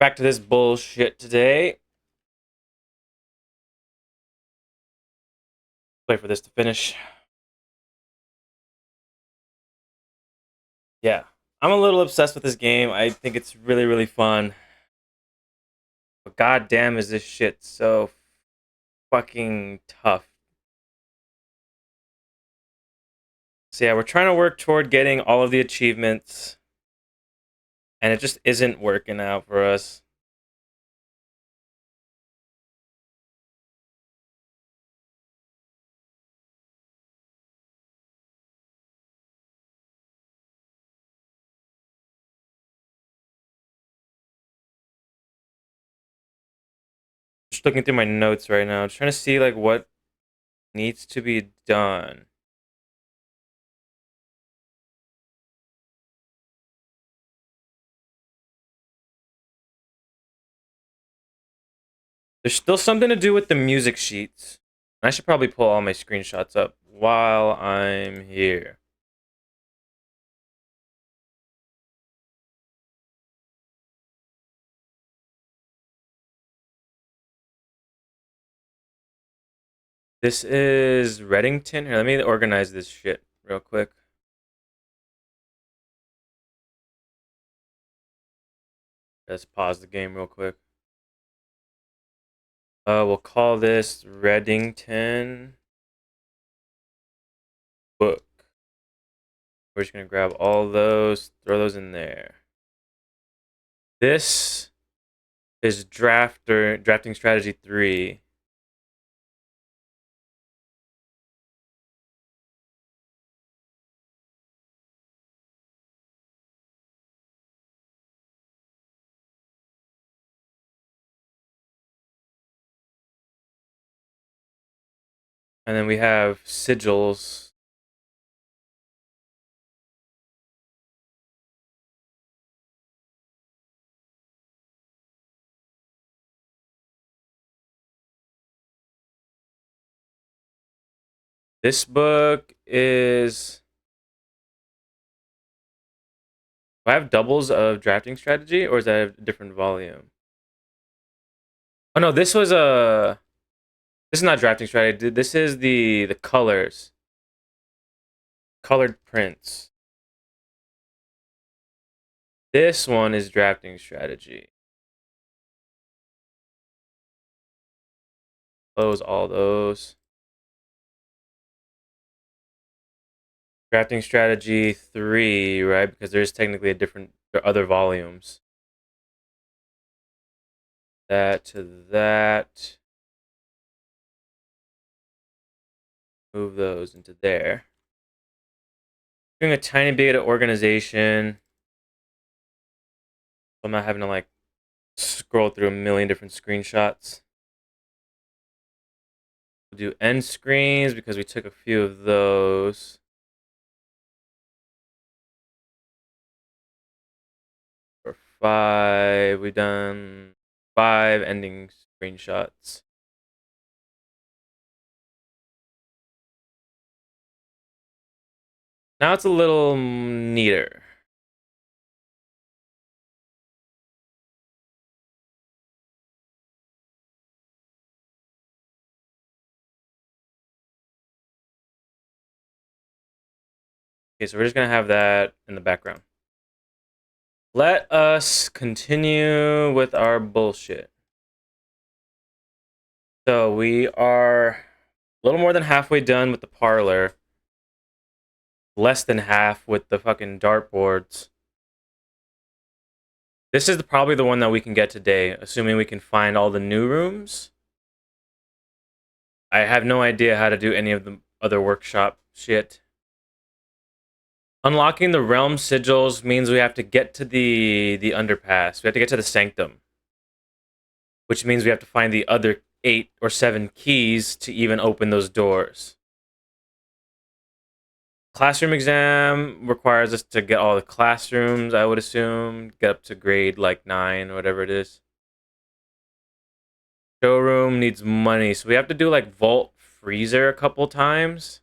Back to this bullshit today. Wait for this to finish. Yeah. I'm a little obsessed with this game. I think it's really, really fun. But goddamn is this shit so fucking tough. So yeah, we're trying to work toward getting all of the achievements. And it just isn't working out for us. Just looking through my notes right now, trying to see like what needs to be done. There's still something to do with the music sheets. I should probably pull all my screenshots up while I'm here. This is Reddington. Here, let me organize this shit real quick. Let's pause the game real quick. We'll call this Reddington book. We're just gonna grab all those, throw those in there. This is drafting strategy 3. And then we have sigils. This book is. Do I have doubles of drafting strategy, or is that a different volume? Oh no, this was a. This is not drafting strategy. This is the colors, colored prints. This one is drafting strategy. Close all those. Drafting strategy 3, right? Because there's technically there are other volumes. That to that. Move those into there. Doing a tiny bit of organization. So I'm not having to like scroll through a million different screenshots. We'll do end screens because we took a few of those. For 5, we've done 5 ending screenshots. Now it's a little neater. Okay, so we're just gonna have that in the background. Let us continue with our bullshit. So we are a little more than halfway done with the parlor. Less than half with the fucking dartboards. This is probably the one that we can get today, assuming we can find all the new rooms. I have no idea how to do any of the other workshop shit. Unlocking the realm sigils means we have to get to the underpass. We have to get to the sanctum. Which means we have to find the other 8 or 7 keys to even open those doors. Classroom exam requires us to get all the classrooms, I would assume. Get up to grade like 9 or whatever it is. Showroom needs money, so we have to do like Vault Freezer a couple times.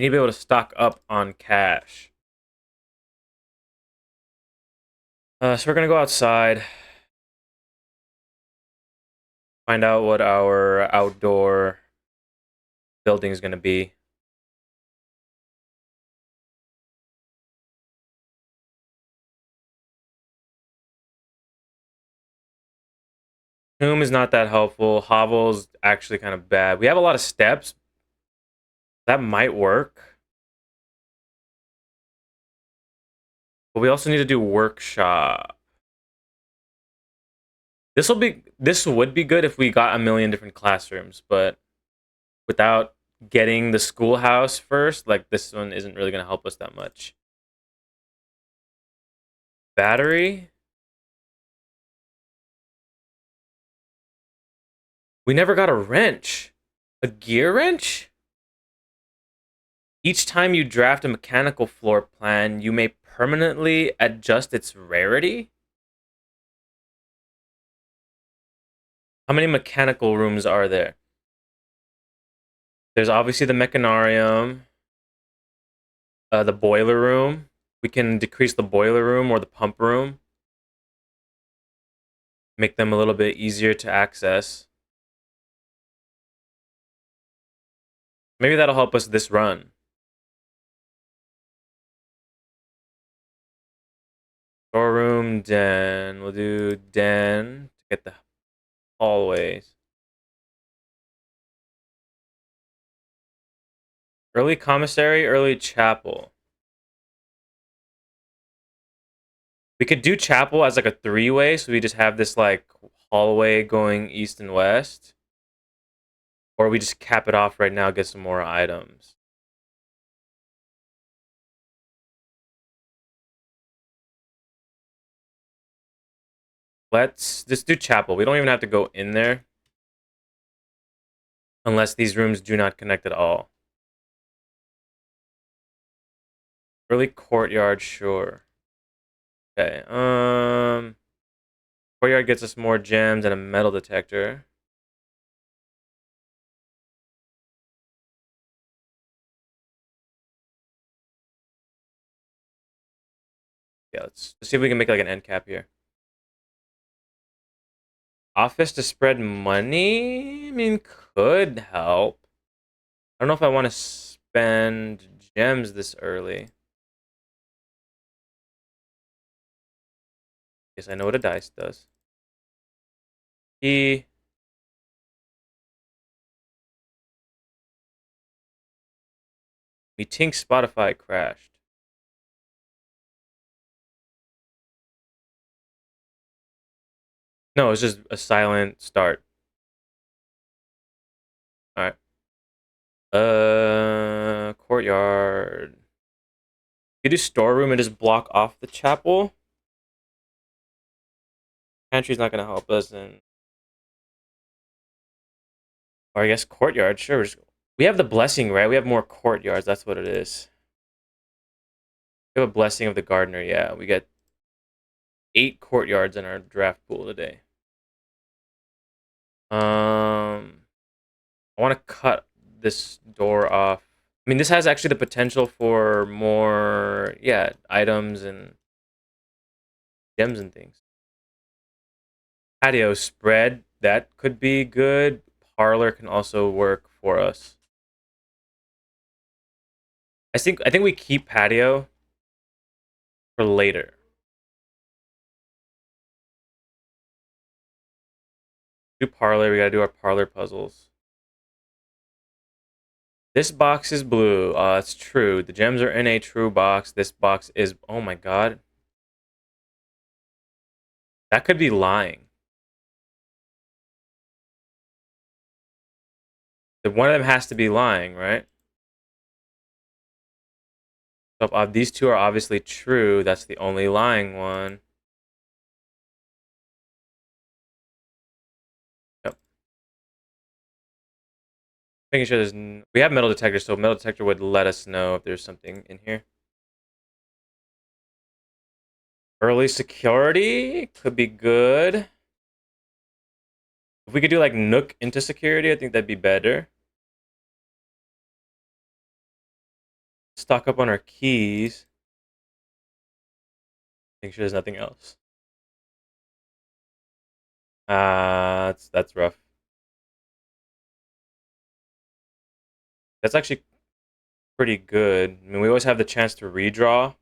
We need to be able to stock up on cash. So we're gonna go outside, find out what our outdoor building is gonna be. Tomb is not that helpful. Hovel's actually kind of bad. We have a lot of steps. That might work. But we also need to do workshop. This would be good if we got a million different classrooms, but without getting the schoolhouse first, like this one isn't really gonna help us that much. Battery? We never got a wrench. A gear wrench? Each time you draft a mechanical floor plan, you may permanently adjust its rarity. How many mechanical rooms are there? There's obviously the mechanarium, the boiler room. We can decrease the boiler room or the pump room. Make them a little bit easier to access. Maybe that'll help us this run. Storeroom, den. We'll do den to get the hallways. Early commissary, early chapel. We could do chapel as like a three-way, so we just have this like hallway going east and west. Or we just cap it off right now, get some more items. Let's just do chapel. We don't even have to go in there. Unless these rooms do not connect at all. Early courtyard, sure. Okay, courtyard gets us more gems and a metal detector. Yeah, let's see if we can make like an end cap here. Office to spread money? I mean, could help. I don't know if I want to spend gems this early. Guess I know what a dice does. E. We think Spotify crashed. No, it's just a silent start. Alright. Courtyard. You do storeroom and just block off the chapel. Pantry's not gonna help us, and or I guess courtyard. Sure, we have the blessing, right? We have more courtyards. That's what it is. We have a blessing of the gardener. Yeah, we get 8 courtyards in our draft pool today. I want to cut this door off. I mean, this has actually the potential for more, yeah, items and gems and things. Patio spread, that could be good. Parlor can also work for us. I think we keep patio for later. Do parlor, we gotta do our parlor puzzles. This box is blue. It's true. The gems are in a true box. This box is, oh my god. That could be lying. One of them has to be lying, right? So if these two are obviously true, that's the only lying one. Yep. Making sure we have metal detector, so metal detector would let us know if there's something in here. Early security could be good. If we could do like Nook into security, I think that'd be better. stock up on our keys. Make sure there's nothing else. That's rough. That's actually pretty good. I mean, we always have the chance to redraw.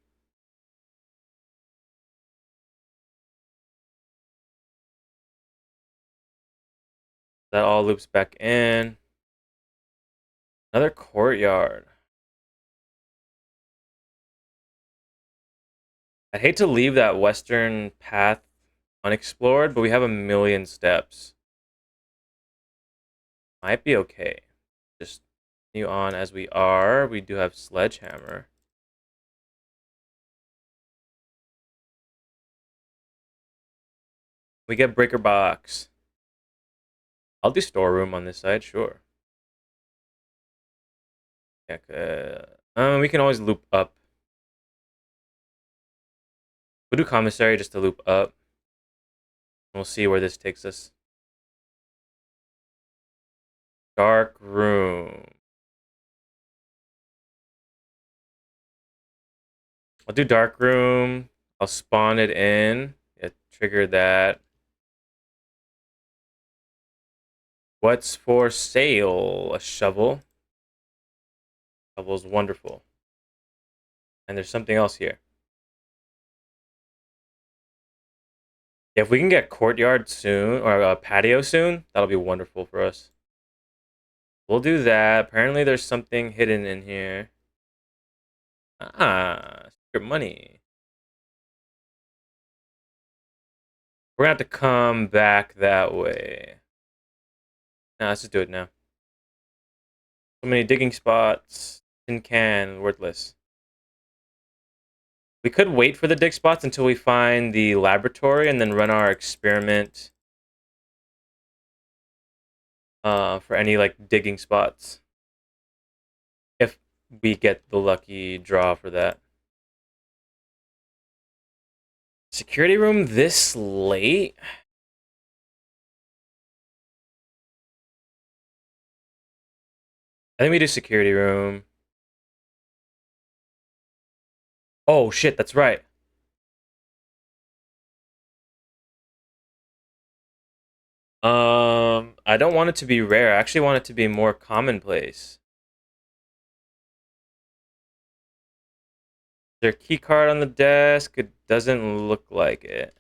That all loops back in. Another courtyard. I hate to leave that western path unexplored, but we have a million steps. Might be okay. Just continue on as we are. We do have sledgehammer. We get breaker box. I'll do storeroom on this side, sure. Yeah, we can always loop up. We'll do commissary just to loop up. We'll see where this takes us. Dark room. I'll do dark room. I'll spawn it in. Yeah, trigger that. What's for sale? A shovel. Shovel's wonderful. And there's something else here. Yeah, if we can get courtyard soon, or a patio soon, that'll be wonderful for us. We'll do that. Apparently there's something hidden in here. Secret money. We're gonna have to come back that way. Nah, let's just do it now. So many digging spots. Tin can, worthless. We could wait for the dig spots until we find the laboratory and then run our experiment for any like digging spots. If we get the lucky draw for that. Security room this late? I think we do security room. Oh shit, that's right. I don't want it to be rare. I actually want it to be more commonplace. Is there a key card on the desk? It doesn't look like it.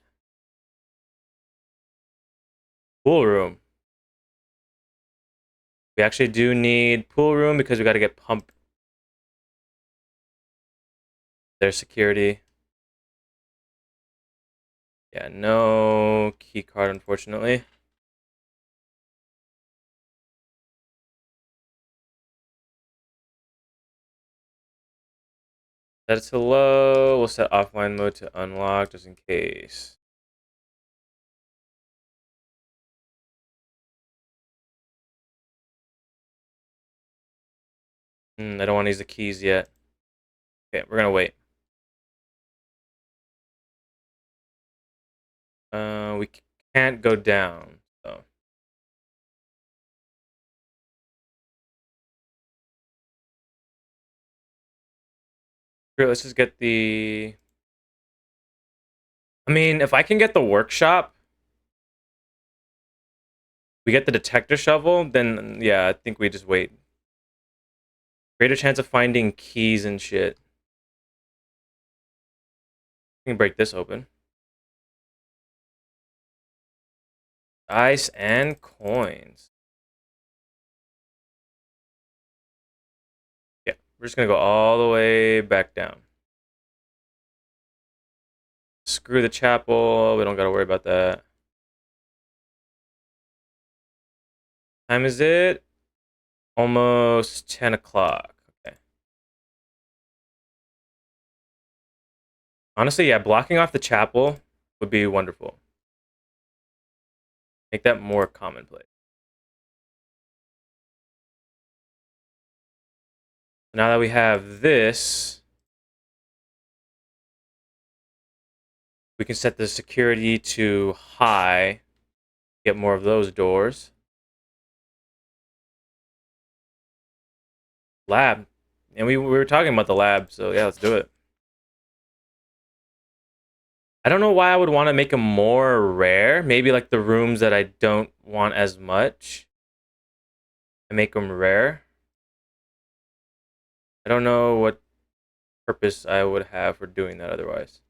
Pool room. We actually do need pool room because we got to get pump. There's security. Yeah, no key card, unfortunately. Set it to low. We'll set offline mode to unlock just in case. I don't want to use the keys yet. Okay, we're gonna wait. We can't go down, so. Here, let's just get the. I mean, if I can get the workshop, we get the detector shovel, then yeah, I think we just wait. Greater chance of finding keys and shit. We can break this open. Ice and coins. Yeah, we're just gonna go all the way back down. Screw the chapel. We don't gotta worry about that. Time is it? Almost 10 o'clock. Okay. Honestly, yeah, blocking off the chapel would be wonderful. Make that more commonplace. Now that we have this, we can set the security to high. Get more of those doors. Lab. And we were talking about the lab, so yeah, let's do it. I don't know why I would want to make them more rare. Maybe like the rooms that I don't want as much. I make them rare. I don't know what purpose I would have for doing that otherwise.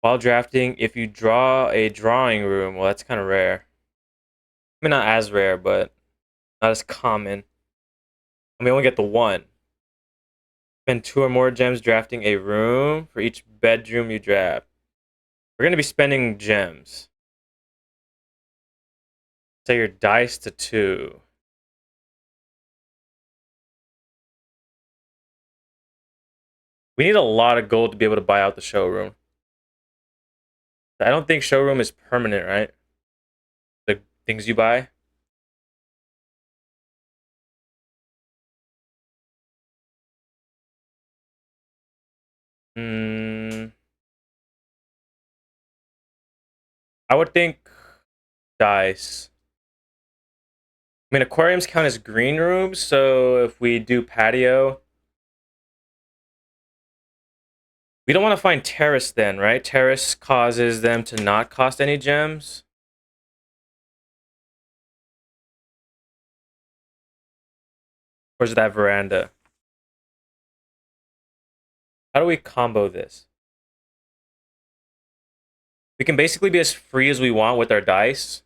While drafting, if you draw a drawing room, well, that's kind of rare. I mean, not as rare, but not as common. I mean, we only get the one. Spend 2 or more gems drafting a room for each bedroom you draft. We're going to be spending gems. Set your dice to 2. We need a lot of gold to be able to buy out the showroom. I don't think showroom is permanent, right? The things you buy. Hmm. I would think dice. I mean, aquariums count as green rooms, so if we do patio, we don't want to find terrace then, right? Terrace causes them to not cost any gems. Or is that veranda? How do we combo this? We can basically be as free as we want with our dice.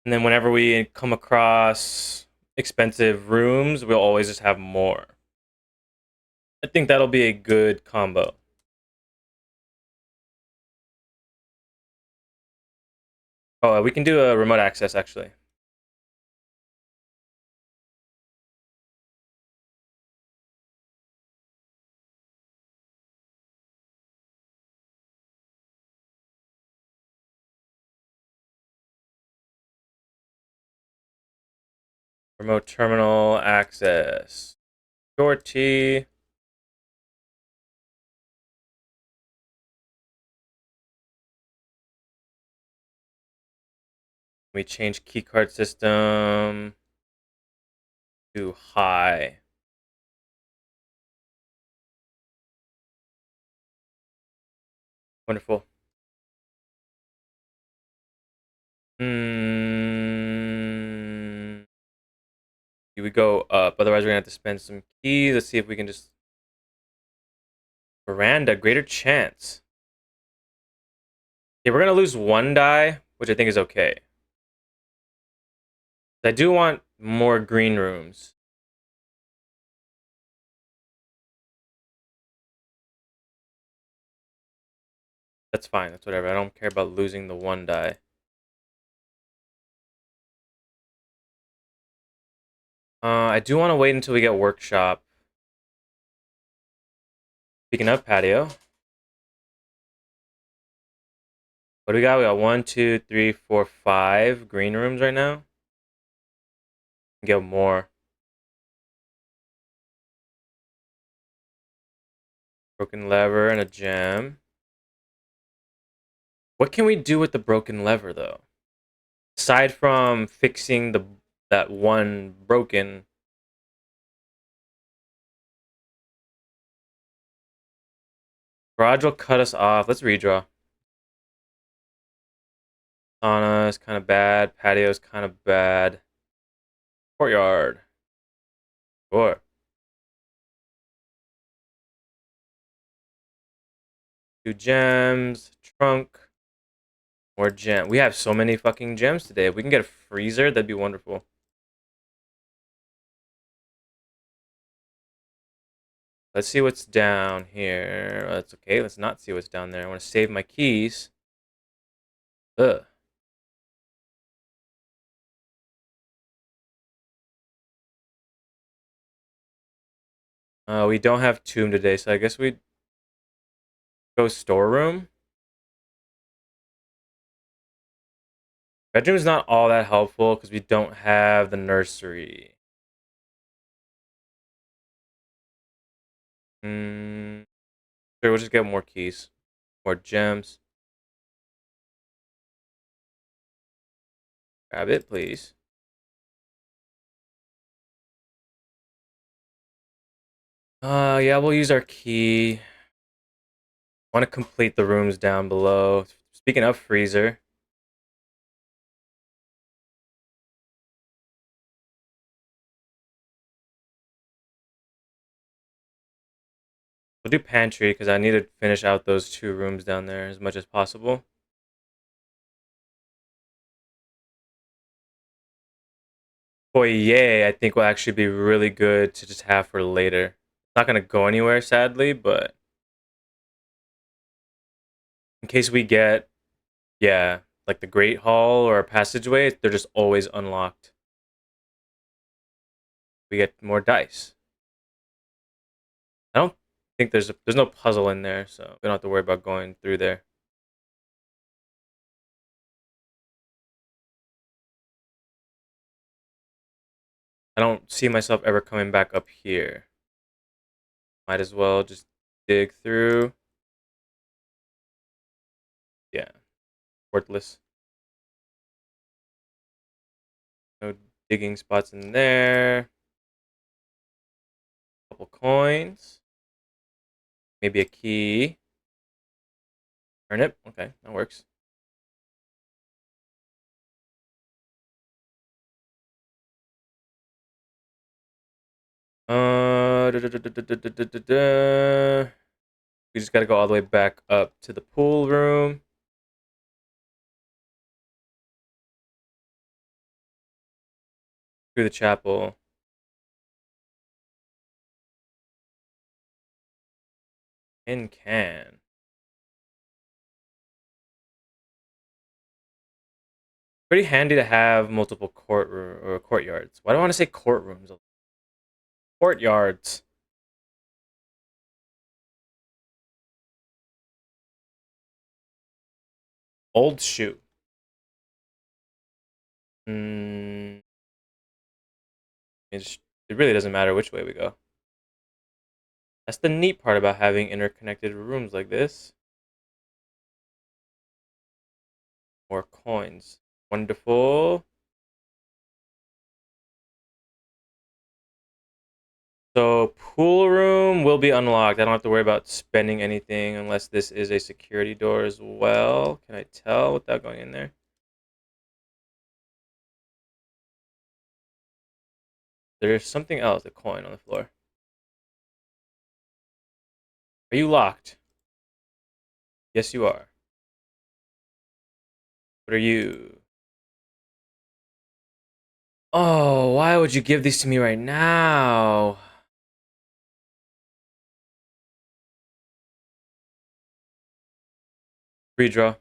And then whenever we come across expensive rooms, we'll always just have more. I think that'll be a good combo. Oh, we can do a remote access actually. Remote terminal access. Shorty. We change keycard system to high. Wonderful. Here we go up. Otherwise, we're gonna have to spend some keys. Let's see if we can just veranda. Greater chance. Yeah, we're gonna lose 1 die, which I think is okay. I do want more green rooms. That's fine. That's whatever. I don't care about losing the 1 die. I do want to wait until we get workshop. Speaking of patio, what do we got? We got 1, 2, 3, 4, 5 green rooms right now. Get more. Broken lever and a gem. What can we do with the broken lever though? Aside from fixing that one broken. Garage will cut us off. Let's redraw. Sauna is kind of bad. Patio is kind of bad. Courtyard. Sure. Two gems. Trunk. More gem. We have so many fucking gems today. If we can get a freezer, that'd be wonderful. Let's see what's down here. That's okay. Let's not see what's down there. I want to save my keys. Ugh. We don't have tomb today, so I guess we go storeroom. Bedroom's not all that helpful because we don't have the nursery. Mm, sure, we'll just get more keys. More gems. Grab it, please. Yeah, we'll use our key. Want to complete the rooms down below. Speaking of freezer, we'll do pantry because I need to finish out those 2 rooms down there as much as possible. Foyer, I think will actually be really good to just have for later. Not gonna go anywhere, sadly, but in case we get, yeah, like the Great Hall or a passageway, they're just always unlocked. We get more dice. I don't think there's no puzzle in there, so we don't have to worry about going through there. I don't see myself ever coming back up here. Might as well just dig through. Yeah, worthless. No digging spots in there. Couple coins. Maybe a key. Turnip. Okay, that works. We just gotta go all the way back up to the pool room. Through the chapel. In can. Pretty handy to have multiple courtroom or courtyards. Why do I want to say courtrooms? Courtyards. Old shoe. Mm, it really doesn't matter which way we go. That's the neat part about having interconnected rooms like this. More coins. Wonderful. So pool room will be unlocked. I don't have to worry about spending anything unless this is a security door as well. Can I tell without going in there? There's something else, a coin on the floor. Are you locked? Yes, you are. What are you? Oh, why would you give these to me right now? Redraw.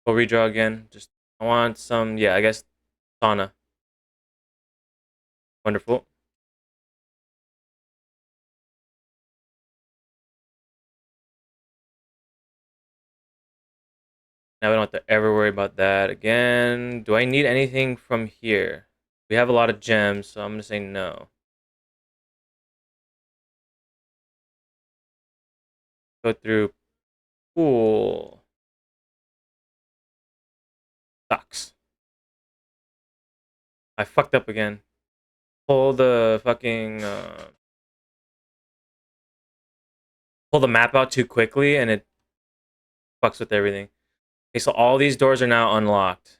We'll redraw again. Just I want some, yeah, I guess sauna. Wonderful. Now we don't have to ever worry about that again. Do I need anything from here? We have a lot of gems, so I'm gonna say no. Go through pool. Sucks. I fucked up again. Pull the fucking pull the map out too quickly and it fucks with everything. Okay, so all these doors are now unlocked.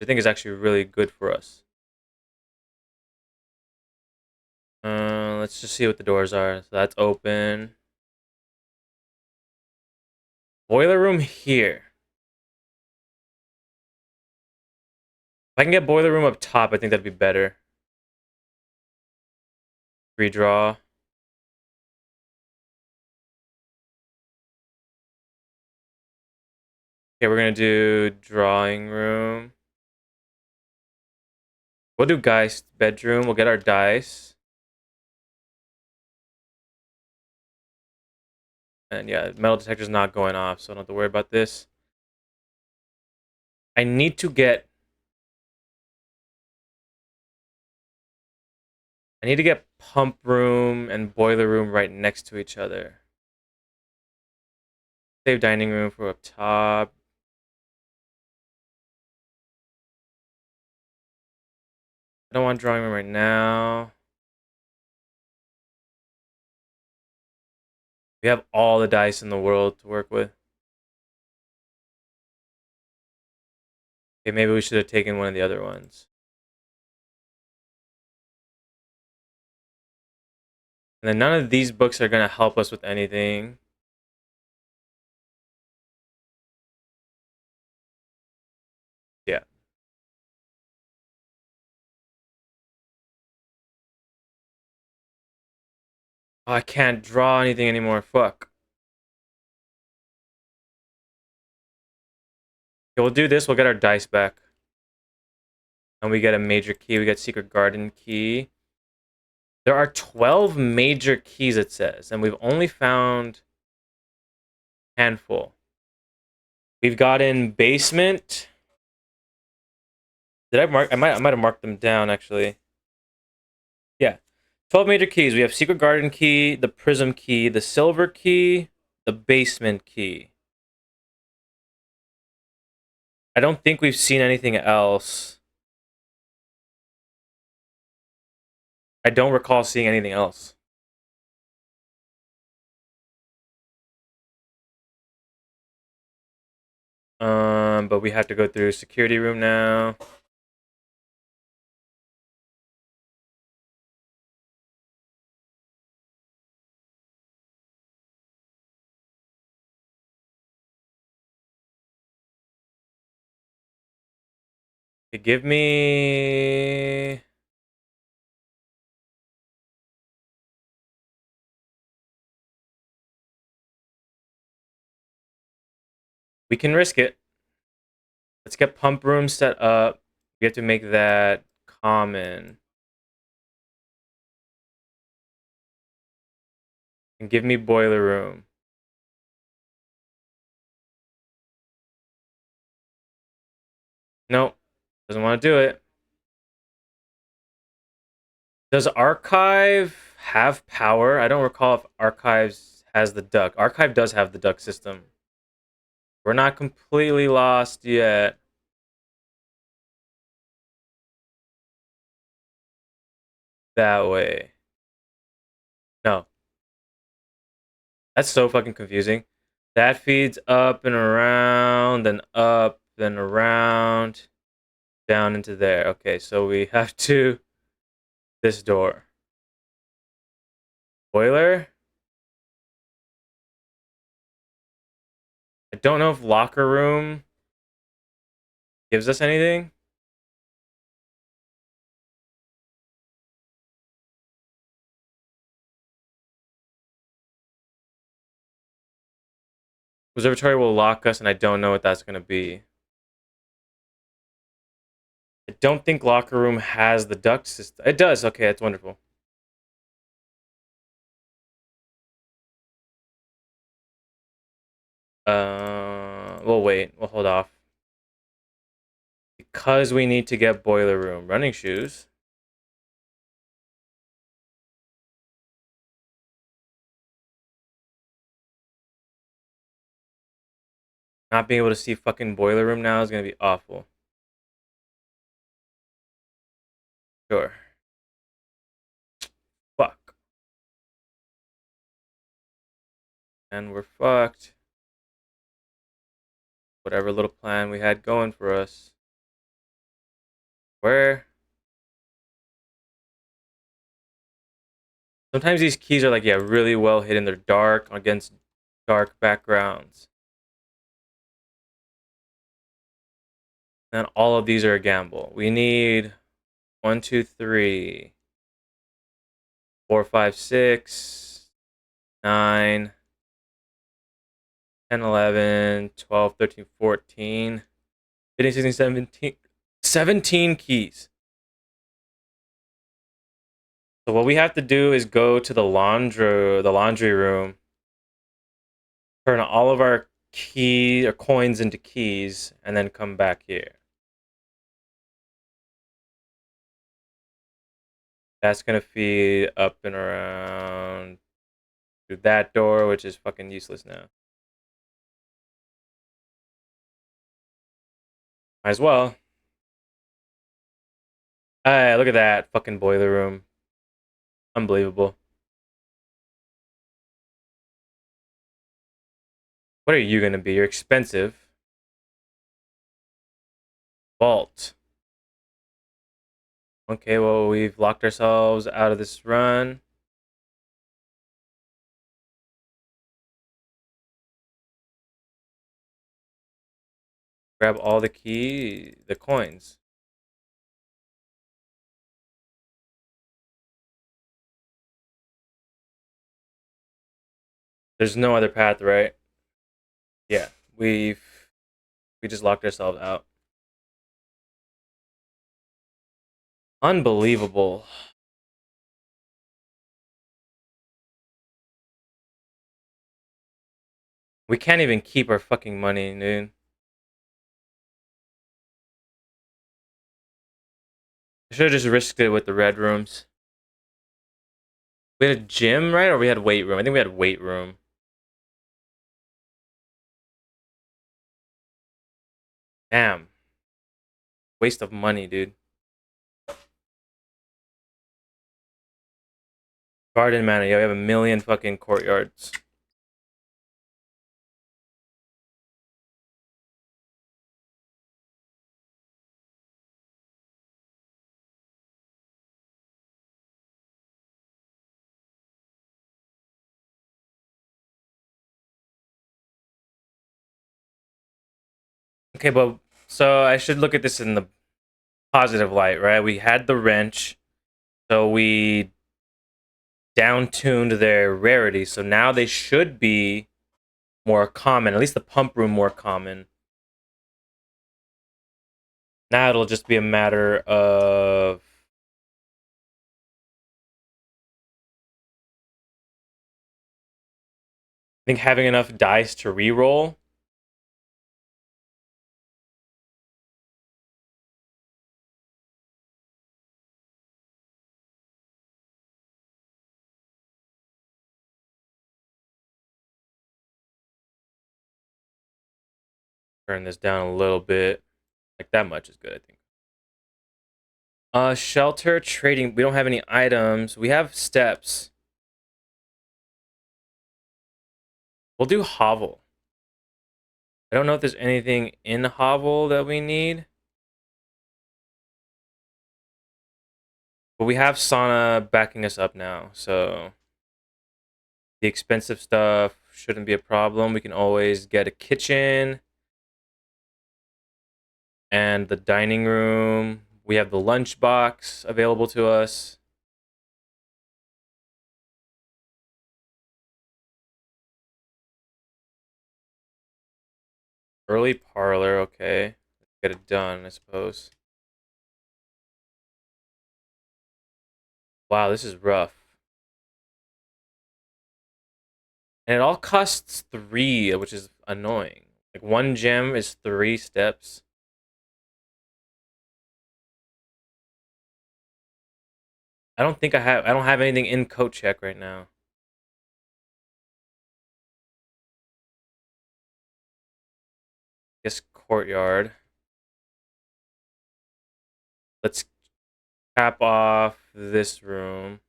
I think is actually really good for us. Let's just see what the doors are. So that's open. Boiler room here. If I can get boiler room up top, I think that'd be better. Redraw. Okay, we're gonna do drawing room. We'll do guy's bedroom. We'll get our dice. And yeah, metal detector's not going off, so I don't have to worry about this. I need to get pump room and boiler room right next to each other. Save dining room for up top. I don't want drawing room right now. We have all the dice in the world to work with. Okay, maybe we should have taken one of the other ones. And then none of these books are going to help us with anything. Yeah. Oh, I can't draw anything anymore. Fuck. Okay, we'll do this. We'll get our dice back. And we get a major key. We get secret garden key. There are 12 major keys, it says. And we've only found a handful. We've gotten basement. Did I mark? I might have marked them down, actually. Yeah. 12 major keys. We have secret garden key, the prism key, the silver key, the basement key. I don't think we've seen anything else. I don't recall seeing anything else. But we have to go through security room now. Okay, give me... We can risk it. Let's get pump room set up. We have to make that common. And give me boiler room. Nope. Doesn't want to do it. Does Archive have power? I don't recall if Archives has the duck. Archive does have the duck system. We're not completely lost yet. That way. No. That's so fucking confusing. That feeds up and around, then up, then around, down into there. Okay, so we have to... This door. Boiler? I don't know if locker room gives us anything. Observatory will lock us, and I don't know what that's going to be. I don't think locker room has the duct system. It does. Okay, that's wonderful. We'll wait. We'll hold off. Because we need to get boiler room. Running shoes. Not being able to see fucking boiler room now is going to be awful. Sure. Fuck. And we're fucked. Whatever little plan we had going for us. Where? Sometimes these keys are like, yeah, really well hidden. They're dark against dark backgrounds. And all of these are a gamble. We need 1, 2, 3, 4, 5, 6, 9, 10, 11, 12, 13, 14, 15, 16, 17, 17 keys. So what we have to do is go to the laundry room, turn all of our key or coins into keys and then come back here. That's gonna feed up and around through that door, which is fucking useless now. Might as well. Hey, look at that fucking boiler room. Unbelievable. What are you gonna be? You're expensive. Vault. Okay, well, we've locked ourselves out of this run. Grab all the coins. There's no other path, right? Yeah, we just locked ourselves out. Unbelievable. We can't even keep our fucking money, dude. I should have just risked it with the red rooms. We had a gym, right? Or we had weight room? I think we had weight room. Damn. Waste of money, dude. Garden Manor. Yeah, we have a million fucking courtyards. Okay, but so I should look at this in the positive light, right? We had the wrench, so we down-tuned their rarity, so now they should be more common, at least the pump room more common. Now it'll just be a matter of I think having enough dice to re-roll. Turn this down a little bit. Like that much is good, I think. Shelter trading. We don't have any items. We have steps. We'll do hovel. I don't know if there's anything in hovel that we need. But we have sauna backing us up now, so the expensive stuff shouldn't be a problem. We can always get a kitchen and the dining room. We have the lunch box available to us. Early parlor, okay. Let's get it done, I suppose. Wow, this is rough. And it all costs 3, which is annoying. Like one gem is 3 steps. I don't have anything in coat check right now. Guess courtyard. Let's cap off this room.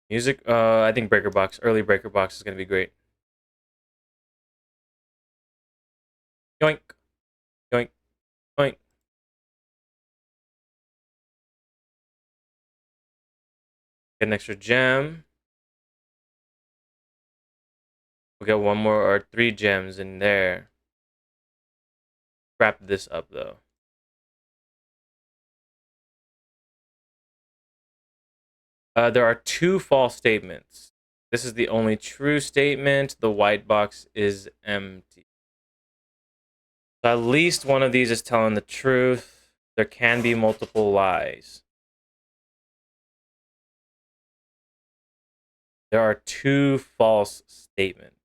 Music, I think breaker box, early breaker box is gonna be great. Yoink, yoink, yoink. Get an extra gem. We'll get one more or 3 gems in there. Wrap this up though. There are 2 false statements. This is the only true statement. The white box is empty. So at least one of these is telling the truth. There can be multiple lies. There are two false statements.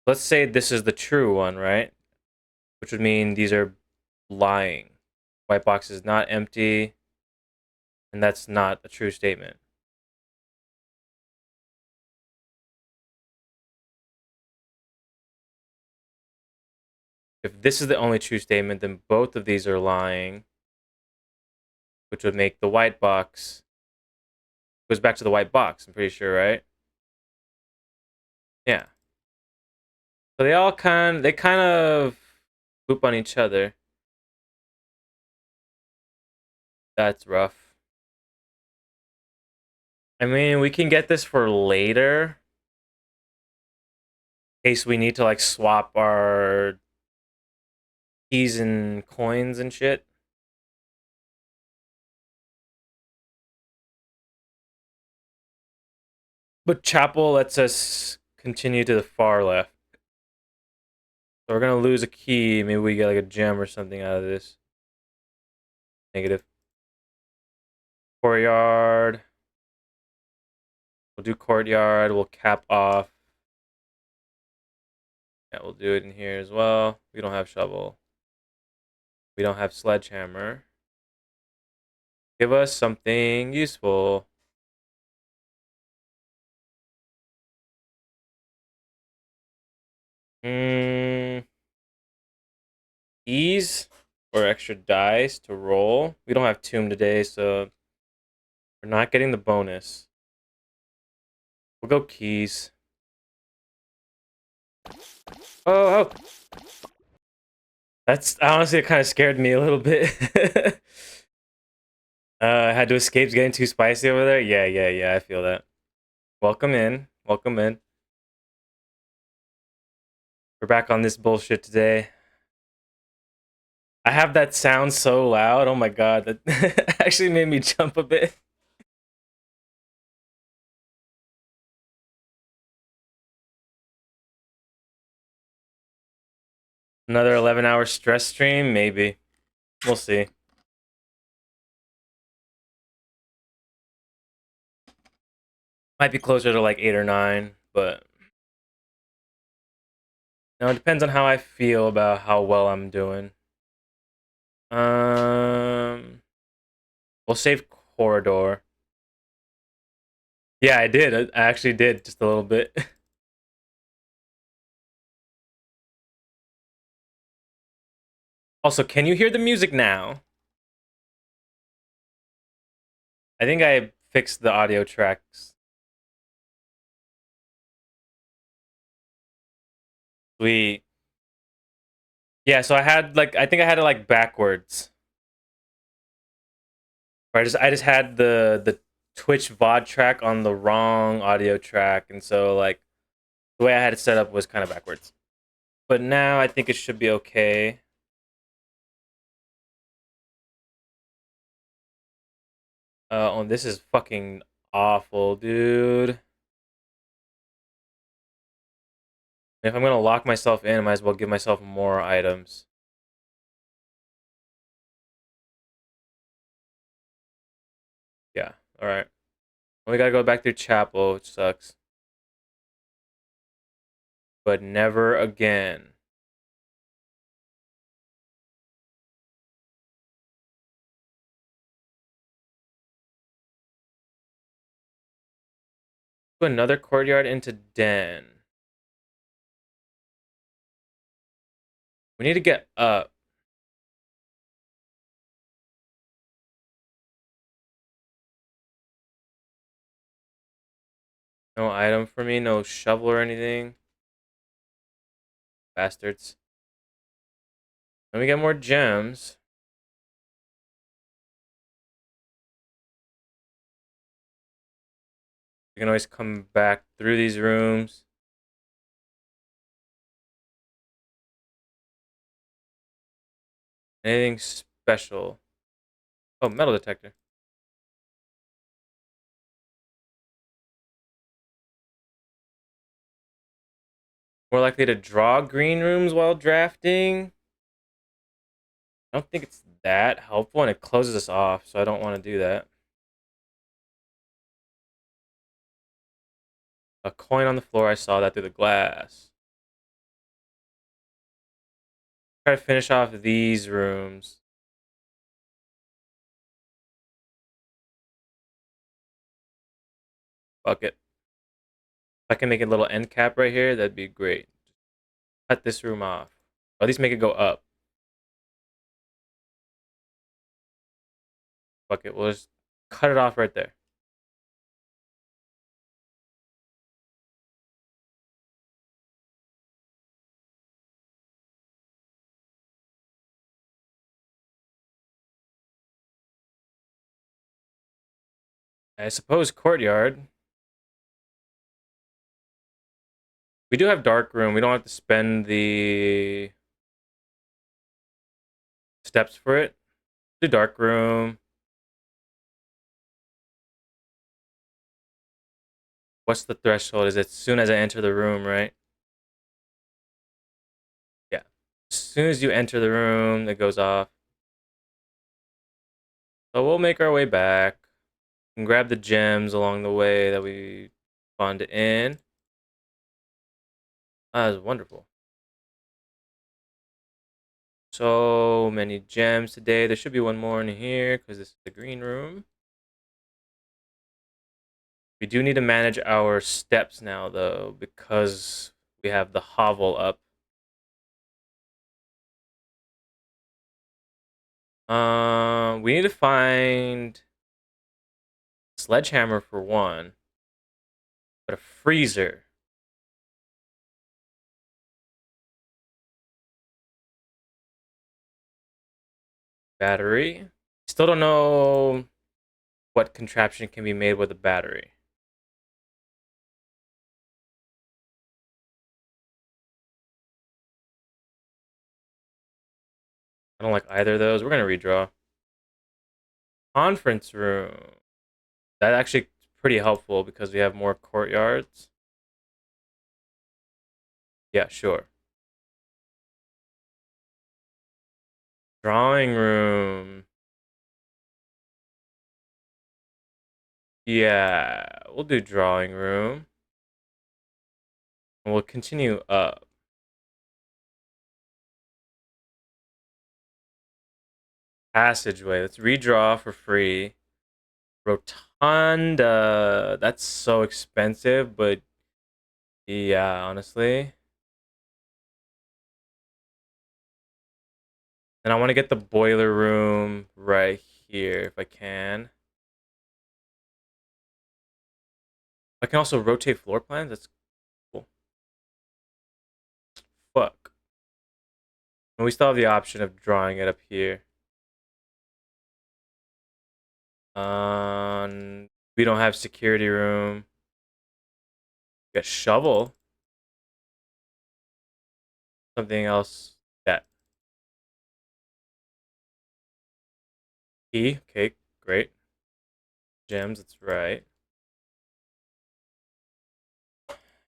Let's say this is the true one, right? Which would mean these are lying. White box is not empty, and that's not a true statement. If this is the only true statement, then both of these are lying, which would make the white box goes back to the white box, I'm pretty sure, right? Yeah. So they kind of loop on each other. That's rough. I mean, we can get this for later. In case we need to like swap our keys and coins and shit. But Chapel lets us continue to the far left. So we're gonna lose a key. Maybe we get like a gem or something out of this. Negative. Courtyard. We'll do courtyard. We'll cap off. Yeah, we'll do it in here as well. We don't have shovel. We don't have sledgehammer. Give us something useful. Mm, ease or extra dice to roll. We don't have tomb today, so we're not getting the bonus. We'll go keys. Oh, oh. That's honestly, it kind of scared me a little bit. I had to escape getting too spicy over there. Yeah. I feel that. Welcome in. Welcome in. We're back on this bullshit today. I have that sound so loud. Oh my god, that actually made me jump a bit. Another 11-hour stress stream, maybe. We'll see. Might be closer to like 8 or 9, but it depends on how I feel about how well I'm doing. Um, we'll save corridor. Yeah, I did. I actually did just a little bit. Also, can you hear the music now? I think I fixed the audio tracks. Sweet. Yeah, so I think I had it like backwards. Or I just had the Twitch VOD track on the wrong audio track, and so like the way I had it set up was kind of backwards. But now I think it should be okay. Oh, this is fucking awful, dude. If I'm gonna lock myself in, I might as well give myself more items. Yeah, alright. We gotta go back through chapel, which sucks. But never again. Another courtyard into den. We need to get up. No item for me, no shovel or anything. Bastards. Let me get more gems. We can always come back through these rooms. Anything special? Oh, metal detector. More likely to draw green rooms while drafting. I don't think it's that helpful, and it closes us off, so I don't want to do that. A coin on the floor. I saw that through the glass. Try to finish off these rooms. Fuck it. If I can make a little end cap right here, that'd be great. Cut this room off. Or at least make it go up. Fuck it. We'll just cut it off right there. I suppose courtyard. We do have dark room. We don't have to spend the steps for it. Do dark room. What's the threshold? Is it as soon as I enter the room, right? Yeah. As soon as you enter the room, it goes off. So we'll make our way back and grab the gems along the way that we spawned in. That was wonderful. So many gems today. There should be one more in here because this is the green room. We do need to manage our steps now, though, because we have the hovel up. We need to find sledgehammer for one, but a freezer. Battery. Still don't know what contraption can be made with a battery. I don't like either of those. We're gonna redraw. Conference room. That actually pretty helpful because we have more courtyards. Yeah, sure. Drawing room. Yeah, we'll do drawing room. And we'll continue up. Passageway. Let's redraw for free. Rotunda. That's so expensive, but yeah, honestly. And I want to get the boiler room right here if I can. I can also rotate floor plans. That's cool. Fuck. And we still have the option of drawing it up here. We don't have security room. We got shovel. Something else. That key. Okay, great. Gems. That's right.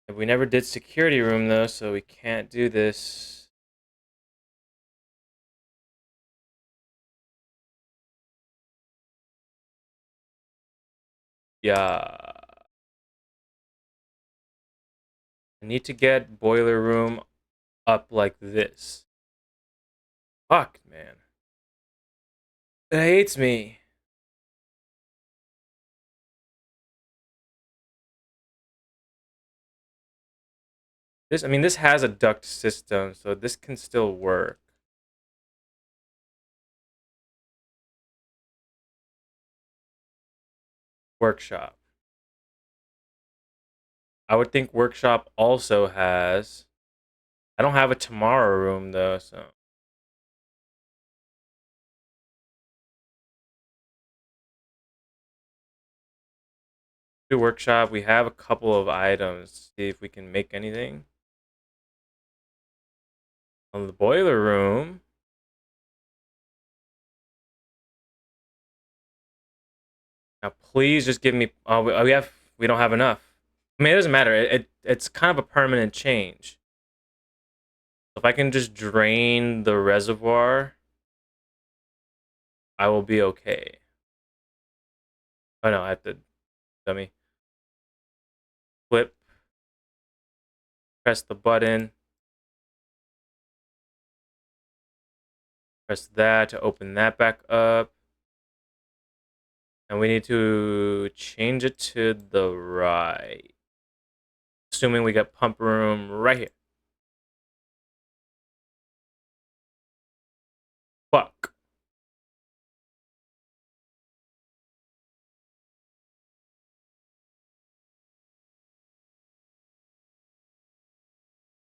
And we never did security room though, so we can't do this. Yeah. I need to get boiler room up like this. Fuck, man. It hates me. I mean, this has a duct system, so this can still work. Workshop. I would think workshop also has. I don't have a tomorrow room though, so. Do workshop. We have a couple of items. See if we can make anything. On the boiler room. Now, please just give me. Oh, We don't have enough. I mean, it doesn't matter. It's kind of a permanent change. If I can just drain the reservoir, I will be okay. Oh no, I have to dummy. Flip. Press the button. Press that to open that back up. And we need to change it to the right. Assuming we got pump room right here. Fuck.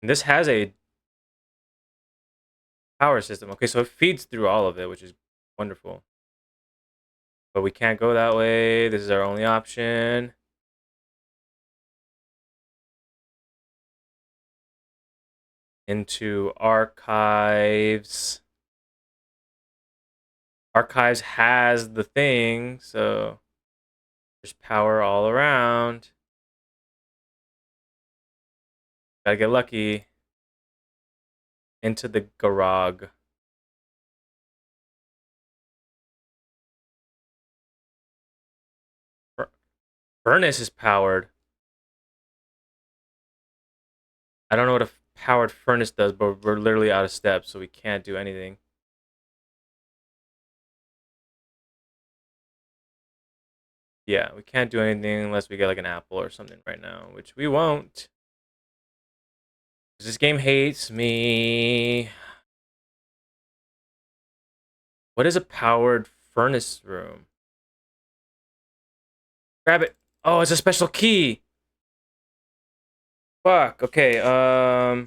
And this has a power system. Okay, so it feeds through all of it, which is wonderful. But we can't go that way. This is our only option. Into archives. Archives has the thing, so there's power all around. Gotta get lucky. Into the garage. Furnace is powered. I don't know what a powered furnace does, but we're literally out of steps, so we can't do anything. Yeah, we can't do anything unless we get like an apple or something right now, which we won't. This game hates me. What is a powered furnace room? Grab it. Oh, it's a special key. Fuck. Okay. I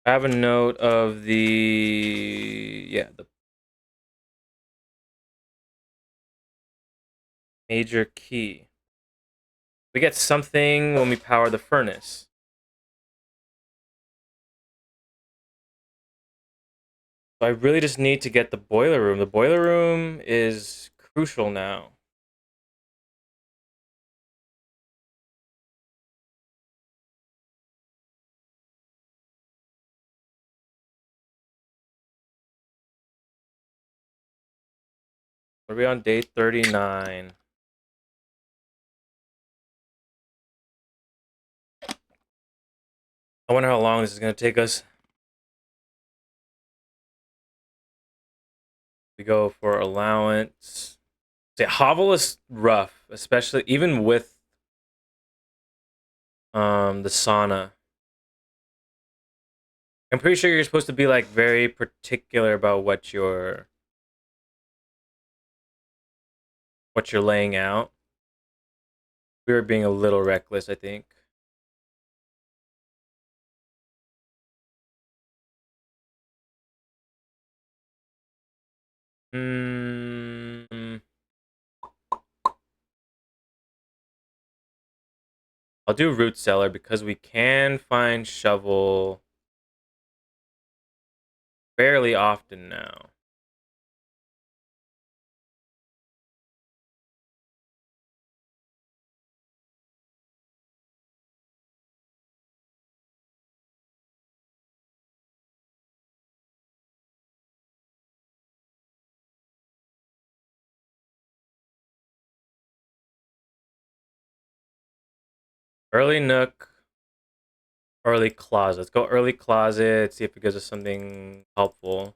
have a note of the major key. We get something when we power the furnace. So I really just need to get the boiler room. The boiler room is crucial now. Are we on day 39? I wonder how long this is going to take us. We go for allowance. See, Hovel is rough, especially even with the sauna. I'm pretty sure you're supposed to be like very particular about what you're laying out. We were being a little reckless, I think. I'll do root cellar because we can find shovel fairly often now. Early nook, early closet. Let's go early closet, see if it gives us something helpful.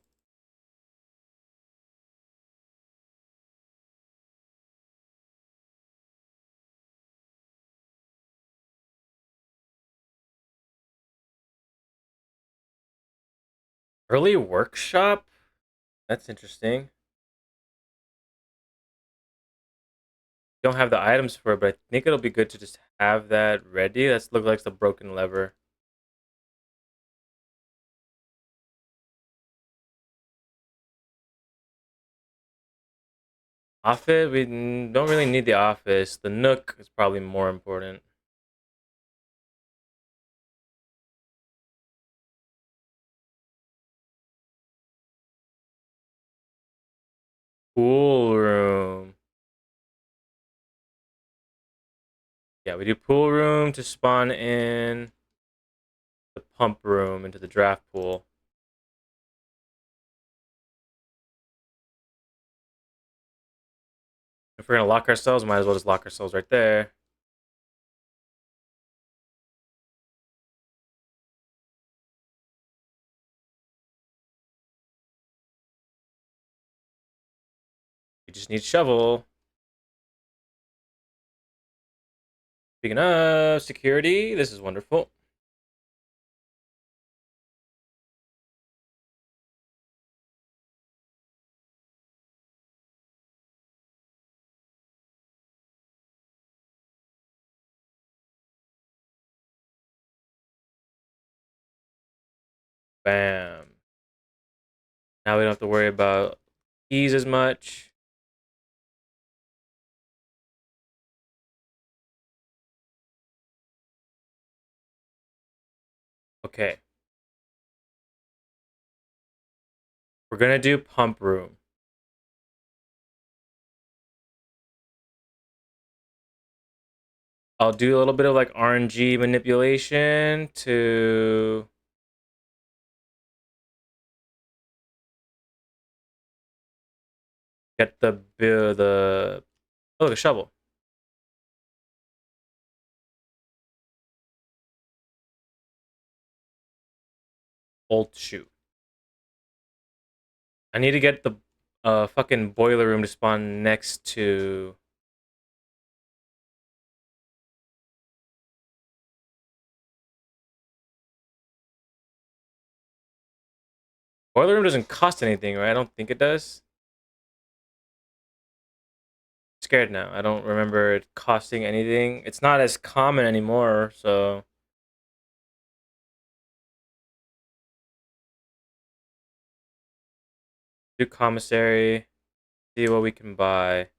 Early workshop? That's interesting. Don't have the items for it, but I think it'll be good to just have that ready. That's look like the broken lever. Office, we don't really need the office. The nook is probably more important. Pool room. Yeah, we do pool room to spawn in the pump room into the draft pool. If we're gonna lock ourselves, might as well just lock ourselves right there. We just need shovel. Speaking of security, this is wonderful. Bam. Now we don't have to worry about keys as much. Okay. We're gonna do pump room. I'll do a little bit of like RNG manipulation to get the oh, look, a shovel. Bolt shoot. I need to get the fucking boiler room to spawn next to. Boiler room doesn't cost anything, right? I don't think it does. Scared now. I don't remember it costing anything. It's not as common anymore, so do commissary, see what we can buy.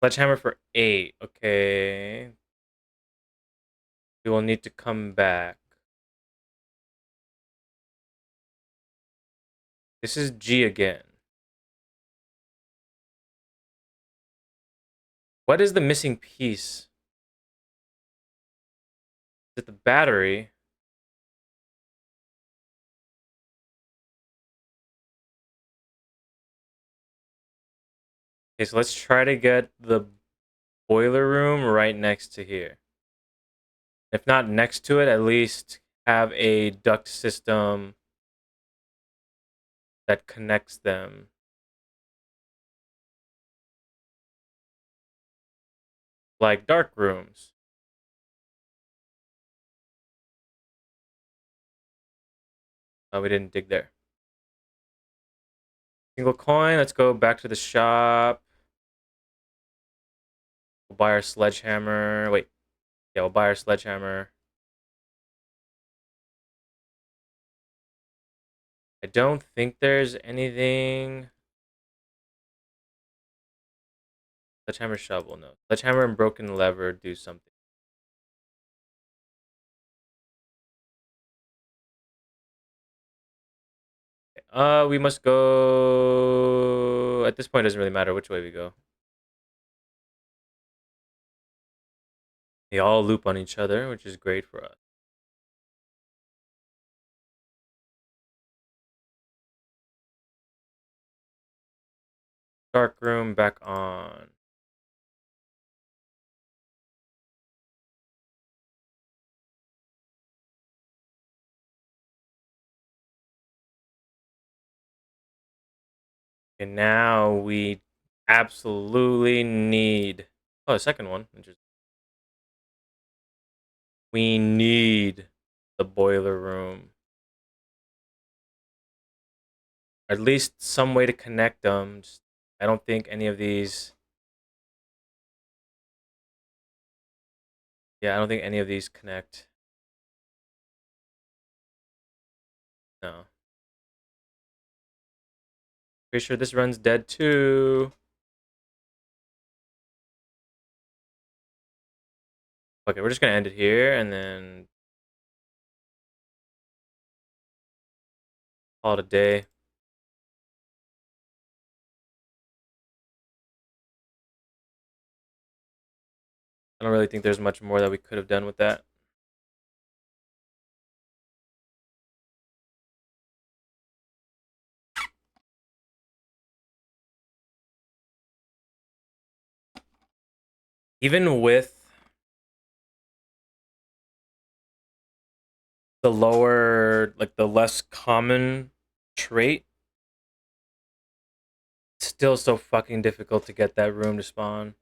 Sledgehammer for 8. Okay. We will need to come back. This is G again. What is the missing piece? Is it the battery? Okay, so let's try to get the boiler room right next to here. If not next to it, at least have a duct system that connects them. Like dark rooms. Oh, we didn't dig there. Single coin. Let's go back to the shop. We'll buy our sledgehammer. Wait. Yeah, we'll buy our sledgehammer. I don't think there's anything. Sledgehammer shovel, no. Sledgehammer and broken lever do something. We must go. At this point, it doesn't really matter which way we go. They all loop on each other, which is great for us. Dark room back on. And now we absolutely need. Oh, a second one. We need the boiler room. At least some way to connect them. I don't think any of these. Yeah, I don't think any of these connect. No. Pretty sure this run's dead too. Okay, we're just gonna end it here and then call it a day. I don't really think there's much more that we could have done with that. Even with the lower, like the less common trait, it's still so fucking difficult to get that room to spawn.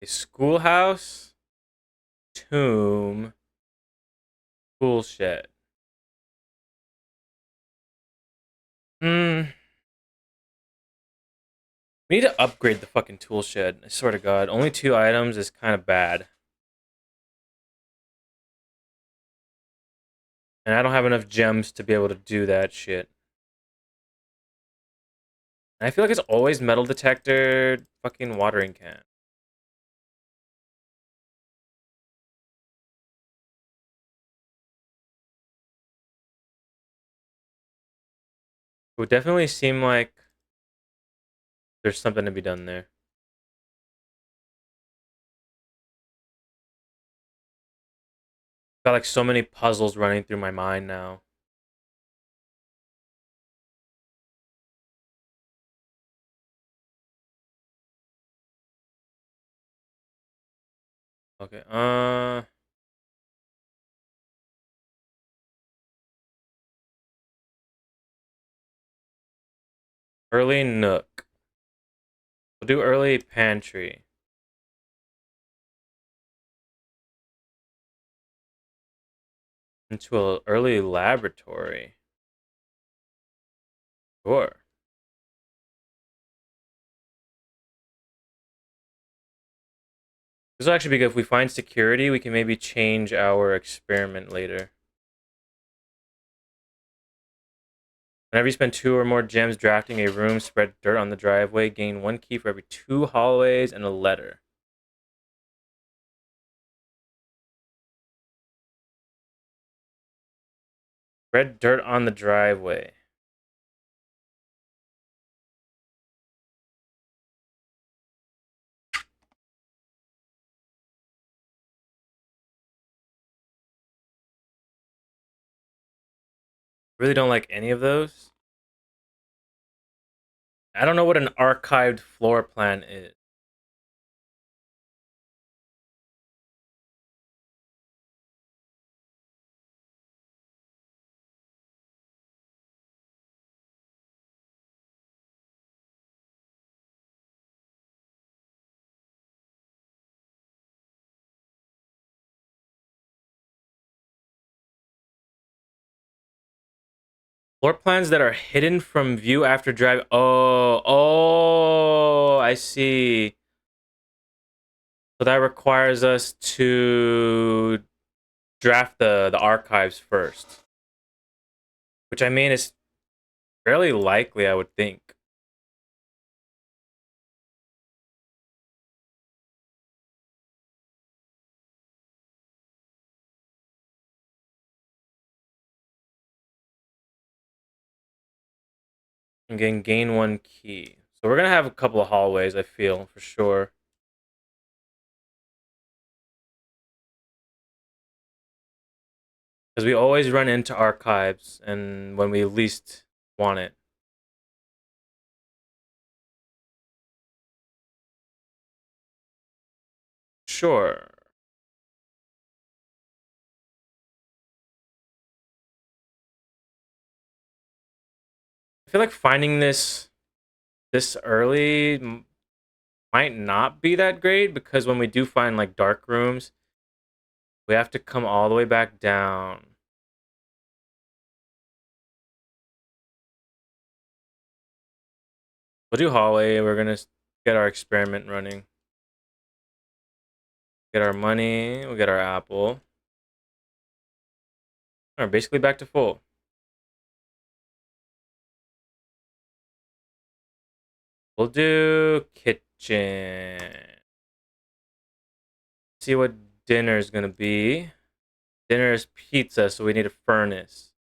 A schoolhouse, tomb, tool shed. Hmm. We need to upgrade the fucking tool shed. I swear to God, only 2 items is kind of bad. And I don't have enough gems to be able to do that shit. And I feel like it's always metal detector, fucking watering can. It would definitely seem like there's something to be done there. Got like so many puzzles running through my mind now. Okay, early nook. We'll do early pantry. Into a early laboratory. Sure. This will actually be good. If we find security, we can maybe change our experiment later. Whenever you spend 2 or more gems drafting a room, spread dirt on the driveway. Gain 1 key for every 2 hallways and a letter. Spread dirt on the driveway. Really don't like any of those. I don't know what an archived floor plan is. Floor plans that are hidden from view after drive. Oh, I see. So that requires us to draft the archives first, which I mean is fairly likely, I would think. And gain 1 key. So we're gonna have a couple of hallways, I feel, for sure. Because we always run into archives and when we least want it. Sure. I feel like finding this early might not be that great because when we do find like dark rooms, we have to come all the way back down. We'll do hallway. We're gonna get our experiment running. Get our money. We'll get our apple. All right, basically back to full. We'll do kitchen. See what dinner is gonna be. Dinner is pizza, so we need a furnace,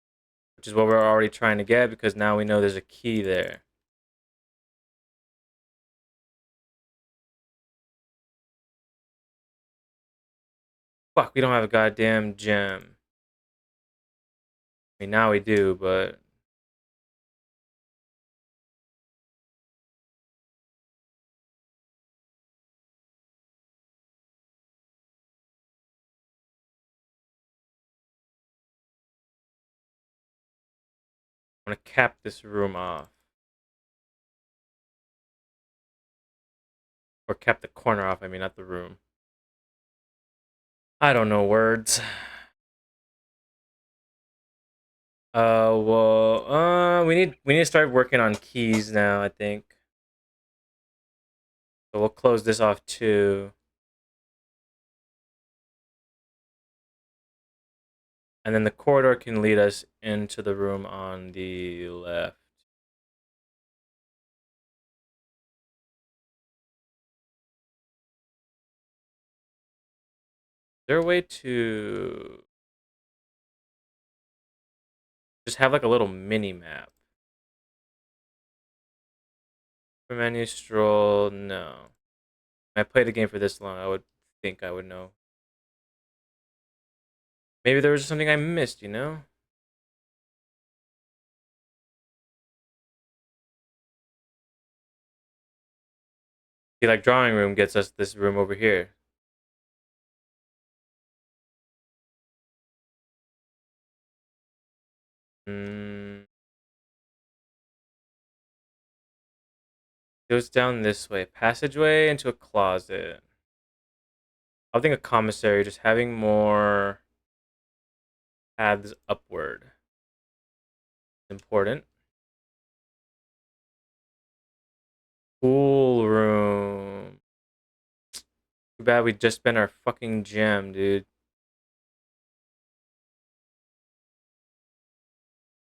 which is what we're already trying to get because now we know there's a key there. Fuck, we don't have a goddamn gem. I mean, now we do, but I'm gonna cap this room off. Or cap the corner off, I mean, not the room. I don't know words. We need to start working on keys now, I think. So we'll close this off too. And then the corridor can lead us into the room on the left. Is there a way to just have like a little mini map? Menu stroll, no. I played the game for this long, I would think I would know. Maybe there was something I missed, you know? See, like drawing room gets us this room over here. Mm, goes down this way. Passageway into a closet. I think a commissary, just having more paths upward. Important. Pool room. Too bad we just spent our fucking gem, dude.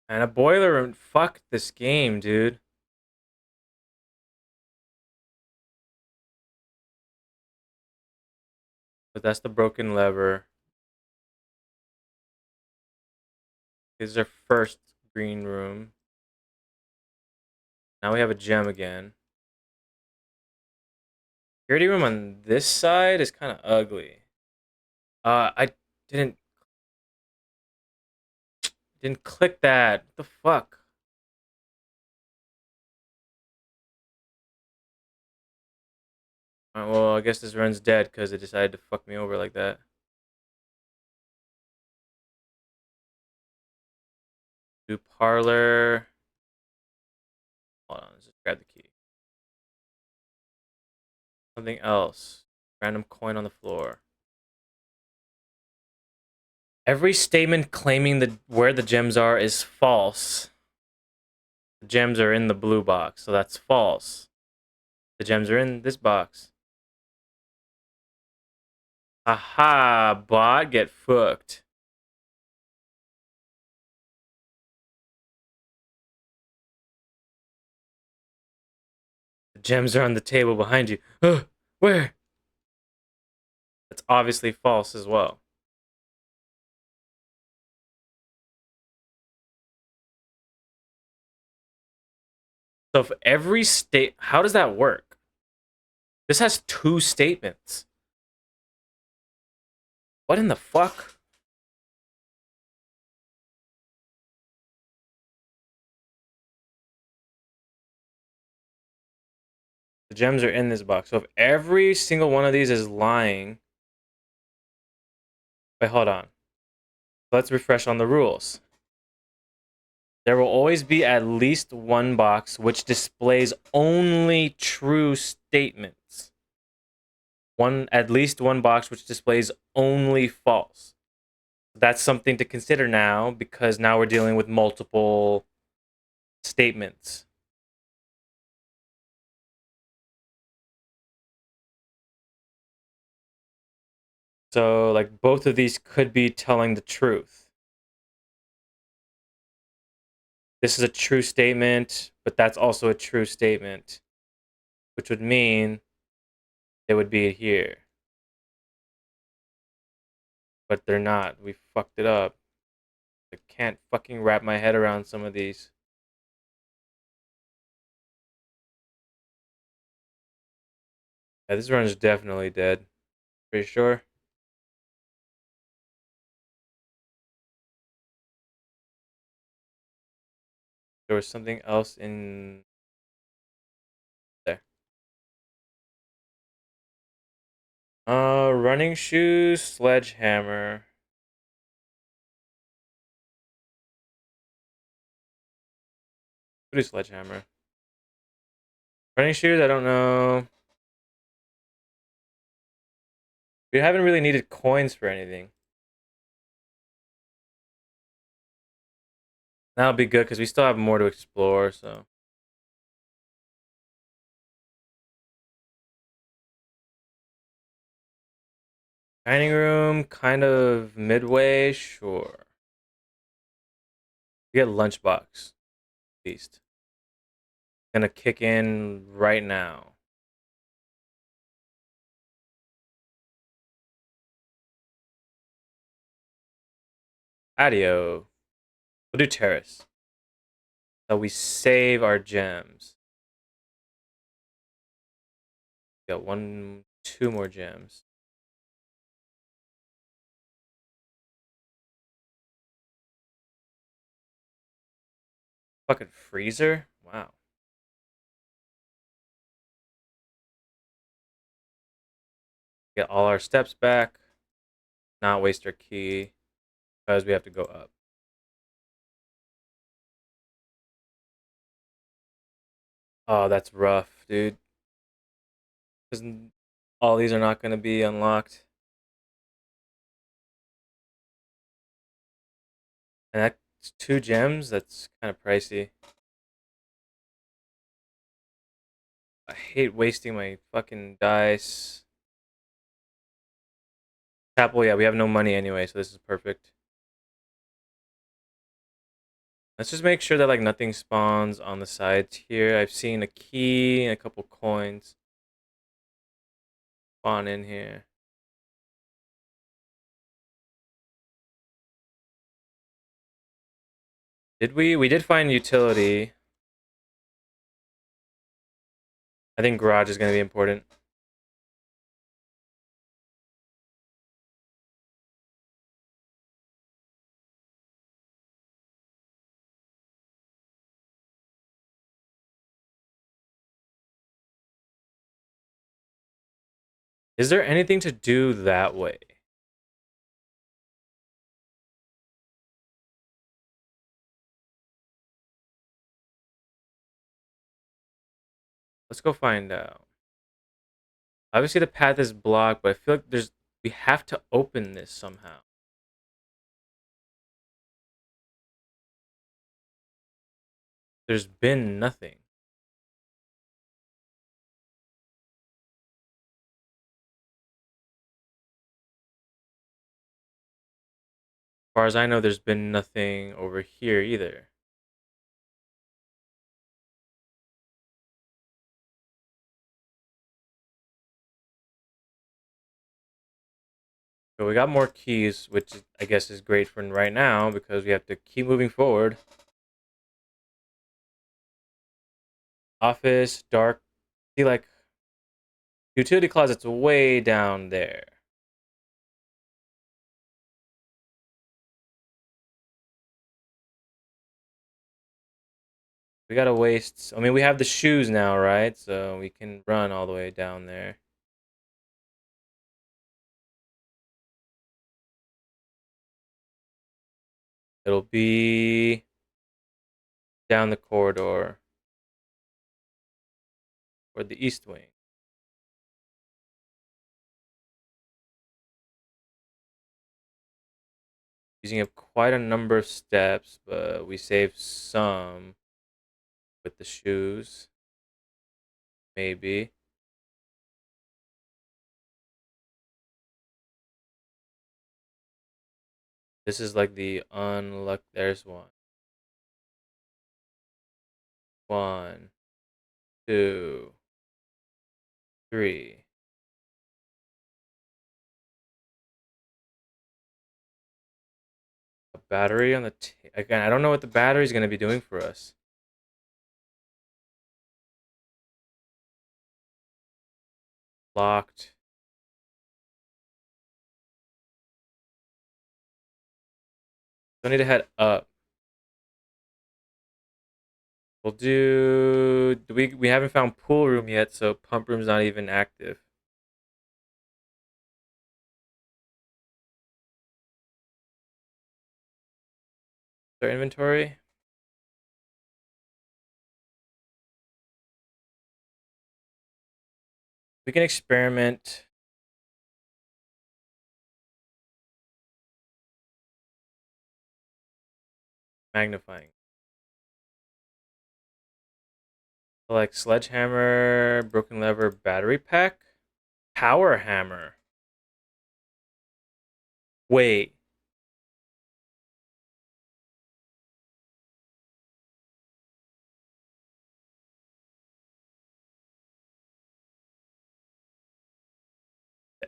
And a boiler room. Fuck this game, dude. But that's the broken lever. This is our first green room. Now we have a gem again. Security room on this side is kind of ugly. I didn't click that. What the fuck? Well, I guess this run's dead because it decided to fuck me over like that. Do parlor. Hold on, let's just grab the key. Something else. Random coin on the floor. Every statement claiming where the gems are is false. The gems are in the blue box, so that's false. The gems are in this box. Aha, bot, get fucked. The gems are on the table behind you. Where? That's obviously false as well. So if every state, how does that work? This has two statements. What in the fuck? The gems are in this box. So if every single one of these is lying. Wait, hold on. Let's refresh on the rules. There will always be at least one box which displays only true statements. At least one box which displays only false. That's something to consider now because now we're dealing with multiple statements. So like both of these could be telling the truth. This is a true statement, but that's also a true statement, which would mean they would be here. But they're not. We fucked it up. I can't fucking wrap my head around some of these. Yeah, this run is definitely dead. Pretty sure. there was something else in there. Running shoes, sledgehammer. What is sledgehammer? Running shoes, I don't know. We haven't really needed coins for anything. That'll be good because we still have more to explore, so. Dining room, kind of midway, sure. We get lunchbox, at least. Gonna kick in right now. Patio. We'll do terrace. So we save our gems. Got one, two more gems. Fucking freezer? Wow. Get all our steps back. Not waste our key. Because we have to go up. Oh, that's rough, dude. Because all these are not going to be unlocked. And that's two gems? That's kind of pricey. I hate wasting my fucking dice. Chapel, yeah, we have no money anyway, so this is perfect. Let's just make sure that like nothing spawns on the sides here. I've seen a key and a couple coins spawn in here. Did we? We did find utility. I think garage is going to be important. Is there anything to do that way? Let's go find out. Obviously the path is blocked, but I feel like we have to open this somehow. There's been nothing. As far as I know, there's been nothing over here either. So we got more keys, which I guess is great for right now because we have to keep moving forward. Office, dark. See, like, utility closet's way down there. We gotta waste. I mean, we have the shoes now, right? So we can run all the way down there. It'll be down the corridor or the east wing. Using up quite a number of steps, but we saved some with the shoes. Maybe. This is like the unluck. There's one. One, two, three. A battery on the again. I don't know what the battery is going to be doing for us. Locked. So I need to head up. We'll do. We haven't found pool room yet, so pump room's not even active. Their inventory. We can experiment. Magnifying. Select sledgehammer, broken lever, battery pack, power hammer. Wait.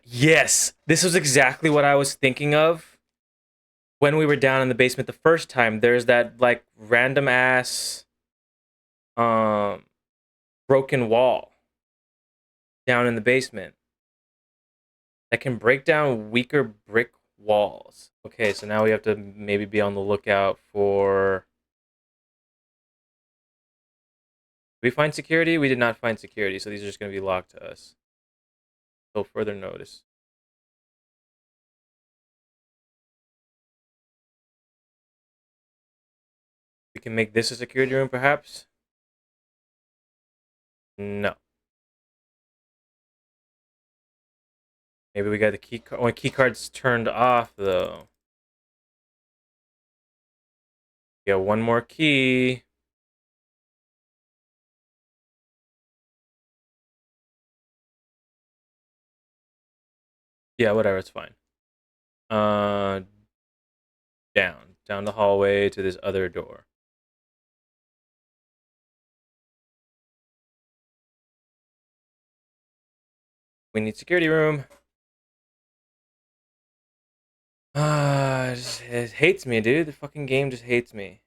Yes, this was exactly what I was thinking of when we were down in the basement the first time. There's that like random ass um broken wall down in the basement that can break down weaker brick walls. Okay, so now we have to maybe be on the lookout for. Did we find security? We did not find security, so these are just going to be locked to us. So further notice. We can make this a security room, perhaps? No. Maybe we got the key card. When key card's turned off, though. Yeah, one more key. Yeah, whatever, it's fine. Uh, down the hallway to this other door. We need security room. It hates me, dude. The fucking game just hates me.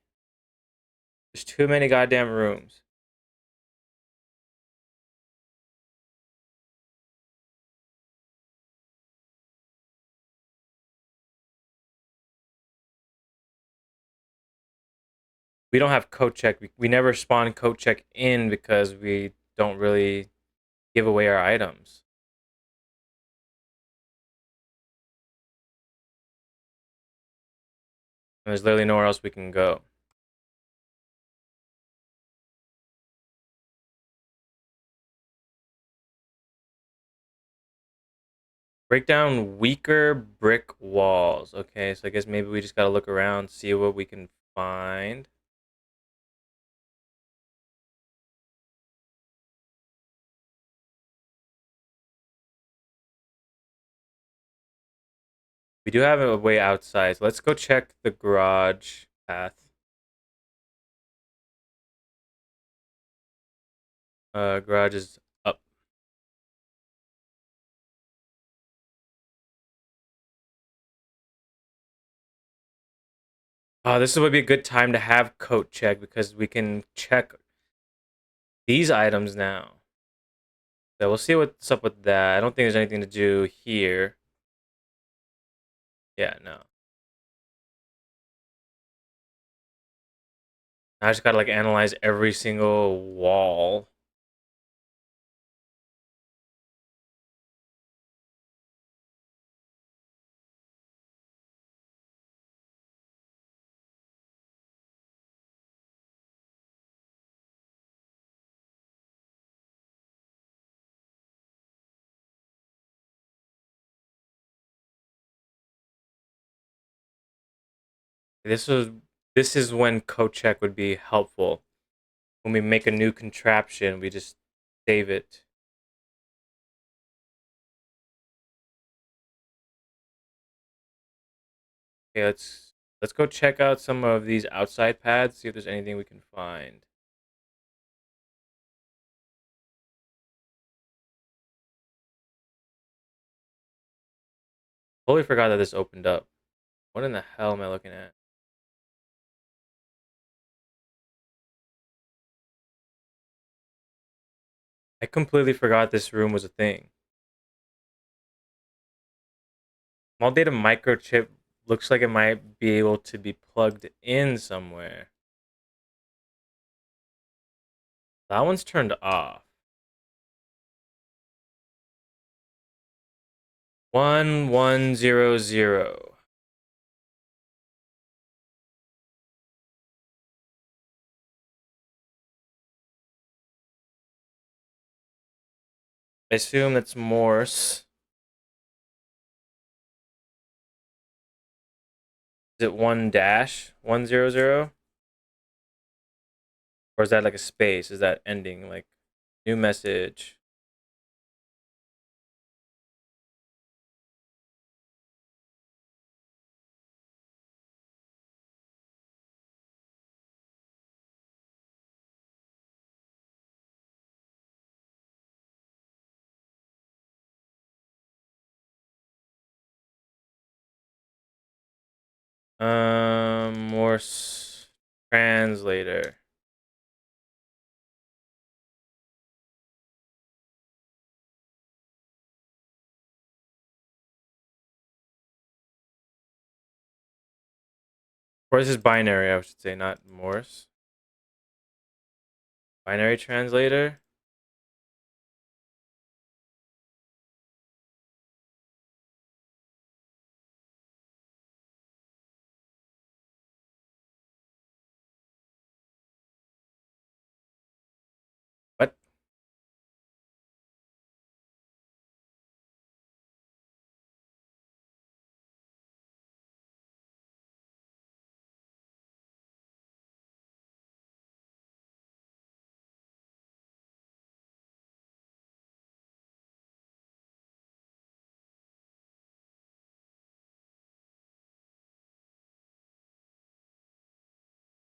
There's too many goddamn rooms. We don't have code check. We never spawn code check in because we don't really give away our items. And there's literally nowhere else we can go. Break down weaker brick walls. Okay, so I guess maybe we just gotta look around, see what we can find. We do have a way outside, so let's go check the garage path. Garage is up. This would be a good time to have coat check because we can check these items now. So we'll see what's up with that. I don't think there's anything to do here. Yeah, no. I just gotta like analyze every single wall. This was this is when coat check would be helpful. When we make a new contraption, we just save it. Okay, let's go check out some of these outside pads, see if there's anything we can find. Totally forgot that this opened up. What in the hell am I looking at? I completely forgot this room was a thing. Small data microchip looks like it might be able to be plugged in somewhere. That one's turned off. 1100. I assume that's Morse. Is it 1-100? Or is that like a space? Is that ending like new message? Morse translator. Or is this binary, I should say, not Morse. Binary translator. What?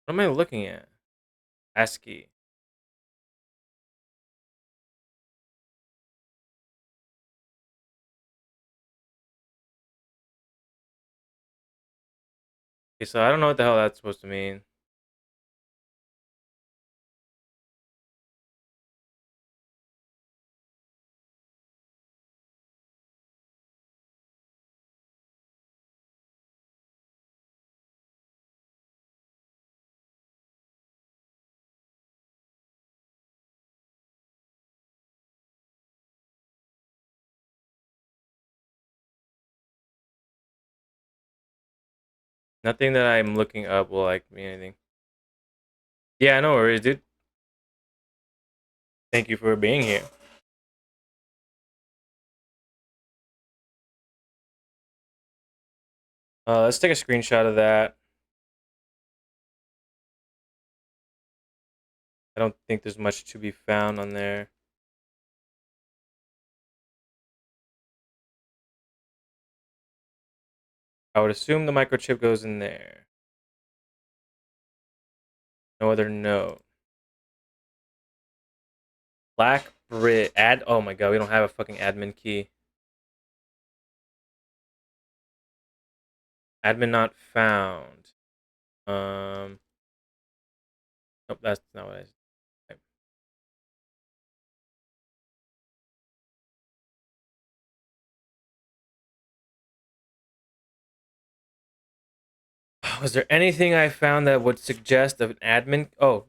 What am I looking at? ASCII. Okay, so I don't know what the hell that's supposed to mean. Nothing that I'm looking up will like mean anything. Yeah, no worries, dude. Thank you for being here. Let's take a screenshot of that. I don't think there's much to be found on there. I would assume the microchip goes in there. No other note. Black Brit add. Oh my god, we don't have a fucking admin key. Admin not found. Nope, that's not what I said. Was there anything I found that would suggest of an admin? Oh,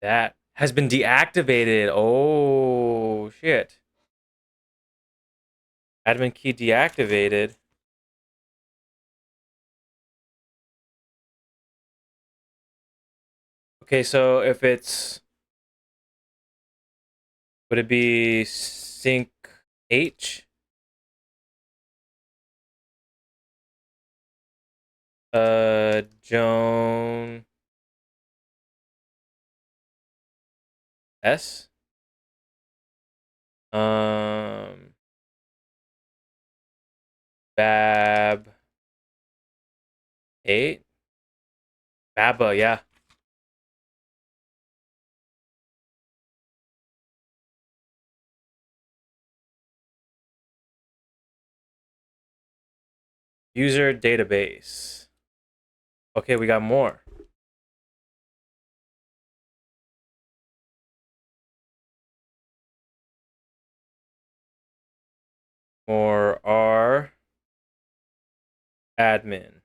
that has been deactivated. Oh shit. Admin key deactivated. Okay, so if it's, would it be sync H? Joan S. Um, Bab 8. Baba, yeah. User database. Okay, we got more. More R admin.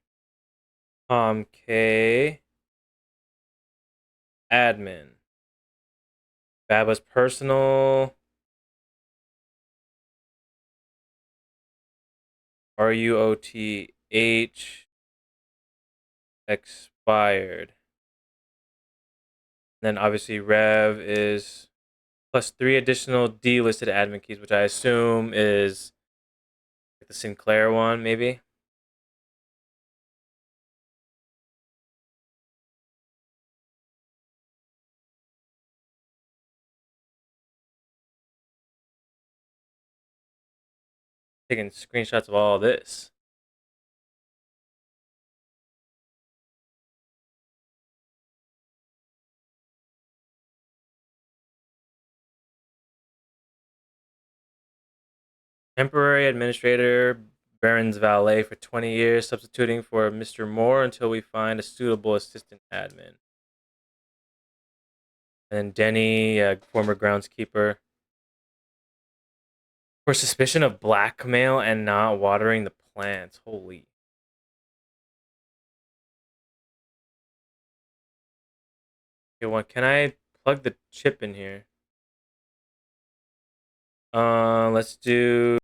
Tom K. Admin. Baba's personal. RUOTH expired. Then obviously Rev is plus 3 additional delisted admin keys, which I assume is like the Sinclair one, maybe. Taking screenshots of all this. Temporary administrator, Baron's valet for 20 years, substituting for Mr. Moore until we find a suitable assistant admin. And Denny, former groundskeeper, for suspicion of blackmail and not watering the plants. Holy. Okay, one. Can I plug the chip in here? Let's do.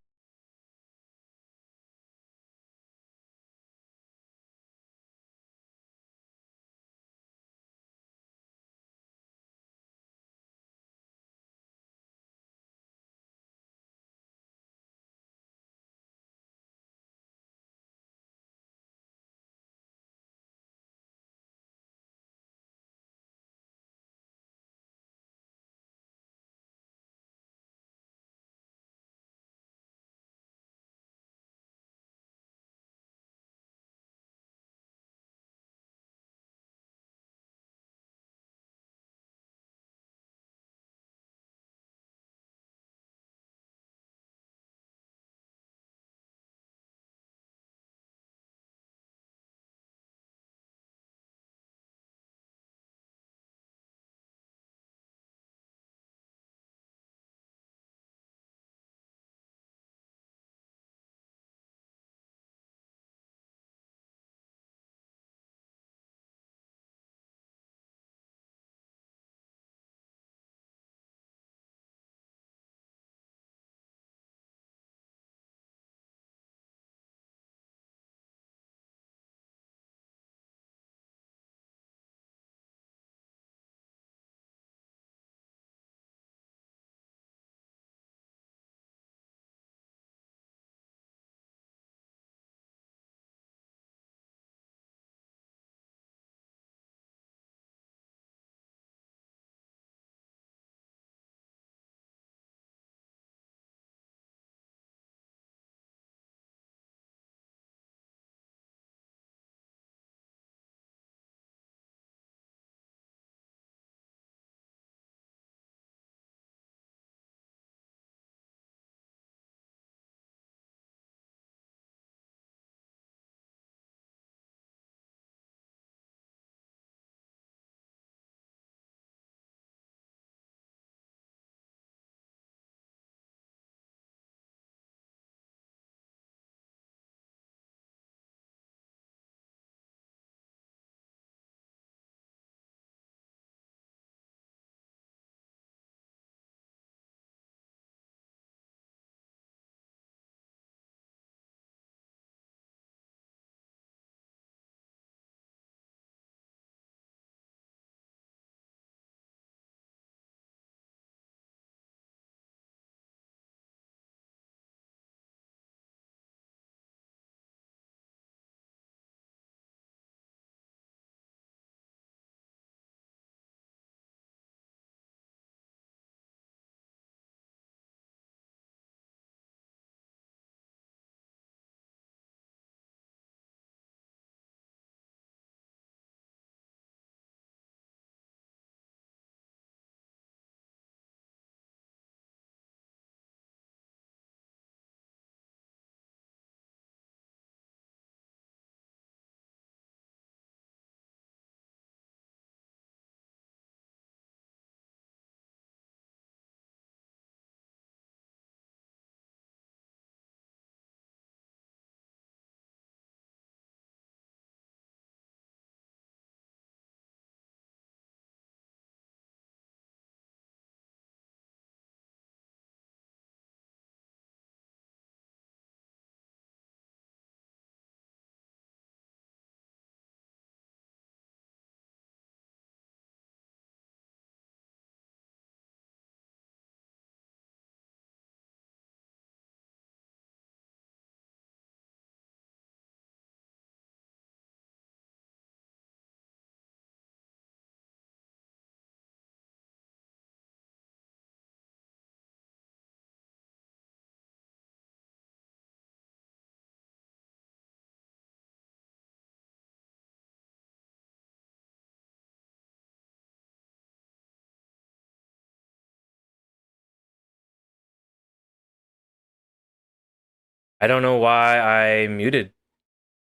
I don't know why I muted.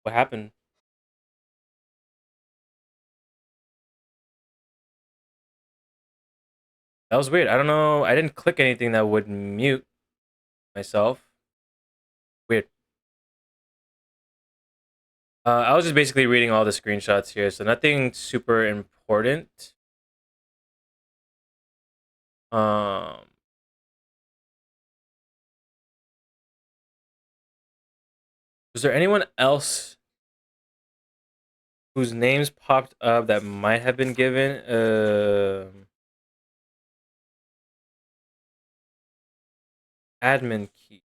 What happened? That was weird. I don't know. I didn't click anything that would mute myself. Weird. I was just basically reading all the screenshots here, so nothing super important. Um, was there anyone else whose names popped up that might have been given? Admin key.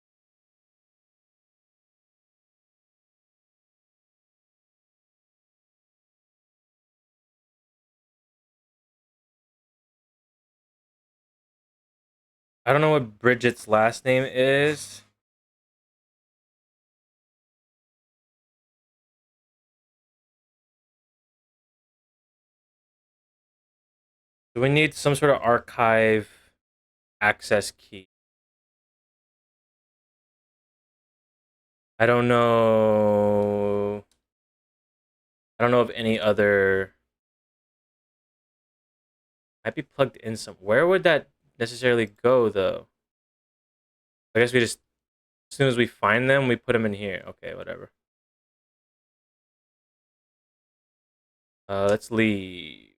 I don't know what Bridget's last name is. Do we need some sort of archive access key? I don't know. I don't know of any other. Might be plugged in some. Where would that necessarily go though? I guess we just as soon as we find them, we put them in here. Okay, whatever. Let's leave.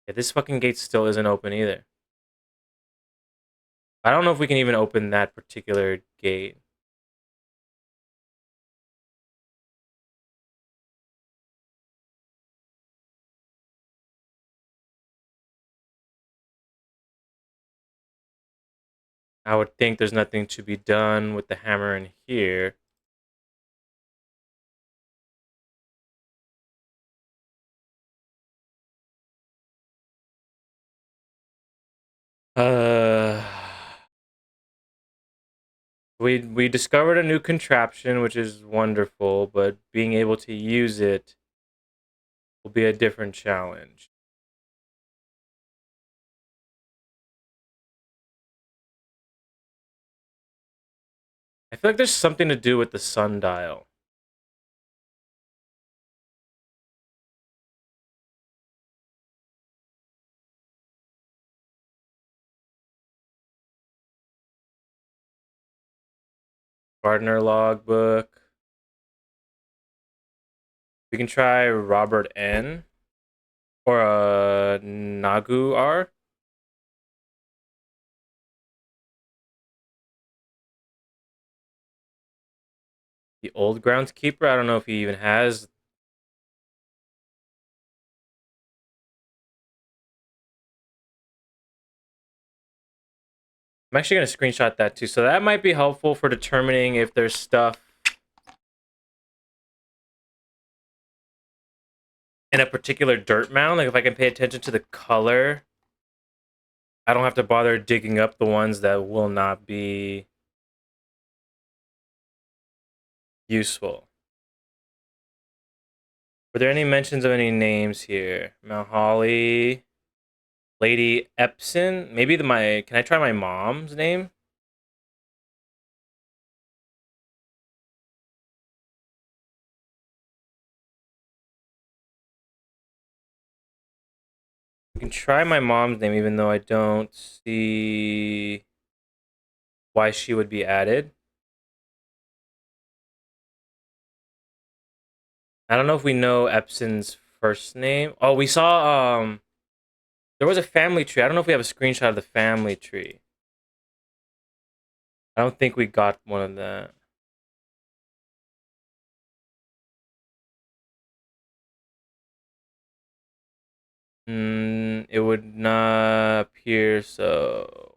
Yeah, this fucking gate still isn't open either. I don't know if we can even open that particular gate. I would think there's nothing to be done with the hammer in here. Uh, we discovered a new contraption, which is wonderful, but being able to use it will be a different challenge. I feel like there's something to do with the sundial. Gardner logbook. We can try Robert N. Or Nagu R. The old groundskeeper. I don't know if he even has. I'm actually going to screenshot that too. So that might be helpful for determining if there's stuff in a particular dirt mound. Like if I can pay attention to the color, I don't have to bother digging up the ones that will not be useful. Were there any mentions of any names here? Mount Holly, Lady Epson. Maybe my. Can I try my mom's name? We can try my mom's name, even though I don't see why she would be added. I don't know if we know Epson's first name. Oh, we saw there was a family tree. I don't know if we have a screenshot of the family tree. I don't think we got one of that. It would not appear so.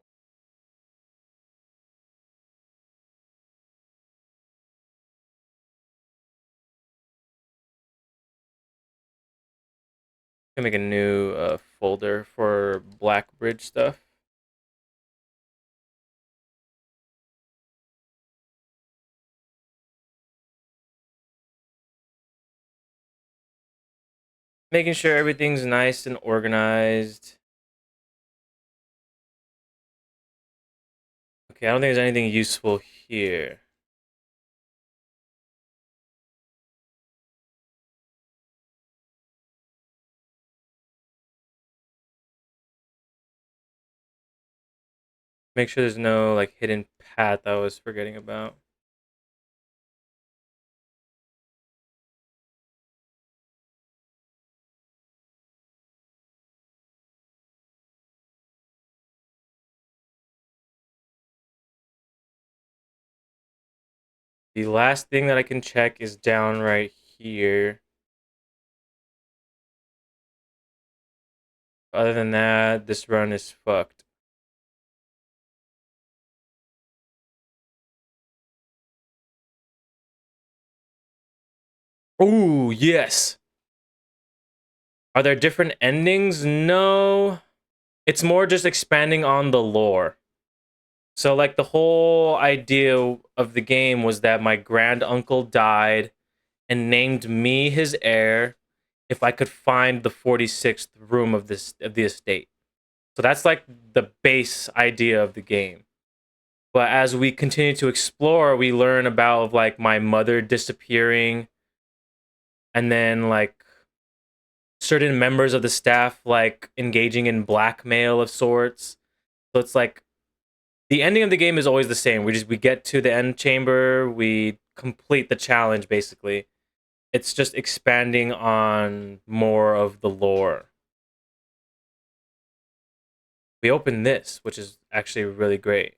Can make a new folder for Blackbridge stuff. Making sure everything's nice and organized. Okay, I don't think there's anything useful here. Make sure there's no like hidden path I was forgetting about. The last thing that I can check is down right here. Other than that, this run is fucked. Ooh, yes. Are there different endings? No. It's more just expanding on the lore. So, like, the whole idea of the game was that my grand uncle died and named me his heir if I could find the 46th room of the estate. So that's like the base idea of the game. But as we continue to explore, we learn about like my mother disappearing and then like certain members of the staff like engaging in blackmail of sorts. So it's like the ending of the game is always the same. We get to the end chamber, we complete the challenge basically. It's just expanding on more of the lore. We open this, which is actually really great.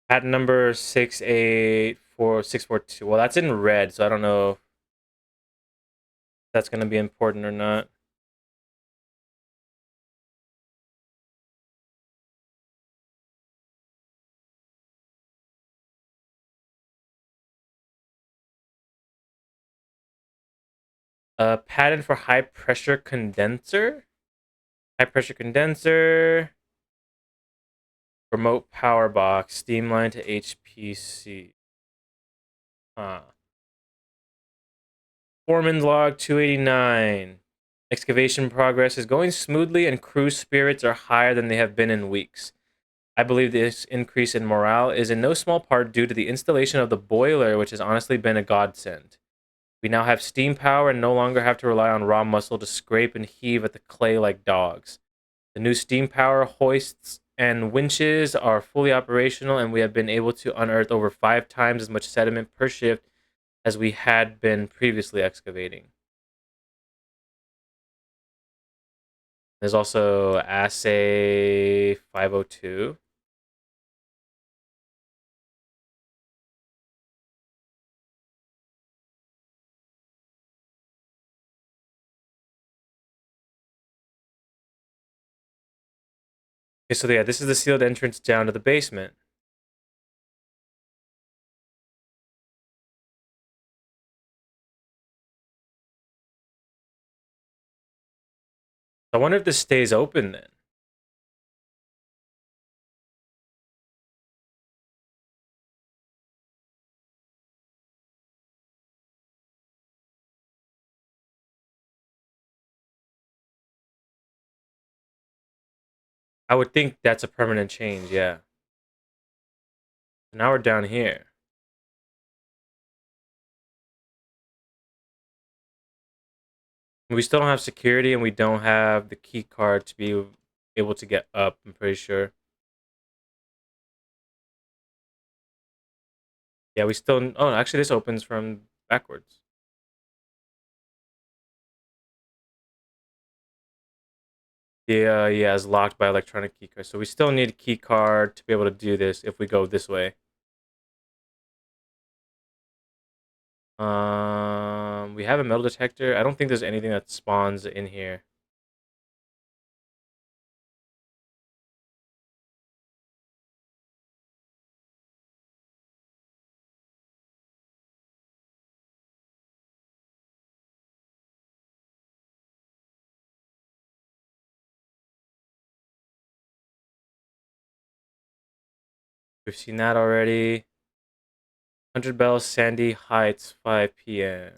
Patent number 684642. Well, that's in red, so I don't know if that's going to be important or not. Patent for high pressure condenser. High pressure condenser. Remote power box. Steam line to HPC. Huh. Foreman's log 289. Excavation progress is going smoothly and crew spirits are higher than they have been in weeks. I believe this increase in morale is in no small part due to the installation of the boiler, which has honestly been a godsend. We now have steam power and no longer have to rely on raw muscle to scrape and heave at the clay like dogs. The new steam power hoists and winches are fully operational, and we have been able to unearth over 5 times as much sediment per shift as we had been previously excavating. There's also assay 502. Okay, so yeah, this is the sealed entrance down to the basement. I wonder if this stays open then. I would think that's a permanent change, yeah. Now we're down here. We still don't have security and we don't have the key card to be able to get up, I'm pretty sure. Yeah, we still. Oh, actually, this opens from backwards. Yeah, yeah, it's locked by electronic key card. So we still need a key card to be able to do this if we go this way. We have a metal detector. I don't think there's anything that spawns in here. We've seen that already. 100 Bells, Sandy Heights, 5 p.m.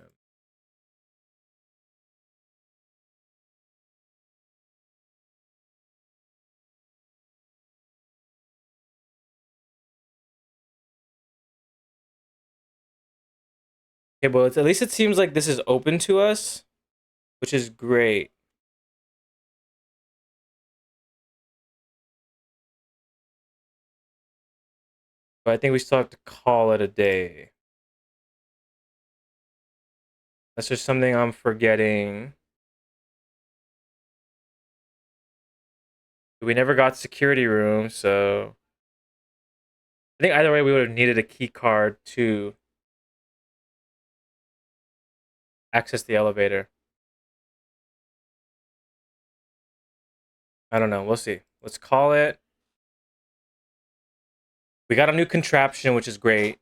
Okay, well, at least it seems like this is open to us, which is great. But I think we still have to call it a day. That's just something I'm forgetting. We never got security room, so I think either way we would have needed a key card to access the elevator. I don't know. We'll see. Let's call it. We got a new contraption, which is great.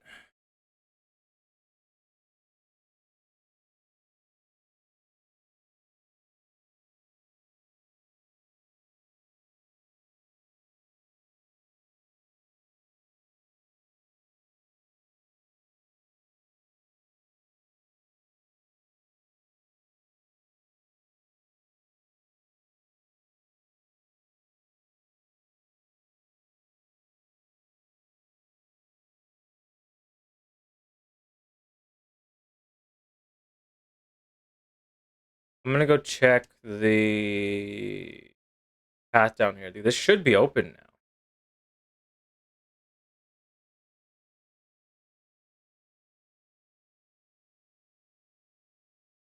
I'm gonna go check the path down here. Dude, this should be open now.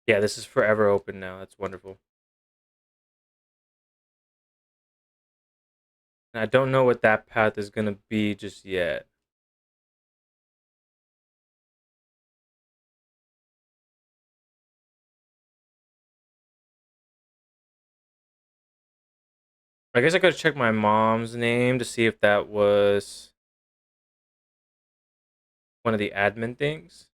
Yeah, this is forever open now. That's wonderful. And I don't know what that path is gonna be just yet. I guess I could check my mom's name to see if that was one of the admin things.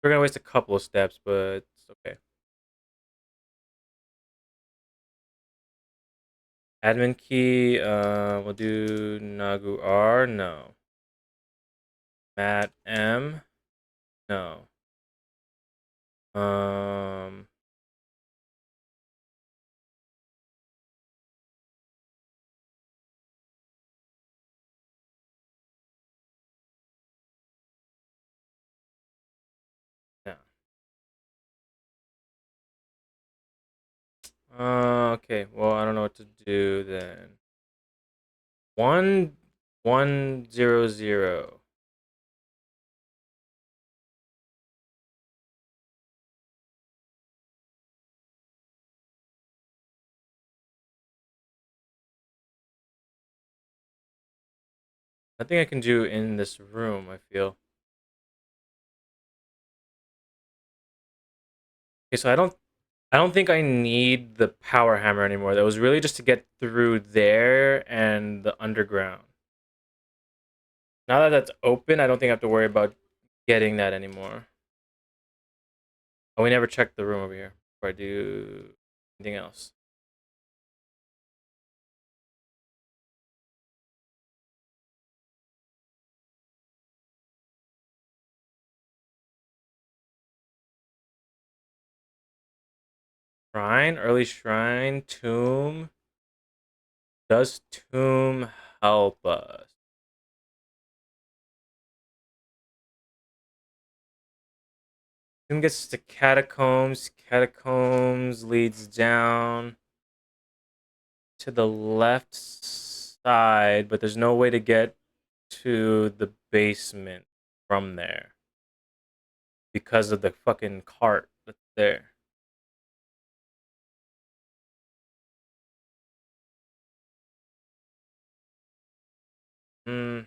We're gonna waste a couple of steps, but it's okay. Admin key, we'll do Nagu R, no. Matt M, no. Um, no. Okay, well, I don't know what to do then. 1100. Nothing I can do in this room, I feel. Okay, so I don't think I need the power hammer anymore. That was really just to get through there and the underground. Now that that's open, I don't think I have to worry about getting that anymore. Oh, we never checked the room over here before I do anything else. Shrine, early shrine, tomb. Does tomb help us? Tomb gets to catacombs. Catacombs leads down to the left side, but there's no way to get to the basement from there because of the fucking cart that's there. Hmm.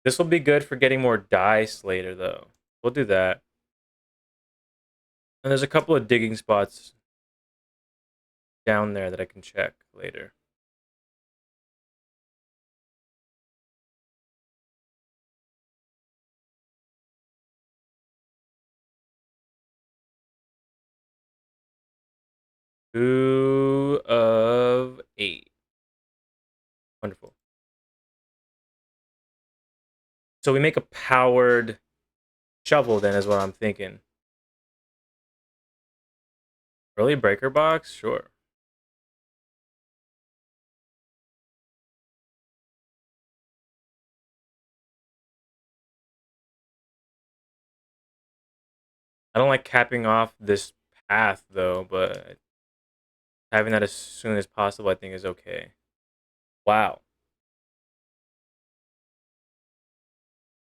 This will be good for getting more dice later, though. We'll do that. And there's a couple of digging spots down there that I can check later. Two of eight. Wonderful. So we make a powered shovel then, is what I'm thinking. Early breaker box? Sure. I don't like capping off this path though, but having that as soon as possible, I think, is okay. Wow.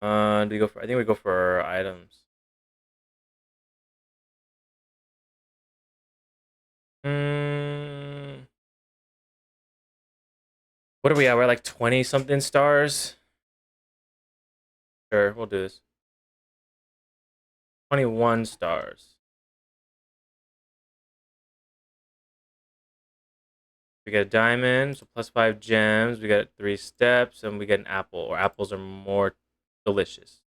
Do we go for? I think we go for our items. Hmm. What are we at? We're like 20 something stars. Sure, we'll do this. 21 stars. We get a diamond, so +5 gems. We get 3 steps, and we get an apple. Or apples are more delicious.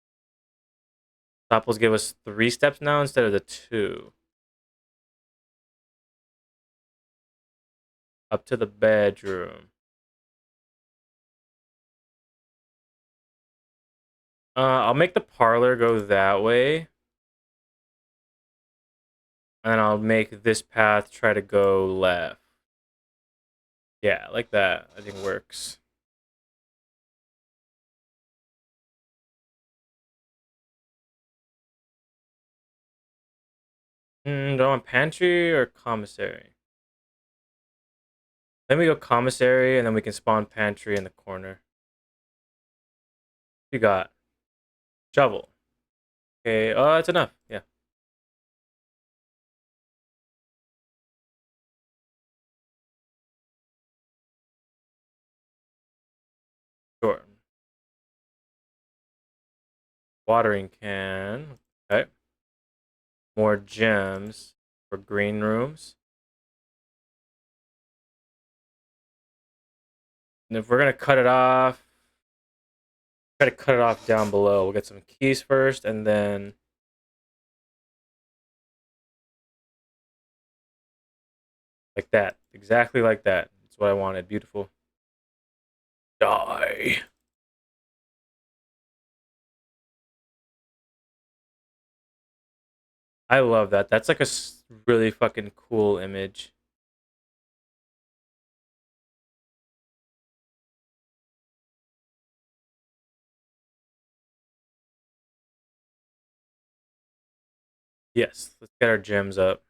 Apples give us 3 steps now instead of the 2. Up to the bedroom. I'll make the parlor go that way. And I'll make this path try to go left. Yeah, like that. I think works. Do I want pantry or commissary? Then we go commissary, and then we can spawn pantry in the corner. You got shovel. Okay, it's enough. Yeah, sure. Watering can. Okay. More gems for green rooms. And if we're gonna cut it off, try to cut it off down below. We'll get some keys first, and then like that. Exactly like that. That's what I wanted. Beautiful. Die. I love that. That's like a really fucking cool image. Yes, let's get our gems up.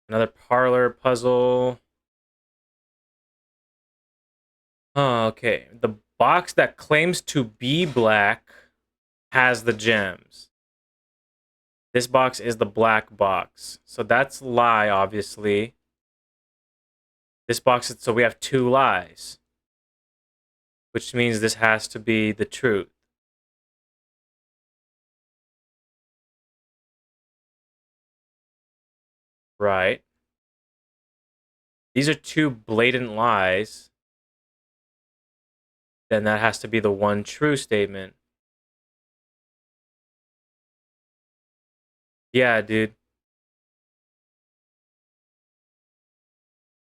Another parlor puzzle. Oh, okay. The box that claims to be black has the gems. This box is the black box. So that's lie, obviously. This box, so we have 2 lies. Which means this has to be the truth. Right. These are 2 blatant lies. Then that has to be the one true statement. Yeah, dude.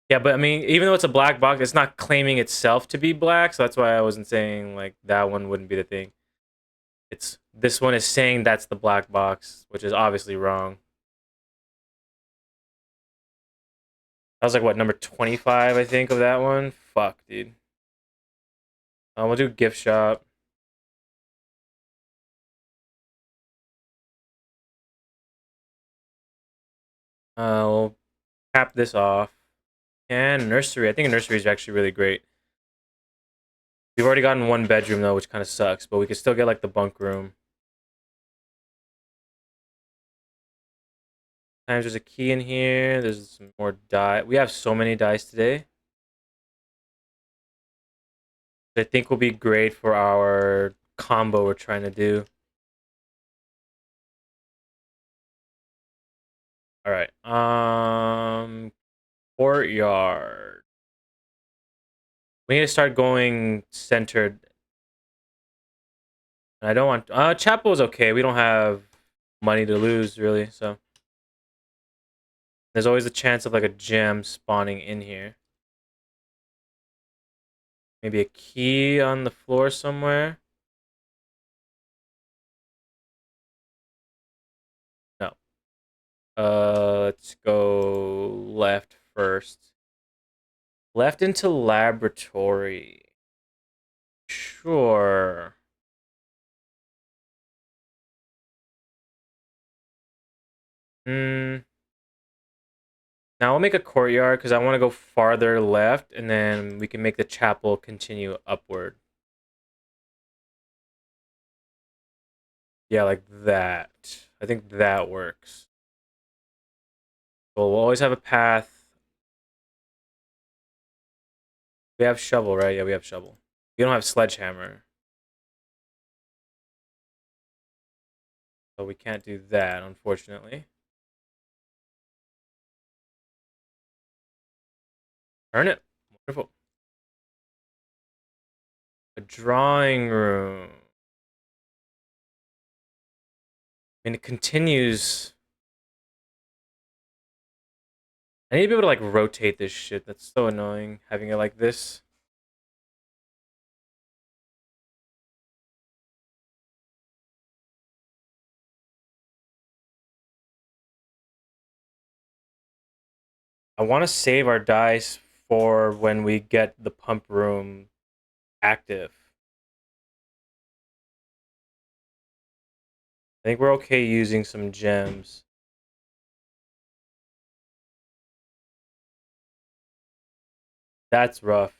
Yeah, but I mean, even though it's a black box, it's not claiming itself to be black, so that's why I wasn't saying like that one wouldn't be the thing. It's this one is saying that's the black box, which is obviously wrong. That was like what, number 25, I think, of that one. Fuck, dude. We'll do gift shop. We'll cap this off. And nursery. I think nursery is actually really great. We've already gotten 1 bedroom though, which kind of sucks, but we could still get like the bunk room. Times there's a key in here. There's some more die. We have so many dice today. I think will be great for our combo we're trying to do. All right. Courtyard. We need to start going centered. I don't want chapel is okay. We don't have money to lose really, so there's always a chance of like a gem spawning in here. Maybe a key on the floor somewhere. No. Let's go left first. Left into laboratory. Sure. Hmm. Now we'll make a courtyard because I want to go farther left, and then we can make the chapel continue upward. Yeah, like that. I think that works. We'll always have a path. We have shovel, right? Yeah, we have shovel. We don't have sledgehammer, so we can't do that, unfortunately. Earn it. Wonderful. A drawing room. And it continues. I need to be able to like rotate this shit. That's so annoying having it like this. I want to save our dice for when we get the pump room active. I think we're okay using some gems. That's rough.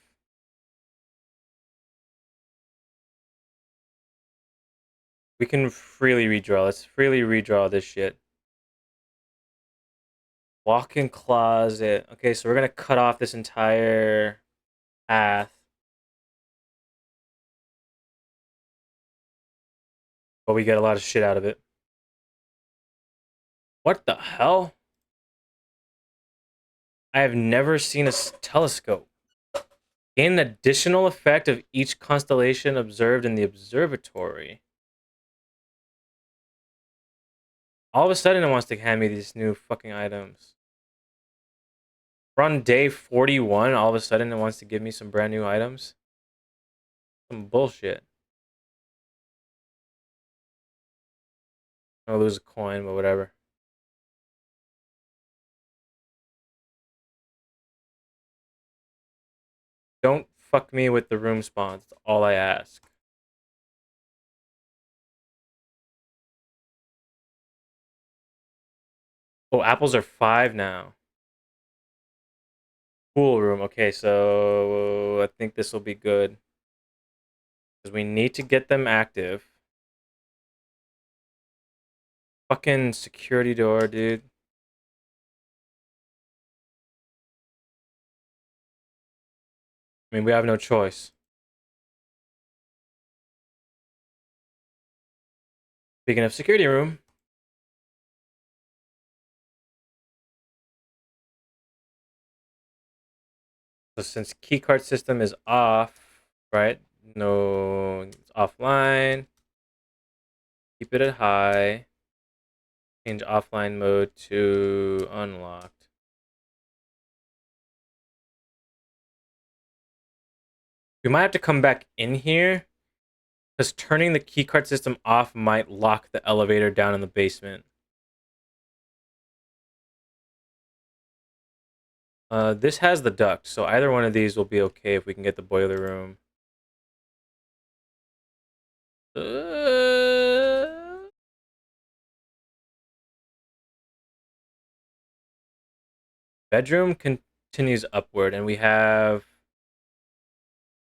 We can freely redraw. Let's freely redraw this shit. Walk-in closet. Okay, so we're gonna cut off this entire path. But we get a lot of shit out of it. What the hell? I have never seen a telescope. Gain an additional effect of each constellation observed in the observatory. All of a sudden, it wants to hand me these new fucking items. We're on day 41. All of a sudden, it wants to give me some brand new items. Some bullshit. I'll lose a coin, but whatever. Don't fuck me with the room spawns. That's all I ask. Oh, apples are 5 now. Pool room. Okay, so I think this will be good. Because we need to get them active. Fucking security door, dude. I mean, we have no choice. Speaking of security room, so since keycard system is off, right? No, it's offline. Keep it at high. Change offline mode to unlocked. We might have to come back in here because turning the keycard system off might lock the elevator down in the basement. This has the duct, so either one of these will be okay if we can get the boiler room. Bedroom continues upward, and we have,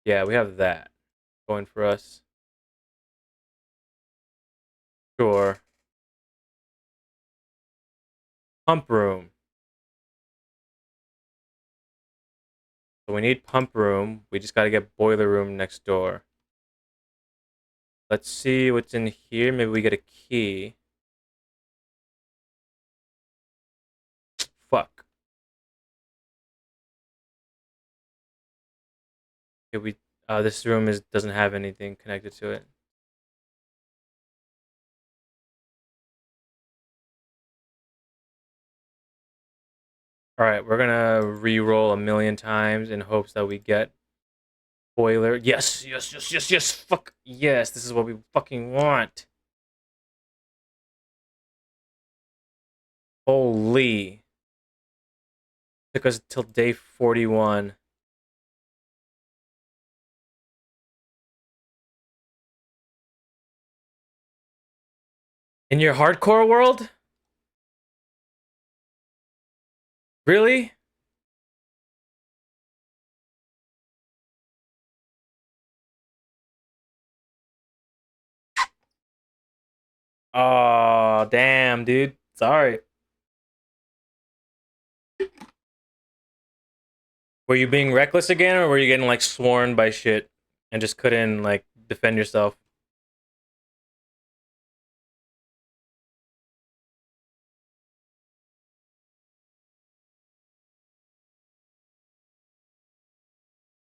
yeah, we have that going for us. Sure. Pump room. So we need pump room. We just got to get boiler room next door. Let's see what's in here. Maybe we get a key. Fuck. Okay, this room doesn't have anything connected to it. All right, we're gonna re-roll a million times in hopes that we get boiler. Yes, yes, yes, yes, yes. Fuck yes. This is what we fucking want. Holy. Took us till day 41. In your hardcore world? Really? Oh, damn, dude. Sorry. Were you being reckless again, or were you getting like sworn by shit and just couldn't like defend yourself?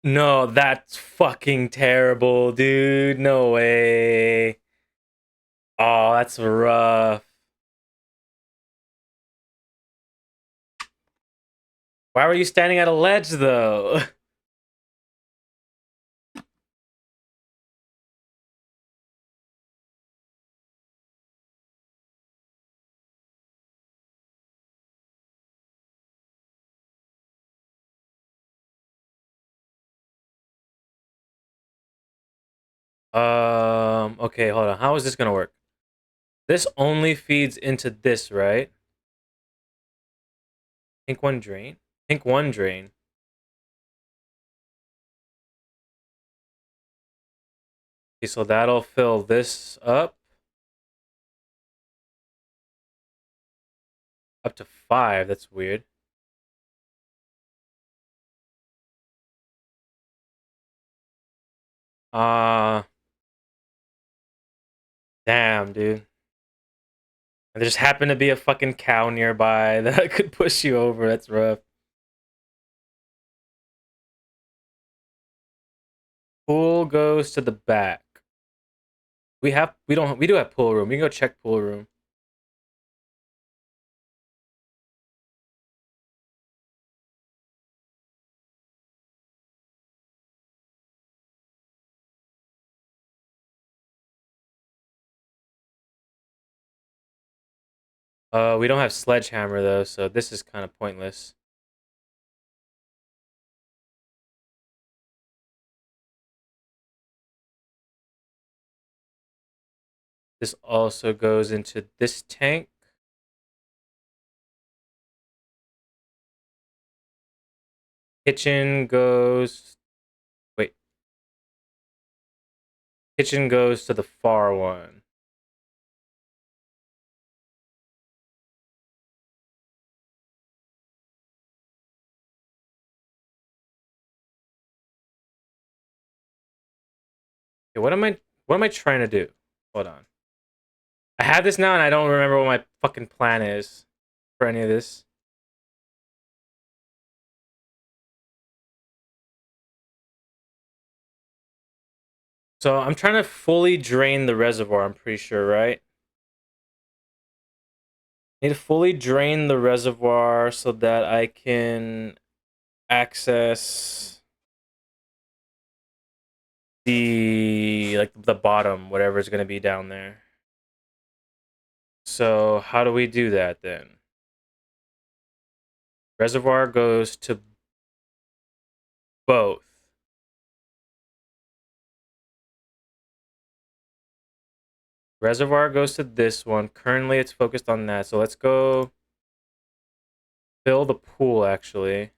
No, that's fucking terrible, dude. No way. Oh, that's rough. Why were you standing at a ledge though? Okay, hold on. How is this gonna work? This only feeds into this, right? Pink one drain? Pink one drain. Okay, so that'll fill this up to 5. That's weird. Uh, damn, dude. There just happened to be a fucking cow nearby that could push you over. That's rough. Pool goes to the back. We do have pool room. We can go check pool room. We don't have sledgehammer though, so this is kind of pointless. This also goes into this tank. Kitchen goes. Wait. Kitchen goes to the far one. Okay, what am I trying to do? Hold on. I have this now and I don't remember what my fucking plan is for any of this. So I'm trying to fully drain the reservoir, I'm pretty sure, right? Need to fully drain the reservoir so that I can access the bottom, whatever is gonna be down there. So how do we do that then? Reservoir goes to both. Reservoir goes to this one. Currently it's focused on that. So let's go fill the pool actually.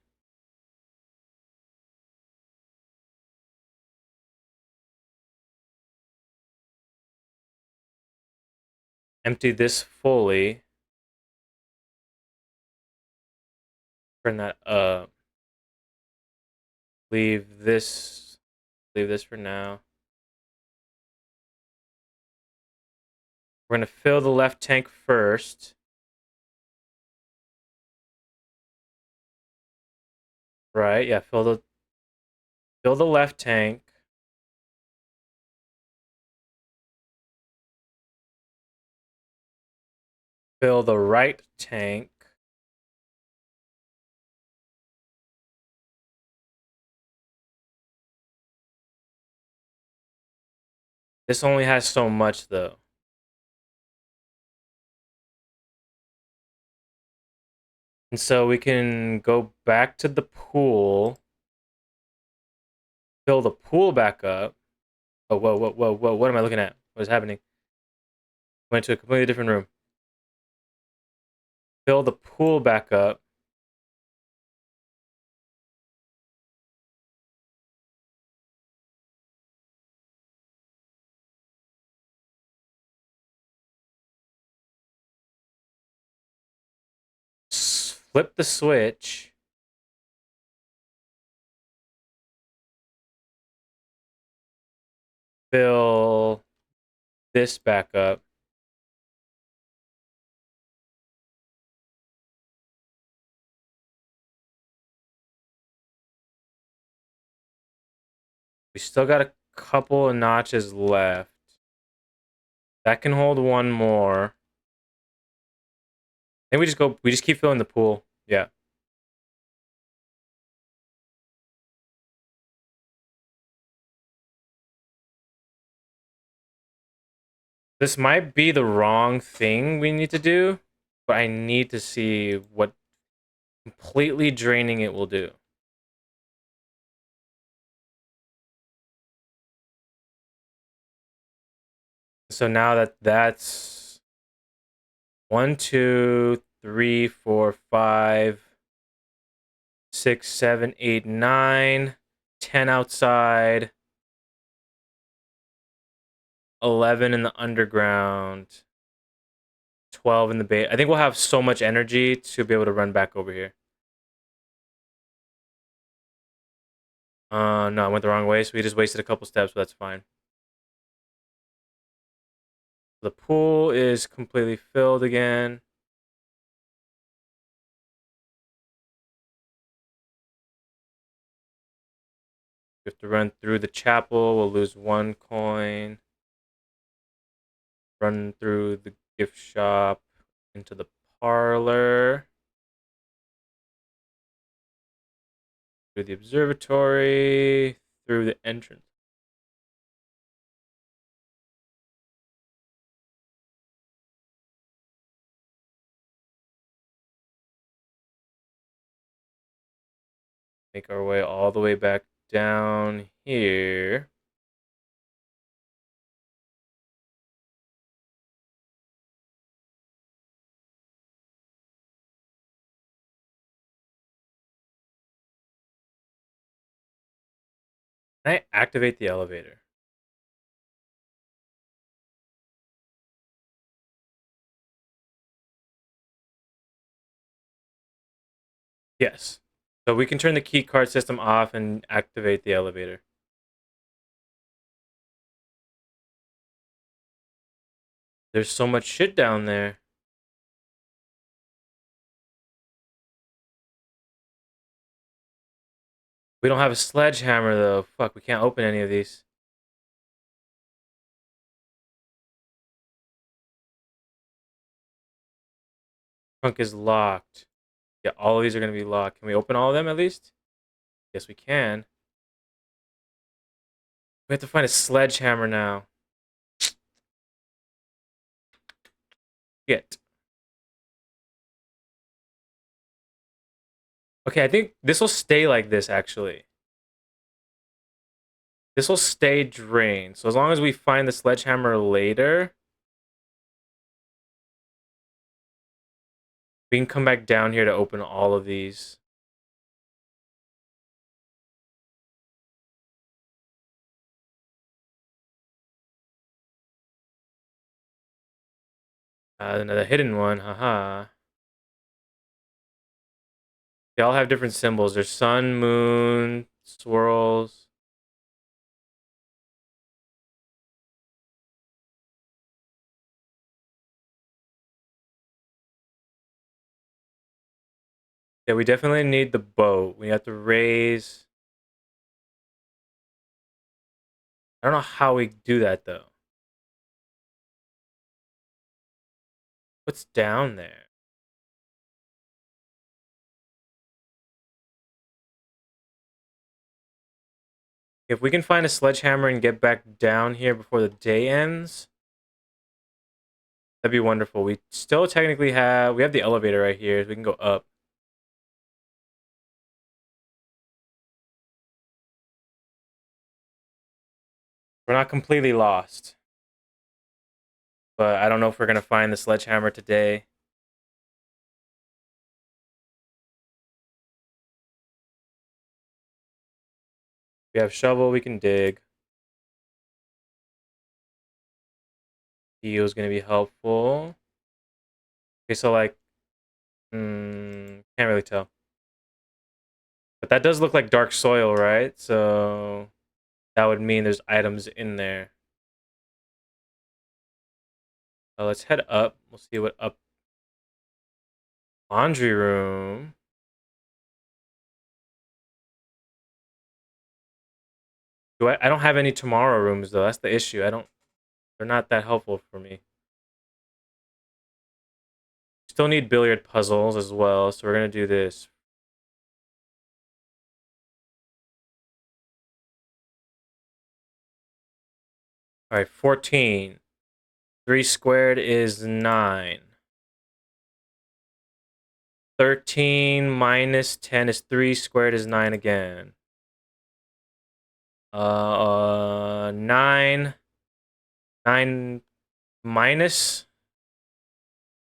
Empty this fully. Turn that up. Leave this for now. We're gonna fill the left tank first. Right, yeah, fill the left tank. Fill the right tank. This only has so much though. And so we can go back to the pool. Fill the pool back up. Oh, whoa, whoa, whoa, whoa. What am I looking at? What is happening? Went to a completely different room. Fill the pool back up. Flip the switch. Fill this back up. We still got a couple of notches left. That can hold one more. Then we just keep filling the pool. Yeah. This might be the wrong thing we need to do, but I need to see what completely draining it will do. So now that's 1, 2, 3, 4, 5, 6, 7, 8, 9, 10 outside, 11 in the underground, 12 in the base. I think we'll have so much energy to be able to run back over here. No, I went the wrong way, so we just wasted a couple steps, but that's fine. The pool is completely filled again. We have to run through the chapel. We'll lose 1 coin. Run through the gift shop into the parlor. Through the observatory. Through the entrance. Make our way all the way back down here. Can I activate the elevator? Yes. So we can turn the key card system off and activate the elevator. There's so much shit down there. We don't have a sledgehammer though. Fuck, we can't open any of these. Trunk is locked. Yeah, all of these are gonna be locked. Can we open all of them at least? Yes, we can. We have to find a sledgehammer now. Shit. Okay, I think this will stay like this, actually. This will stay drained. So as long as we find the sledgehammer later, we can come back down here to open all of these. Another hidden one, haha. They all have different symbols. There's sun, moon, swirls. Yeah, we definitely need the boat. We have to raise. I don't know how we do that though. What's down there? If we can find a sledgehammer and get back down here before the day ends, that'd be wonderful. We still technically have the elevator right here. So we can go up. We're not completely lost, but I don't know if we're gonna find the sledgehammer today. We have shovel, we can dig. Steel is gonna be helpful. Okay, so like, can't really tell. But that does look like dark soil, right? So that would mean there's items in there. Let's head up. We'll see what up. Laundry room. I don't have any tomorrow rooms though. That's the issue. I don't. They're not that helpful for me. Still need billiard puzzles as well, so we're gonna do this. All right, 14. 3 squared is 9. 13 minus 10 is 3 squared is 9 again. 9. 9 minus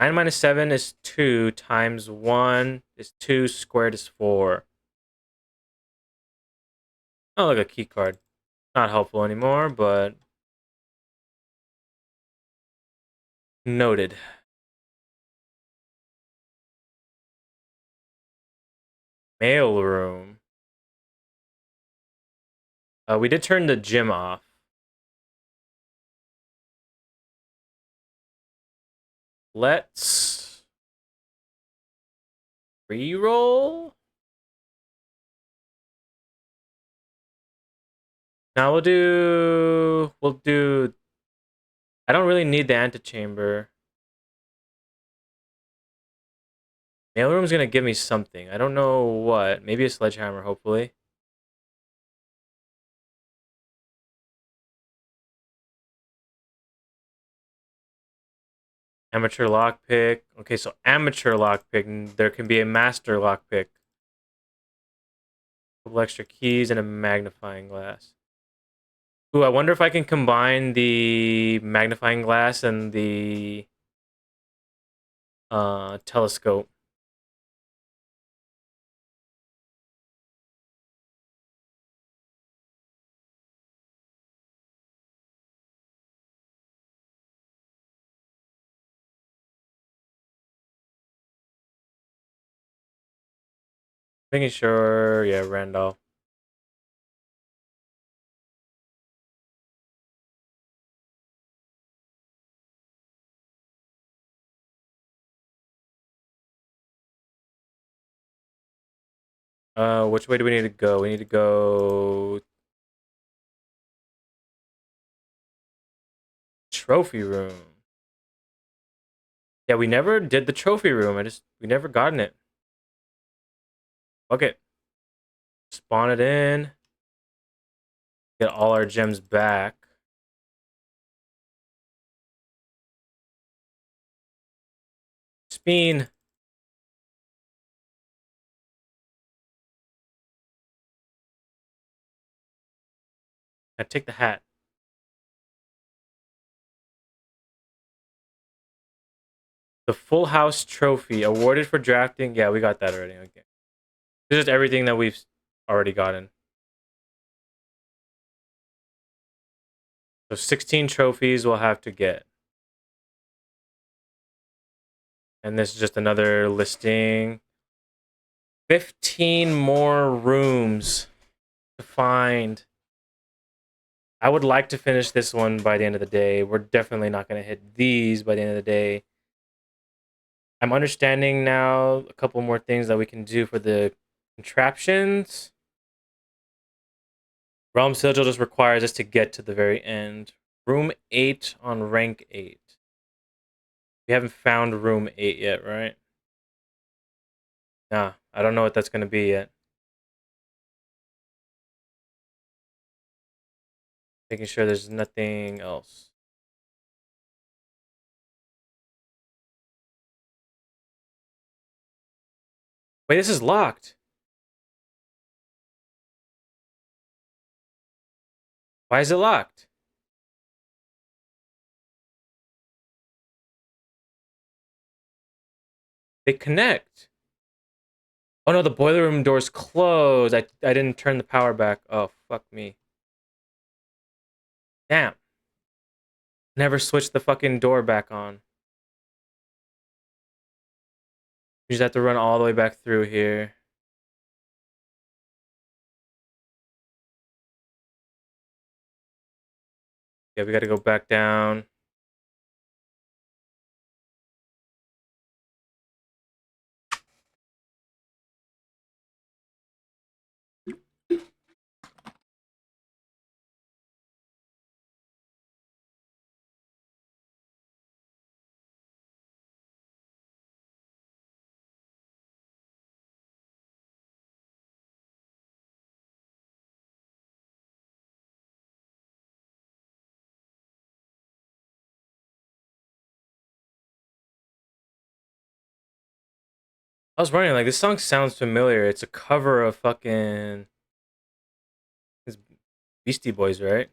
9 minus 7 is 2 times 1 is 2 squared is 4. Oh, look, a key card. Not helpful anymore, but noted. Mail room. We did turn the gym off. Let's reroll. Now we'll do. I don't really need the antechamber. Mailroom's gonna give me something. I don't know what. Maybe a sledgehammer, hopefully. Amateur lockpick. Okay, so amateur lockpick. There can be a master lockpick. A couple extra keys and a magnifying glass. Ooh, I wonder if I can combine the magnifying glass and the telescope. Making sure, yeah, Randolph. Which way do we need to go? We need to go trophy room. Yeah, we never did the trophy room. We never gotten it. Okay. Spawn it in. Get all our gems back. Spin. I take the hat. The Full House Trophy awarded for drafting. Yeah, we got that already. Okay. This is everything that we've already gotten. So 16 trophies we'll have to get. And this is just another listing. 15 more rooms to find. I would like to finish this one by the end of the day. We're definitely not going to hit these by the end of the day. I'm understanding now a couple more things that we can do for the contraptions. Realm Sigil just requires us to get to the very end. Room 8 on rank 8. We haven't found room 8 yet, right? Nah, I don't know what that's going to be yet. Making sure there's nothing else. Wait, this is locked. Why is it locked? They connect. Oh no, the boiler room door's closed. I didn't turn the power back. Oh, fuck me. Damn. Never switched the fucking door back on. You just have to run all the way back through here. Yeah, we gotta go back down. I was wondering, like, this song sounds familiar. It's a cover of fucking it's Beastie Boys, right?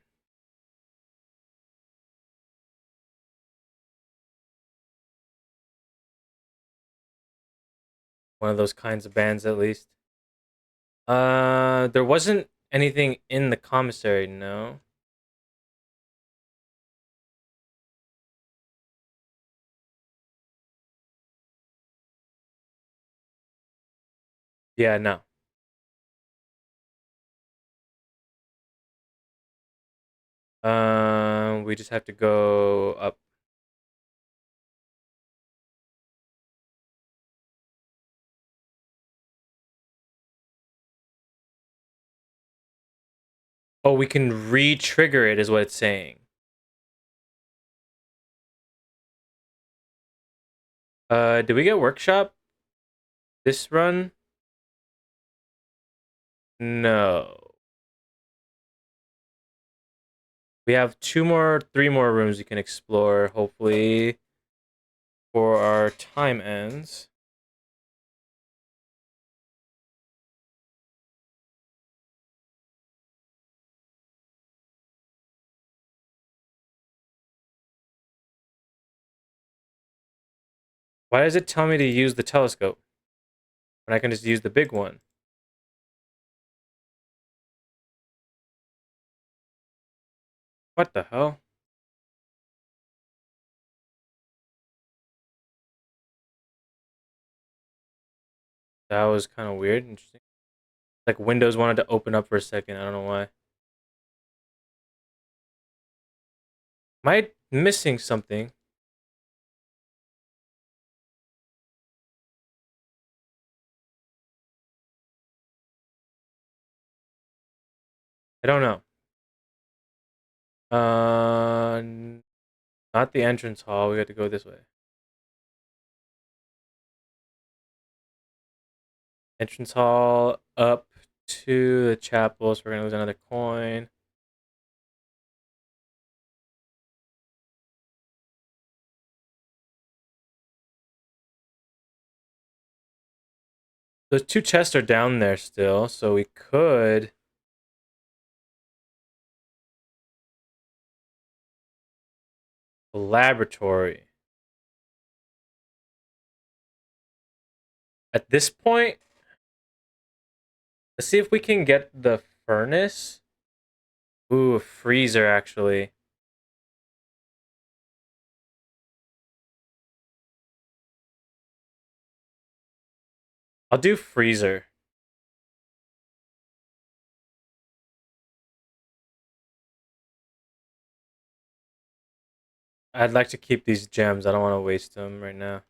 One of those kinds of bands, at least. There wasn't anything in the commissary, no. Yeah, no. We just have to go up. Oh, we can re-trigger it, is what it's saying. Did we get workshop this run? No. We have three more rooms we can explore, hopefully, before our time ends. Why does it tell me to use the telescope when I can just use the big one? What the hell? That was kind of weird. Interesting. Like Windows wanted to open up for a second. I don't know why. Am I missing something? I don't know. Not the entrance hall. We got to go this way. Entrance hall up to the chapel. So we're gonna lose another coin. Those two chests are down there still, so we could. Laboratory. At this point, let's see if we can get the furnace. Ooh, a freezer actually. I'll do freezer. I'd like to keep these gems. I don't want to waste them right now.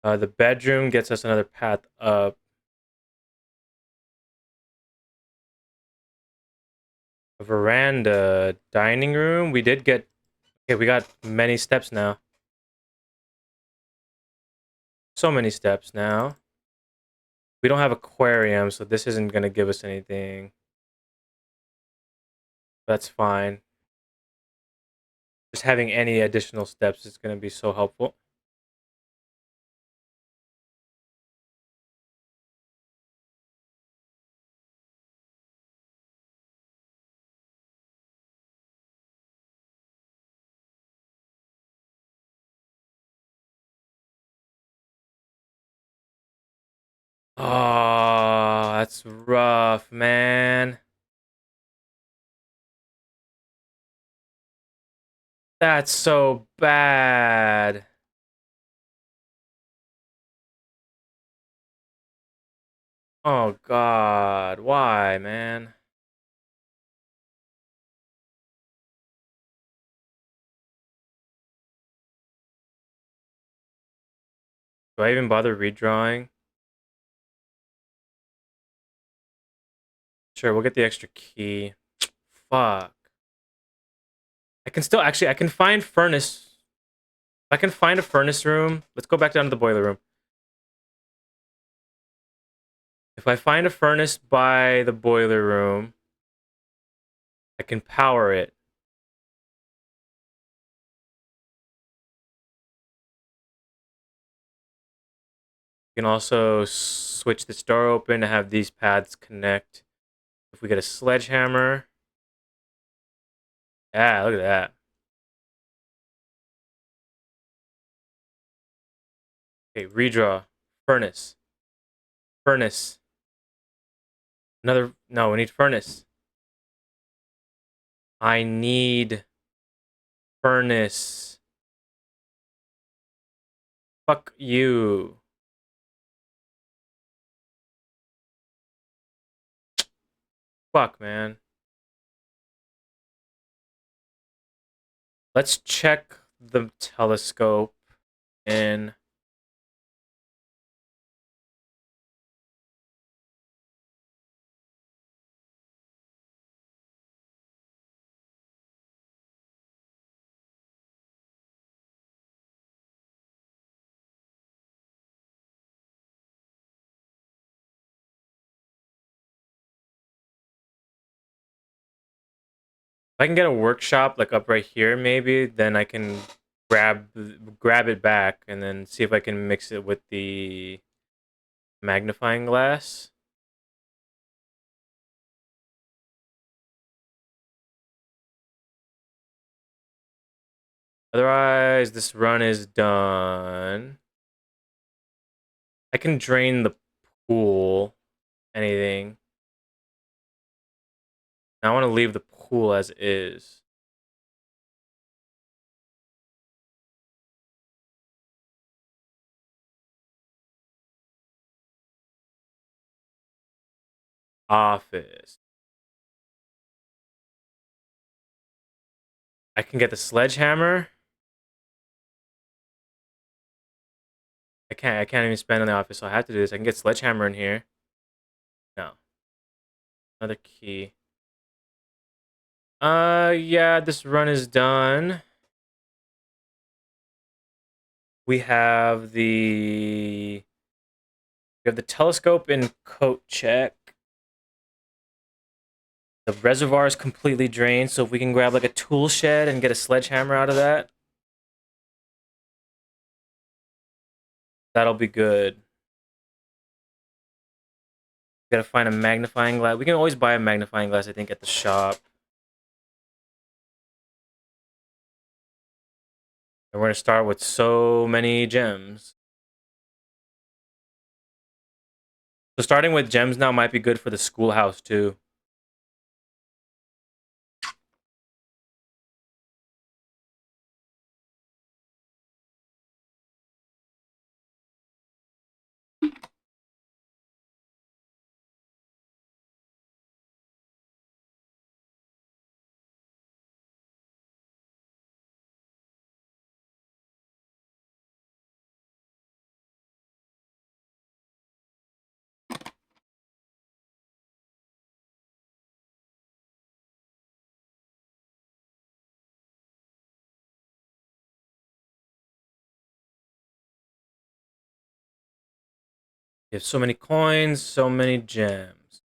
The bedroom gets us another path up. A veranda, dining room. We did get. Okay, we got many steps now. So many steps now. We don't have aquarium, so this isn't gonna give us anything. That's fine. Just having any additional steps is gonna be so helpful. Oh, that's rough, man. That's so bad. Oh God, why, man? Do I even bother redrawing? Sure, we'll get the extra key. Fuck. I can still actually I can find furnace. I can find a furnace room. Let's go back down to the boiler room. If I find a furnace by the boiler room, I can power it. You can also switch this door open to have these paths connect. If we get a sledgehammer. Yeah, look at that. Okay, redraw. Furnace. Furnace. Another. No, we need furnace. I need furnace. Fuck you. Fuck, man. Let's check the telescope in. If I can get a workshop like up right here, maybe, then I can grab it back and then see if I can mix it with the magnifying glass. Otherwise, this run is done. I can drain the pool. Anything. I want to leave the pool as is. Office. I can get the sledgehammer. I can't even spend on the office, so I have to do this. I can get sledgehammer in here. No. Another key. Yeah, this run is done. We have the telescope in coat check. The reservoir is completely drained, so if we can grab like a tool shed and get a sledgehammer out of that, that'll be good. Gotta find a magnifying glass. We can always buy a magnifying glass, I think, at the shop. And we're gonna start with so many gems. So starting with gems now might be good for the schoolhouse too. You have so many coins, so many gems.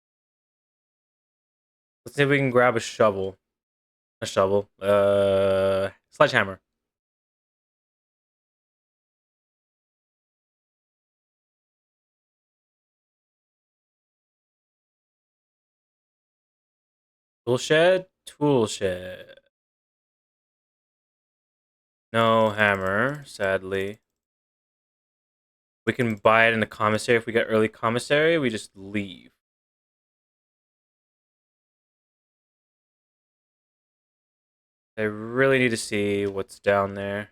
Let's see if we can grab a shovel. A shovel. Sledgehammer. Tool shed? Tool shed. No hammer, sadly. We can buy it in the commissary. If we get early commissary, we just leave. I really need to see what's down there.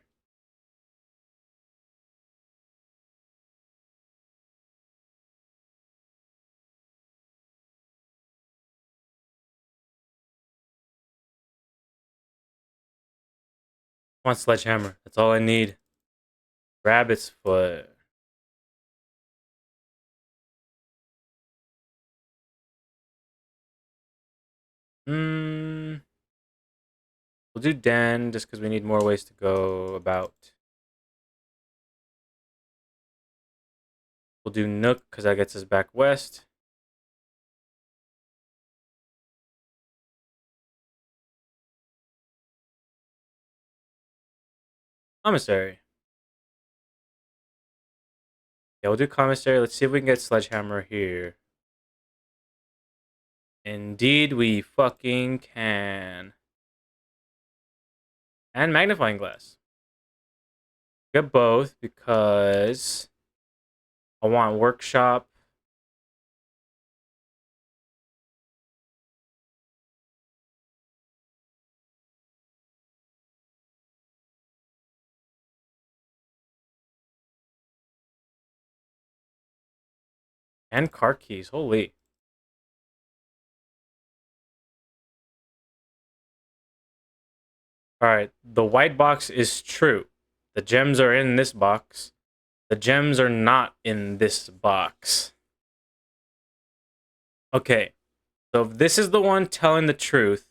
I want sledgehammer. That's all I need. Rabbit's foot. Hmm. We'll do den just because we need more ways to go about. We'll do nook because that gets us back west. Commissary. Yeah, we'll do commissary. Let's see if we can get sledgehammer here. Indeed, we fucking can. And magnifying glass. Get both because I want workshop. And car keys. Holy. Alright, the white box is true. The gems are in this box. The gems are not in this box. Okay, so if this is the one telling the truth,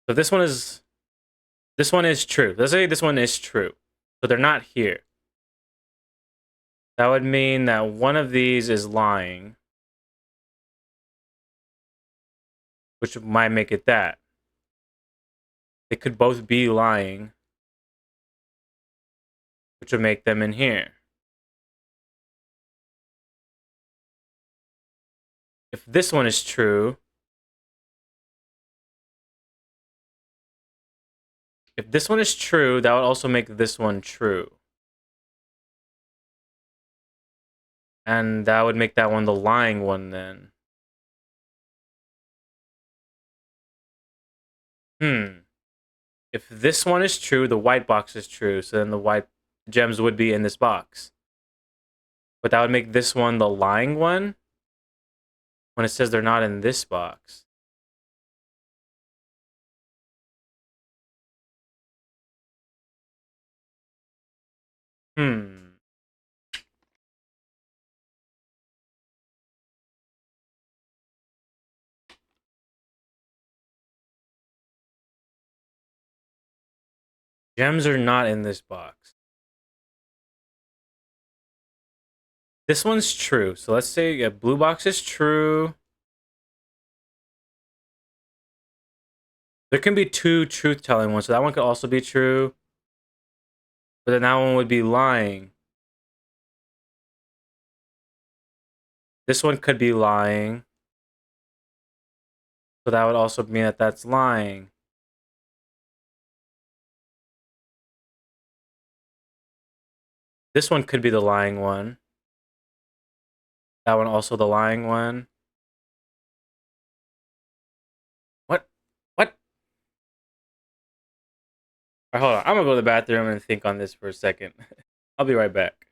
so this one is true. Let's say this one is true. So they're not here. That would mean that one of these is lying, which might make it that. They could both be lying, which would make them in here. If this one is true, that would also make this one true. And that would make that one the lying one then. If this one is true, the white box is true. So then the white gems would be in this box. But that would make this one the lying one when it says they're not in this box. Gems are not in this box. This one's true. So let's say blue box is true. There can be two truth-telling ones. So that one could also be true. But then that one would be lying. This one could be lying. So that would also mean that that's lying. This one could be the lying one. That one also the lying one. What? What? All right, hold on. I'm gonna go to the bathroom and think on this for a second. I'll be right back.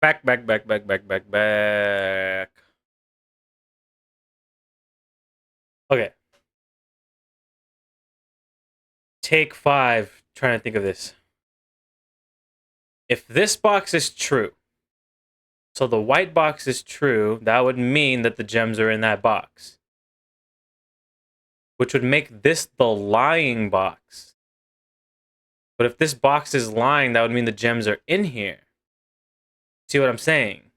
Back, back, back, back, back, back, back. Okay. Take 5. Trying to think of this. If this box is true, so the white box is true, that would mean that the gems are in that box. Which would make this the lying box. But if this box is lying, that would mean the gems are in here. See what I'm saying?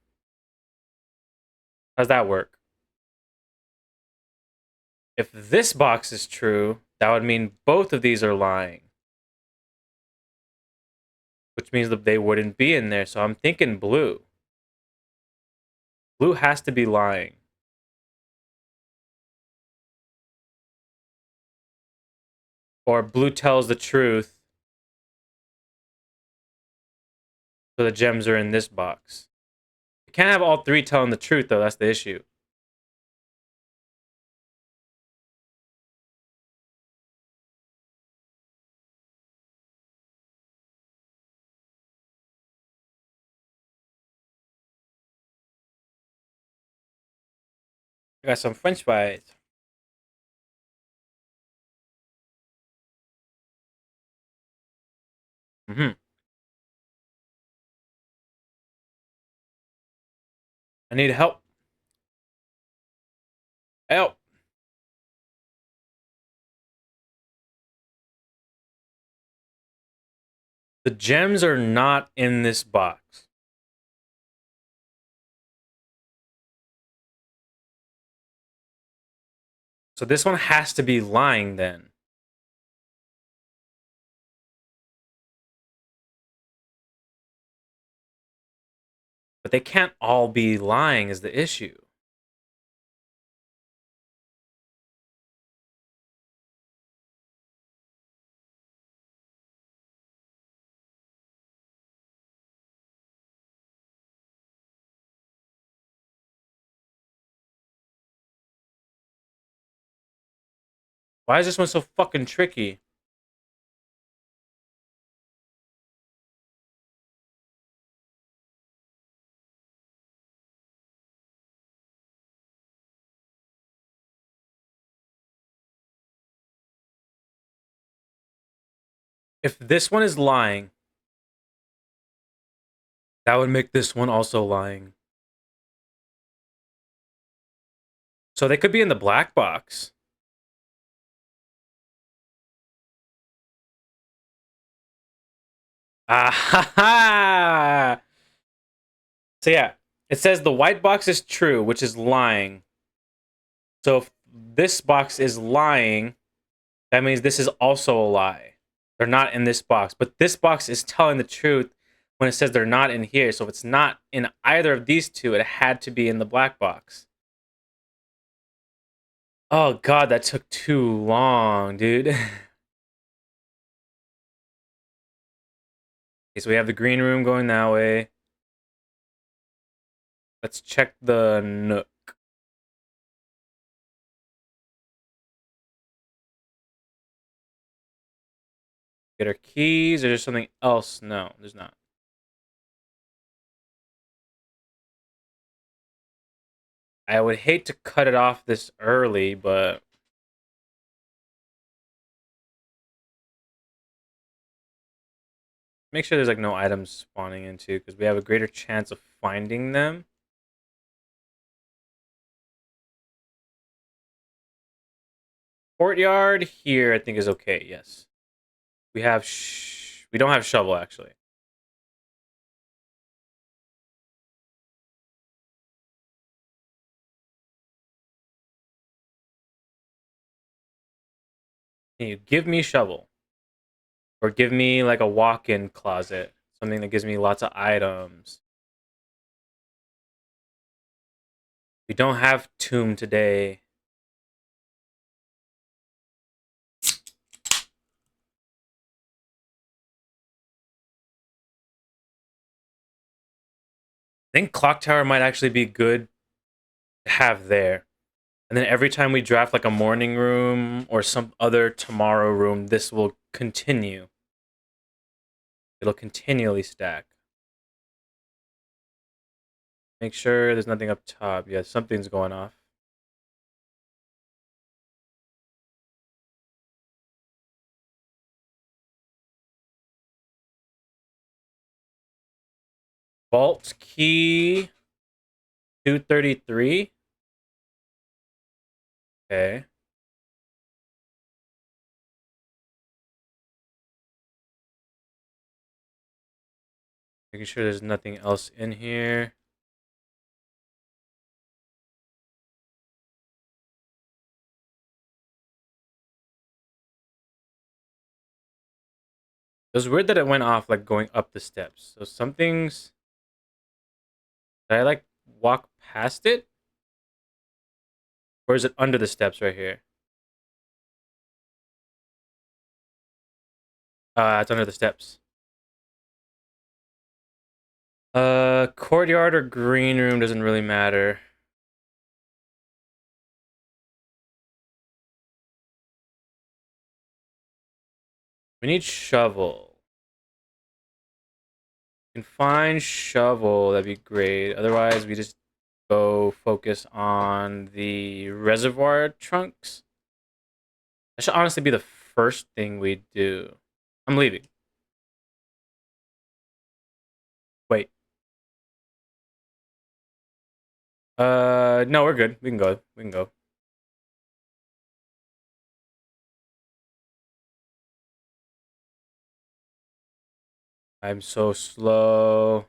How's that work? If this box is true, that would mean both of these are lying. Which means that they wouldn't be in there. So I'm thinking blue. Blue has to be lying. Or blue tells the truth. So the gems are in this box. You can't have all three telling the truth, though. That's the issue. I got some French fries. Mm-hmm. I need help. Help. The gems are not in this box. So this one has to be lying then. But they can't all be lying is the issue. Why is this one so fucking tricky? If this one is lying, that would make this one also lying. So they could be in the black box. Ah ha ha! So yeah, it says the white box is true, which is lying. So if this box is lying, that means this is also a lie. They're not in this box, but this box is telling the truth when it says they're not in here. So if it's not in either of these two, it had to be in the black box. Oh god, that took too long, dude. Okay, so we have the green room going that way. Let's check the nook. Get our keys, or there's something else? No, there's not. I would hate to cut it off this early, but make sure there's like no items spawning into because we have a greater chance of finding them. Courtyard here, I think is okay. Yes, we have. We don't have shovel actually. Can you give me shovel or give me like a walk-in closet, something that gives me lots of items? We don't have tomb today. I think clock tower might actually be good to have there. And then every time we draft like a morning room or some other tomorrow room, this will continue. It'll continually stack. Make sure there's nothing up top. Yeah, something's going off. Vault key 233. Okay. Making sure there's nothing else in here. It was weird that it went off like going up the steps. So something's. Did I like walk past it? Or is it under the steps right here? It's under the steps. Courtyard or green room doesn't really matter. We need shovel. Can find shovel, that'd be great. Otherwise, we just go focus on the reservoir trunks. That should honestly be the first thing we do. I'm leaving. Wait. No, we're good. We can go. We can go. I'm so slow.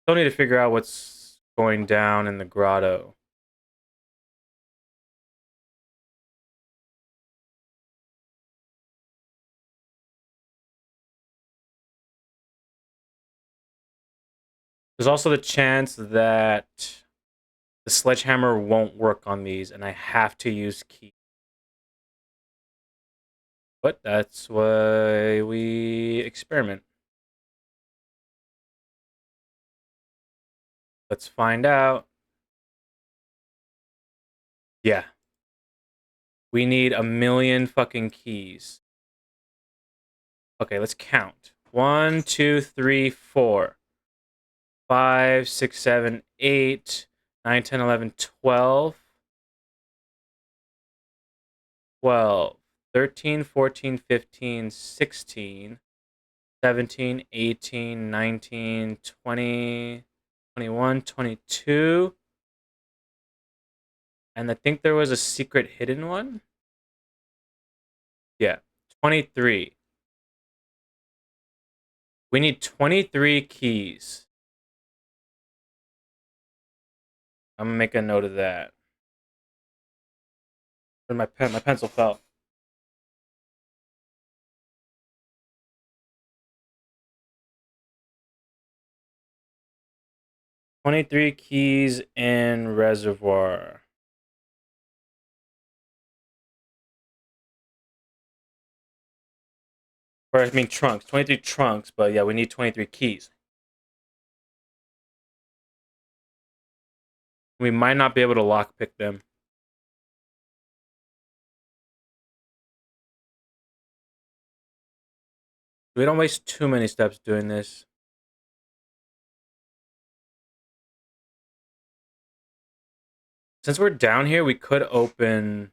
Still need to figure out what's going down in the grotto. There's also the chance that the sledgehammer won't work on these, and I have to use key. But that's why we experiment. Let's find out. Yeah. We need a million fucking keys. Okay, let's count. 1, 2, 3, 4, 5, 6, 7, 8, 9, 10, 11, 12. 12, 13, 14, 15, 16, 17, 18, 19, 20, 21, 22. And I think there was a secret hidden one. Yeah, 23. We need 23 keys. I'm gonna make a note of that. Where my pen, my pencil fell. "23 keys in reservoir." Or I mean trunks. 23 trunks, but yeah, we need 23 keys. We might not be able to lockpick them. We don't waste too many steps doing this. Since we're down here, we could open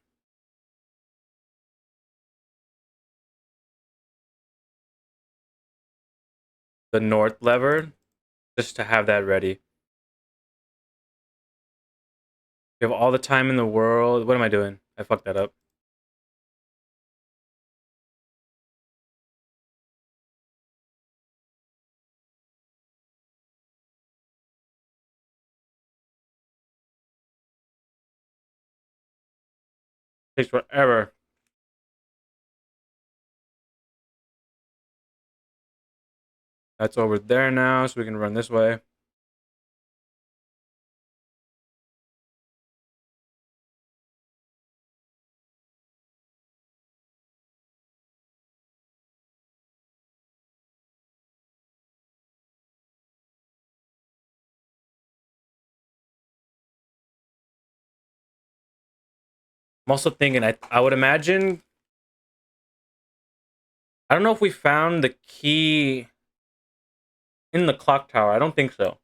the north lever just to have that ready. We have all the time in the world. What am I doing? I fucked that up. Takes forever. That's over there now, so we can run this way. I'm also thinking I would imagine I don't know if we found the key in the clock tower. I don't think so.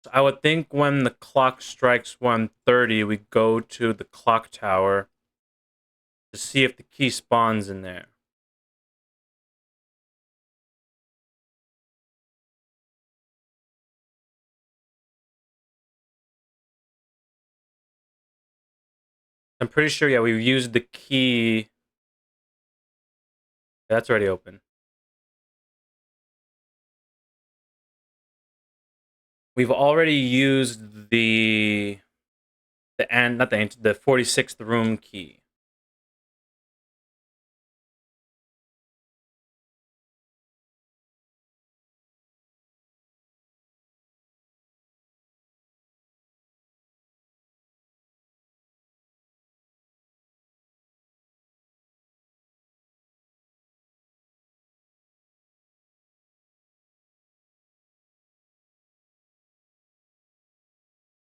So I would think when the clock strikes 1:30, we go to the clock tower to see if the key spawns in there. I'm pretty sure, yeah, we've used the key. That's already open. We've already used the 46th room key.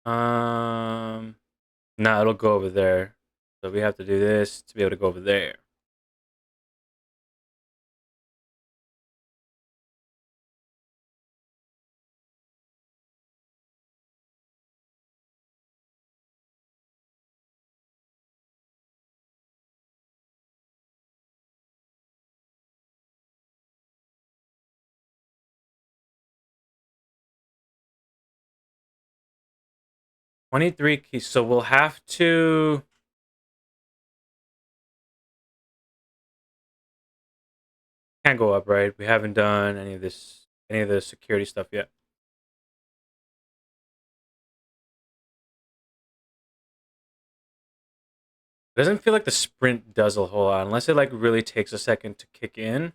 Um, no, it'll go over there. So we have to do this to be able to go over there. '23 keys. So we'll have to. Can't go up, right? We haven't done any of the security stuff yet. It doesn't feel like the sprint does a whole lot unless it like really takes a second to kick in.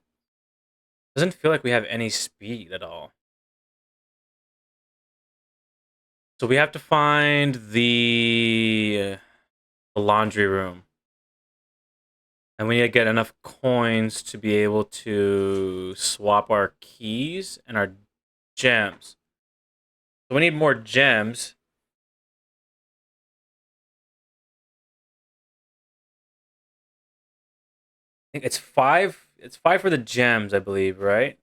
Doesn't feel like we have any speed at all. So we have to find the laundry room. And we need to get enough coins to be able to swap our keys and our gems. So we need more gems. I think it's 5. It's 5 for the gems, I believe, right?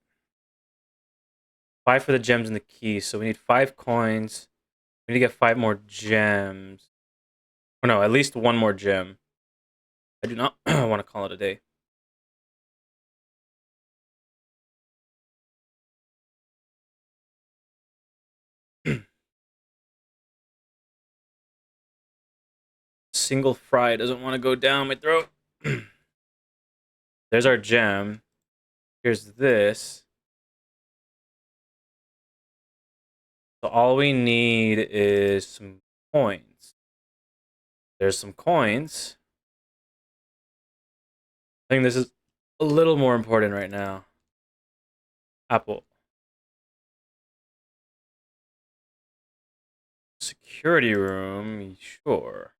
5 for the gems and the keys. So we need 5 coins. We need to get 5 more gems. Oh no, at least 1 more gem. I do not want to call it a day. Single fry doesn't want to go down my throat. There's our gem. Here's this. So all we need is some coins. There's some coins. I think this is a little more important right now. Apple. Security room, sure.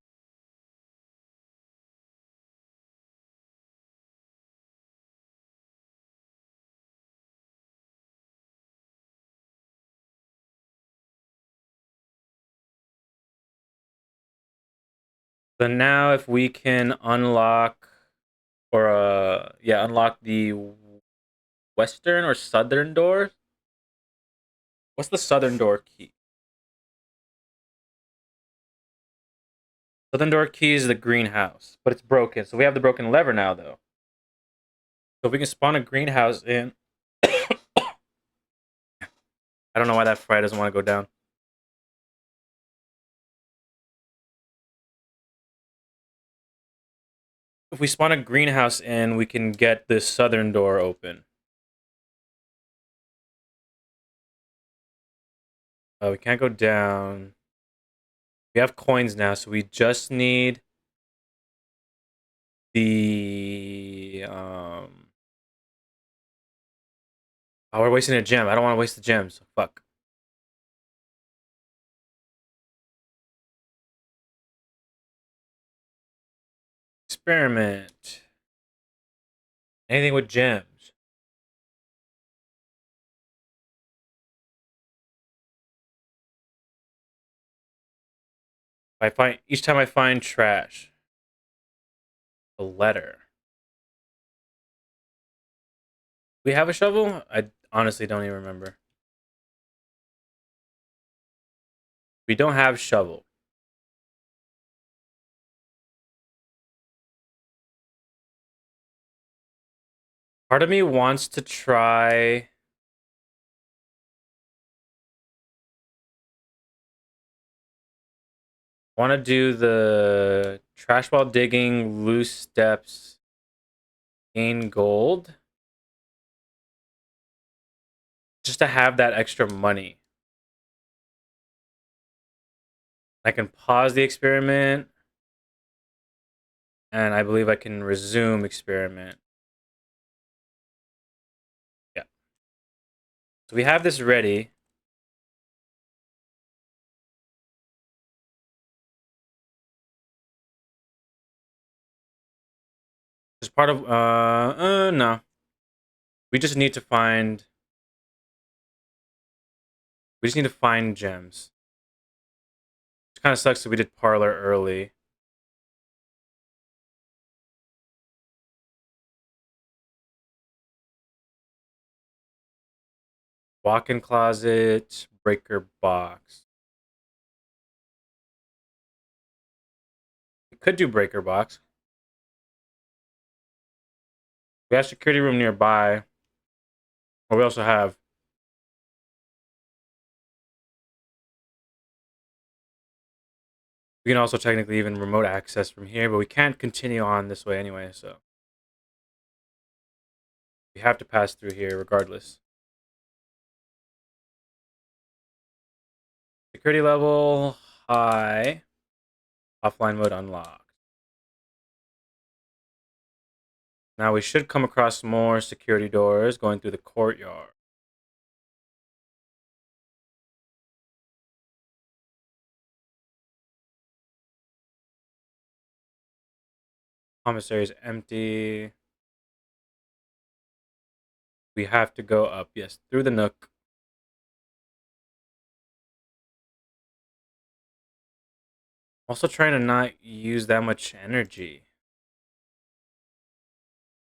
So now if we can unlock unlock the western or southern door. What's the southern door key? Southern door key is the greenhouse, but it's broken. So we have the broken lever now though. So if we can spawn a greenhouse in. I don't know why that fry doesn't want to go down. If we spawn a greenhouse in, we can get this southern door open. We can't go down. We have coins now, so we just need the Oh, we're wasting a gem. I don't want to waste the gems. Fuck. Experiment. Anything with gems. Each time I find trash, a letter. We have a shovel? I honestly don't even remember. We don't have shovel. Part of me wants to try. Want to do the trash ball digging, loose steps, gain gold. Just to have that extra money. I can pause the experiment. And I believe I can resume experiment. Yeah. So we have this ready. As part of no. We just need to find gems. Which kind of sucks that we did parlor early. Walk-in closet, breaker box. We could do breaker box. We have security room nearby. Or we also have. We can also technically even remote access from here, but we can't continue on this way anyway, so. We have to pass through here regardless. Security level high. Offline mode unlocked. Now we should come across more security doors going through the courtyard. Commissary is empty. We have to go up, yes, through the nook. Also trying to not use that much energy.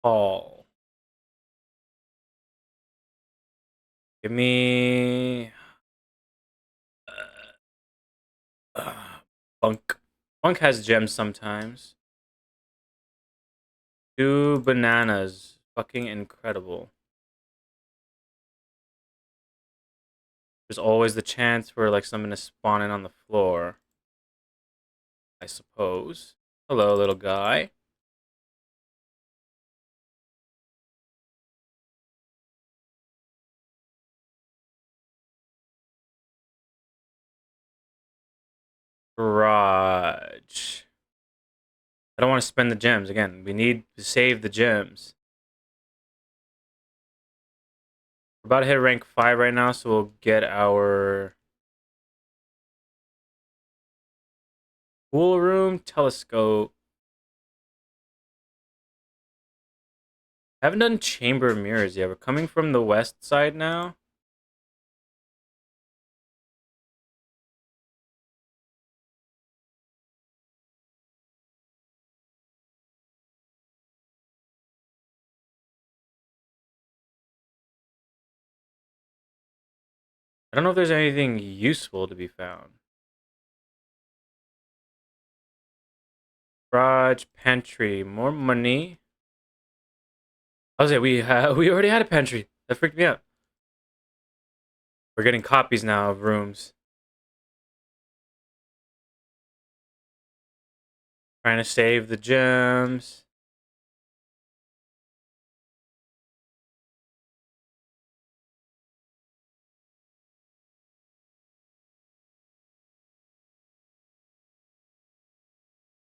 Hall. Give me... Bunk. Bunk has gems sometimes. 2 bananas. Fucking incredible. There's always the chance for like something to spawn in on the floor. I suppose. Hello, little guy. Garage. I don't want to spend the gems. Again, we need to save the gems. We're about to hit rank 5 right now, so we'll get our pool room telescope. Haven't done chamber of mirrors yet. We're coming from the west side now. I don't know if there's anything useful to be found. Garage, pantry, more money. I was like, we already had a pantry. That freaked me out. We're getting copies now of rooms. Trying to save the gems.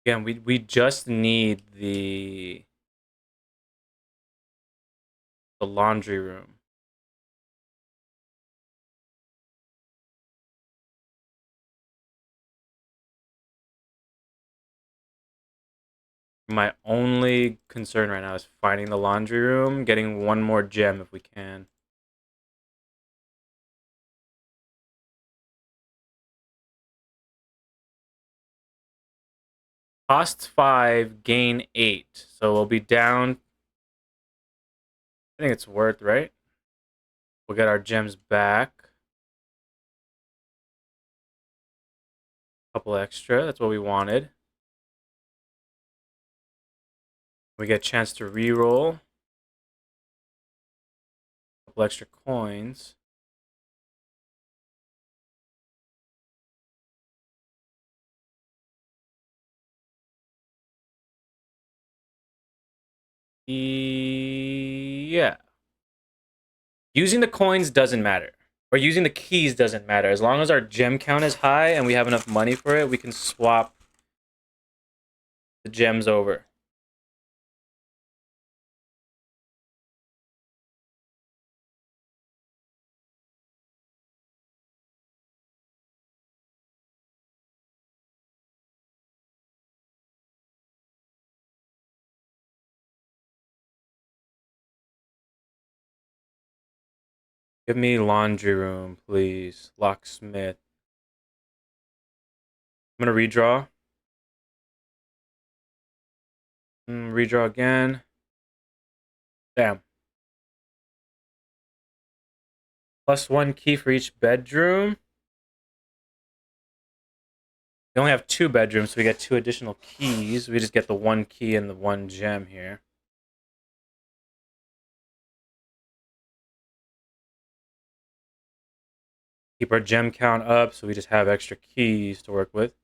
Again, we just need the laundry room. My only concern right now is finding the laundry room, getting one more gem if we can. Cost 5, gain 8. So we'll be down. I think it's worth, right? We'll get our gems back. Couple extra. That's what we wanted. We get a chance to reroll. Couple extra coins. Yeah. Using the coins doesn't matter. Or using the keys doesn't matter. As long as our gem count is high and we have enough money for it, we can swap the gems over. Give me laundry room, please. Locksmith. I'm gonna redraw. Redraw again. Damn. +1 key for each bedroom. We only have 2 bedrooms, so we get 2 additional keys. We just get the 1 key and the 1 gem here. Keep our gem count up, so we just have extra keys to work with.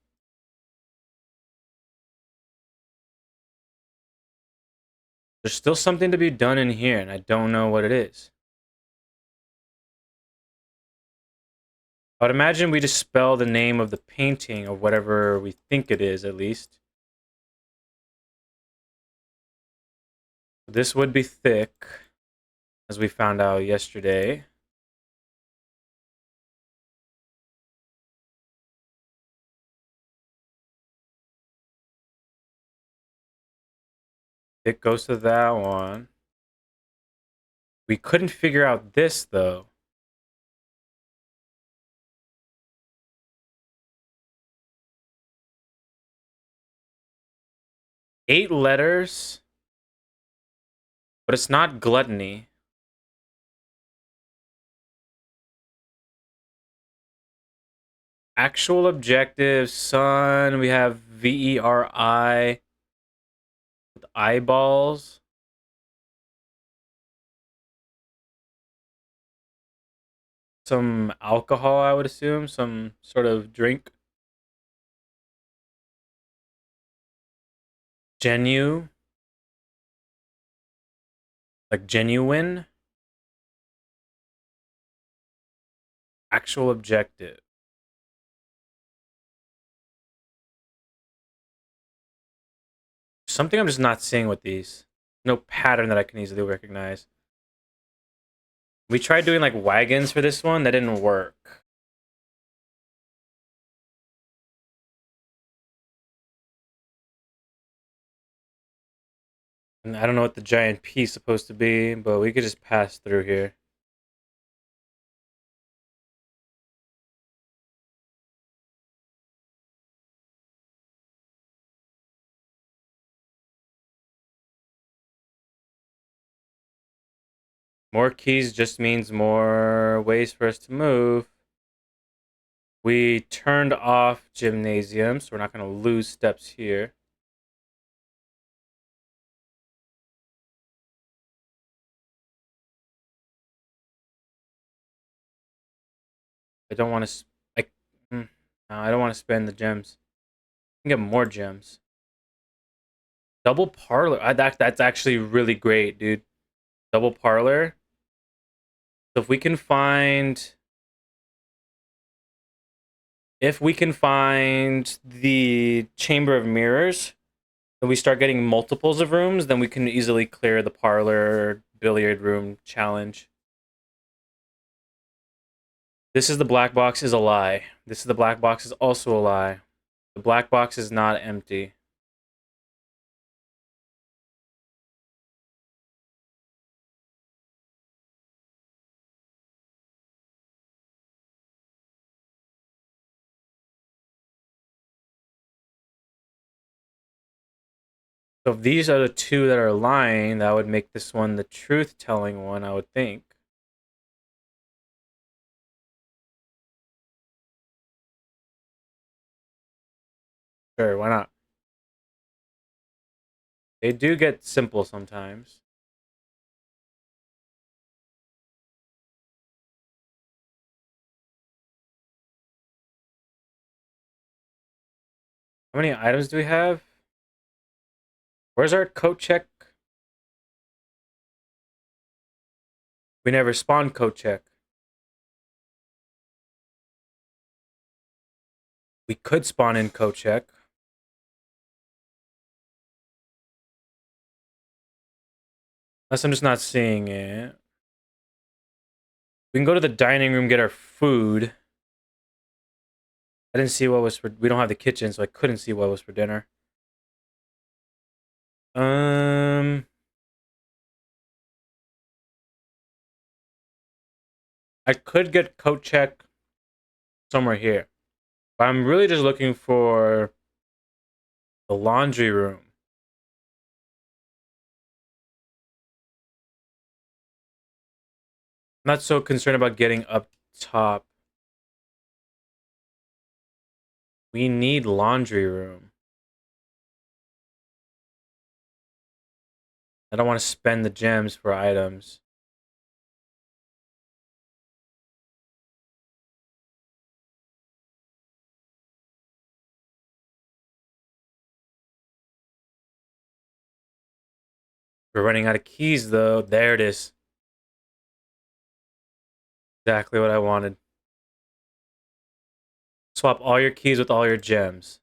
There's still something to be done in here, and I don't know what it is. I would imagine we just spell the name of the painting of whatever we think it is, at least. This would be thick, as we found out yesterday. It goes to that one. We couldn't figure out this, though. Eight letters, but it's not gluttony. Actual objective, sun. We have VERI with eyeballs. Some alcohol, I would assume. Some sort of drink. Genu. Like genuine. Actual objective. Something I'm just not seeing with these. No pattern that I can easily recognize. We tried doing like wagons for this one. That didn't work. And I don't know what the giant P is supposed to be, but we could just pass through here. More keys just means more ways for us to move. We turned off gymnasium, so we're not going to lose steps here. I don't want to... No, I don't want to spend the gems. I can get more gems. Double parlor. That's actually really great, dude. Double parlor. So if we can find... If we can find the Chamber of Mirrors, and we start getting multiples of rooms, then we can easily clear the parlor billiard room challenge. This is the black box is a lie. This is the black box is also a lie. The black box is not empty. So if these are the two that are lying, that would make this one the truth-telling one, I would think. Sure, why not? They do get simple sometimes. How many items do we have? Where's our coat check? We never spawned coat check. We could spawn in coat check. Unless I'm just not seeing it. We can go to the dining room, get our food. I didn't see what was for... We don't have the kitchen, so I couldn't see what was for dinner. I could get coat check somewhere here. But I'm really just looking for the laundry room. I'm not so concerned about getting up top. We need laundry room. I don't want to spend the gems for items. We're running out of keys, though. There it is. Exactly what I wanted. Swap all your keys with all your gems.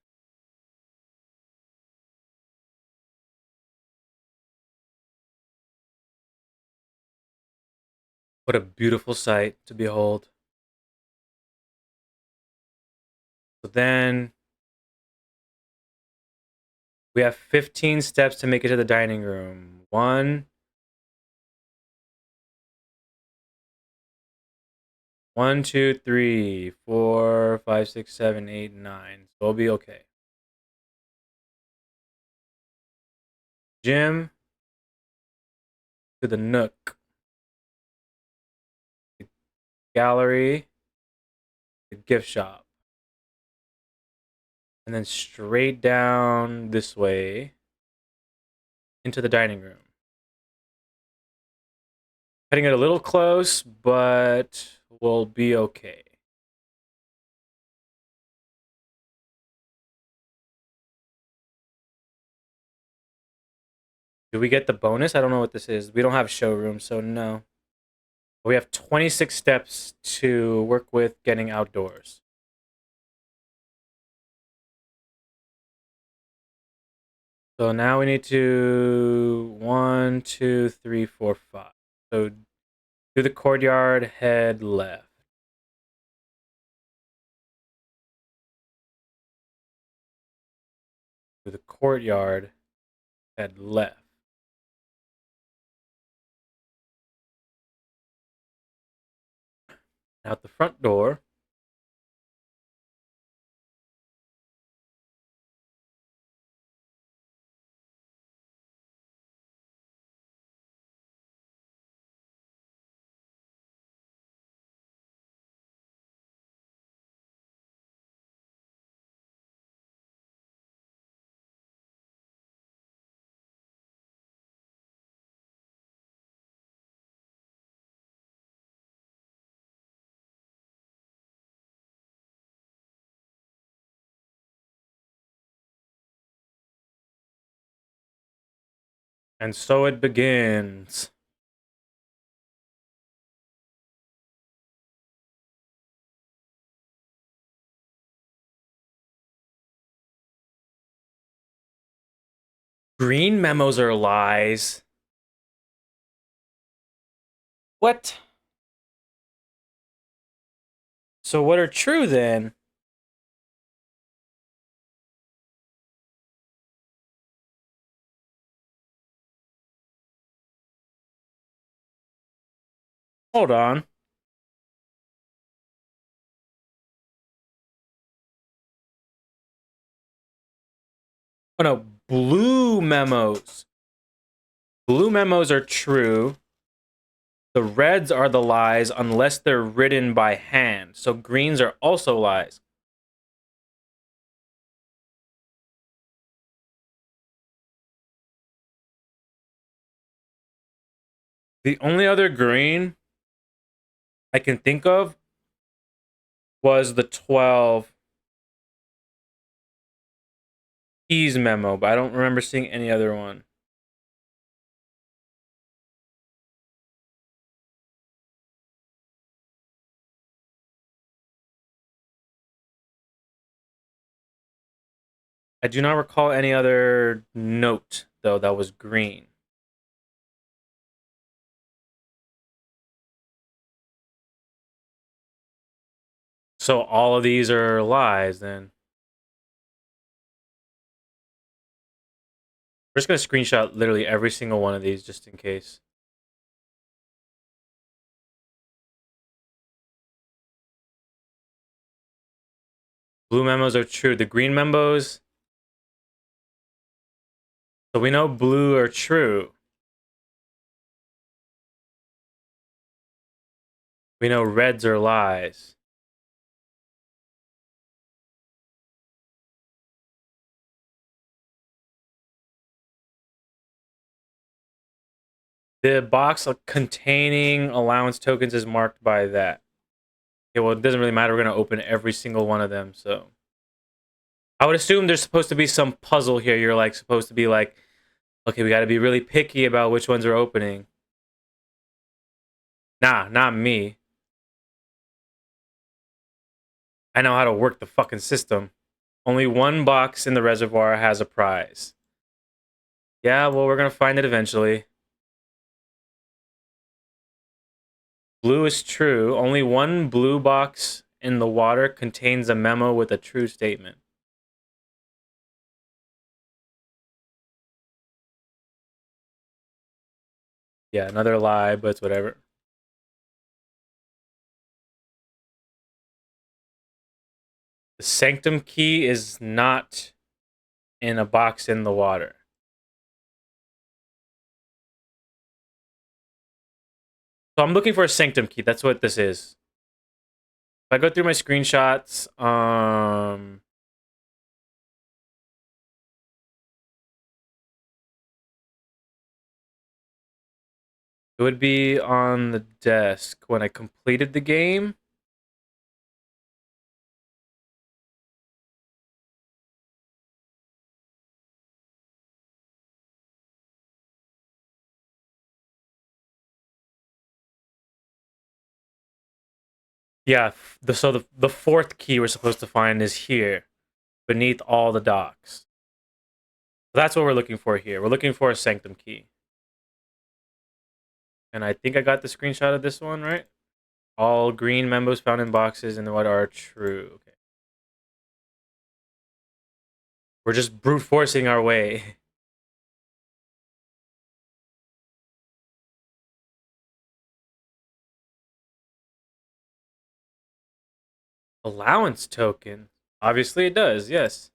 What a beautiful sight to behold. So then we have 15 steps to make it to the dining room. 1, 2, 3, 4, 5, 6, 7, 8, 9. So we'll be okay. Gym to the nook. The gallery. The gift shop. And then straight down this way into the dining room. Cutting it a little close, but we'll be okay. Do we get the bonus? I don't know what this is. We don't have showroom, so no. We have 26 steps to work with getting outdoors. So now we need to 1, 2, 3, 4, 5. So through the courtyard, head left. Through the courtyard, head left. Out the front door. And so it begins. Green memos are lies. What? So what are true then? Hold on. Oh no, blue blue memos. Blue memos are true. The reds are the lies unless they're written by hand. So greens are also lies. The only other green I can think of was the 12 keys memo, but I don't remember seeing any other one. I do not recall any other note, though, that was green. So all of these are lies, then. We're just going to screenshot literally every single one of these just in case. Blue memos are true. The green memos... So we know blue are true. We know reds are lies. The box containing allowance tokens is marked by that. Okay, well, it doesn't really matter. We're going to open every single one of them, so... I would assume there's supposed to be some puzzle here. You're, like, supposed to be like, okay, we got to be really picky about which ones are opening. Nah, not me. I know how to work the fucking system. Only one box in the reservoir has a prize. Yeah, well, we're going to find it eventually. Blue is true. Only one blue box in the water contains a memo with a true statement. Yeah, another lie, but it's whatever. The sanctum key is not in a box in the water. So I'm looking for a sanctum key. That's what this is. If I go through my screenshots, it would be on the desk when I completed the game. Yeah, the fourth key we're supposed to find is here, beneath all the docks. That's what we're looking for here. We're looking for a sanctum key. And I think I got the screenshot of this one, right? All green memos found in boxes and what are true. Okay. We're just brute forcing our way. Allowance token. Obviously it does, yes.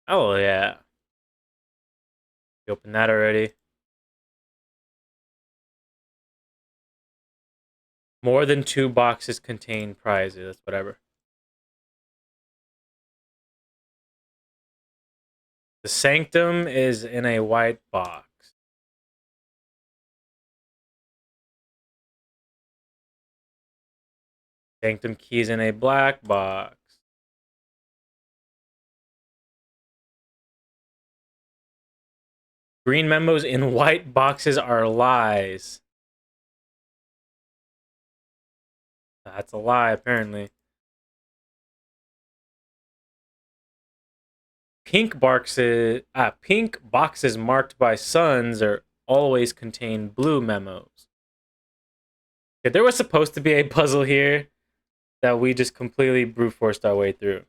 Oh yeah. You opened that already. More than 2 boxes contain prizes. That's whatever. The sanctum is in a white box. Sanctum keys in a black box. Green memos in white boxes are lies. That's a lie, apparently. Pink boxes marked by suns are always contain blue memos. Okay, there was supposed to be a puzzle here that we just completely brute forced our way through.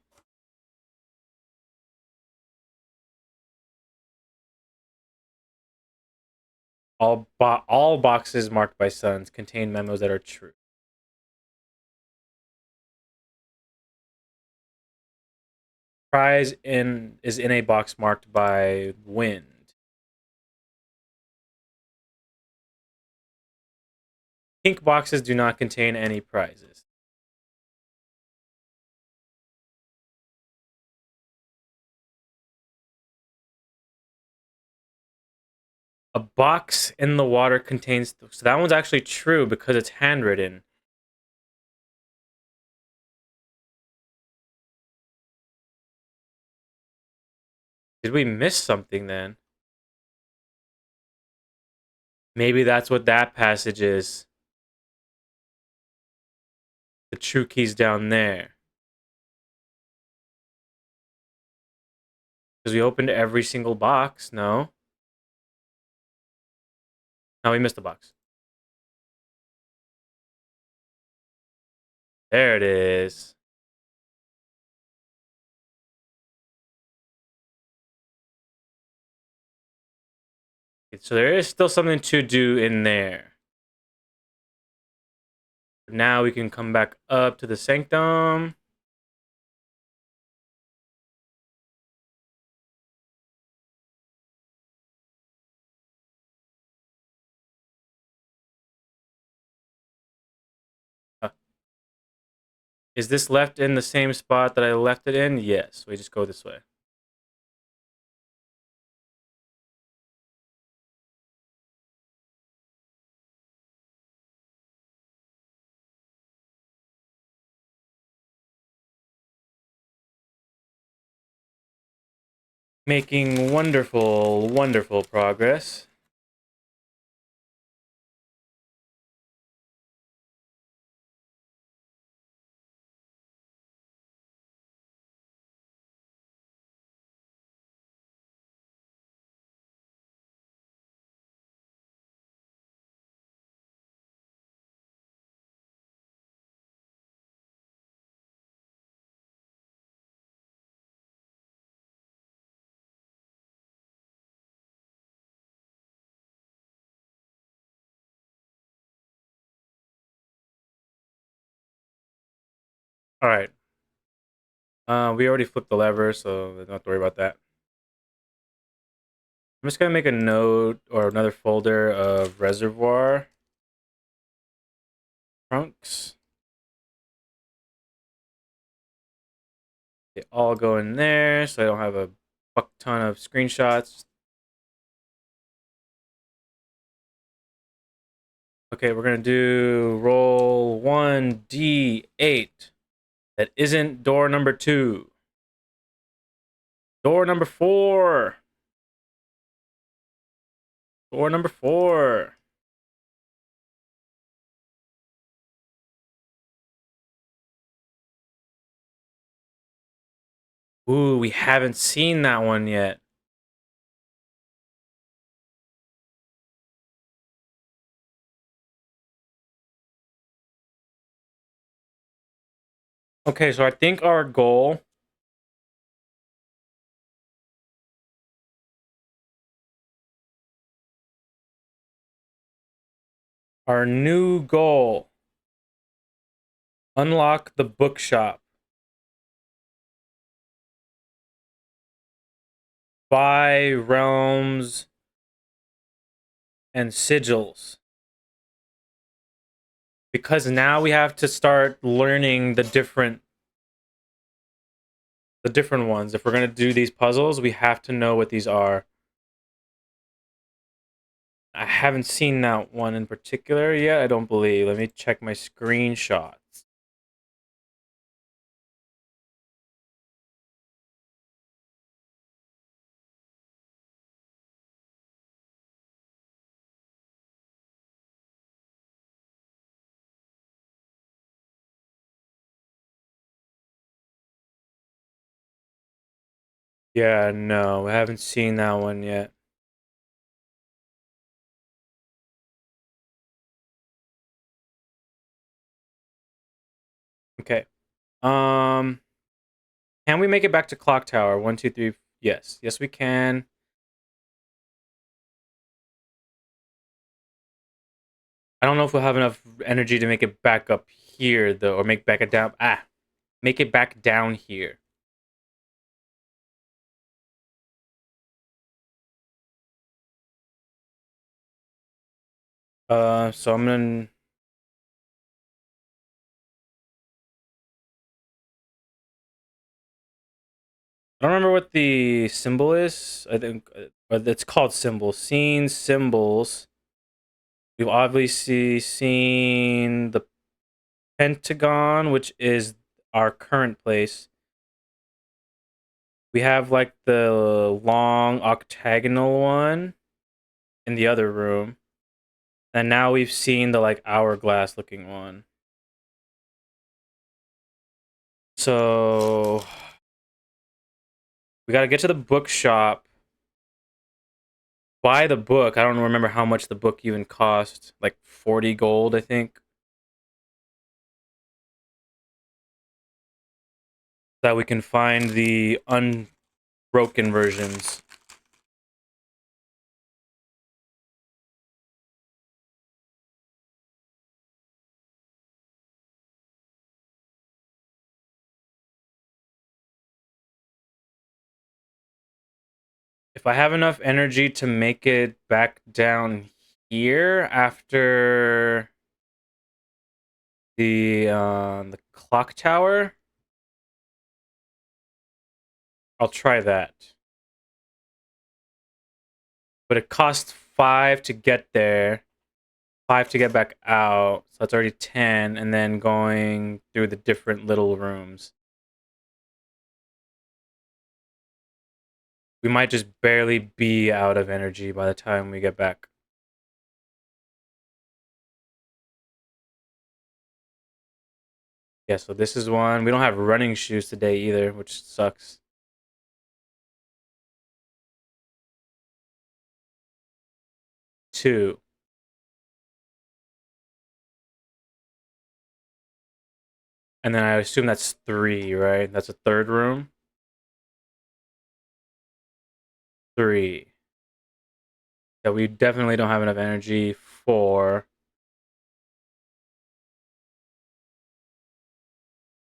All boxes marked by suns contain memos that are true. prize is in a box marked by wind. Pink boxes do not contain any prizes. A box in the water contains... So that one's actually true because it's handwritten. Did we miss something then? Maybe that's what that passage is. The true key's down there. Because we opened every single box, no? No, we missed a box. There it is. So there is still something to do in there. Now we can come back up to the sanctum. Is this left in the same spot that I left it in? Yes. We just go this way. Making wonderful, wonderful progress. All right. We already flipped the lever, so don't have to worry about that. I'm just gonna make a note or another folder of reservoir trunks. They all go in there, so I don't have a fuck ton of screenshots. Okay, we're gonna do roll 1d8. That isn't door number 2. Door number 4. Door number 4. Ooh, we haven't seen that one yet. Okay, so I think our goal... Our new goal. Unlock the bookshop. Buy realms and sigils. Because now we have to start learning the different ones. If we're going to do these puzzles, we have to know what these are. I haven't seen that one in particular yet, I don't believe. Let me check my screenshots. Yeah, no, I haven't seen that one yet. Okay. Can we make it back to Clock Tower? 1, 2, 3. Yes. Yes, we can. I don't know if we'll have enough energy to make it back up here, though, or make it back down here. So I'm gonna. I don't remember what the symbol is. I think it's called symbols. Seen symbols. We've obviously seen the Pentagon, which is our current place. We have like the long octagonal one in the other room. And now we've seen the like hourglass looking one. So we gotta get to the bookshop, buy the book. I don't remember how much the book even cost. Like 40 gold, I think. That we can find the unbroken versions. If I have enough energy to make it back down here after the clock tower, I'll try that. But it costs 5 to get there, 5 to get back out. So that's already 10, and then going through the different little rooms. We might just barely be out of energy by the time we get back. Yeah, so this is one. We don't have running shoes today either, which sucks. 2. And then I assume that's 3, right? That's a third room. 3. Yeah, we definitely don't have enough energy. 4.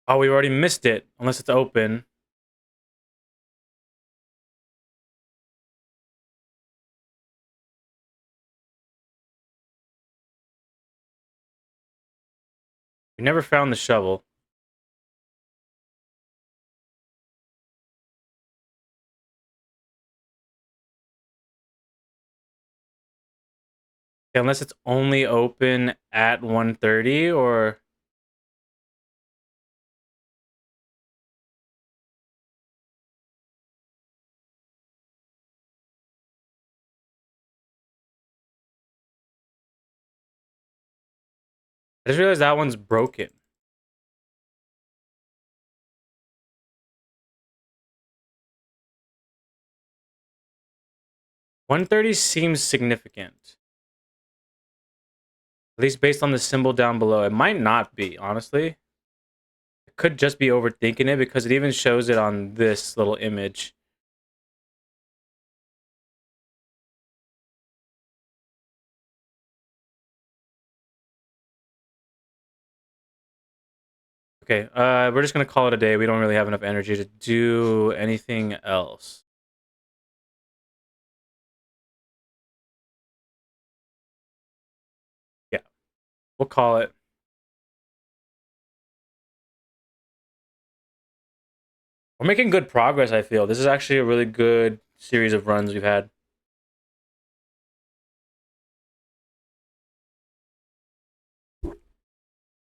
Oh, we already missed it, unless it's open. We never found the shovel. Okay, unless it's only open at 1:30, or I just realized that one's broken. 1:30 seems significant. At least based on the symbol down below. It might not be, honestly. I could just be overthinking it because it even shows it on this little image. Okay, we're just gonna call it a day. We don't really have enough energy to do anything else. Yeah, we'll call it. We're making good progress, I feel. This is actually a really good series of runs we've had.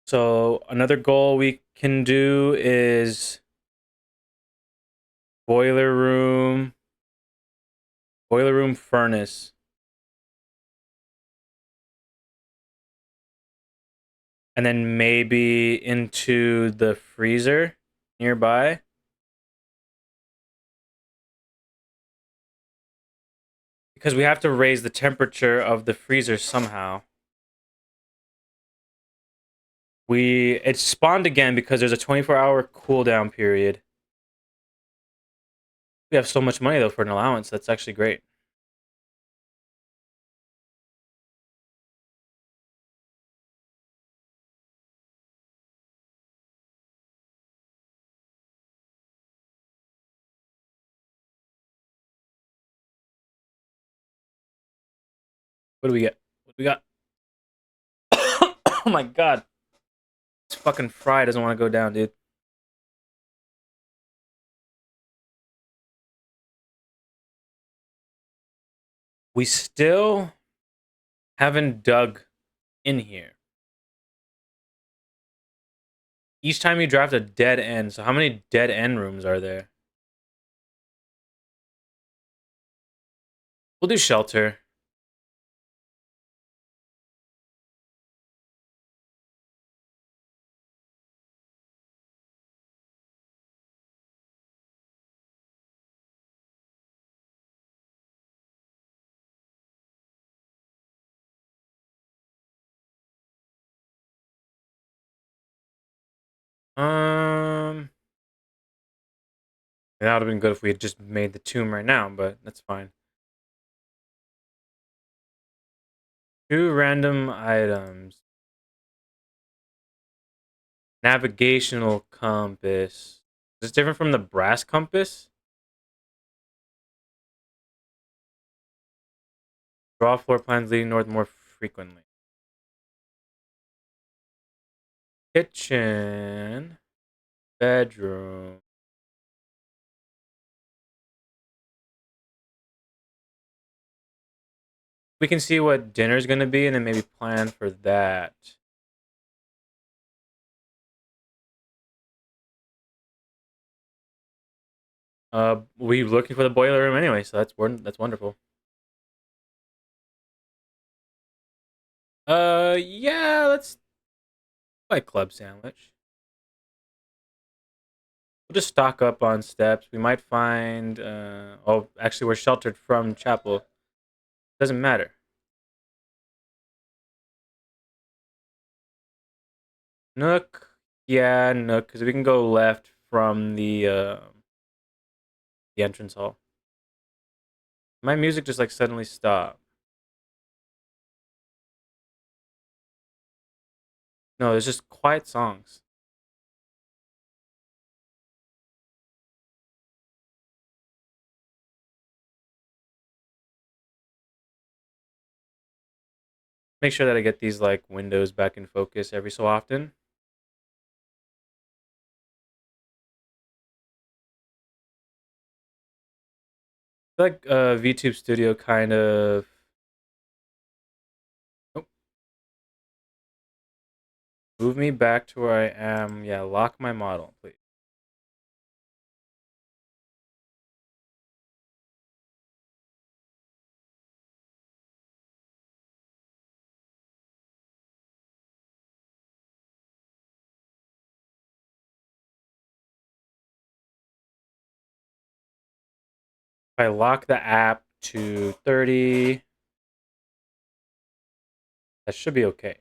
So another goal we can do is boiler room, boiler room furnace. And then maybe into the freezer nearby. Because we have to raise the temperature of the freezer somehow. It spawned again because there's a 24-hour cooldown period. We have so much money though for an allowance. That's actually great. What do we get? What do we got? Oh my god. This fucking fry doesn't want to go down, dude. We still haven't dug in here. Each time you draft a dead end, so how many dead end rooms are there? We'll do shelter. Um, that would have been good if we had just made the tomb right now, but that's fine. 2 random items. Navigational compass. Is this different from the brass compass? Draw floor plans leading north more frequently. Kitchen. Bedroom. We can see what dinner's gonna be and then maybe plan for that. We looking for the boiler room anyway, so that's wonderful. Yeah, let's like club sandwich. We'll just stock up on steps. We might find. Oh, actually, we're sheltered from chapel. Doesn't matter. Nook. Yeah, Nook, because we can go left from the entrance hall. My music just like suddenly stopped. No, there's just quiet songs. Make sure that I get these like windows back in focus every so often. I feel like VTube Studio kind of. Oh, move me back to where I am. Yeah, lock my model, please. If I lock the app to 30, that should be okay.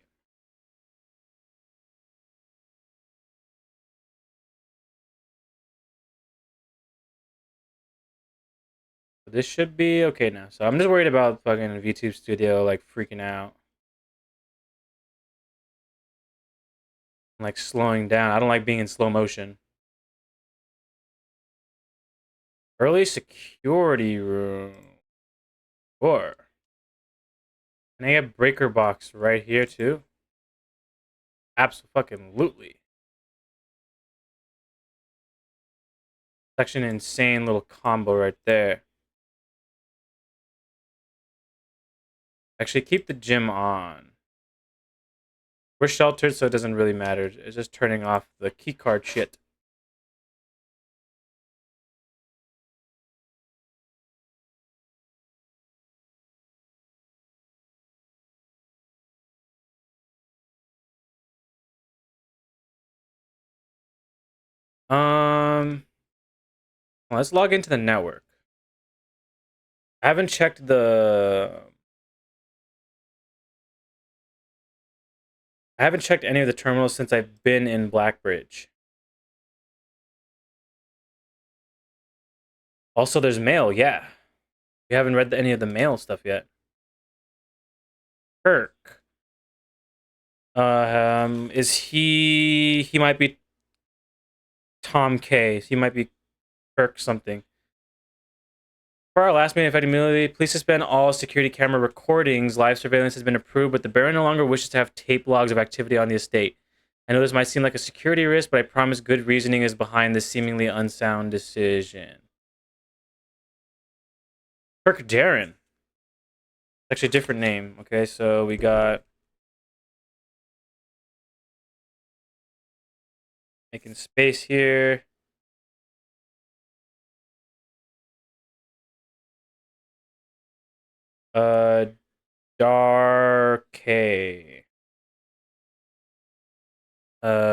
This should be okay now. So I'm just worried about fucking VTube Studio like freaking out. Like slowing down. I don't like being in slow motion. Early security room. Or can I get breaker box right here too? Absolutely. Such an insane little combo right there. Actually, keep the gym on. We're sheltered, so it doesn't really matter. It's just turning off the keycard shit. Um, let's log into the network. I haven't checked the. I haven't checked any of the terminals since I've been in Blackbridge. Also, there's mail. Yeah, we haven't read any of the mail stuff yet. Kirk. Is he? He might be Tom K. He might be Kirk something. For our last meeting, immediately, please suspend all security camera recordings. Live surveillance has been approved, but the Baron no longer wishes to have tape logs of activity on the estate. I know this might seem like a security risk, but I promise good reasoning is behind this seemingly unsound decision. Kirk Darren. Actually, a different name. Okay, so we got making space here. Uh, Dark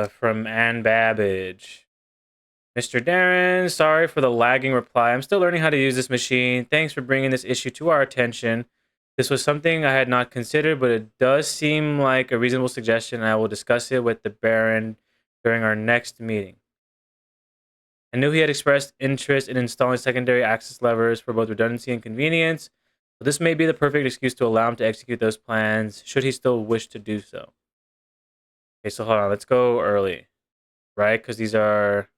from Ann Babbage. Mr. Darren, sorry for the lagging reply. I'm still learning how to use this machine. Thanks for bringing this issue to our attention. This was something I had not considered, but it does seem like a reasonable suggestion, and I will discuss it with the Baron during our next meeting. I knew he had expressed interest in installing secondary access levers for both redundancy and convenience, but this may be the perfect excuse to allow him to execute those plans, should he still wish to do so. Okay, so hold on, let's go early, right? Because these are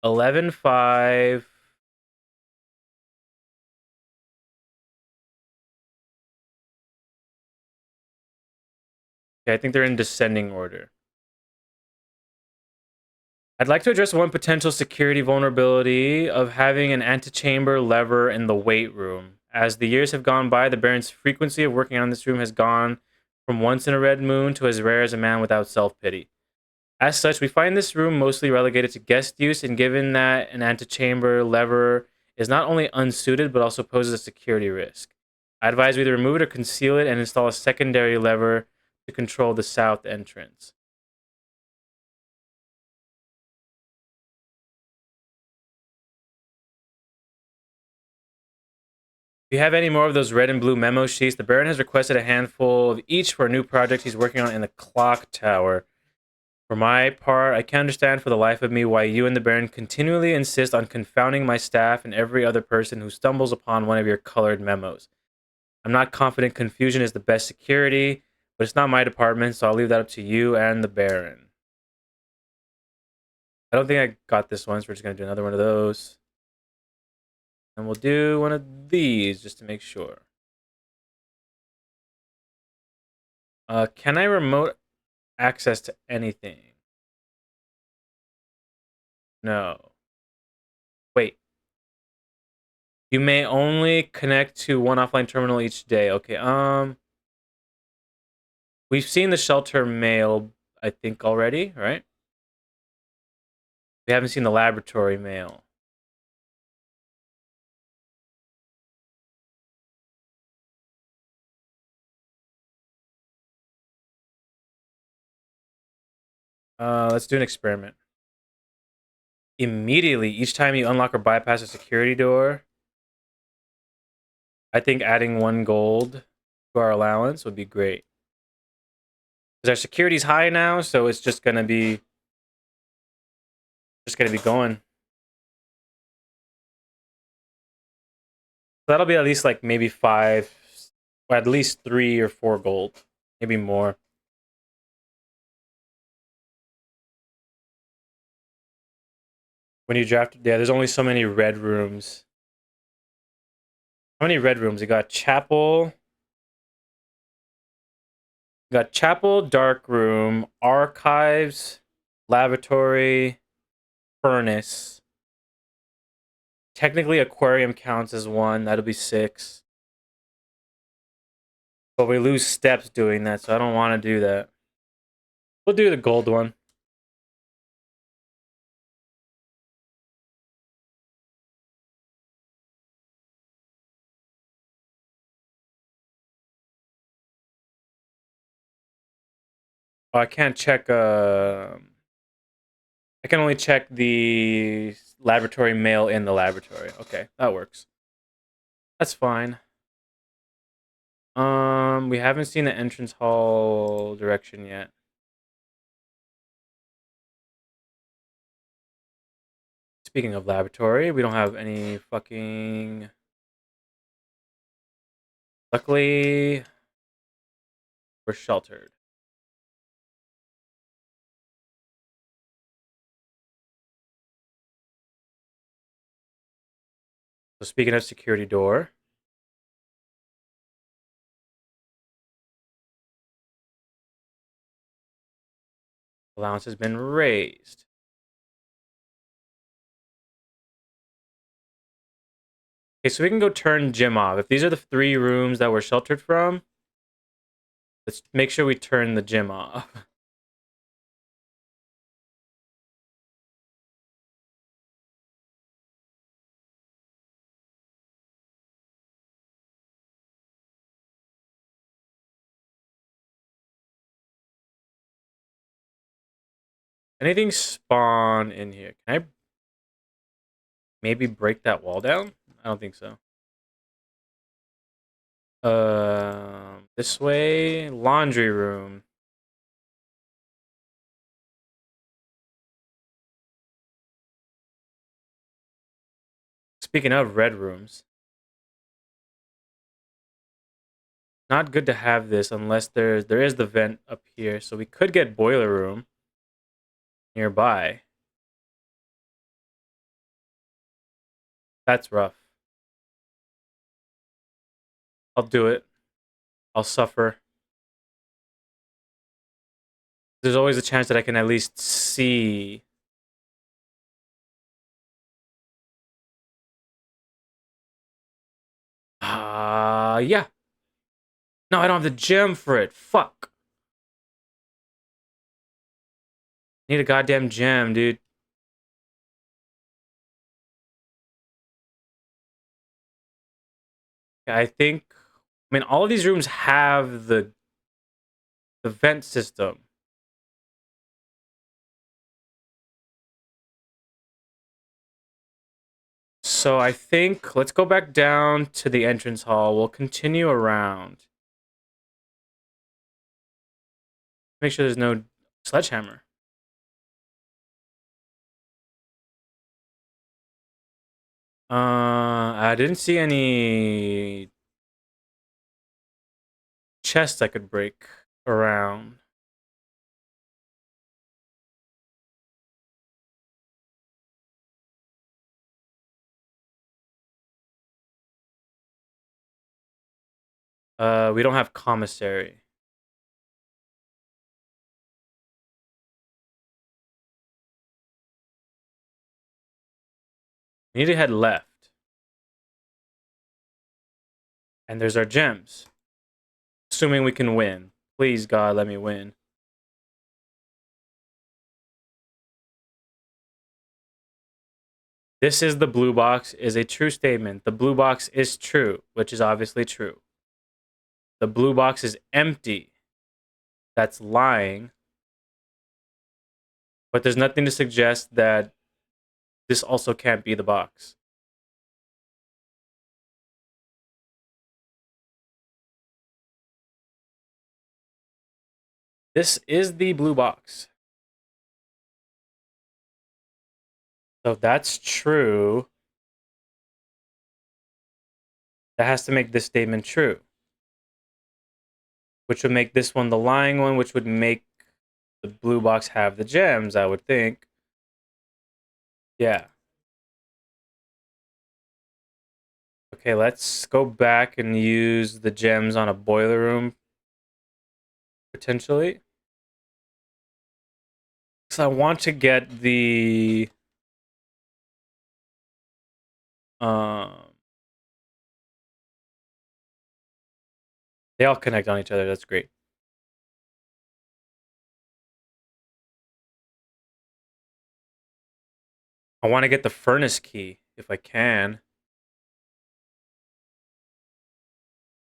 11:05. Okay, I think they're in descending order. I'd like to address one potential security vulnerability of having an antechamber lever in the weight room. As the years have gone by, the Baron's frequency of working on this room has gone from once in a red moon to as rare as a man without self-pity. As such, we find this room mostly relegated to guest use, and given that an antechamber lever is not only unsuited, but also poses a security risk. I advise we either remove it or conceal it and install a secondary lever to control the south entrance. If you have any more of those red and blue memo sheets, the Baron has requested a handful of each for a new project he's working on in the clock tower. For my part, I can't understand for the life of me why you and the Baron continually insist on confounding my staff and every other person who stumbles upon one of your colored memos. I'm not confident confusion is the best security, but it's not my department, so I'll leave that up to you and the Baron. I don't think I got this one, so we're just going to do another one of those. And we'll do one of these just to make sure. Can I remote access to anything? No. Wait. You may only connect to one offline terminal each day. Okay, we've seen the shelter mail, I think, already, right? We haven't seen the laboratory mail. Let's do an experiment. Immediately, each time you unlock or bypass a security door, I think adding 1 gold to our allowance would be great. Because our security's high now, so it's just gonna be going. So that'll be at least like maybe 5, or at least 3 or 4 gold, maybe more. When you draft, yeah, there's only so many red rooms. How many red rooms? You got chapel. You got chapel, dark room, archives, lavatory, furnace. Technically, aquarium counts as 1. That'll be 6. But we lose steps doing that, so I don't want to do that. We'll do the gold one. Oh, I can't check. I can only check the laboratory mail in the laboratory. Okay, that works. That's fine. We haven't seen the entrance hall direction yet. Speaking of laboratory, we don't have any fucking. Luckily, we're sheltered. So speaking of security door, allowance has been raised. Okay, so we can go turn gym off. If these are the 3 rooms that we're sheltered from, let's make sure we turn the gym off. Anything spawn in here? Can I maybe break that wall down? I don't think so. This way, laundry room. Speaking of red rooms, not good to have this unless there is the vent up here. So we could get boiler room nearby. That's rough. I'll do it. I'll suffer. There's always a chance that I can at least see. Yeah. No, I don't have the gem for it. Fuck. Need a goddamn gem, dude. I think. I mean, all of these rooms have the vent system. So I think let's go back down to the entrance hall. We'll continue around. Make sure there's no sledgehammer. I didn't see any chests I could break around. We don't have commissary. We need to head left. And there's our gems. Assuming we can win. Please, God, let me win. This is the blue box is a true statement. The blue box is true, which is obviously true. The blue box is empty. That's lying. But there's nothing to suggest that this also can't be the box. This is the blue box. So if that's true, that has to make this statement true. Which would make this one the lying one, which would make the blue box have the gems, I would think. Yeah. Okay, let's go back and use the gems on a boiler room, potentially. Because I want to get the... they all connect on each other, that's great. I want to get the furnace key, if I can.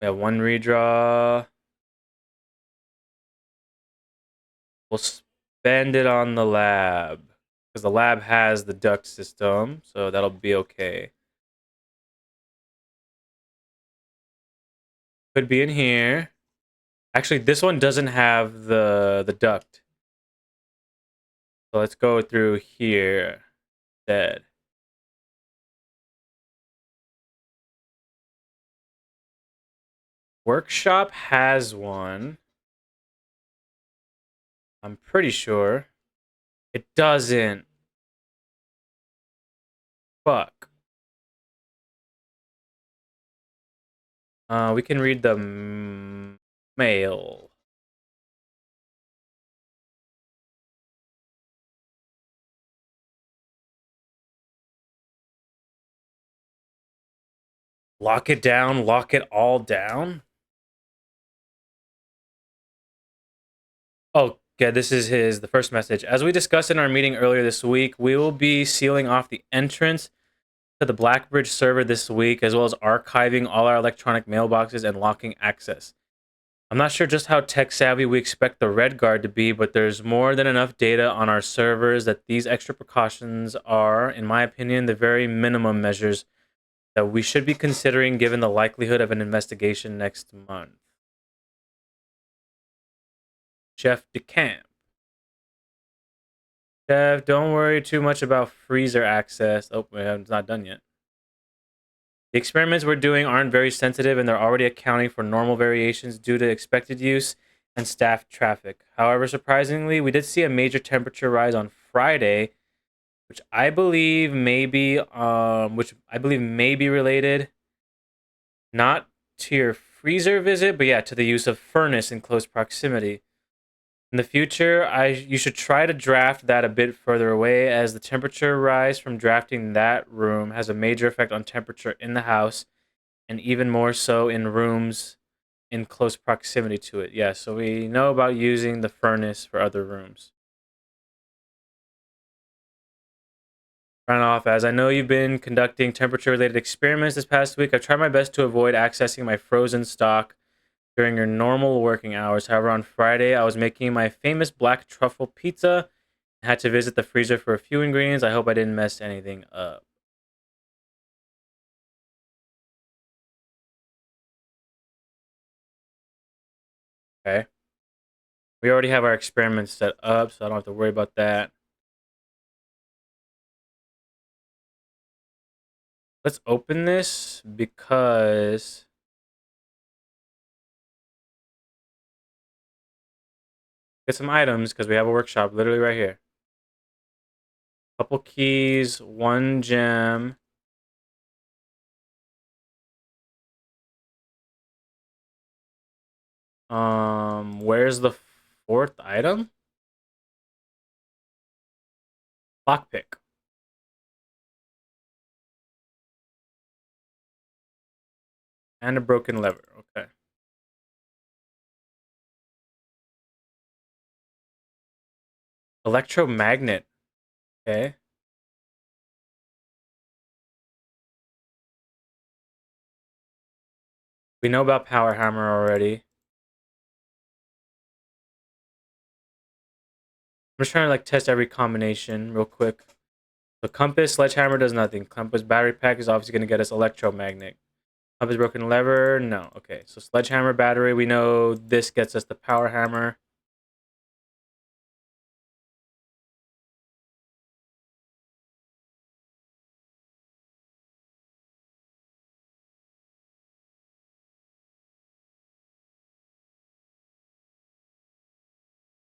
We have 1 redraw. We'll spend it on the lab. Because the lab has the duct system, so that'll be okay. Could be in here. Actually, this one doesn't have the duct. So let's go through here instead. Workshop has one. I'm pretty sure. It doesn't. Fuck. We can read the mail. Lock it down, lock it all down. Oh, yeah, this is the first message. As we discussed in our meeting earlier this week, we will be sealing off the entrance to the Blackbridge server this week, as well as archiving all our electronic mailboxes and locking access. I'm not sure just how tech savvy we expect the Red Guard to be, but there's more than enough data on our servers that these extra precautions are, in my opinion, the very minimum measures that we should be considering given the likelihood of an investigation next month. Chef DeCamp. Chef, don't worry too much about freezer access. Oh, it's not done yet. The experiments we're doing aren't very sensitive and they're already accounting for normal variations due to expected use and staff traffic. However, surprisingly, we did see a major temperature rise on Friday, which I believe may be related not to your freezer visit, but yeah, to the use of furnace in close proximity. In the future, you should try to draft that a bit further away, as the temperature rise from drafting that room has a major effect on temperature in the house, and even more so in rooms in close proximity to it. Yeah, so we know about using the furnace for other rooms. Run off, as I know you've been conducting temperature-related experiments this past week. I've tried my best to avoid accessing my frozen stock during your normal working hours. However, on Friday, I was making my famous black truffle pizza. I had to visit the freezer for a few ingredients. I hope I didn't mess anything up. Okay. We already have our experiments set up, so I don't have to worry about that. Let's open this because get some items because we have a workshop literally right here. Couple keys, one gem. Where's the fourth item? Lockpick. And a broken lever. Okay. Electromagnet. Okay. We know about power hammer already. I'm just trying to like test every combination real quick. The compass, sledgehammer does nothing. Compass battery pack is obviously going to get us electromagnet. Compass broken lever, no. Okay, so sledgehammer battery, we know this gets us the power hammer.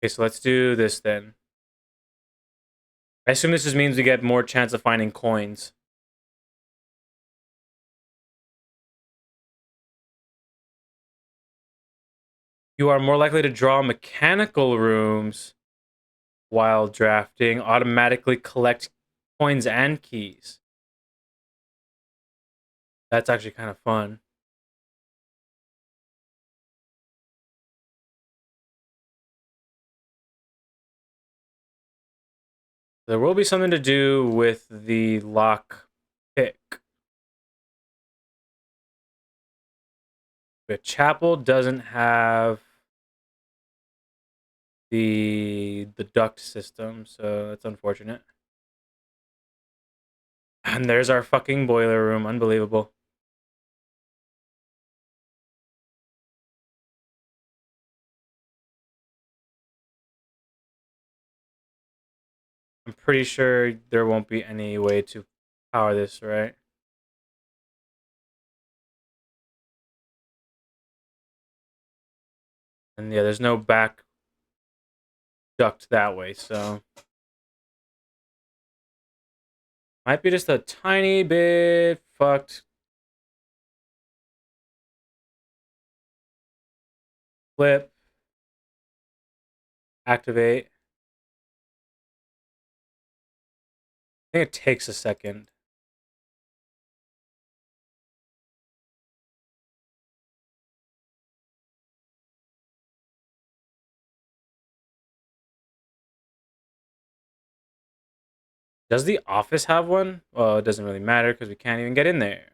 Okay, so let's do this then. I assume this just means we get more chance of finding coins. You are more likely to draw mechanical rooms while drafting. Automatically collect coins and keys. That's actually kind of fun. There will be something to do with the lock pick. The chapel doesn't have the duct system, so that's unfortunate. And there's our fucking boiler room. Unbelievable. I'm pretty sure there won't be any way to power this, right? And yeah, there's no back duct that way, so might be just a tiny bit fucked. Flip. Activate. I think it takes a second. Does the office have one? Well, it doesn't really matter because we can't even get in there.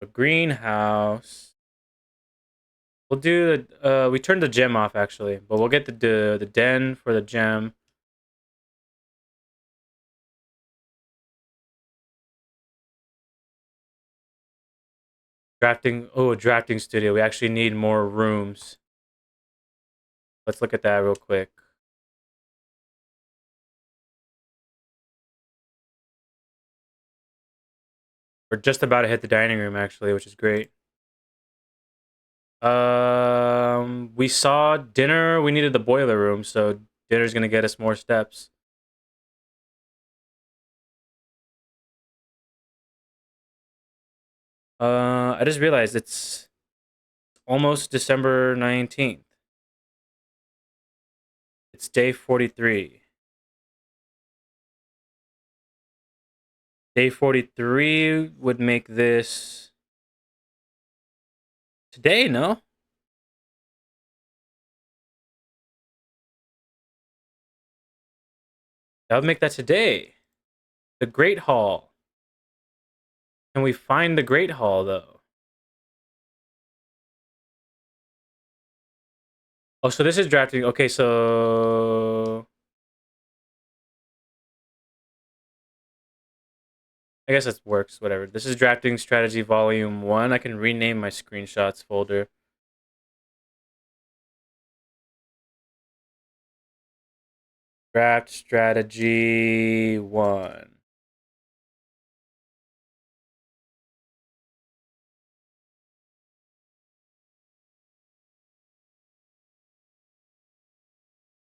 A greenhouse. We'll do the we turned the gem off actually, but we'll get the den for the gem. Drafting, oh, drafting studio. We actually need more rooms. Let's look at that real quick. We're just about to hit the dining room actually, which is great. We saw dinner. We needed the boiler room, so dinner's gonna get us more steps. I just realized it's almost December 19th. It's day 43. Day 43 would make this today, no? That would make that today. The Great Hall. Can we find the Great Hall though? Oh, so this is drafting. Okay, so I guess it works, whatever. This is drafting strategy volume 1. I can rename my screenshots folder. Draft strategy 1.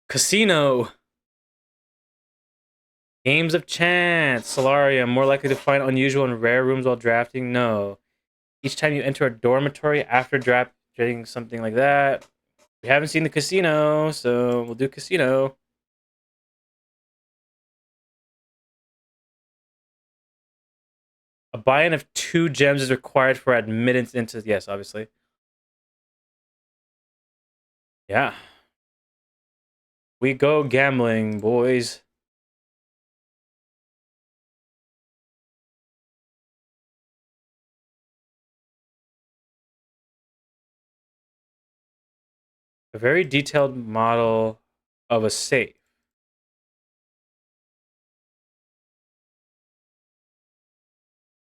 Casino. Games of chance. Solarium. More likely to find unusual and rare rooms while drafting? No. Each time you enter a dormitory after drafting, something like that. We haven't seen the casino, so we'll do casino. A buy-in of 2 gems is required for admittance into... Yes, obviously. Yeah. We go gambling, boys. A very detailed model of a safe.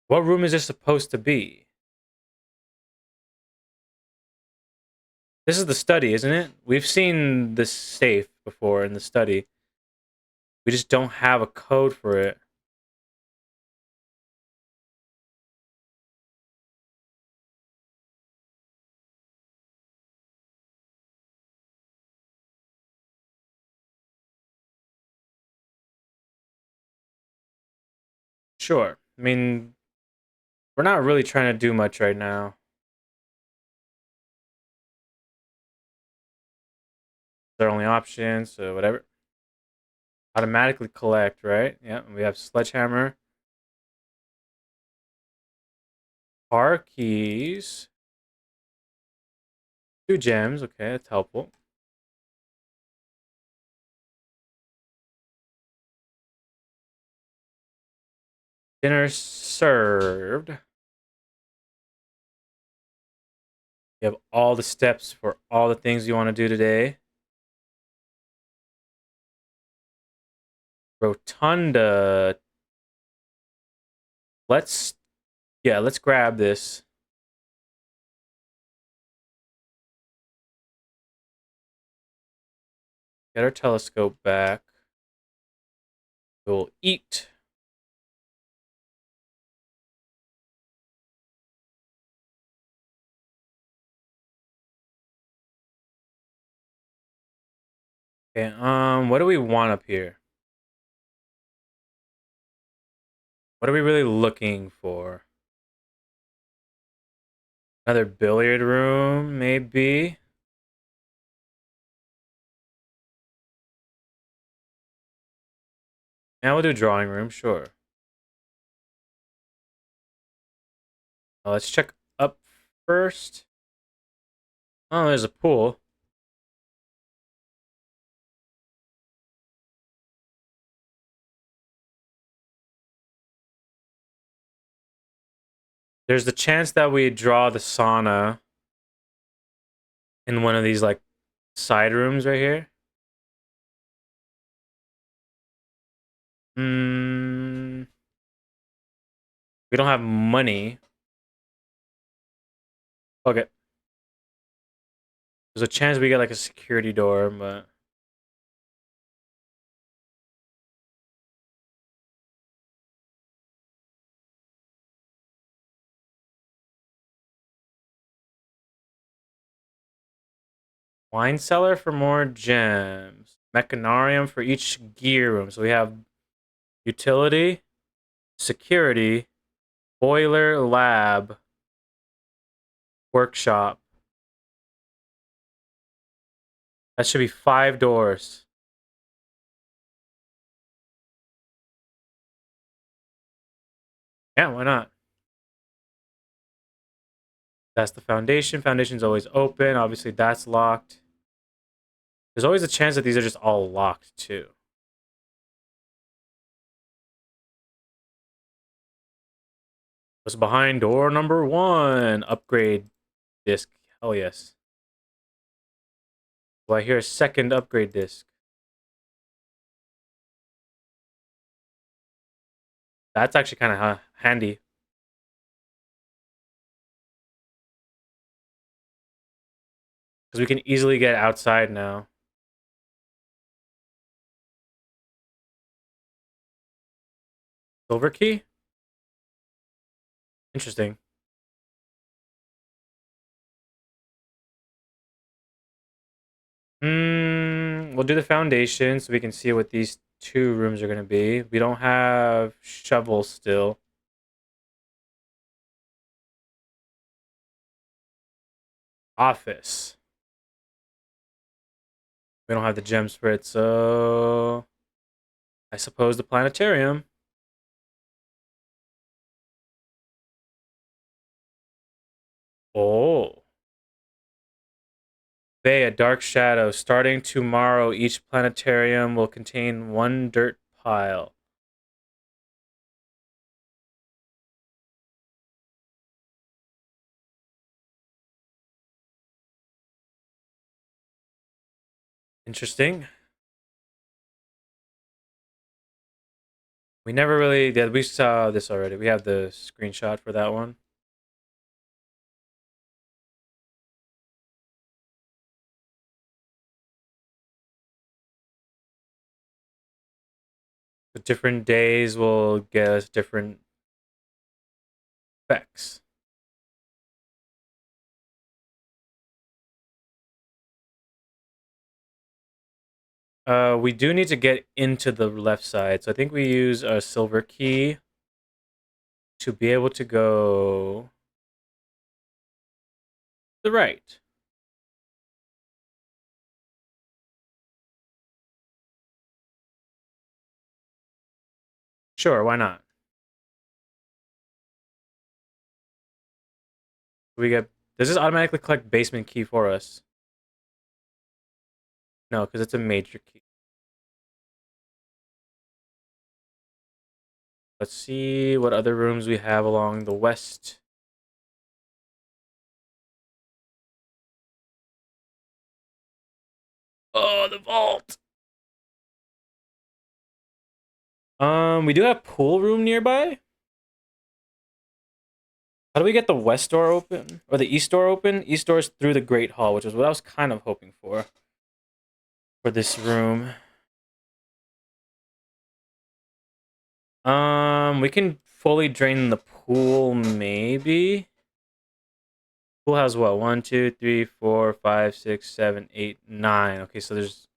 What room is this supposed to be? This is the study, isn't it? We've seen this safe before in the study. We just don't have a code for it. Sure. I mean, we're not really trying to do much right now. It's our only option, so whatever. Automatically collect, right? Yeah, we have sledgehammer. Car keys. 2 gems. Okay, that's helpful. Dinner served. You have all the steps for all the things you want to do today. Rotunda. Let's let's grab this. Get our telescope back. We'll eat. Okay, what do we want up here? What are we really looking for? Another billiard room, maybe. Now we'll do drawing room, sure. Let's check up first. Oh, there's a pool. There's the chance that we draw the sauna in one of these like side rooms right here. We don't have money. Okay. There's a chance we get like a security door, but wine cellar for more gems. Mechanarium for each gear room. So we have utility, security, boiler, lab, workshop. That should be 5 doors. Yeah, why not? That's the foundation. Foundation's always open. Obviously, that's locked. There's always a chance that these are just all locked, too. What's behind door number 1? Upgrade disc. Hell yes. Well, I hear a second upgrade disc. That's actually kind of handy. Because we can easily get outside now. Silver key? Interesting. We'll do the foundation so we can see what these 2 rooms are going to be. We don't have shovels still. Office. We don't have the gems for it, so I suppose the planetarium. Oh. Bay, a dark shadow. Starting tomorrow, each planetarium will contain 1 dirt pile. Interesting. We never really did. We saw this already. We have the screenshot for that one. The different days will get us different effects. We do need to get into the left side, so I think we use a silver key to be able to go to the right. Sure, why not? We get. Does this automatically collect basement key for us? No, because it's a major key. Let's see what other rooms we have along the west. Oh, the vault. We do have pool room nearby. How do we get the west door open or the east door open? East door is through the great hall, which is what I was kind of hoping for this room. We can fully drain the pool, maybe. Pool has what? 1, 2, 3, 4, 5, 6, 7, 8, 9. Okay, so there's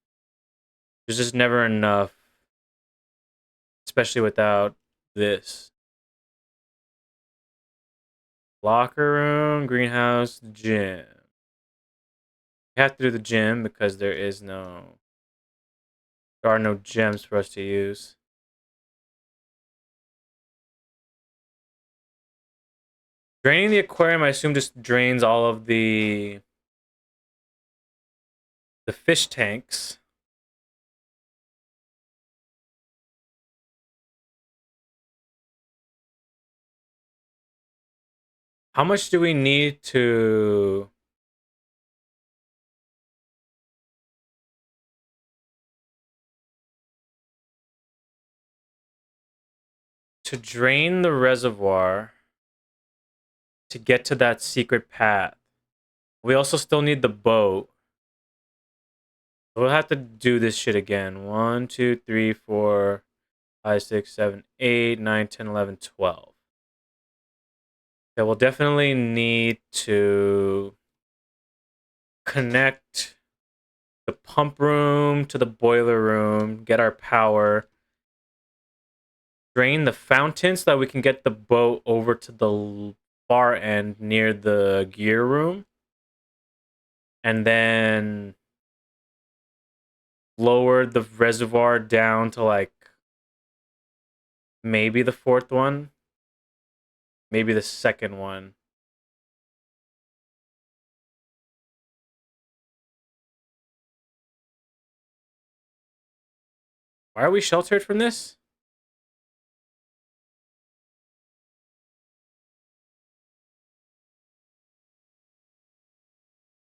just never enough, especially without this. Locker room, greenhouse, gym. We have to do the gym because there are no gems for us to use. Draining the aquarium, I assume, just drains all of the fish tanks. How much do we need to drain the reservoir to get to that secret path? We also still need the boat. We'll have to do this shit again. 1, 2, 3, 4, 5, 6, 7, 8, 9, 10, 11, 12. Okay, we'll definitely need to connect the pump room to the boiler room, get our power, drain the fountain so that we can get the boat over to the far end near the gear room, and then lower the reservoir down to like maybe the fourth one, maybe the second one. Why are we sheltered from this?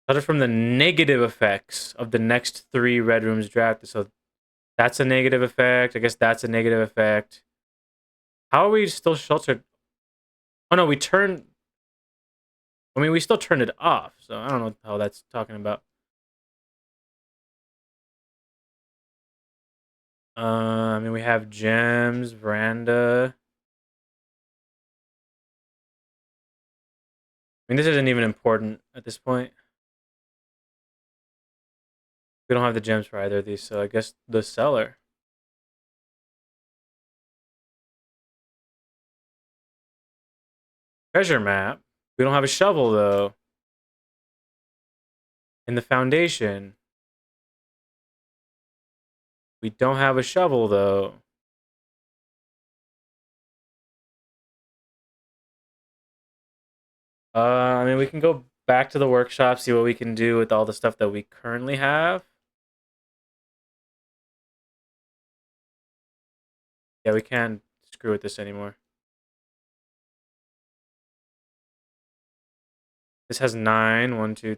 Sheltered from the negative effects of the next 3 red rooms drafted. So that's a negative effect. I guess that's a negative effect. How are we still sheltered? Oh no, we turned. I mean, we still turned it off. So I don't know how that's talking about. I mean, we have gems, veranda. I mean, this isn't even important at this point. We don't have the gems for either of these, so I guess the cellar. Treasure map. We don't have a shovel though. In the foundation. We don't have a shovel though. I mean, we can go back to the workshop, see what we can do with all the stuff that we currently have. Yeah, we can't screw with this anymore. This has 9. 1, 2,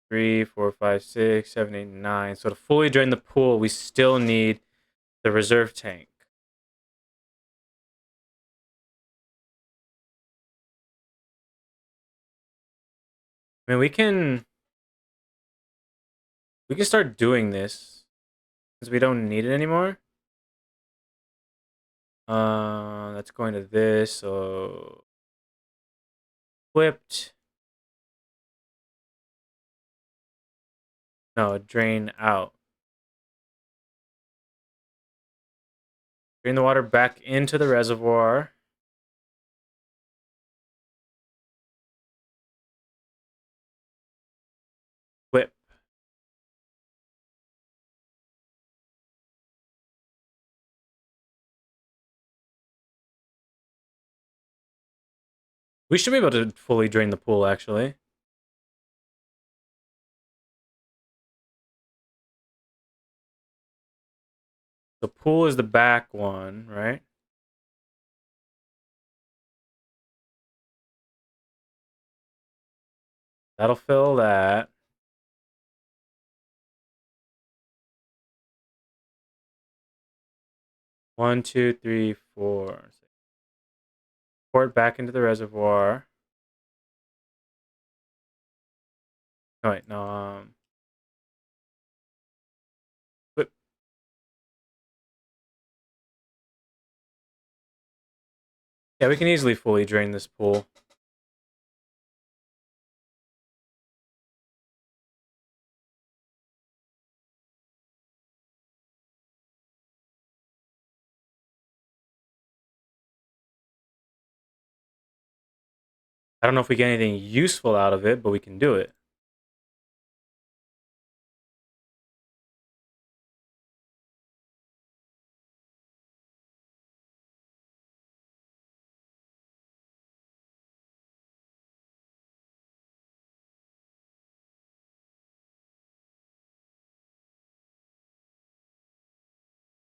3, 4, 5, 6, 7, 8, 9. So to fully drain the pool, we still need the reserve tank. I mean, we can start doing this since we don't need it anymore. That's going to this. So equipped. No, drain out. Drain the water back into the reservoir. Equip. We should be able to fully drain the pool, actually. The pool is the back one, right? That'll fill that. One, two, three, four. Pour it back into the reservoir. No, wait, no. But yeah, we can easily fully drain this pool. I don't know if we get anything useful out of it, but we can do it.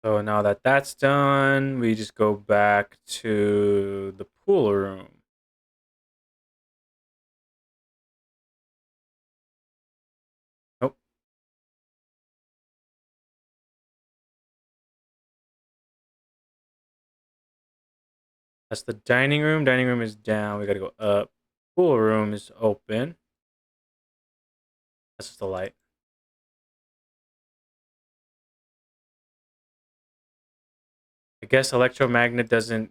So now that that's done, we just go back to the pool room. Nope. That's the dining room. Dining room is down. We gotta go up. Pool room is open. That's just the light. I guess electromagnet doesn't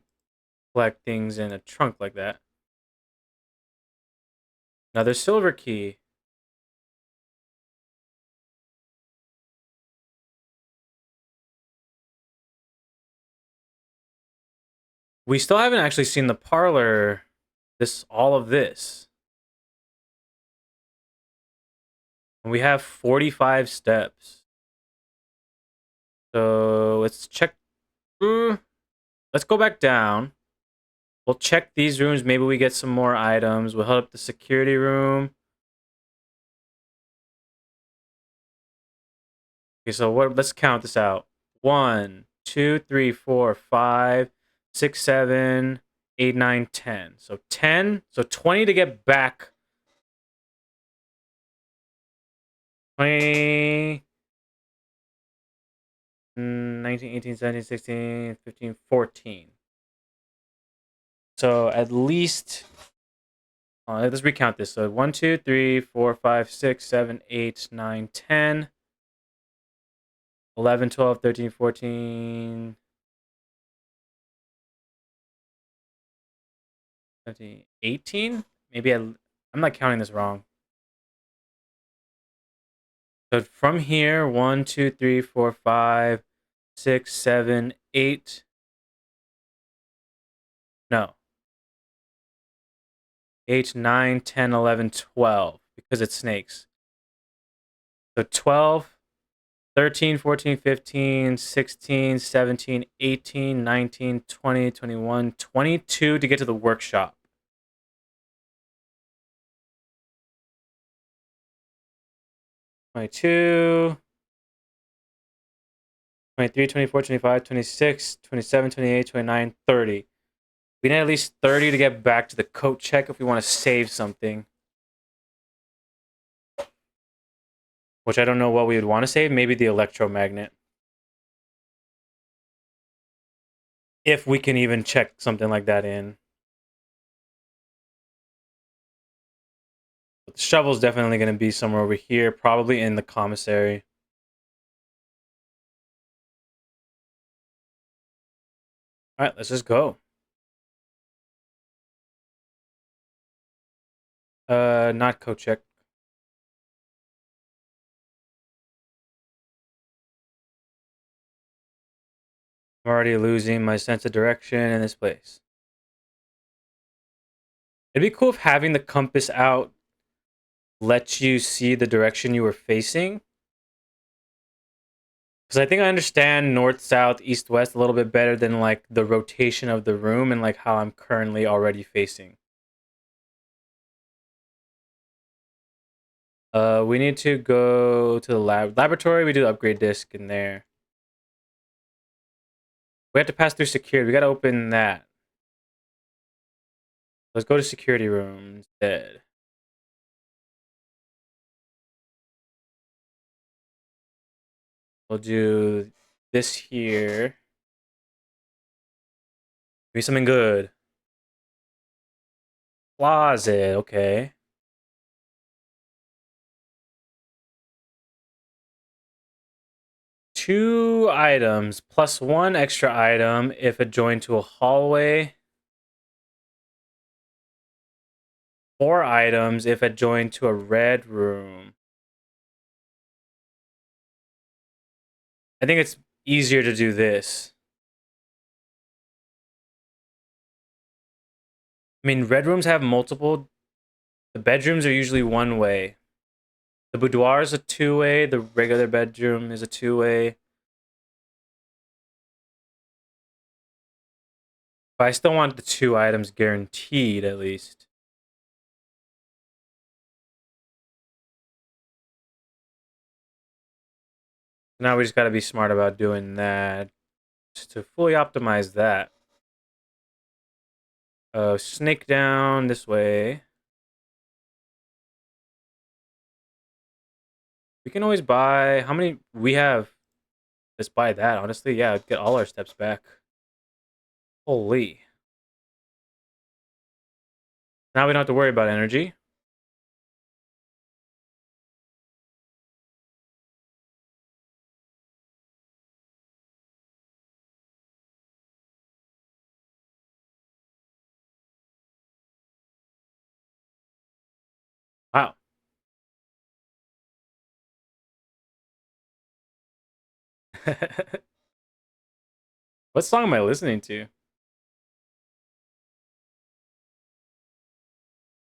collect things in a trunk like that. Another silver key. We still haven't actually seen the parlor. All of this. And we have 45 steps. So let's check. Let's go back down. We'll check these rooms. Maybe we get some more items. We'll head up the security room. Okay, so let's count this out. 1, 2, 3, 4, 5, 6, 7, 8, 9, 10. So 10. So 20 to get back. 20, 19, 18, 17, 16, 15, 14. So at least, let's recount this. So 1, 2, 3, 4, 5, 6, 7, 8, 9, 10, 11, 12, 13, 14, 17, 18? Maybe I'm not counting this wrong. So from here, 1, 2, 3, 4, 5, 6, 7, 8. No. 8, 9, 10, 11, 12. Because it's snakes. So 12, 13, 14, 15, 16, 17, 18, 19, 20, 21, 22 to get to the workshop. Twenty-two, 23, 24, 25, 26, 27, 28, 29, 30. We need at least 30 to get back to the coat check if we want to save something. Which I don't know what we would want to save. Maybe the electromagnet. If we can even check something like that in. But the shovel's definitely going to be somewhere over here. Probably in the commissary. Alright, let's just go. Not coat check. I'm already losing my sense of direction in this place. It'd be cool if having the compass out lets you see the direction you were facing. Because I think I understand north, south, east, west a little bit better than like the rotation of the room and like how I'm currently already facing. We need to go to the laboratory. We do the upgrade disc in there. We have to pass through security. We got to open that. Let's go to security room instead. We'll do this here. Give me something good. Closet, okay. Two items plus one extra item if adjoined to a hallway. 4 items if adjoined to a red room. I think it's easier to do this. I mean, red rooms have multiple The bedrooms are usually one way. The boudoir is a two-way. The regular bedroom is a two-way. But I still want the 2 items guaranteed, at least. Now we just got to be smart about doing that just to fully optimize that. Snake down this way. We can always buy... How many... We have... Let's buy that, honestly. Yeah, get all our steps back. Holy. Now we don't have to worry about energy. Wow. What song am I listening to?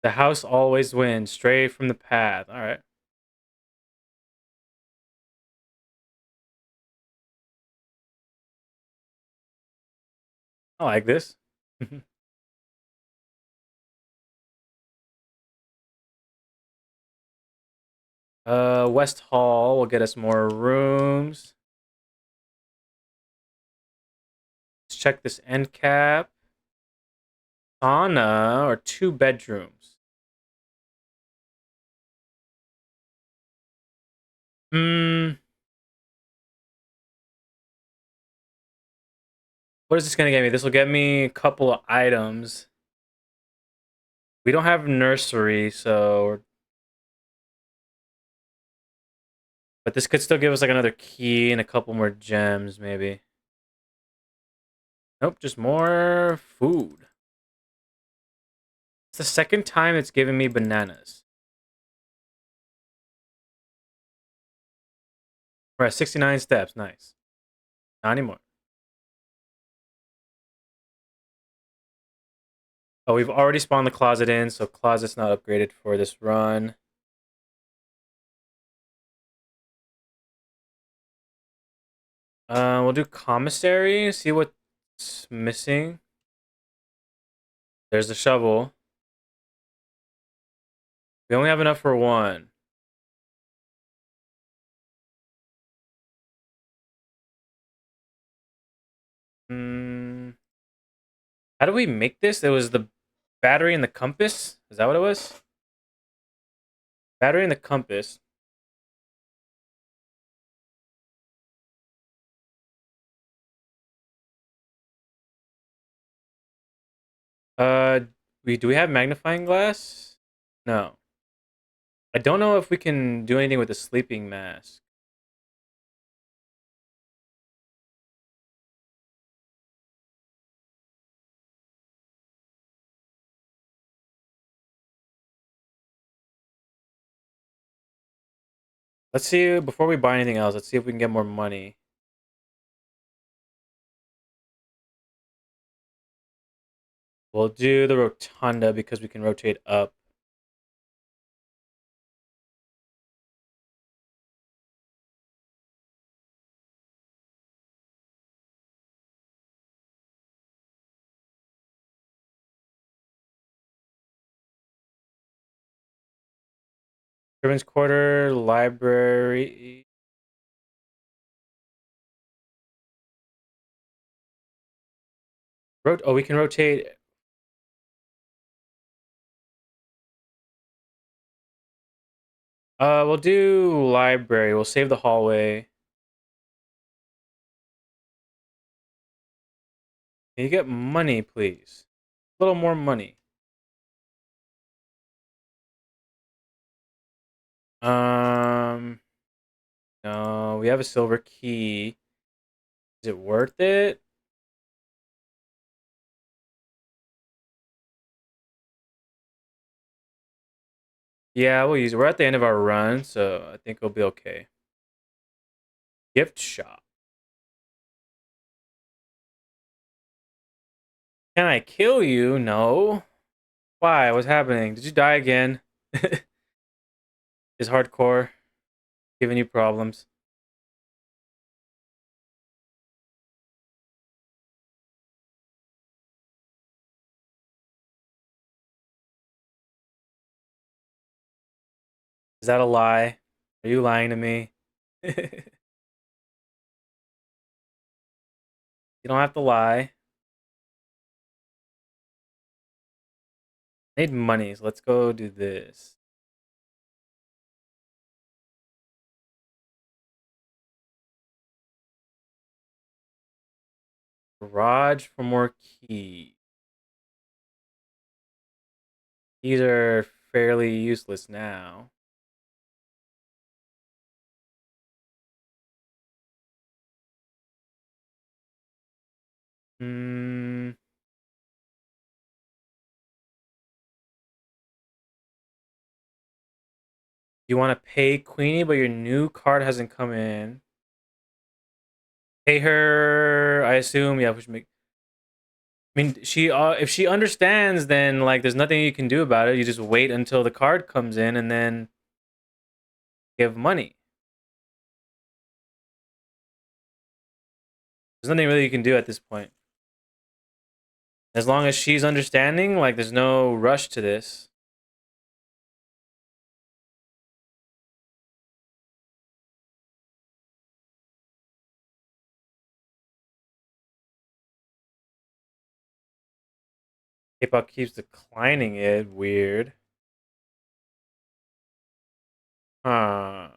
The house always wins. Stray from the path. All right. I like this. West Hall will get us more rooms. Let's check this end cap. Sauna or 2 bedrooms. Hmm. What is this gonna get me? This will get me a couple of items. We don't have nursery, so... But this could still give us like another key and a couple more gems, maybe. Nope, just more food. It's the second time it's given me bananas. We're at 69 steps. Nice. Not anymore. Oh, we've already spawned the closet in, so closet's not upgraded for this run. We'll do commissary, see what's missing. There's the shovel. We only have enough for one. Hmm. How do we make this? It was the battery and the compass? Is that what it was? Battery and the compass. Uh, do we have magnifying glass? No. I don't know if we can do anything with the sleeping mask. Let's see, before we buy anything else, let's see if we can get more money. We'll do the rotunda because we can rotate up. Servants' quarter, library. Oh, we can rotate. We'll do library. We'll save the hallway. Can you get money, please? A little more money. Um, no, we have a silver key. Is it worth it? Yeah, we'll use it. We're at the end of our run, so I think we'll be okay. Gift shop. Can I kill you? No. Why? What's happening? Did you die again? Is hardcore giving you problems? Is that a lie? Are you lying to me? You don't have to lie. I need money, so let's go do this. Garage for more keys. Keys are fairly useless now. Hmm. You want to pay Queenie, but your new card hasn't come in. Pay her, I assume. Yeah, we should make. I mean, she if she understands, then like there's nothing you can do about it. You just wait until the card comes in and then give money. There's nothing really you can do at this point. As long as she's understanding, like there's no rush to this. PayPal keeps declining it. Weird. Huh.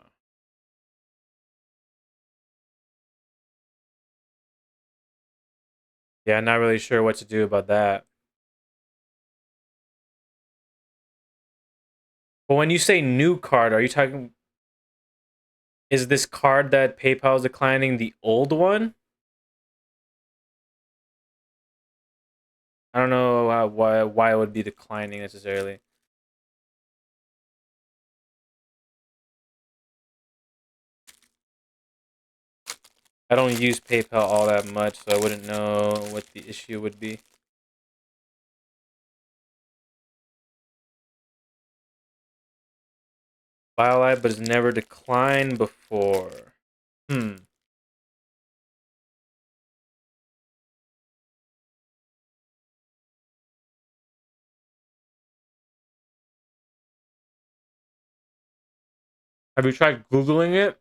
Yeah, not really sure what to do about that. But when you say new card, are you talking? Is this card that PayPal is declining the old one? I don't know why it would be declining necessarily. I don't use PayPal all that much, so I wouldn't know what the issue would be. BioLife, but it's never declined before. Hmm. Have you tried Googling it?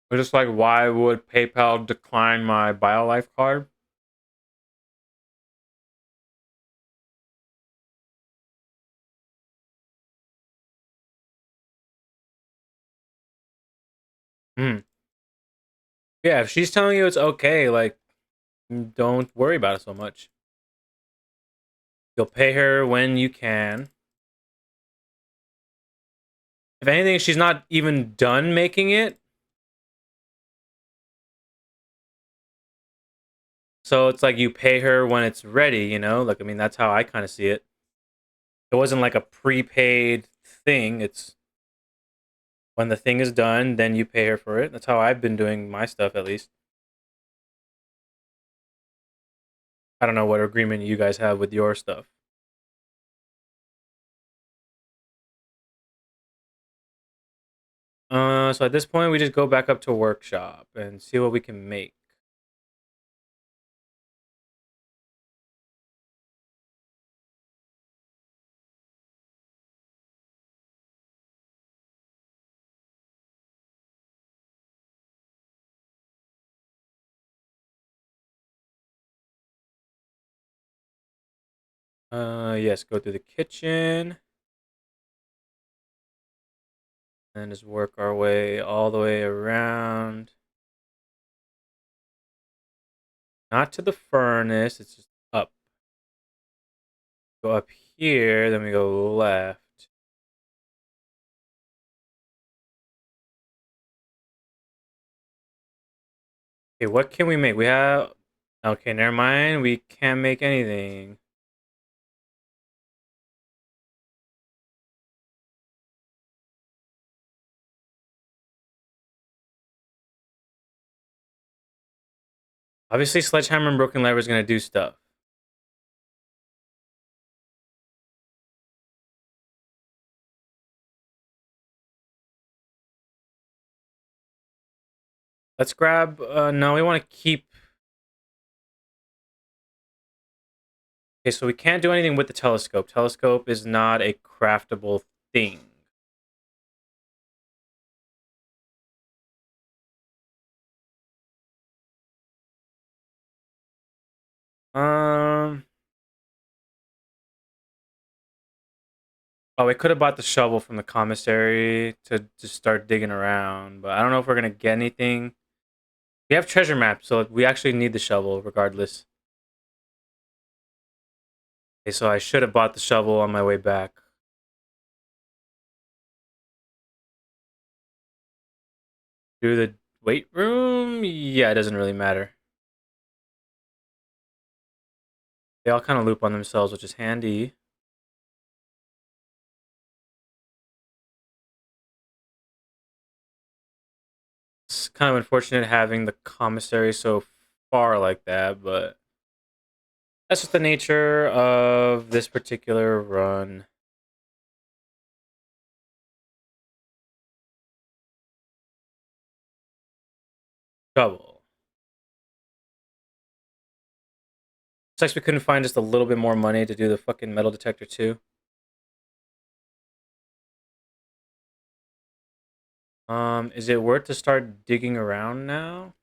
Or just like, why would PayPal decline my BioLife card? Hmm. Yeah, if she's telling you it's okay, like, don't worry about it so much. You'll pay her when you can. If anything, she's not even done making it. So it's like you pay her when it's ready, you know? Like, I mean, that's how I kind of see it. It wasn't like a prepaid thing. It's when the thing is done, then you pay her for it. That's how I've been doing my stuff, at least. I don't know what agreement you guys have with your stuff. So at this point, we just go back up to workshop and see what we can make. Yes, go through the kitchen and just work our way all the way around. Not to the furnace, it's just up. Go up here, then we go left. Okay, what can we make? We have. Okay, never mind. We can't make anything. Obviously, Sledgehammer and Broken Lever is going to do stuff. Let's grab. No, we want to keep. Okay, so we can't do anything with the telescope. Telescope is not a craftable thing. Um. Oh, we could have bought the shovel from the commissary to start digging around, but I don't know if we're gonna get anything. We have treasure maps, so we actually need the shovel regardless. Okay, so I should have bought the shovel on my way back. Do the weight room? Yeah, it doesn't really matter. They all kind of loop on themselves, which is handy. It's kind of unfortunate having the commissary so far like that, but that's just the nature of this particular run. Shovel. Sucks we couldn't find just a little bit more money to do the fucking metal detector too. Is it worth to start digging around now?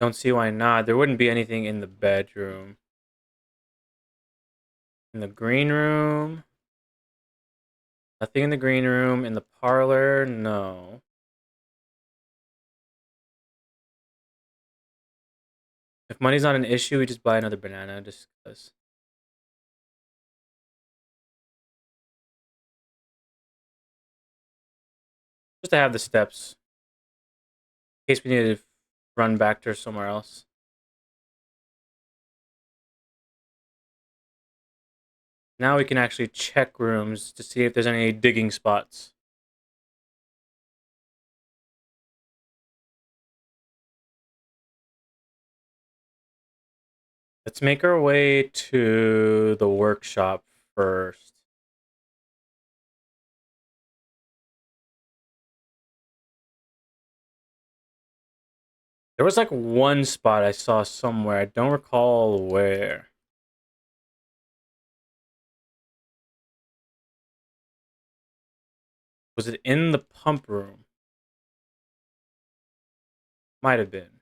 Don't see why not. There wouldn't be anything in the bedroom. In the green room? Nothing in the green room. In the parlor? No. If money's not an issue, we just buy another banana just because. Just to have the steps. In case we need to run back to somewhere else. Now we can actually check rooms to see if there's any digging spots. Let's make our way to the workshop first. There was like one spot I saw somewhere. I don't recall where. Was it in the pump room? Might have been.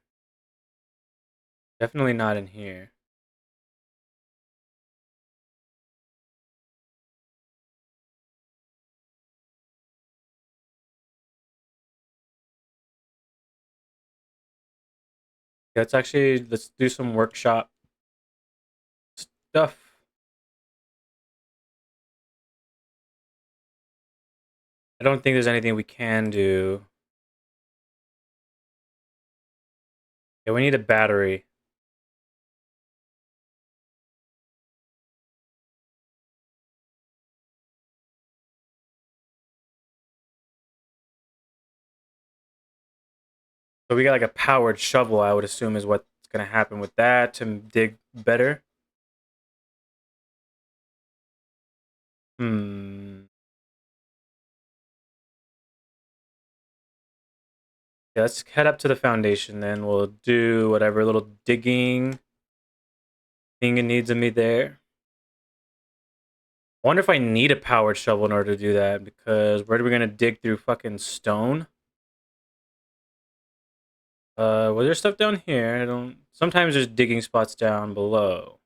Definitely not in here. Let's do some workshop stuff. I don't think there's anything we can do. Yeah, we need a battery. So we got like a powered shovel, I would assume is what's gonna happen with that to dig better. Hmm. Yeah, let's head up to the foundation then. We'll do whatever little digging thing it needs of me there. I wonder if I need a powered shovel in order to do that, because where are we gonna dig through fucking stone? Was there stuff down here? I don't. Sometimes there's digging spots down below.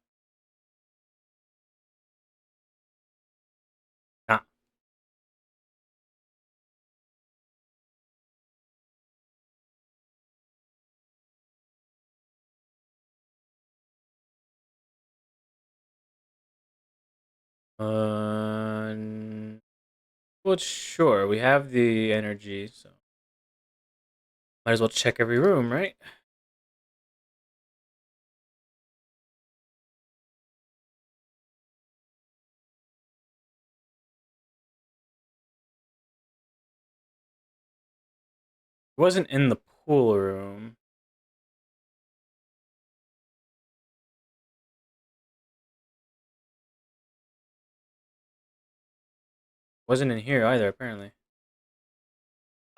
Ah. Well, sure. We have the energy, so might as well check every room, right? It wasn't in the pool room. Wasn't in here either, apparently.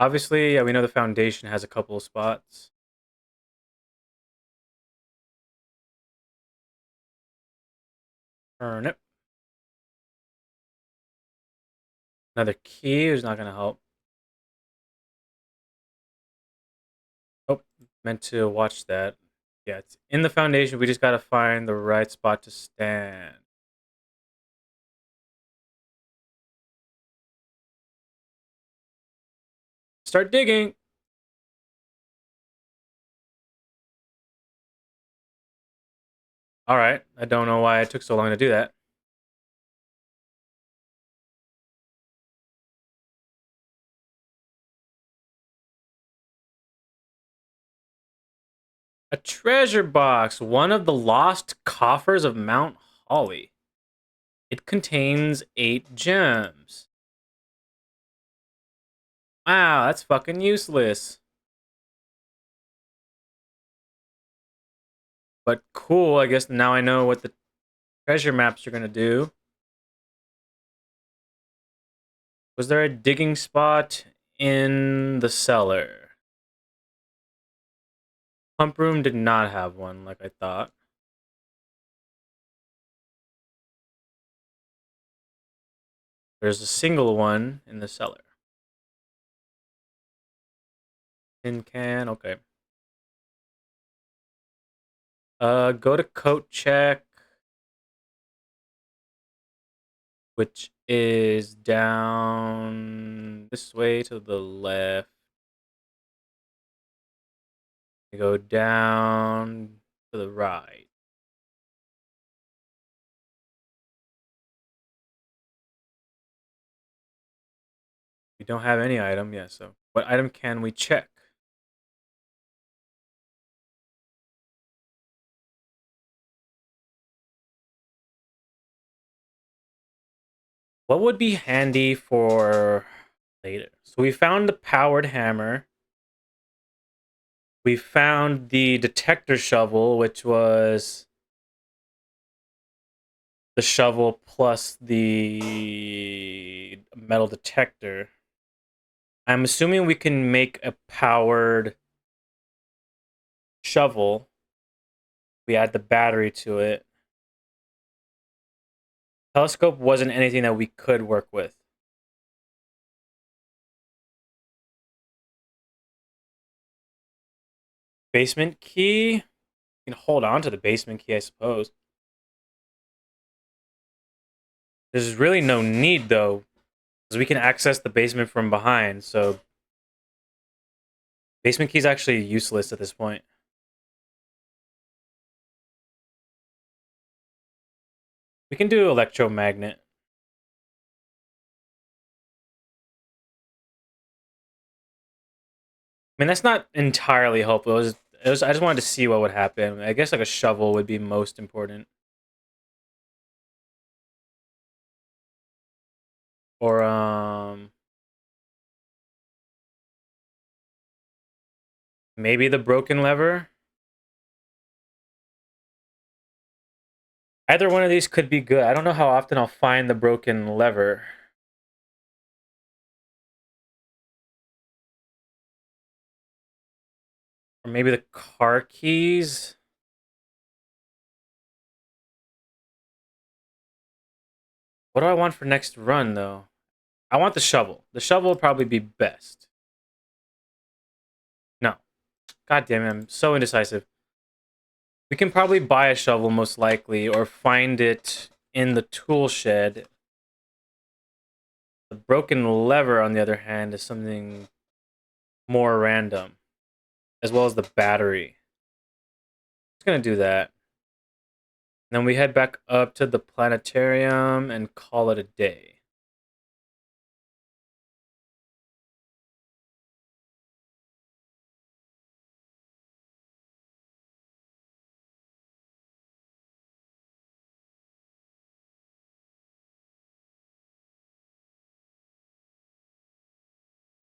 Obviously, yeah, we know the foundation has a couple of spots. Turn it. Another key is not going to help. Oh, meant to watch that. Yeah, it's in the foundation. We just got to find the right spot to stand. Start digging. All right. I don't know why it took so long to do that. A treasure box. One of the lost coffers of Mount Holly. It contains 8 gems. Wow, that's fucking useless. But cool, I guess now I know what the treasure maps are gonna do. Was there a digging spot in the cellar? Pump room did not have one, like I thought. There's a single one in the cellar. Tin can, okay. Go to coat check, which is down this way to the left. You go down to the right. We don't have any item, yeah, so what item can we check? What would be handy for later? So we found the powered hammer. We found the detector shovel, which was the shovel plus the metal detector. I'm assuming we can make a powered shovel. We add the battery to it. Telescope wasn't anything that we could work with. Basement key? You can hold on to the basement key, I suppose. There's really no need, though, because we can access the basement from behind, so basement key is actually useless at this point. We can do electromagnet. I mean, that's not entirely helpful. I just wanted to see what would happen. I guess like a shovel would be most important. Or maybe the broken lever. Either one of these could be good. I don't know how often I'll find the broken lever. Or maybe the car keys. What do I want for next run, though? I want the shovel. The shovel will probably be best. No. God damn it, I'm so indecisive. We can probably buy a shovel, most likely, or find it in the tool shed. The broken lever, on the other hand, is something more random, as well as the battery. It's gonna do that. Then we head back up to the planetarium and call it a day.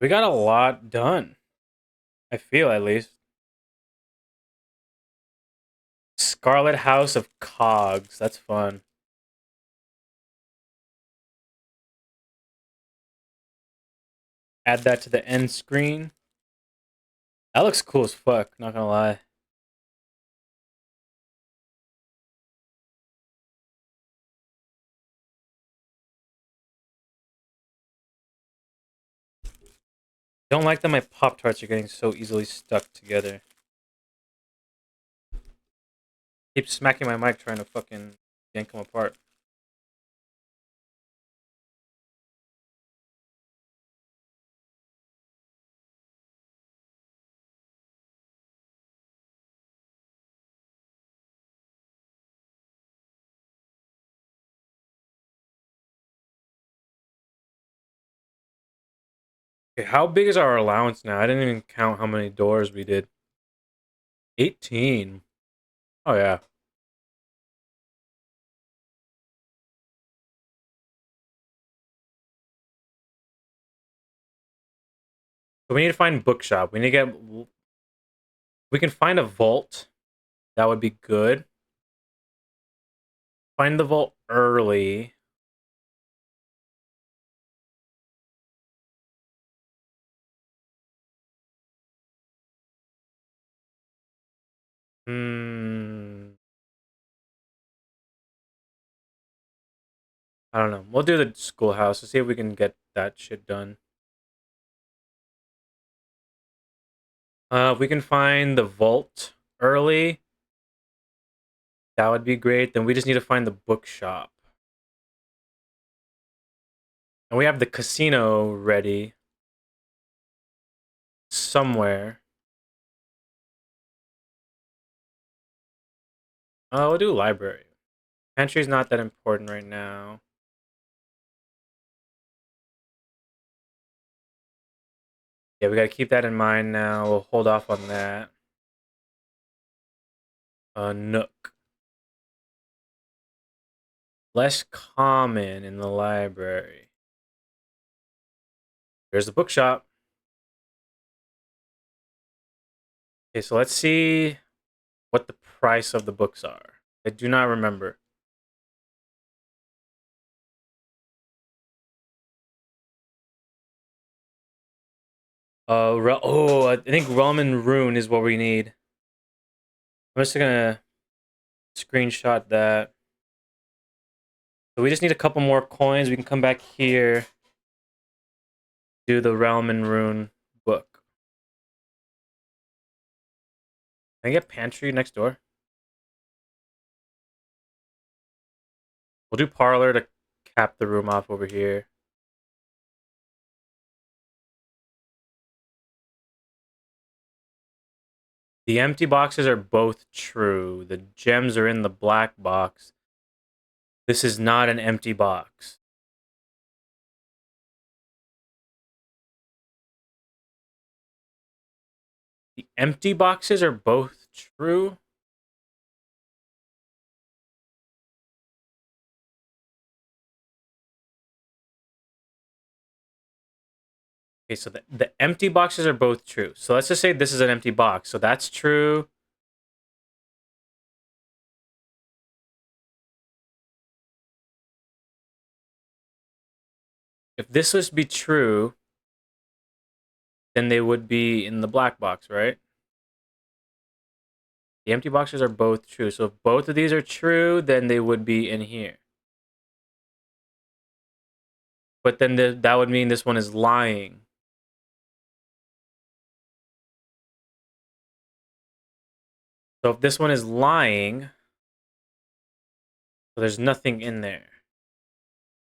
We got a lot done. I feel, at least. Scarlet House of Cogs. That's fun. Add that to the end screen. That looks cool as fuck, not gonna lie. Don't like that my Pop-Tarts are getting so easily stuck together. Keep smacking my mic trying to fucking yank them apart. Okay, how big is our allowance now? I didn't even count how many doors we did. 18. Oh yeah. So we need to find bookshop. We need to get. We can find a vault. That would be good. Find the vault early. Hmm. I don't know. We'll do the schoolhouse to see if we can get that shit done. If we can find the vault early, that would be great. Then we just need to find the bookshop. And we have the casino ready somewhere. We'll do library. Pantry's not that important right now. Yeah, we gotta keep that in mind now. We'll hold off on that. Nook. Less common in the library. There's the bookshop. Okay, so let's see what the price of the books are. I do not remember. I think Realm and Rune is what we need. I'm just gonna screenshot that. So we just need a couple more coins. We can come back here, do the Realm and Rune book. Can I get pantry next door? We'll do parlor to cap the room off over here. The empty boxes are both true. The gems are in the black box. This is not an empty box. The empty boxes are both true. Okay, so the empty boxes are both true. So let's just say this is an empty box. So that's true. If this was to be true, then they would be in the black box, right? The empty boxes are both true. So if both of these are true, then they would be in here. But then that would mean this one is lying. So if this one is lying, so there's nothing in there.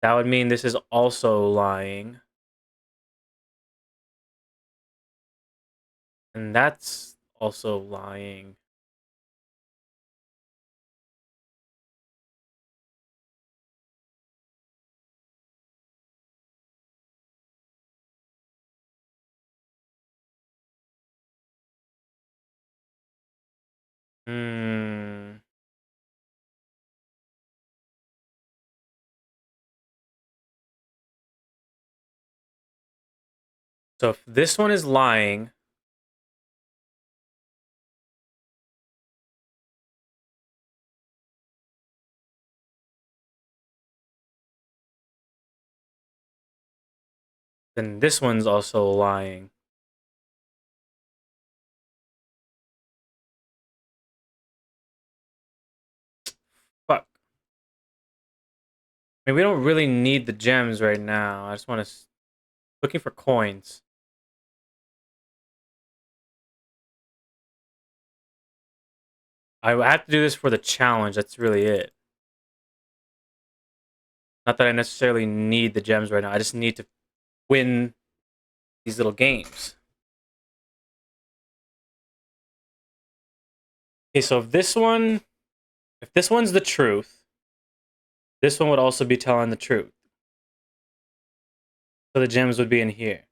That would mean this is also lying. And that's also lying. Hmm. So if this one is lying, Then this one's also lying. Fuck. I mean, we don't really need the gems right now. I just want to... Looking for coins. I have to do this for the challenge. That's really it. Not that I necessarily need the gems right now. I just need to win these little games. Okay, so if this one's the truth, this one would also be telling the truth. So the gems would be in here.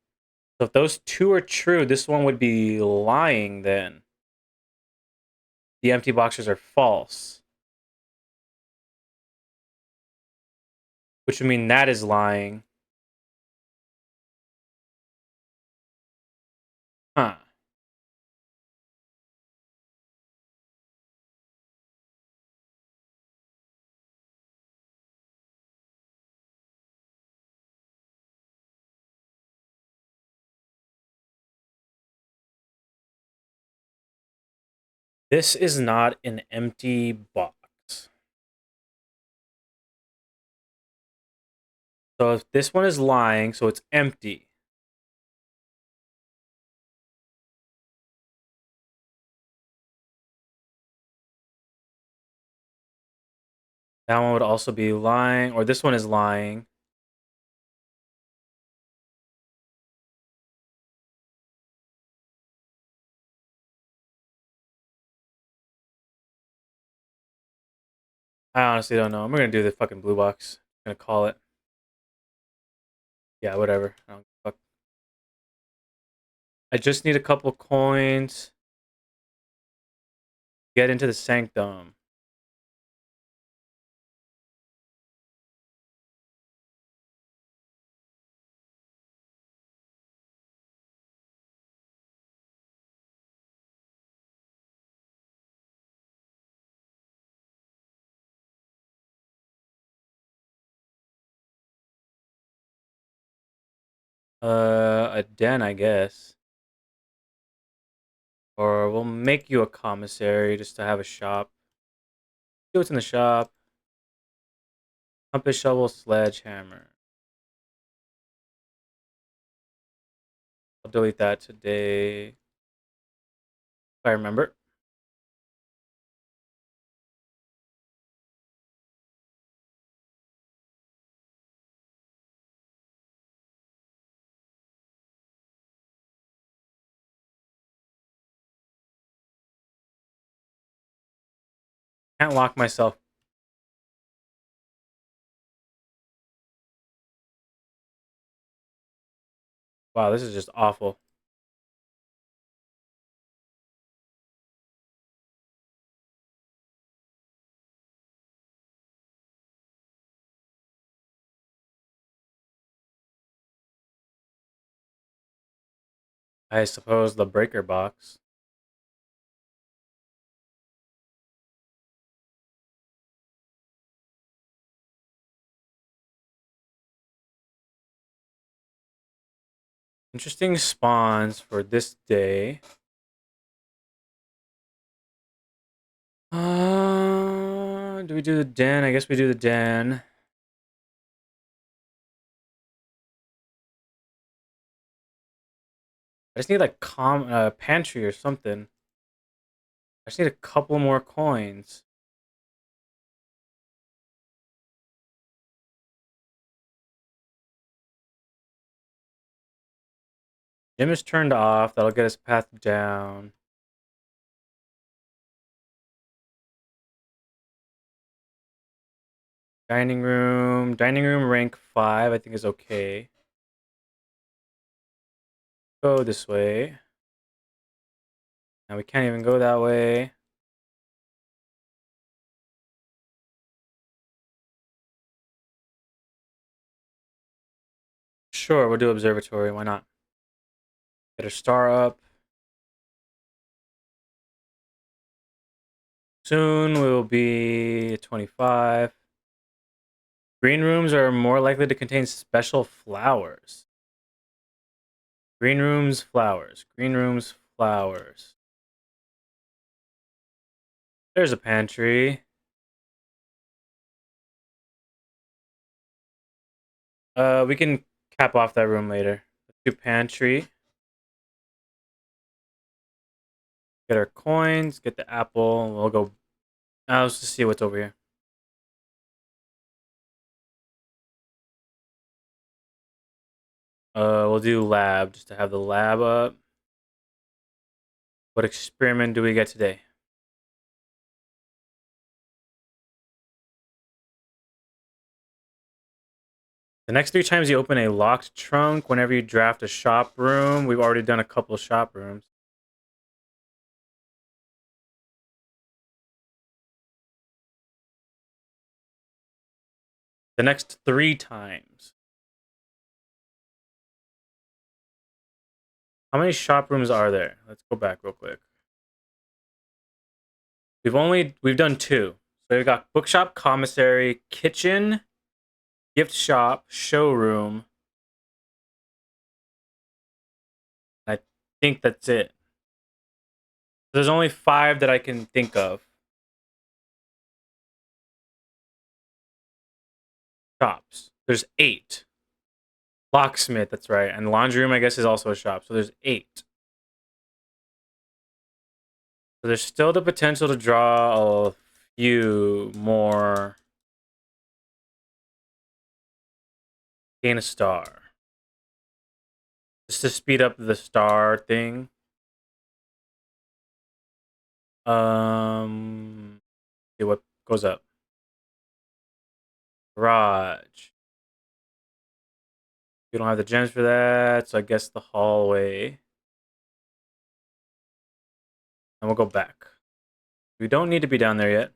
So if those two are true, this one would be lying then. The empty boxes are false. Which would mean that is lying. Huh. This is not an empty box. So if this one is lying, so it's empty. That one would also be lying, or this one is lying. I honestly don't know. I'm gonna do the fucking blue box. I'm gonna call it. Yeah, whatever. I don't fuck. I just need a couple coins. Get into the sanctum. A den, I guess. Or we'll make you a commissary just to have a shop. See what's in the shop. Compass, shovel, sledgehammer. I'll delete that today. If I remember. Can't lock myself. Wow, this is just awful. I suppose the breaker box. Interesting spawns for this day. Do we do the den? I guess we do the den. I just need like pantry or something. I just need a couple more coins. Gym is turned off. That'll get us path down. Dining room. Dining room rank 5, I think is okay. Go this way. Now we can't even go that way. Sure, we'll do observatory. Why not? Get a star up. Soon we'll be 25. Green rooms are more likely to contain special flowers. Green rooms, flowers. Green rooms, flowers. There's a pantry. We can cap off that room later. Let's do pantry. Get our coins. Get the apple. We'll go. Let's just see what's over here. We'll do lab just to have the lab up. What experiment do we get today? The next 3 times you open a locked trunk, whenever you draft a shop room, we've already done a couple shop rooms. The next 3 times. How many shop rooms are there? Let's go back real quick. We've done 2. So we've got bookshop, commissary, kitchen, gift shop, showroom. I think that's it. There's only 5 that I can think of. Shops. There's 8. Locksmith, that's right. And laundry room, I guess, is also a shop. So there's 8. So there's still the potential to draw a few more. Gain a star. Just to speed up the star thing. See what goes up. Garage. We don't have the gems for that, so I guess the hallway. And we'll go back. We don't need to be down there yet.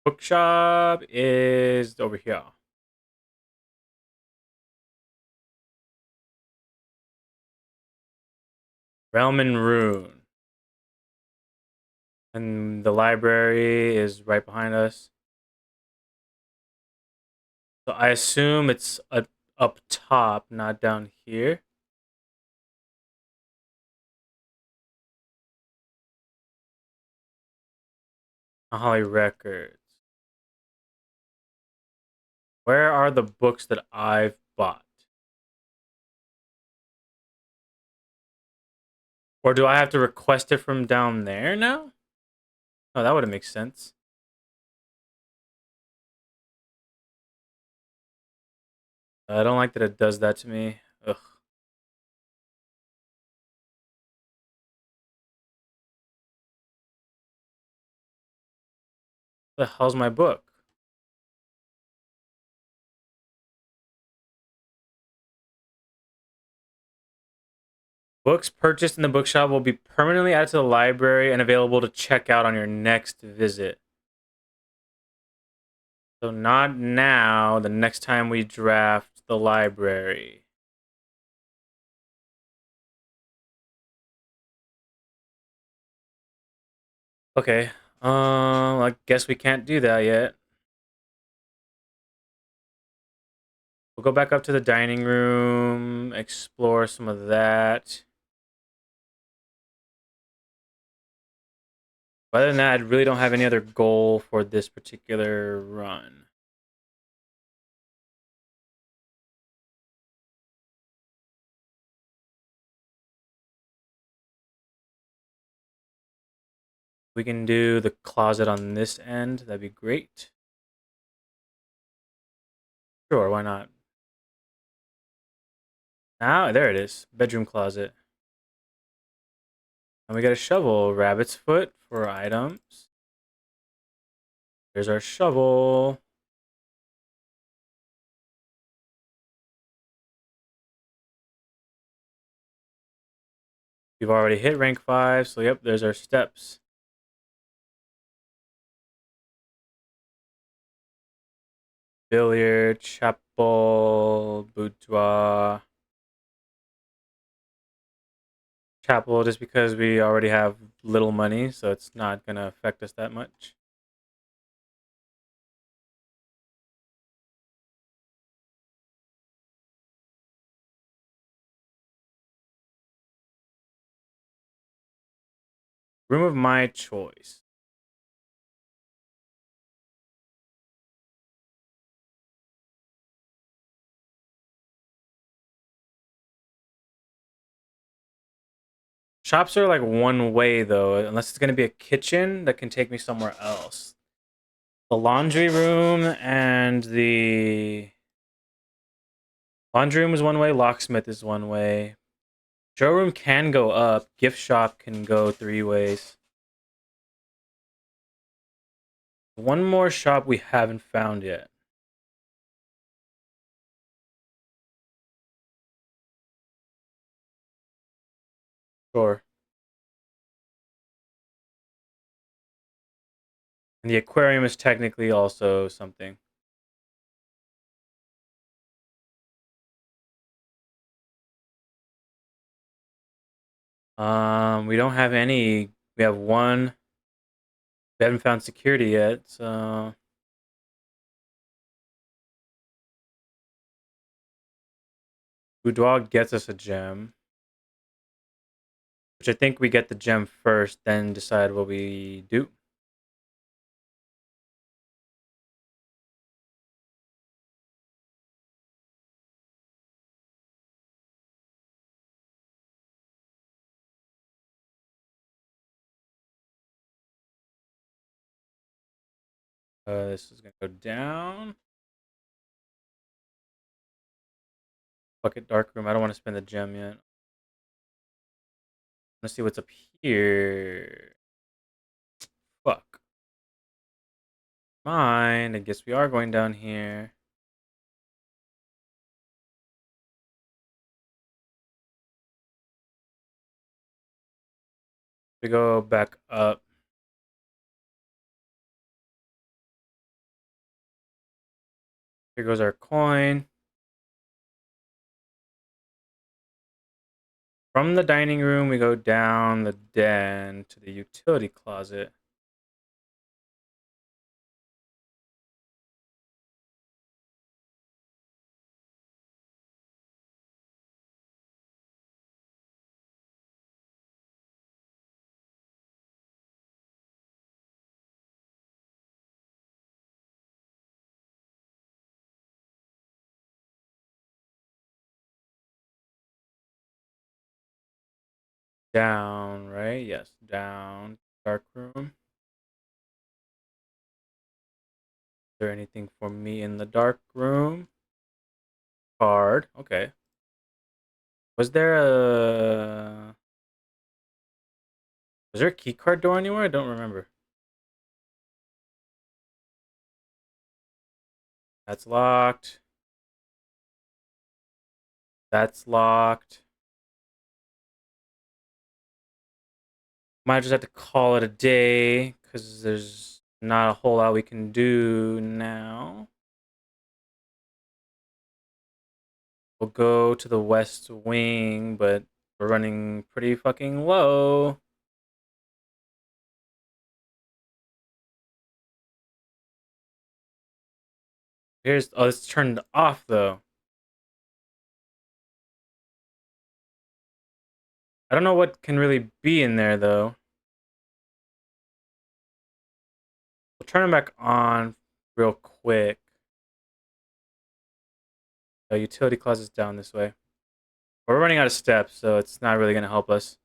Bookshop is over here. Realm and Rune. And the library is right behind us. So I assume it's up top, not down here. Holly Records. Where are the books that I've bought? Or do I have to request it from down there now? Oh, that would make sense. I don't like that it does that to me. Ugh. What the hell's my book? Books purchased in the bookshop will be permanently added to the library and available to check out on your next visit. So not now, the next time we draft the library. Okay. I guess we can't do that yet. We'll go back up to the dining room, explore some of that. Other than that, I really don't have any other goal for this particular run. We can do the closet on this end. That'd be great. Sure, why not? Now, there it is. Bedroom closet. And we got a shovel. Rabbit's foot for items. There's our shovel. We've already hit rank 5, so yep, there's our steps. billiard, chapel, boudoir. Chapel, just because we already have little money, so it's not gonna affect us that much. Room of my choice. Shops are like one way though, unless it's gonna be a kitchen that can take me somewhere else. The laundry room and the laundry room is one way, locksmith is one way. Showroom can go up, gift shop can go 3 ways. One more shop we haven't found yet. Sure. And the aquarium is technically also something. We don't have any. We have one. We haven't found security yet, so Boudoir gets us a gem, which I think we get the gem first, then decide what we do. This is gonna go down. Bucket dark room. I don't want to spend the gem yet. Let's see what's up here. Fuck. Mine. I guess we are going down here. We go back up. Here goes our coin. From the dining room, we go down the den to the utility closet. Down, right? Yes, down. Dark room. Is there anything for me in the dark room? Card. Okay. Was there a key card door anywhere? I don't remember. That's locked. That's locked. Might just have to call it a day because there's not a whole lot we can do now. We'll go to the west wing, but we're running pretty fucking low. Oh, it's turned off though. I don't know what can really be in there though. We'll turn them back on real quick. The utility closet's down this way. We're running out of steps, so it's not really going to help us.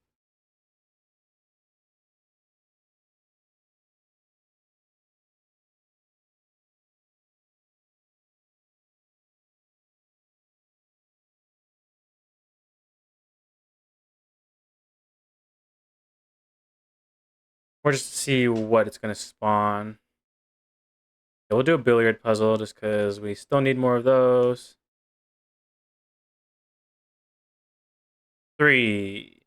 We'll just see what it's going to spawn. Yeah, we'll do a billiard puzzle just because we still need more of those. 3.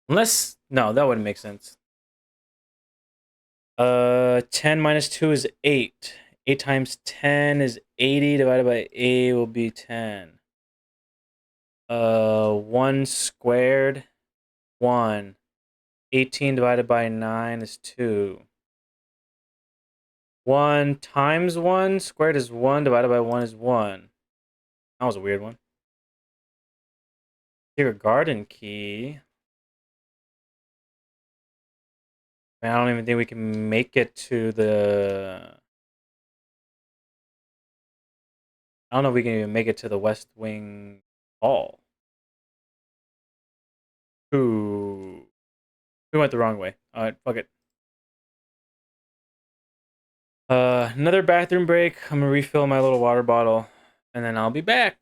Unless, no, that wouldn't make sense. 10 minus 2 is 8. 8 times 10 is 80 divided by A will be 10. 1 squared, 1. 18 divided by 9 is 2. 1 times 1 squared is 1 divided by 1 is 1. That was a weird one. Secret garden key. Man, I don't even think we can make it to the... I don't know if we can even make it to the West Wing Hall. Ooh. We went the wrong way. Alright, fuck it. Another bathroom break. I'm gonna refill my little water bottle, and then I'll be back.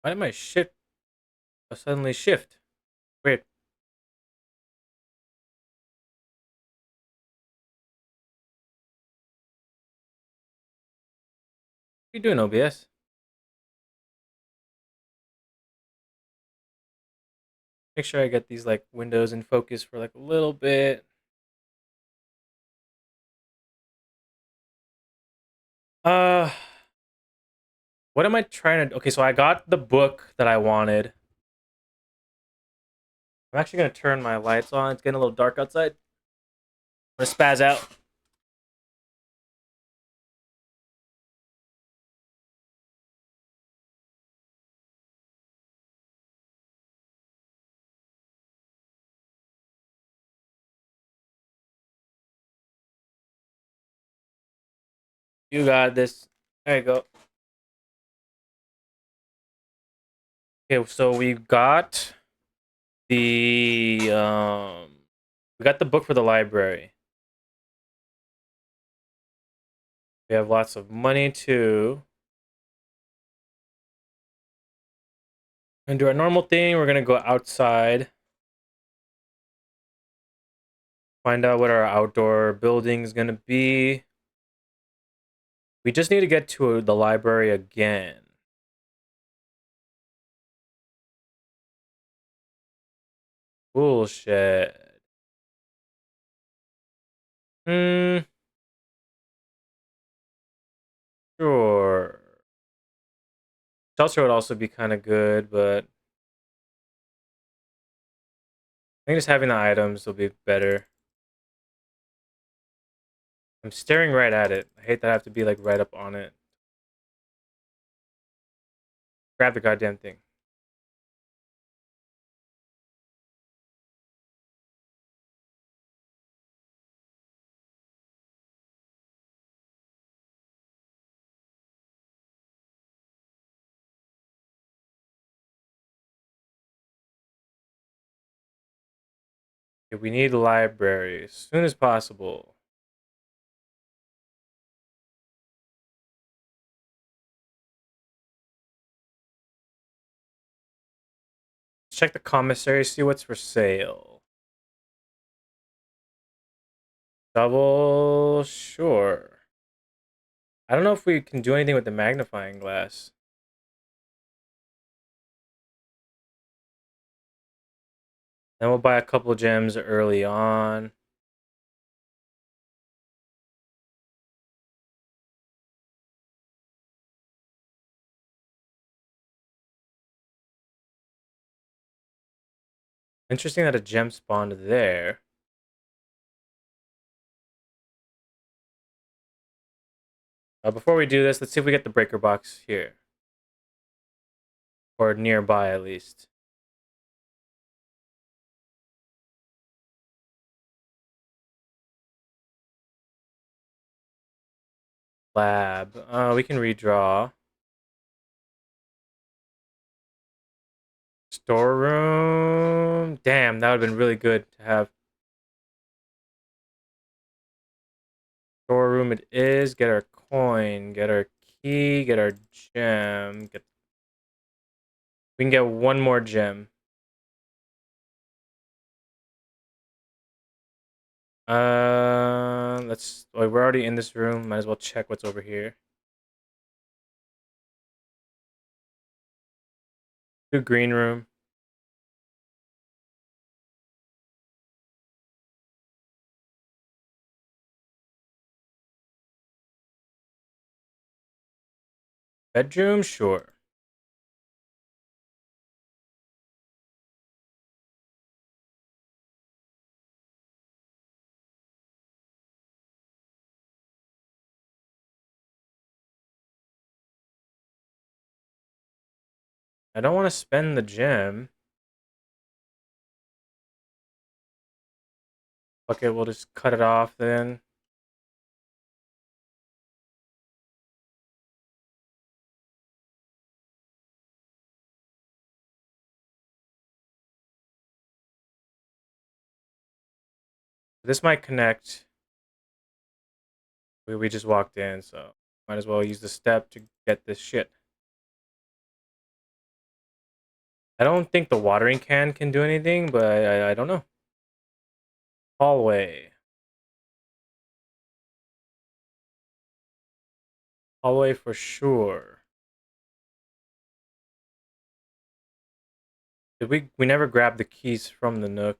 Why did my shit suddenly shift? Weird. What are you doing, OBS? Make sure I get these like windows in focus for like a little bit. Uh, what am I trying to? Okay, so I got the book that I wanted. I'm actually gonna turn my lights on. It's getting a little dark outside. I'm gonna spaz out. You got this. There you go. Okay, so the we got the book for the library. We have lots of money too. And do our normal thing. We're gonna go outside, find out what our outdoor building is gonna be. We just need to get to the library again. Bullshit. Hmm. Sure. Shelter would also be kind of good, but I think just having the items will be better. I'm staring right at it. I hate that I have to be like right up on it. Grab the goddamn thing. Okay, we need library as soon as possible. Check the commissary, see what's for sale. Double, sure. I don't know if we can do anything with the magnifying glass. Then we'll buy a couple gems early on. Interesting that a gem spawned there. Before we do this, let's see if we get the breaker box here. Or nearby, at least. Lab. We can redraw. Storeroom. Damn, that would have been really good to have. Storeroom it is. Get our coin. Get our key. Get our gem. We can get one more gem. Let's. Oh, we're already in this room. Might as well check what's over here. Do green room. Bedroom, sure. I don't want to spend the gem. Okay, we'll just cut it off then. This might connect. We just walked in, so might as well use the step to get this shit. I don't think the watering can do anything, but I don't know. Hallway. Hallway for sure. Did we never grabbed the keys from the Nook.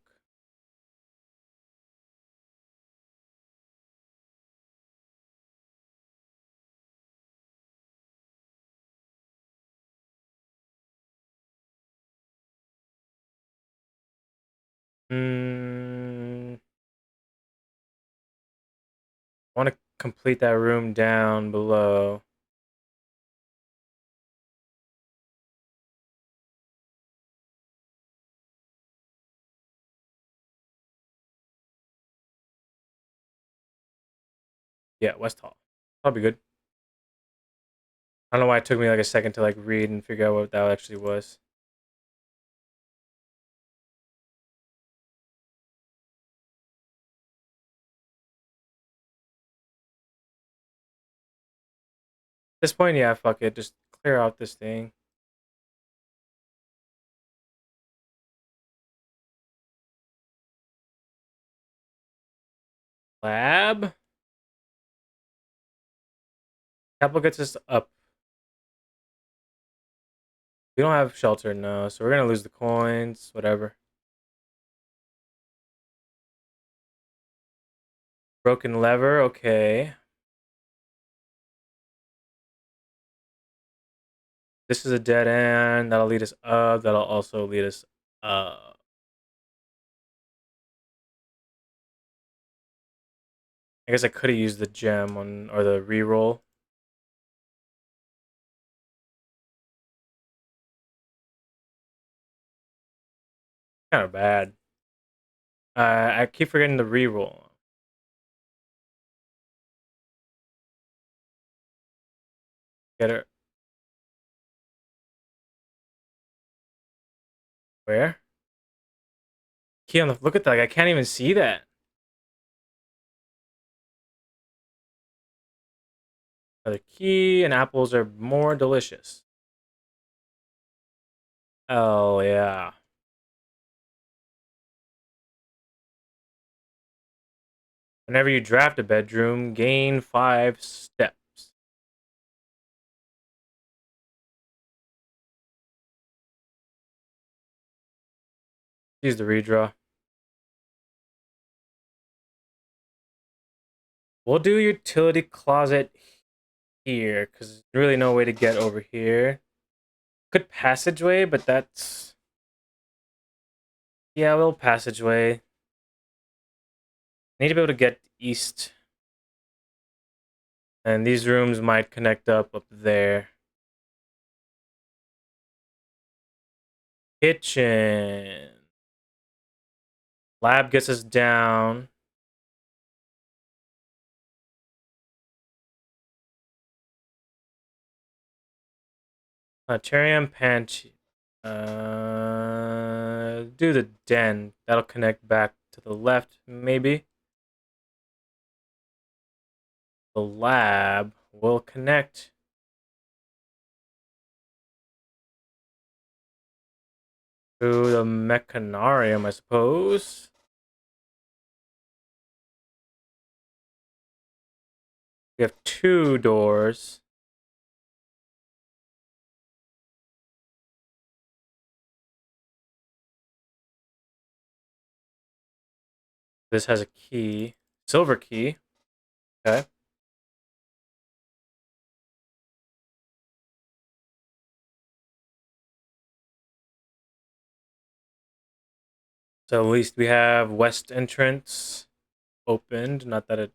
Hmm. I want to complete that room down below. Yeah, West Hall. Probably good. I don't know why it took me like a second to like read and figure out what that actually was. At this point, yeah, fuck it. Just clear out this thing. Lab? Capital gets us up. We don't have shelter, no, so we're gonna lose the coins, whatever. Broken lever, okay. This is a dead end. That'll lead us up. That'll also lead us up. I guess I could have used the gem on or the reroll. Kind of bad. I keep forgetting the reroll. Get her. Where? Key on the. Look at that. Like, I can't even see that. Another key and apples are more delicious. Oh, yeah. Whenever you draft a bedroom, gain 5 steps. Use the redraw. We'll do utility closet here, because there's really no way to get over here. Could passageway, but that's... Yeah, little passageway. Need to be able to get east. And these rooms might connect up there. Kitchen. Lab gets us down. Planetarium Pantry. Do the den. That'll connect back to the left, maybe. The lab will connect to the mechanarium, I suppose. We have 2 doors. This has a key. Silver key. Okay. So at least we have west entrance opened. Not that it...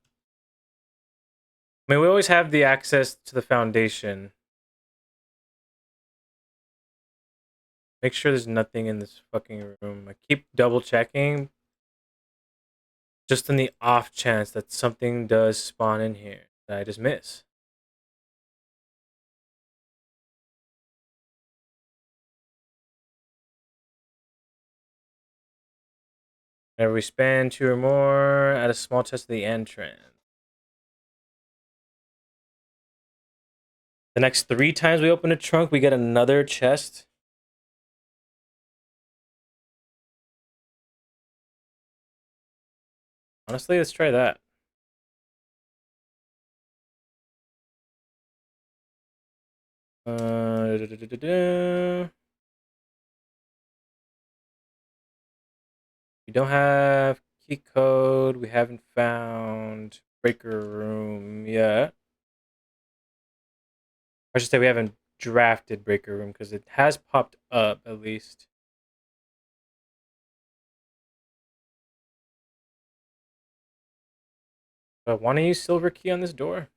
I mean, we always have the access to the foundation. Make sure there's nothing in this fucking room. I keep double checking. Just in the off chance that something does spawn in here that I just miss. Whenever we spend 2 or more, add a small chest to the entrance. The next 3 times we open a trunk, we get another chest. Honestly, let's try that. We don't have key code. We haven't found breaker room yet. I should say we haven't drafted breaker room because it has popped up at least. But want to use silver key on this door?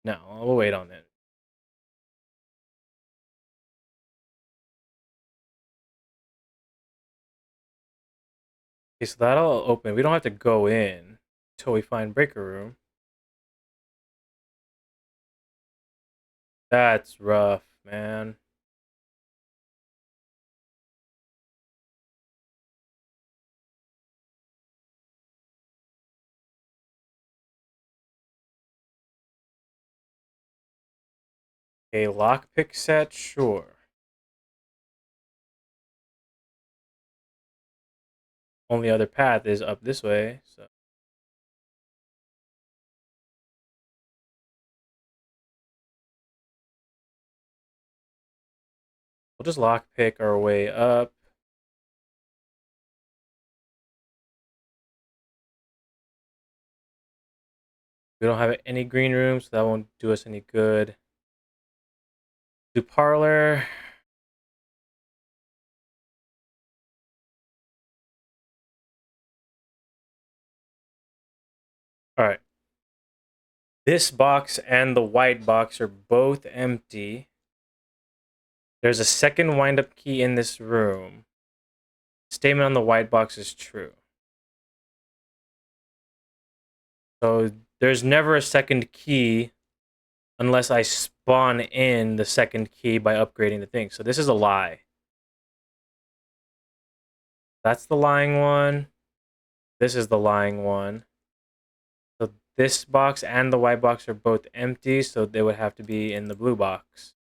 No, we'll wait on it. Okay, so that'll open. We don't have to go in until we find breaker room. That's rough, man. A lockpick set, sure. Only other path is up this way, so we'll just lockpick our way up. We don't have any green rooms, so that won't do us any good. Do parlor. All right. This box and the white box are both empty. There's a second wind-up key in this room. Statement on the white box is true. So there's never a second key unless I spawn in the second key by upgrading the thing. So this is a lie. That's the lying one. This is the lying one. So this box and the white box are both empty, so they would have to be in the blue box.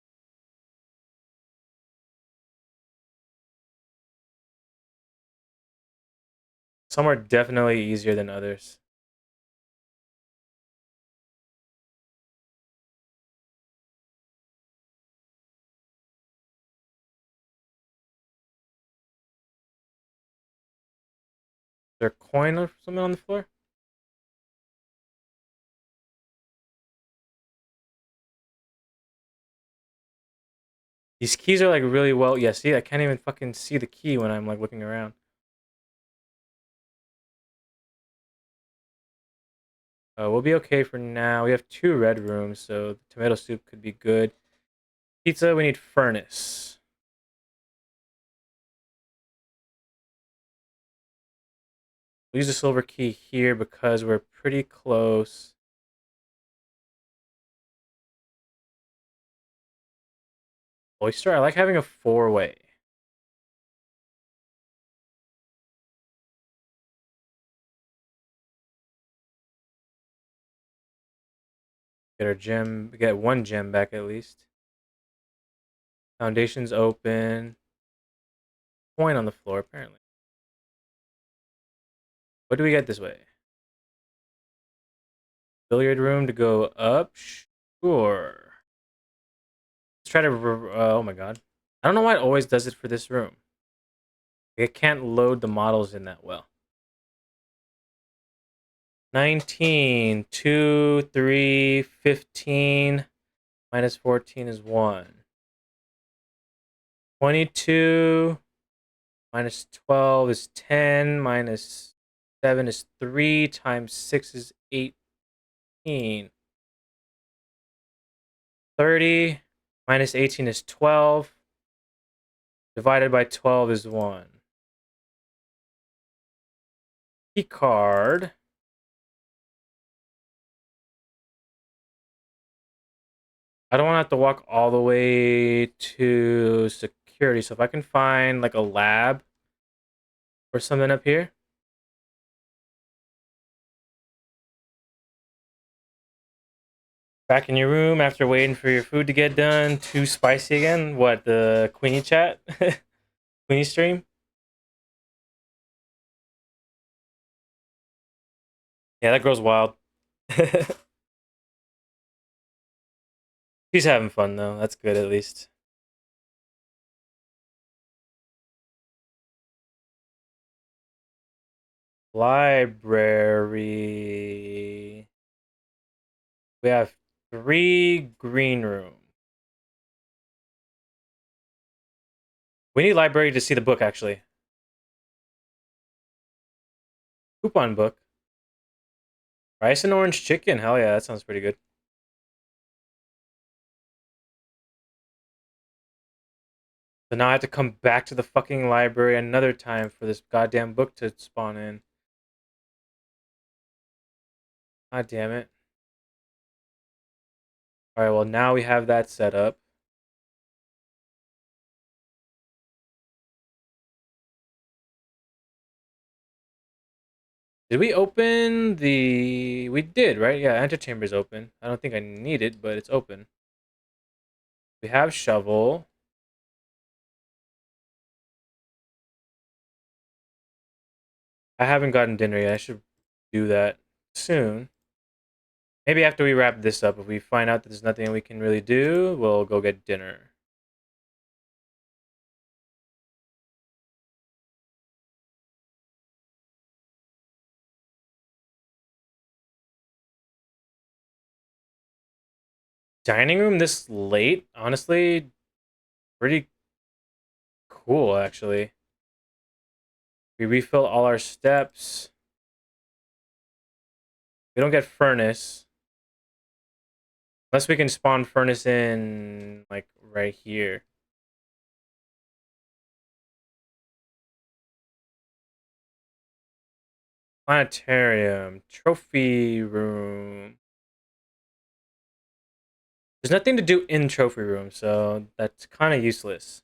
Some are definitely easier than others. Is there a coin or something on the floor? These keys are like really well. Yeah, see, I can't even fucking see the key when I'm like looking around. We'll be okay for now. We have 2 red rooms, so the tomato soup could be good. Pizza, we need furnace. We'll use the silver key here because we're pretty close. Oyster, I like having a 4-way. Get our gem, get 1 gem back at least. Foundation's open. Coin on the floor, apparently. What do we get this way? Billiard room to go up? Sure. Let's try to, oh my god. I don't know why it always does it for this room. It can't load the models in that well. 19, 2, 3, 15, minus 14 is 1. 22, minus 12 is 10, minus 7 is 3, times 6 is 18. 30, minus 18 is 12, divided by 12 is 1. Key card. I don't want to have to walk all the way to security. So if I can find like a lab or something up here. Back in your room after waiting for your food to get done. Too spicy again? What, the Queenie chat? Queenie stream? Yeah, that girl's wild. She's having fun though. That's good at least. Library. We have 3 green room. We need library to see the book actually. Coupon book. Rice and orange chicken. Hell yeah, that sounds pretty good. So now I have to come back to the fucking library another time for this goddamn book to spawn in. God damn it. Alright, well now we have that set up. Did we open the... We did, right? Yeah, antechamber's open. I don't think I need it, but it's open. We have shovel. I haven't gotten dinner yet. I should do that soon. Maybe after we wrap this up, if we find out that there's nothing we can really do, we'll go get dinner. Dining room this late? Honestly, pretty cool, actually. We refill all our steps. We don't get furnace. Unless we can spawn furnace in, like, right here. Planetarium. Trophy room. There's nothing to do in trophy room, so that's kind of useless.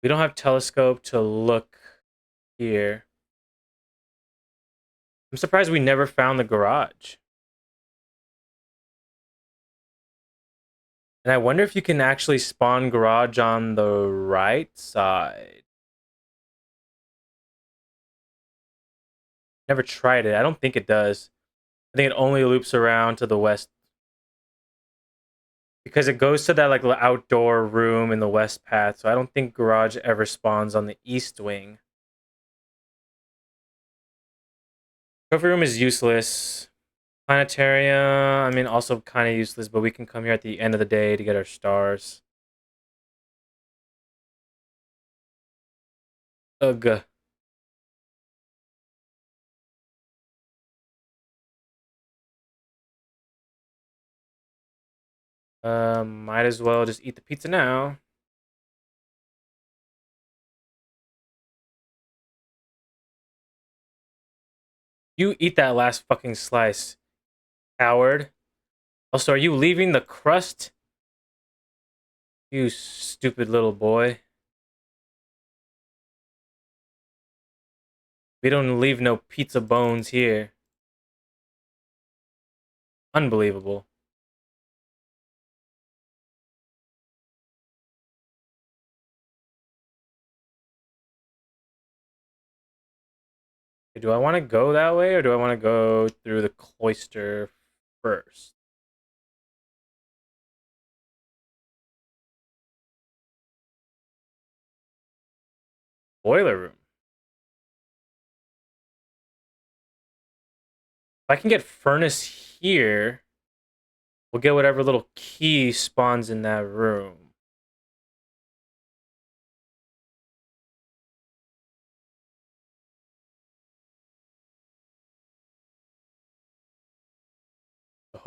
We don't have telescope to look here. I'm surprised we never found the garage. And I wonder if you can actually spawn garage on the right side. Never tried it. I don't think it does. I think it only loops around to the west. Because it goes to that like outdoor room in the west path, so I don't think garage ever spawns on the east wing. Trophy room is useless. Planetarium, I mean, also kind of useless, but we can come here at the end of the day to get our stars. Ugh. Might as well just eat the pizza now. You eat that last fucking slice, coward. Also, are you leaving the crust? You stupid little boy. We don't leave no pizza bones here. Unbelievable. Do I want to go that way or do I want to go through the cloister first? Boiler room. If I can get furnace here, we'll get whatever little key spawns in that room.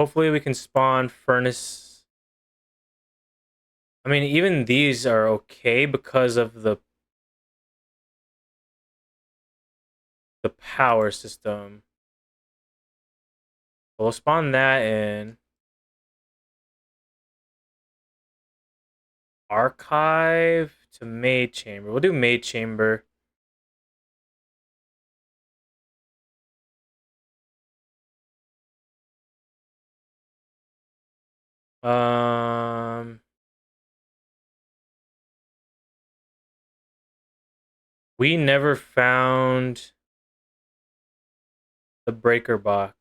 Hopefully we can spawn furnace. I mean, even these are okay because of the power system. We'll spawn that in. Archive to maid chamber. We'll do maid chamber. Um, we never found the breaker box.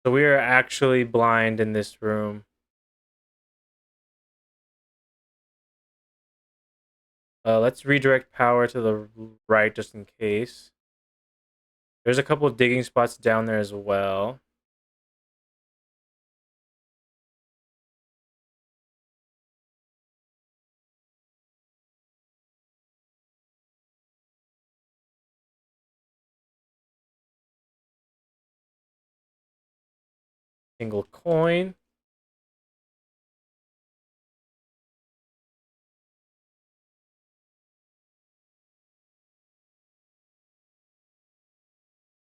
So we are actually blind in this room. Let's redirect power to the right just in case. There's a couple of digging spots down there as well. Single coin.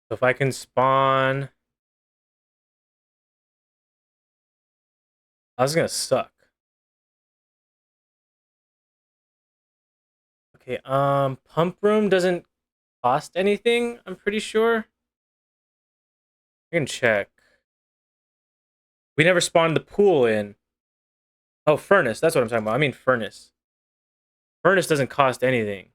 So if I can spawn... I was gonna suck. Okay, pump room doesn't cost anything, I'm pretty sure. I can check. We never spawned the pool in. Oh, furnace, that's what I'm talking about. I mean furnace. Furnace doesn't cost anything.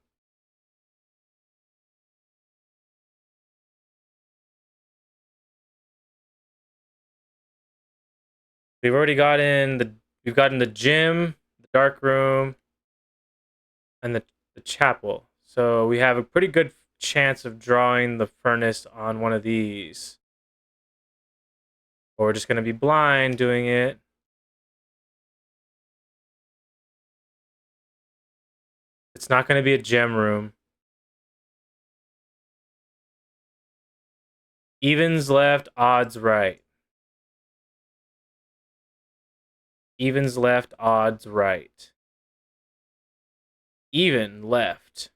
We've gotten the gym, the dark room, and the chapel. So we have a pretty good chance of drawing the furnace on one of these. Or we're just gonna be blind doing it. It's not gonna be a gem room. Evens left, odds right. Evens left, odds right. Even left.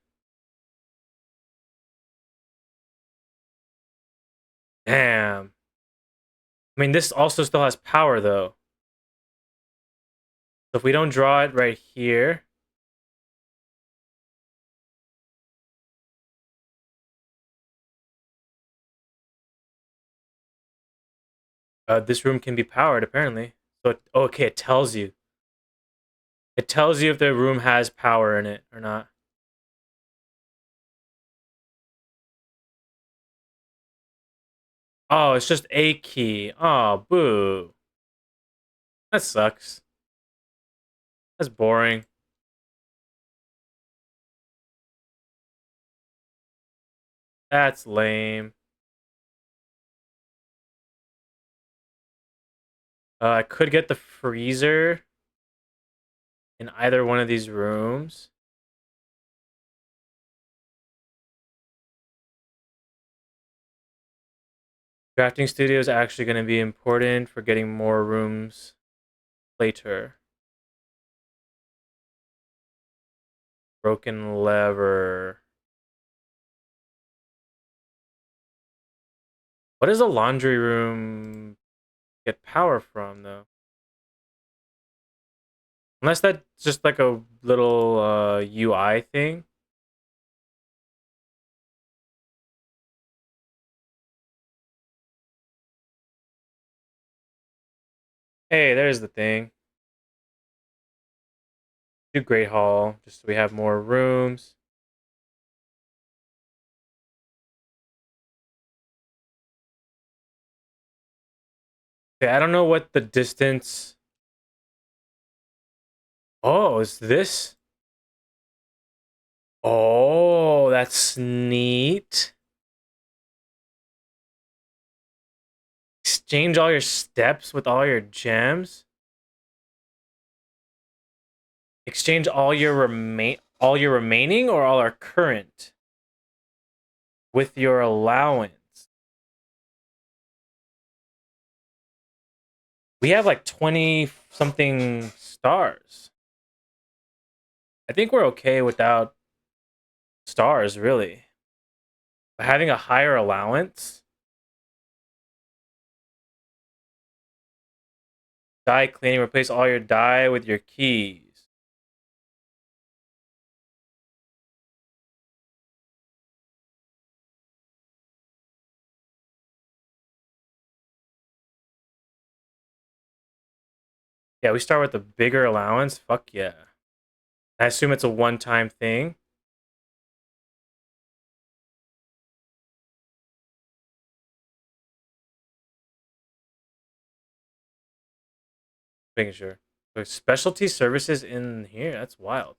Damn. I mean, this also still has power, though. So if we don't draw it right here... this room can be powered, apparently. So, okay, it tells you. It tells you if the room has power in it or not. Oh, it's just a key. Oh, boo. That sucks. That's boring. That's lame. I could get the freezer in either one of these rooms. Crafting studio is actually going to be important for getting more rooms later. Broken lever. What does a laundry room get power from, though? Unless that's just like a little UI thing. Hey, there's the thing. Do Great Hall, just so we have more rooms. Okay, I don't know what the distance... Oh, is this? Oh, that's neat. Exchange all your steps with all your gems. Exchange all your remaining or all our current with your allowance. We have like 20 something stars. I think we're okay without stars, really. But having a higher allowance. Dye cleaning, replace all your dye with your keys. Yeah, we start with a bigger allowance. Fuck yeah. I assume it's a one-time thing. Making sure. There's specialty services in here. That's wild.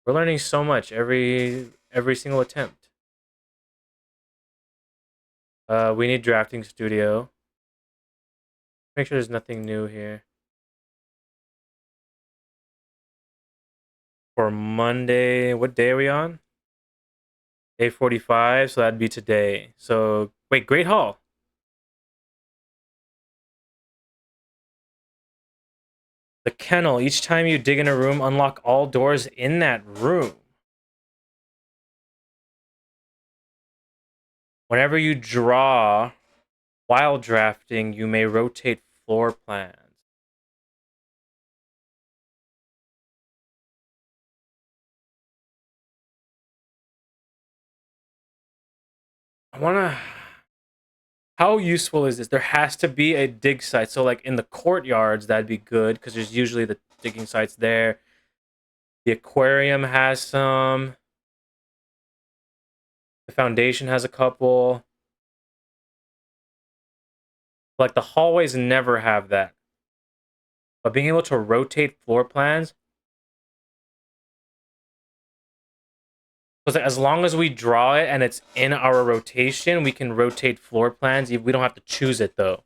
We're learning so much every single attempt. We need drafting studio. Make sure there's nothing new here. For Monday, what day are we on? Day 45, so that'd be today. So wait, Great Hall. The kennel. Each time you dig in a room, unlock all doors in that room. Whenever you draw while drafting, you may rotate floor plans. I wanna. How useful is this? There has to be a dig site. So, like in the courtyards, that'd be good because there's usually the digging sites there. The aquarium has some. The foundation has a couple. Like the hallways never have that. But being able to rotate floor plans, because as long as we draw it and it's in our rotation, we can rotate floor plans. We don't have to choose it though.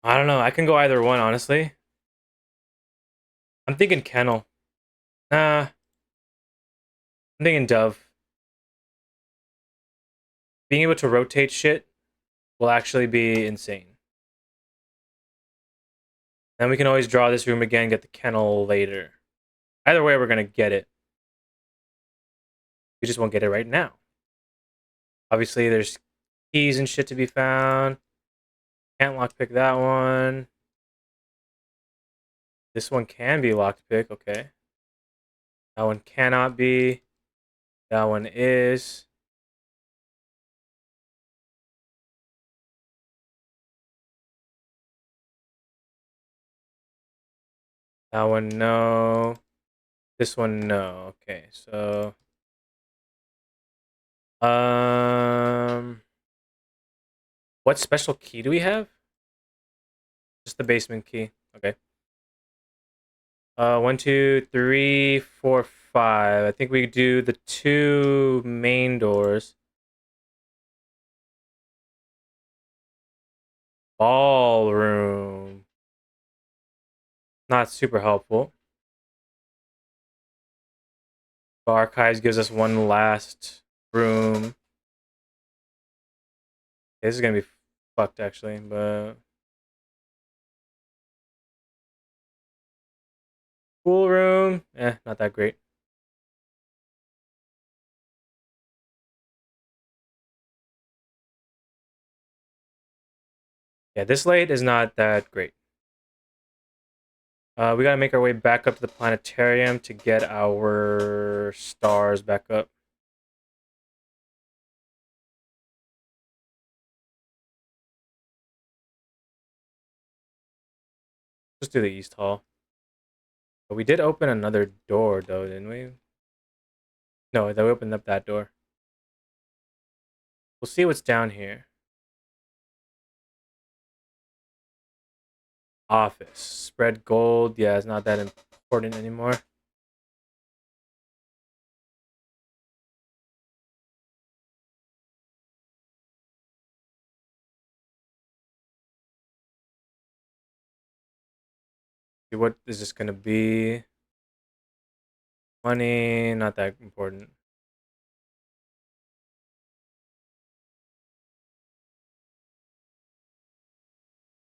I don't know. I can go either one, honestly. I'm thinking kennel. Nah, I'm thinking dove. Being able to rotate shit will actually be insane. And we can always draw this room again, get the kennel later. Either way, we're gonna get it. We just won't get it right now. Obviously, there's keys and shit to be found. Can't lockpick that one. This one can be lockpick, okay. That one cannot be. That one is. That one, no. This one, no. Okay, so what special key do we have? Just the basement key. Okay. 1, 2, 3, 4, 5. I think we do the 2 main doors. Ballroom. Not super helpful. Archives gives us one last room. This is gonna be fucked actually, but pool room, not that great. Yeah, this light is not that great. We gotta make our way back up to the planetarium to get our stars back up. Let's do the East Hall. But we did open another door though, didn't we? No, we opened up that door. We'll see what's down here. Office. Spread gold. Yeah, it's not that important anymore. See, what is this gonna be? Money, not that important.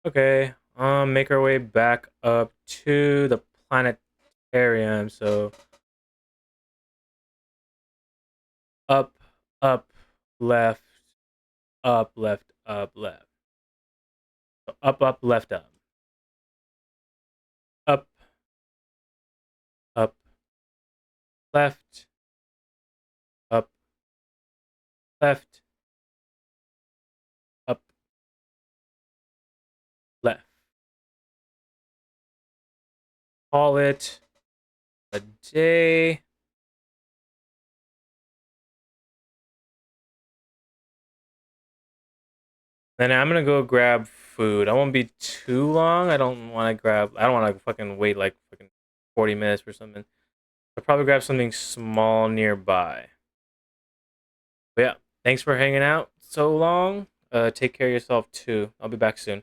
Okay, make our way back up to the planetarium. So up, up, left, up, left, up, left. So up, left, up. Up, up, left, up, left, up, left. Call it a day. Then I'm gonna go grab food. I won't be too long. I don't want to grab. I don't want to fucking wait like fucking 40 minutes for something. I'll probably grab something small nearby. But yeah, thanks for hanging out so long. Take care of yourself too. I'll be back soon.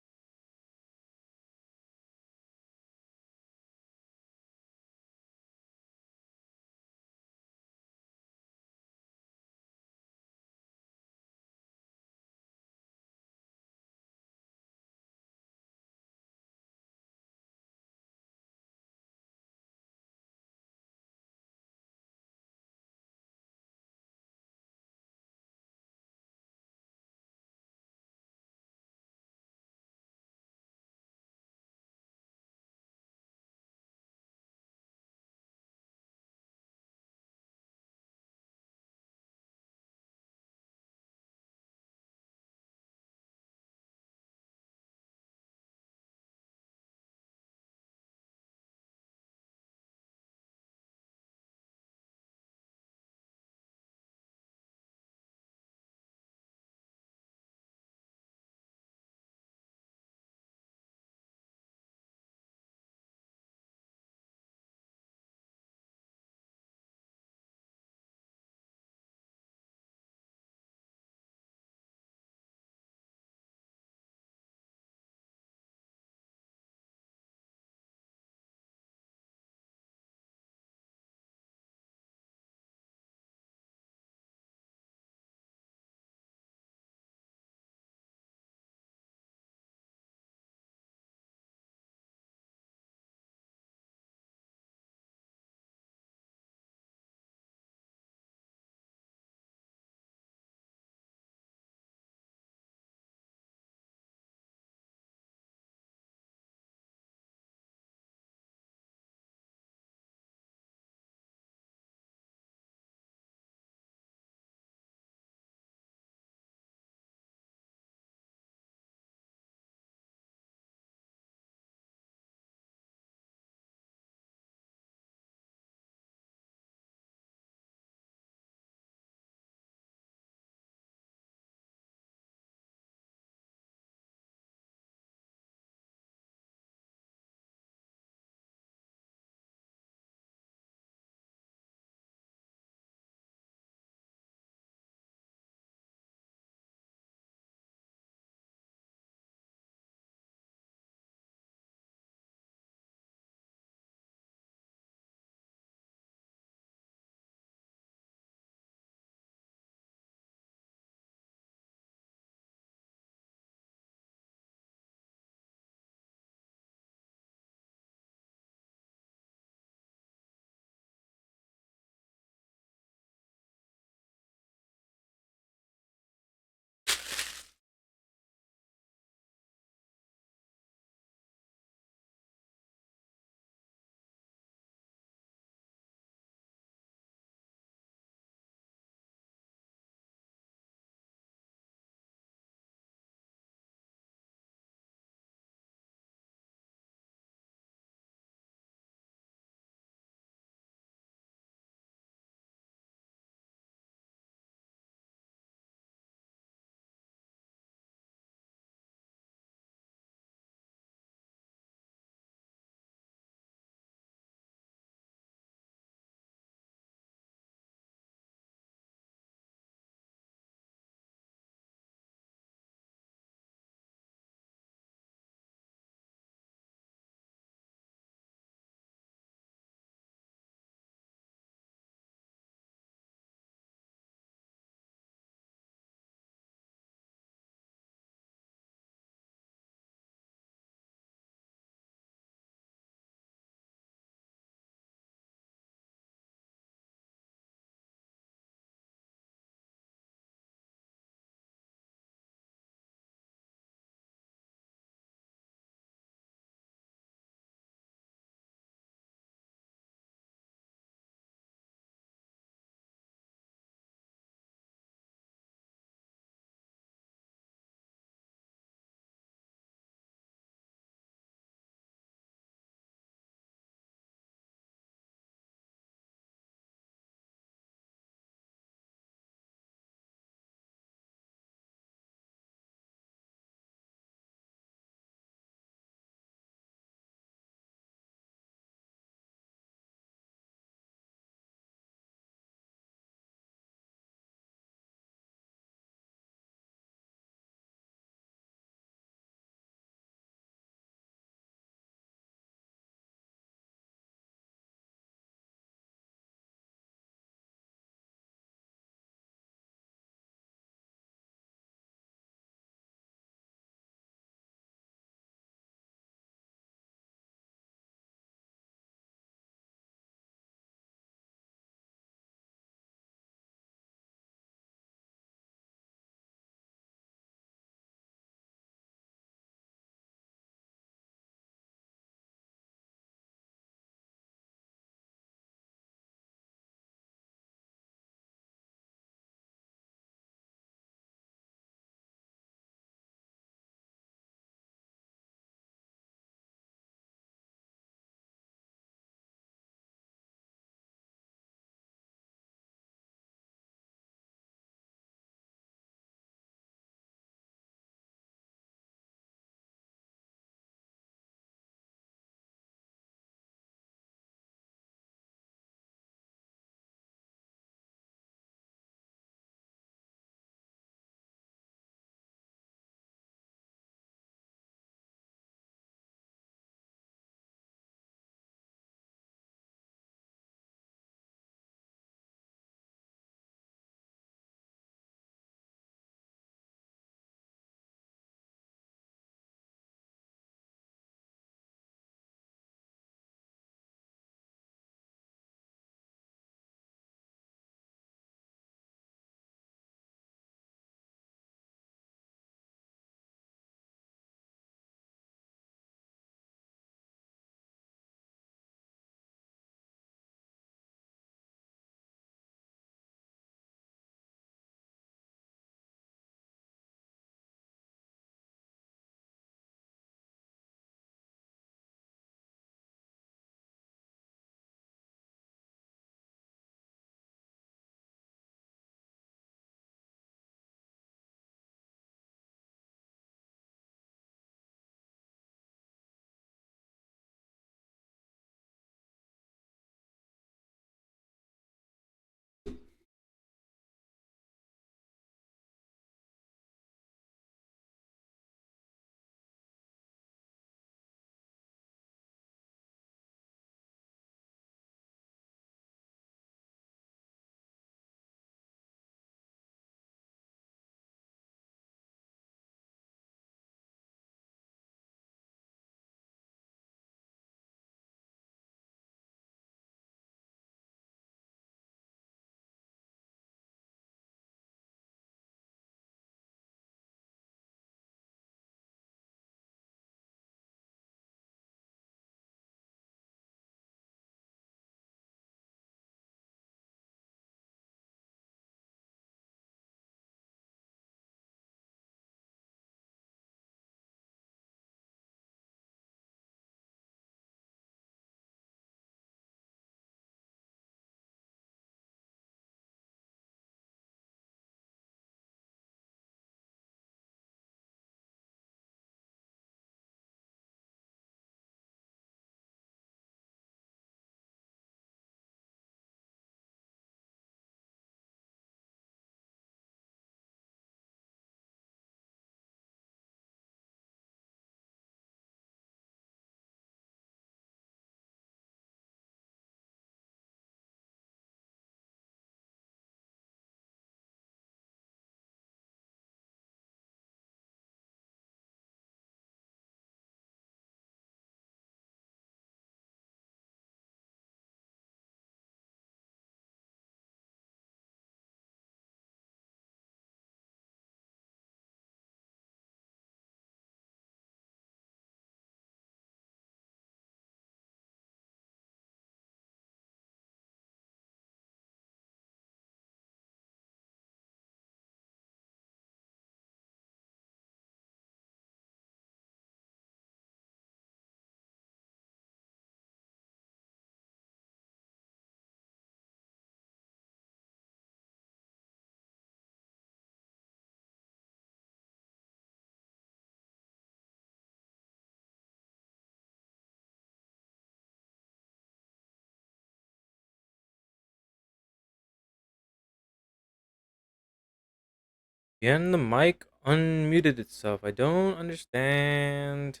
And the mic unmuted itself. I don't understand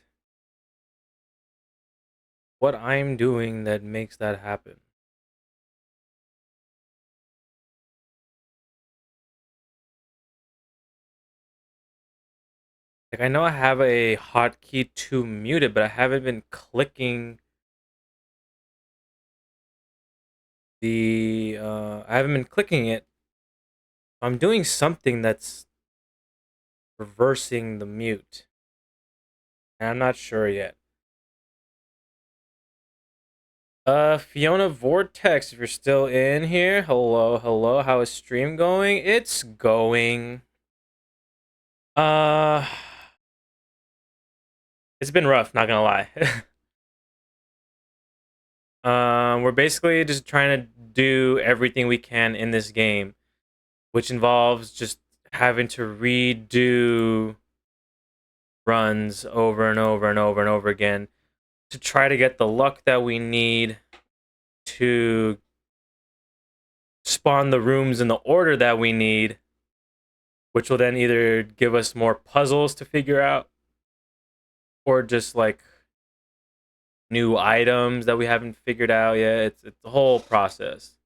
what I'm doing that makes that happen. Like, I know I have a hotkey to mute it, but I haven't been clicking I haven't been clicking it. I'm doing something that's reversing the mute. And I'm not sure yet. Fiona Vortex, if you're still in here, hello, hello. How is stream going? It's going. Uh, it's been rough, not gonna lie. We're basically just trying to do everything we can in this game, which involves just having to redo runs over and over and over and over again to try to get the luck that we need to spawn the rooms in the order that we need, which will then either give us more puzzles to figure out or just like new items that we haven't figured out yet. It's a whole process.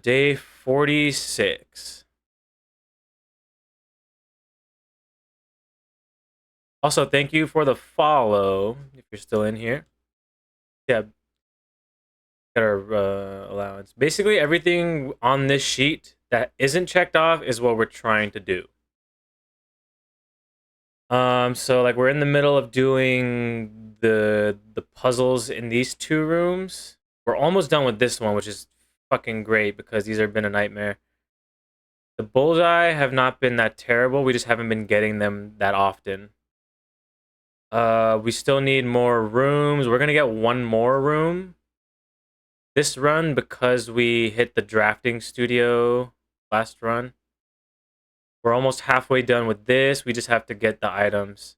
Day 46. Also, thank you for the follow if you're still in here. Yeah, got our allowance. Basically, everything on this sheet that isn't checked off is what we're trying to do. So like we're in the middle of doing the puzzles in these two rooms. We're almost done with this one, which is fucking great because these have been a nightmare. The bullseye have not been that terrible. We just haven't been getting them that often. We still need more rooms. We're gonna get one more room this run because we hit the drafting studio last run. We're almost halfway done with this. We just have to get the items.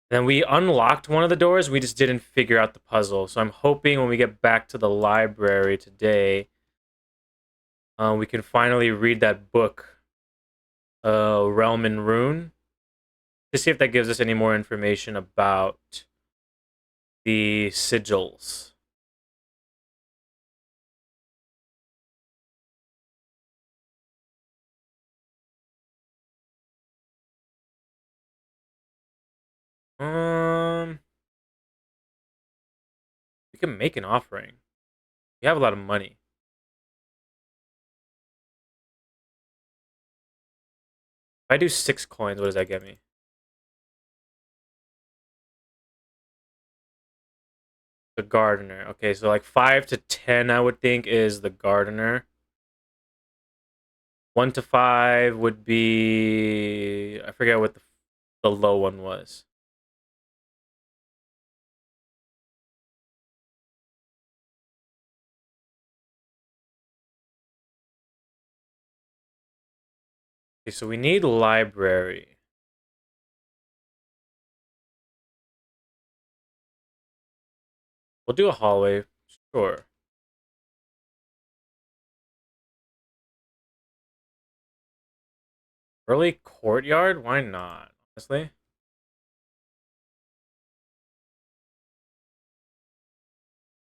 Then we unlocked one of the doors. We just didn't figure out the puzzle. So I'm hoping when we get back to the library today, we can finally read that book, Realm and Rune, to see if that gives us any more information about the sigils. Um, we can make an offering. We have a lot of money. If I do 6 coins, what does that get me? The gardener. Okay, so like 5 to 10, I would think, is the gardener. 1 to 5 would be, I forget what the low one was. Okay, so we need library. We'll do a hallway, sure. Early courtyard? Why not? Honestly.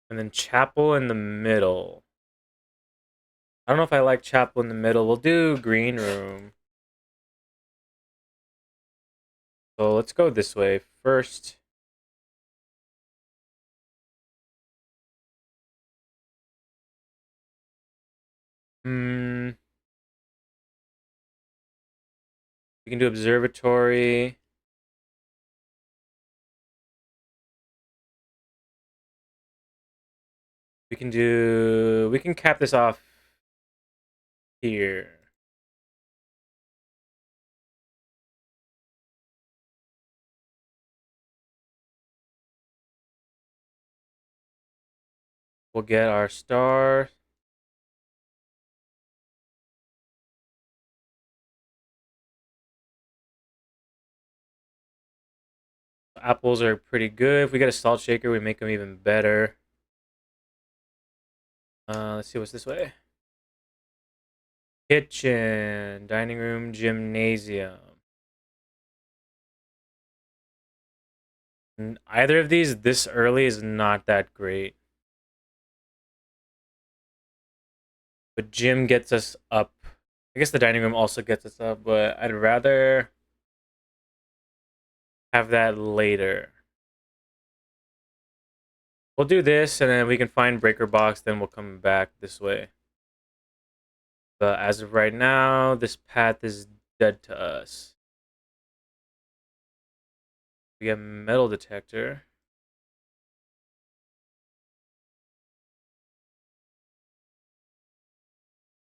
And then chapel in the middle. I don't know if I like chapel in the middle. We'll do green room. So let's go this way. First. We can do observatory. We can cap this off here. We'll get our star. Apples are pretty good. If we get a salt shaker, we make them even better. Let's see what's this way. Kitchen, dining room, gymnasium. Either of these this early is not that great. But gym gets us up. I guess the dining room also gets us up, but I'd rather have that later. We'll do this, and then we can find breaker box, then we'll come back this way. But as of right now, this path is dead to us. We have metal detector.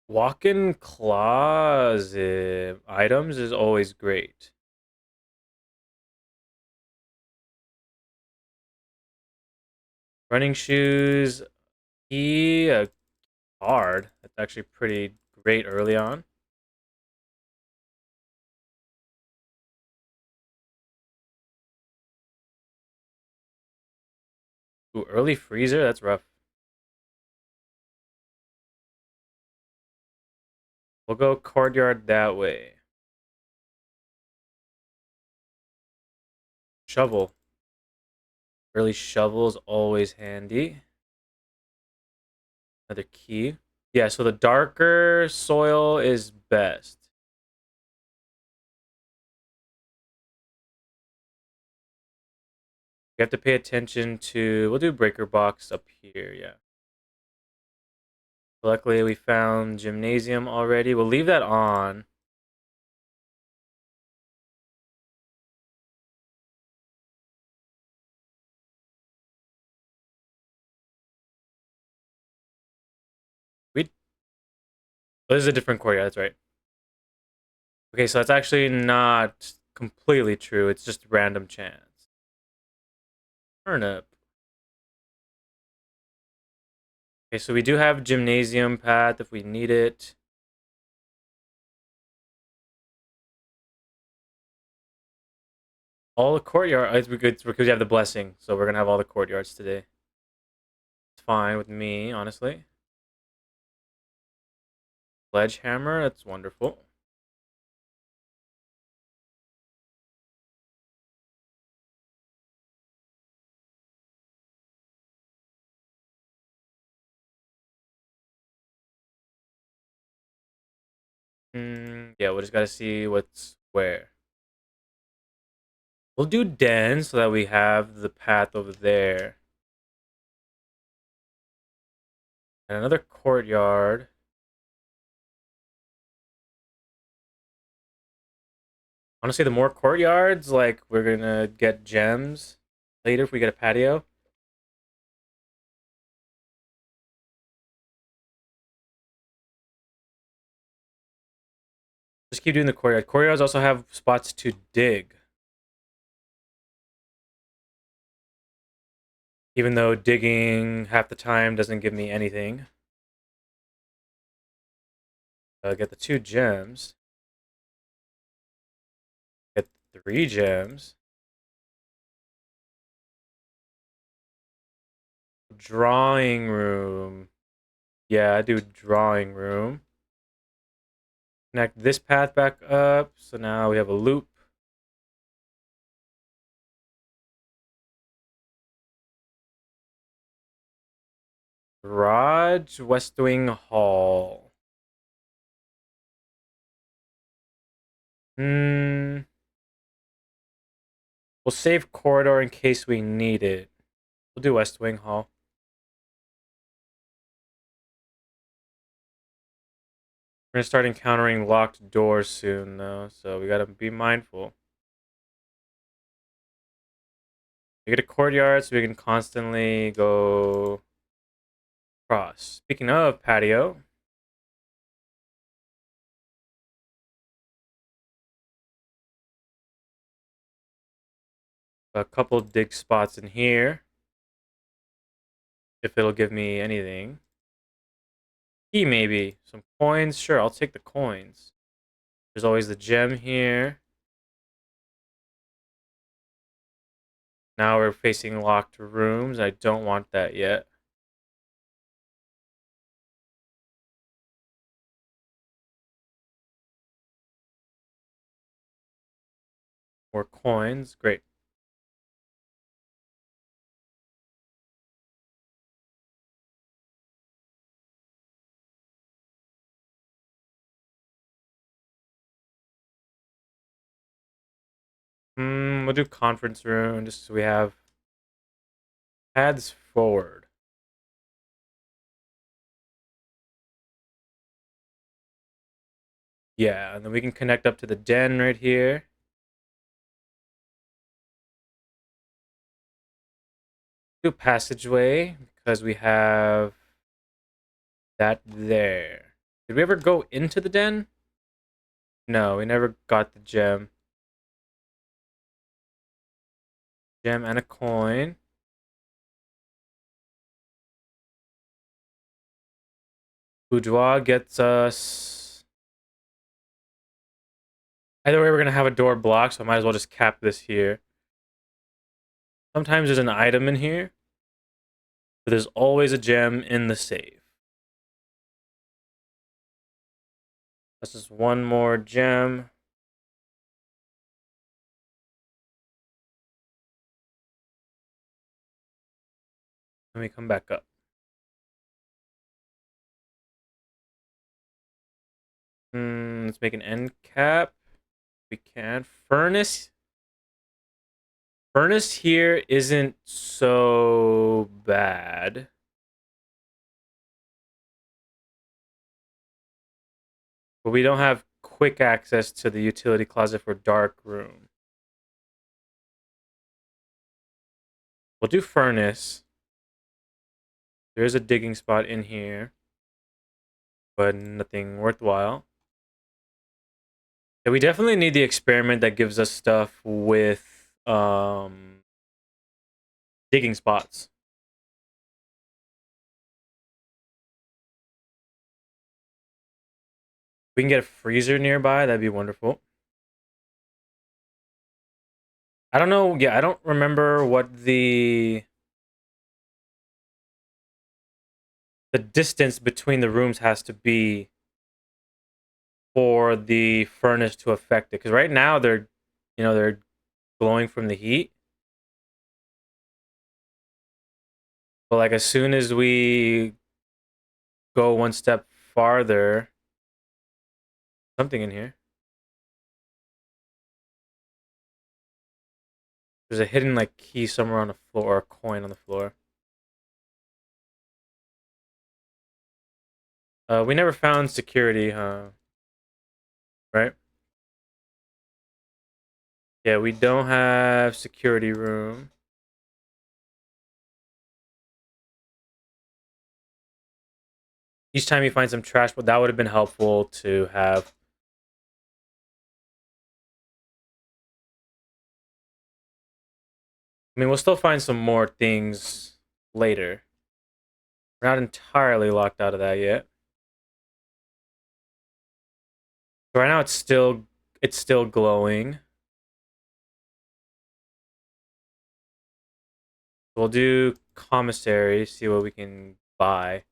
Walk-in closet items is always great. Running shoes, a card. That's actually pretty great early on. Ooh, early freezer, that's rough. We'll go courtyard that way. Shovel. Early shovel is always handy. Another key. Yeah, so the darker soil is best. You have to pay attention to... We'll do breaker box up here, yeah. Luckily, we found gymnasium already. We'll leave that on. We... Oh, this is a different courtyard, that's right. Okay, so that's actually not completely true. It's just random chance. Turnip. Okay, so we do have gymnasium path if we need it. All the courtyard. Because we have the blessing, so we're gonna have all the courtyards today. It's fine with me, honestly. Sledgehammer, that's wonderful. Yeah, we just gotta see what's where. We'll do den so that we have the path over there. And another courtyard. Honestly, the more courtyards, like, we're gonna get gems later if we get a patio. Just keep doing the courtyard. Courtyards also have spots to dig. Even though digging half the time doesn't give me anything. Get the 2 gems. Get 3 gems. Drawing room. Yeah, I do drawing room. Connect this path back up. So now we have a loop. Garage, West Wing Hall. We'll save corridor in case we need it. We'll do West Wing Hall. We're gonna start encountering locked doors soon, though, so we gotta be mindful. We get a courtyard, so we can constantly go across. Speaking of patio, a couple dig spots in here. If it'll give me anything. Key, maybe. Some coins? Sure, I'll take the coins. There's always the gem here. Now we're facing locked rooms. I don't want that yet. More coins. Great. We'll do conference room just so we have paths forward. Yeah, and then we can connect up to the den right here. Do passageway because we have that there. Did we ever go into the den? No, we never got the gem. Gem and a coin. Boudoir gets us. Either way, we're gonna have a door blocked, so I might as well just cap this here. Sometimes there's an item in here, but there's always a gem in the safe. That's just one more gem. Let me come back up. Let's make an end cap. We can. Furnace. Furnace here isn't so bad. But we don't have quick access to the utility closet for dark room. We'll do furnace. There is a digging spot in here, but nothing worthwhile. Yeah, we definitely need the experiment that gives us stuff with digging spots. We can get a freezer nearby, that'd be wonderful. I don't know, yeah, I don't remember what the distance between the rooms has to be for the furnace to affect it. Because right now they're glowing from the heat. But like as soon as we go one step farther, something in here. There's a hidden like key somewhere on the floor, or a coin on the floor. We never found security, huh? Right? Yeah, we don't have security room. Each time you find some trash, but that would have been helpful to have. I mean, we'll still find some more things later. We're not entirely locked out of that yet. So right now it's still glowing. We'll do commissary, see what we can buy.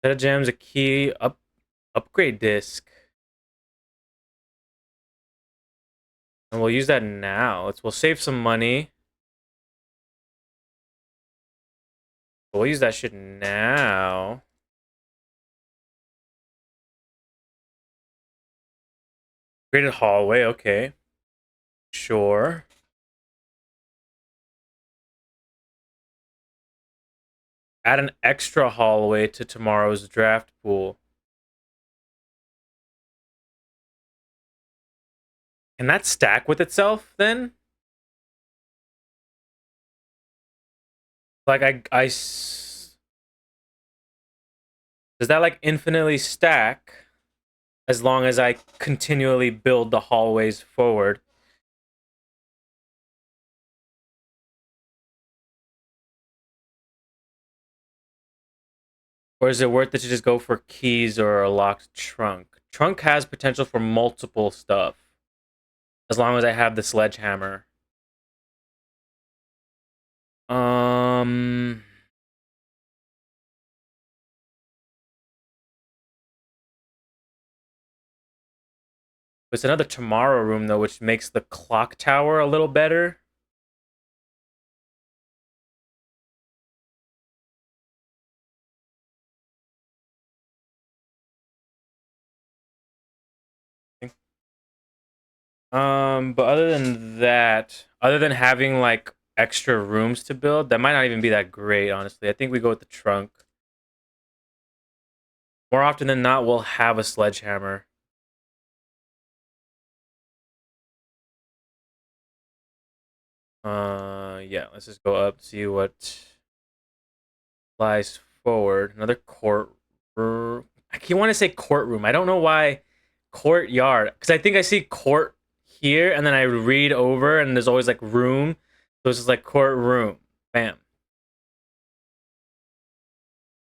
Set of gems, a key, upgrade disc. And we'll use that now. We'll save some money. We'll use that shit now. Graded hallway, okay. Sure. Add an extra hallway to tomorrow's draft pool. Can that stack with itself then? Like does that like infinitely stack as long as I continually build the hallways forward? Or is it worth it to just go for keys or a locked trunk? Trunk has potential for multiple stuff. as long as I have the sledgehammer. Um, it's another tomorrow room though, which makes the clock tower a little better. But other than that, other than having like extra rooms to build, that might not even be that great, honestly. I think we go with the trunk. More often than not, we'll have a sledgehammer. Yeah, let's just go up, see what lies forward. Another court. I keep want to say courtroom. I don't know why courtyard, because I think I see court here, and then I read over, and there's always like room. So it's just like courtroom. Bam.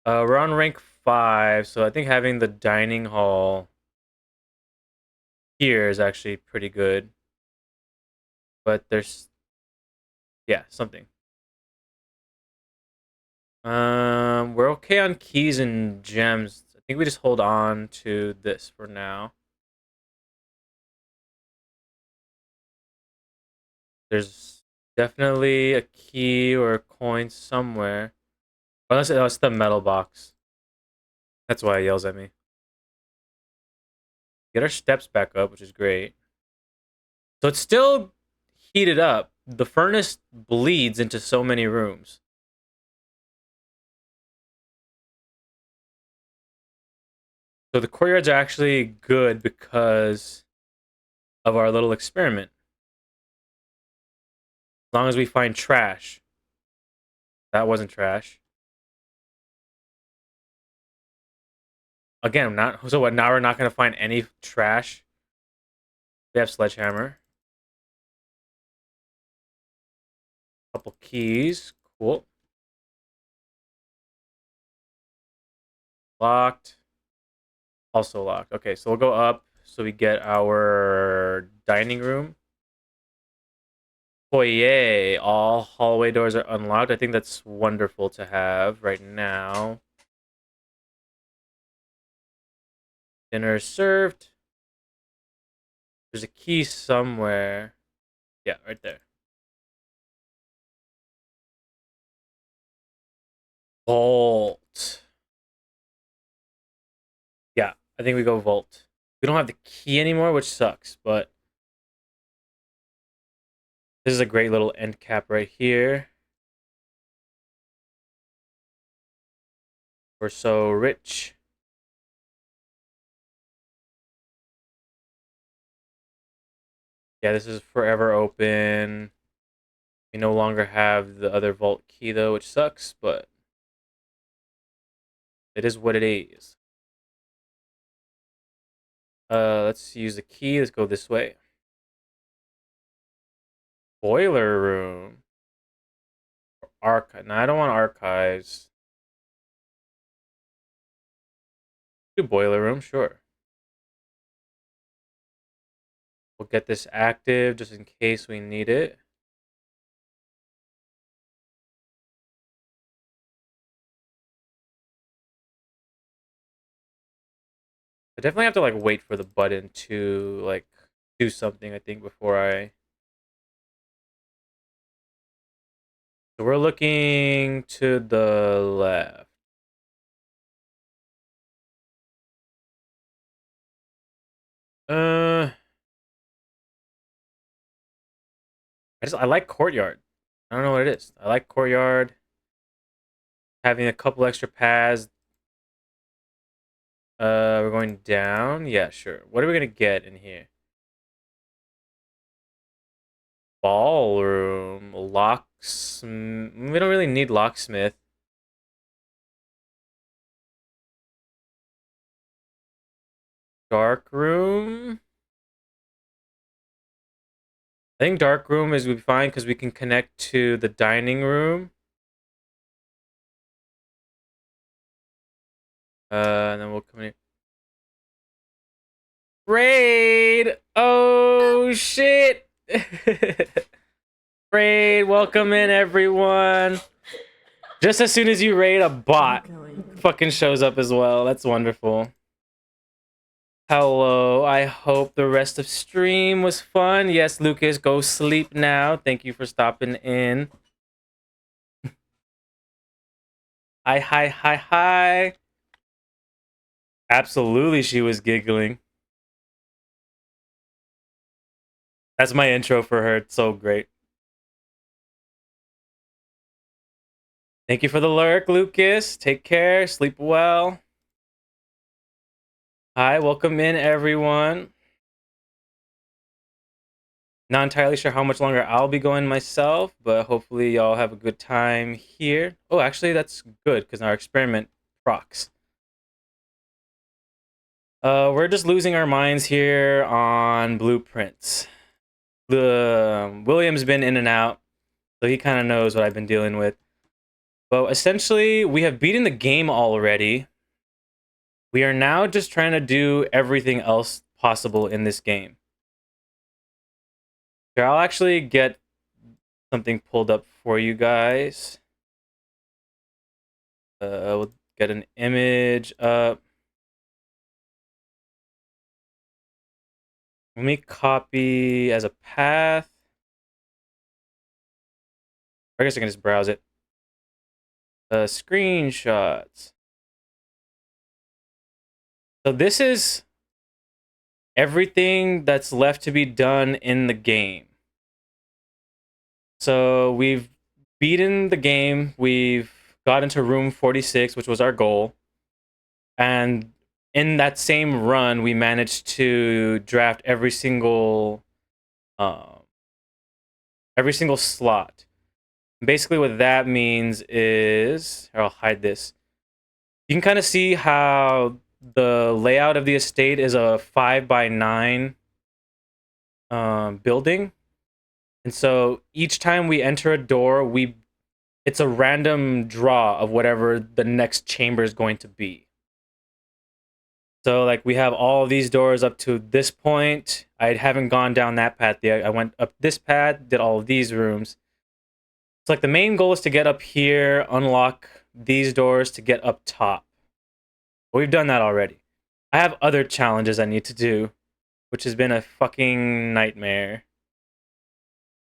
We're on rank 5, so I think having the dining hall here is actually pretty good. But there's, yeah, something. We're okay on keys and gems. I think we just hold on to this for now. There's definitely a key or a coin somewhere. Unless it's the metal box. That's why it yells at me. Get our steps back up, which is great. So it's still heated up. The furnace bleeds into so many rooms. So the courtyards are actually good because of our little experiment. As long as we find trash. That wasn't trash. Again, not so what now we're not gonna find any trash. We have sledgehammer. Couple keys. Cool. Locked. Also locked. Okay, so we'll go up so we get our dining room. Foyer. All hallway doors are unlocked. I think that's wonderful to have right now. Dinner is served. There's a key somewhere. Yeah, right there. Vault. Yeah, I think we go vault. We don't have the key anymore, which sucks, but this is a great little end cap right here. We're so rich. Yeah, this is forever open. We no longer have the other vault key though, which sucks, but it is what it is. Let's use the key. Let's go this way. Boiler room. Archive. No, I don't want archives. Do boiler room, sure. We'll get this active just in case we need it. I definitely have to like wait for the button to like do something, I think, before I. So we're looking to the left. Uh I like courtyard. I don't know what it is. I like courtyard. Having a couple extra paths. We're going down. Yeah, sure. What are we gonna get in here? Ballroom, locks. We don't really need locksmith. Dark room. I think dark room is would be fine because we can connect to the dining room. And then we'll come in. Raid! Oh Oh shit! Raid, welcome in everyone. Just as soon as you raid, a bot fucking shows up as well. That's wonderful. Hello, I hope the rest of stream was fun. Yes, Lucas, go sleep now. Thank you for stopping in. Hi. Absolutely, she was giggling. That's my intro for her. It's so great. Thank you for the lurk, Lucas. Take care. Sleep well. Hi, welcome in, everyone. Not entirely sure how much longer I'll be going myself, but hopefully y'all have a good time here. Oh, actually, that's good because our experiment procs. We're just losing our minds here on blueprints. William's been in and out, so he kind of knows what I've been dealing with. But essentially, we have beaten the game already. We are now just trying to do everything else possible in this game. Here, I'll actually get something pulled up for you guys. We'll get an image up. Let me copy as a path. I guess I can just browse it. Screenshots. So this is everything that's left to be done in the game. So we've beaten the game. We've got into room 46, which was our goal. And in that same run, we managed to draft every single slot. Basically, what that means is, I'll hide this. You can kind of see how the layout of the estate is a 5x9 building, and so each time we enter a door, it's a random draw of whatever the next chamber is going to be. So like we have all of these doors up to this point. I haven't gone down that path yet. I went up this path, did all of these rooms. So like the main goal is to get up here, unlock these doors to get up top. But we've done that already. I have other challenges I need to do, which has been a fucking nightmare.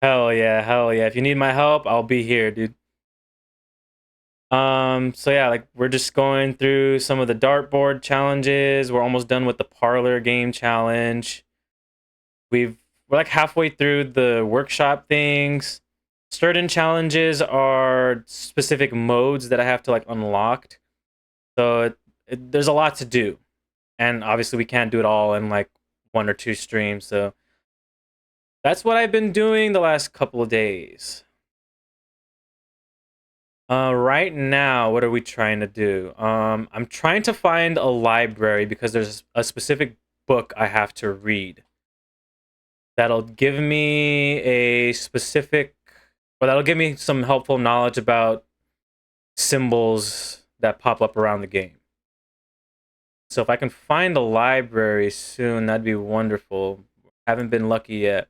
Hell yeah, hell yeah. If you need my help, I'll be here, dude. So yeah, like we're just going through some of the dartboard challenges. We're almost done with the parlor game challenge. We're like halfway through the workshop things. Certain challenges are specific modes that I have to like unlock. So there's a lot to do. And obviously we can't do it all in like 1 or 2 streams. So that's what I've been doing the last couple of days. Right now, what are we trying to do? I'm trying to find a library because there's a specific book I have to read. That'll give me that'll give me some helpful knowledge about symbols that pop up around the game. So if I can find a library soon, that'd be wonderful. Haven't been lucky yet.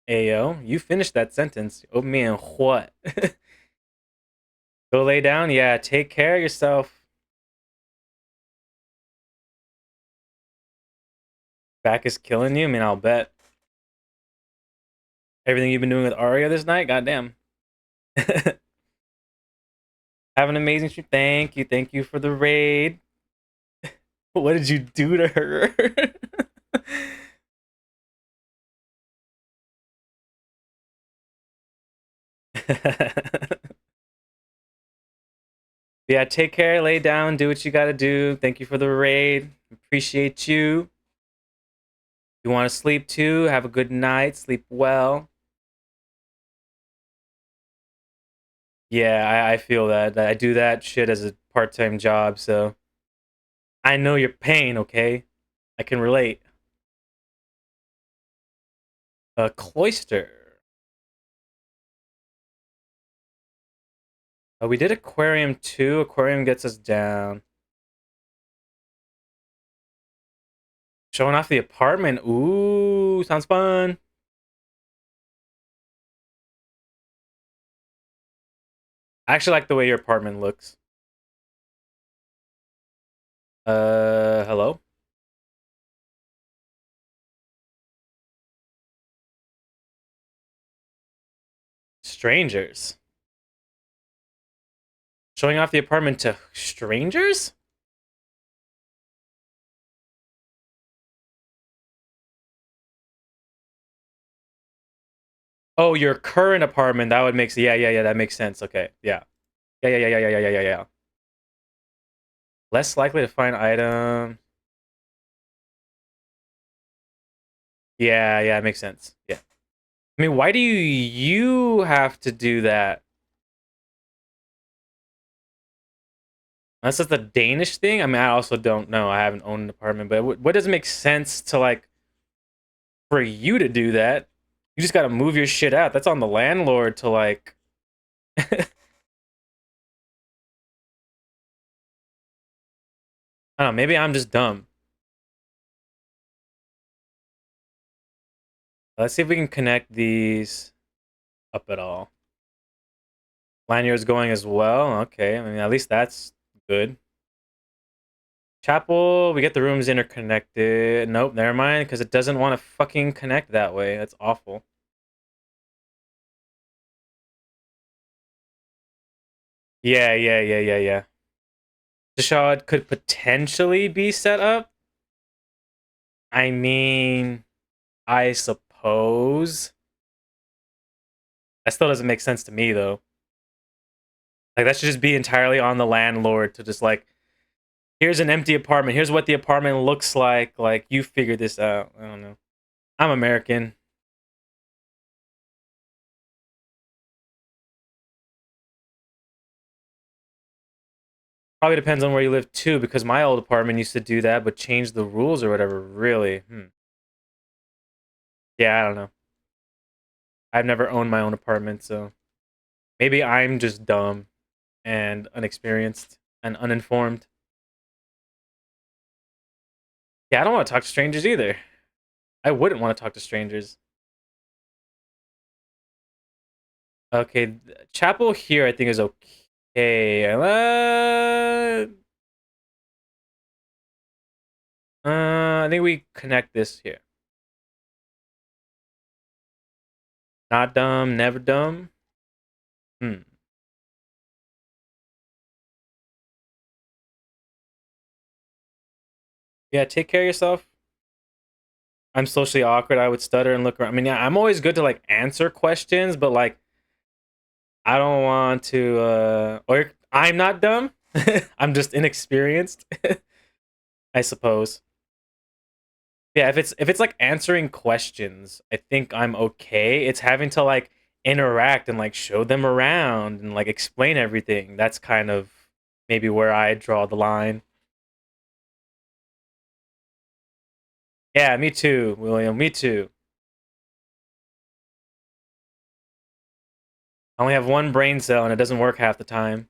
Ayo, you finished that sentence. Oh man, what? Go lay down? Yeah, take care of yourself. Back is killing you? I mean, I'll bet. Everything you've been doing with Arya this night? Goddamn. Have an amazing stream. Thank you for the raid. What did you do to her? Yeah, take care, lay down, do what you gotta do. Thank you for the raid. Appreciate you. You want to sleep too? Have a good night. Sleep well. Yeah, I feel that. I do that shit as a part-time job, so I know your pain, okay? I can relate. A cloister. We did aquarium too. Aquarium gets us down. Showing off the apartment. Ooh, sounds fun. I actually like the way your apartment looks. Hello? Strangers. Showing off the apartment to strangers? Oh, your current apartment. That would make yeah, yeah, yeah. That makes sense. Okay, yeah, yeah, yeah, yeah, yeah, yeah, yeah, yeah, yeah. Less likely to find item. Yeah, yeah, it makes sense. Yeah. I mean, why do you have to do that? Unless it's a Danish thing. I mean, I also don't know. I haven't owned an apartment, but what does it make sense to like for you to do that? You just got to move your shit out. That's on the landlord to like. I don't know. Maybe I'm just dumb. Let's see if we can connect these up at all. Lanyard's going as well. Okay, I mean at least that's good. Chapel, we get the rooms interconnected. Nope, never mind, because it doesn't want to fucking connect that way. That's awful. Yeah, yeah, yeah, yeah, yeah. Deshad could potentially be set up. I mean, I suppose. That still doesn't make sense to me though. Like that should just be entirely on the landlord to just like, here's an empty apartment. Here's what the apartment looks like. Like you figure this out. I don't know. I'm American. Probably depends on where you live too, because my old apartment used to do that, but changed the rules or whatever. Really? Yeah, I don't know. I've never owned my own apartment, so maybe I'm just dumb and unexperienced and uninformed. Yeah, I don't want to talk to strangers either. I wouldn't want to talk to strangers. Okay, chapel here I think is okay. I think we connect this here. Not dumb, never dumb. Hmm. Yeah, take care of yourself. I'm socially awkward. I would stutter and look around. I mean, yeah, I'm always good to like answer questions, but like I don't want to or I'm not dumb. I'm just inexperienced, I suppose. Yeah, if it's like answering questions, I think I'm okay. It's having to like interact and like show them around and like explain everything. That's kind of maybe where I draw the line. Yeah, me too, William. Me too. I only have one brain cell and it doesn't work half the time.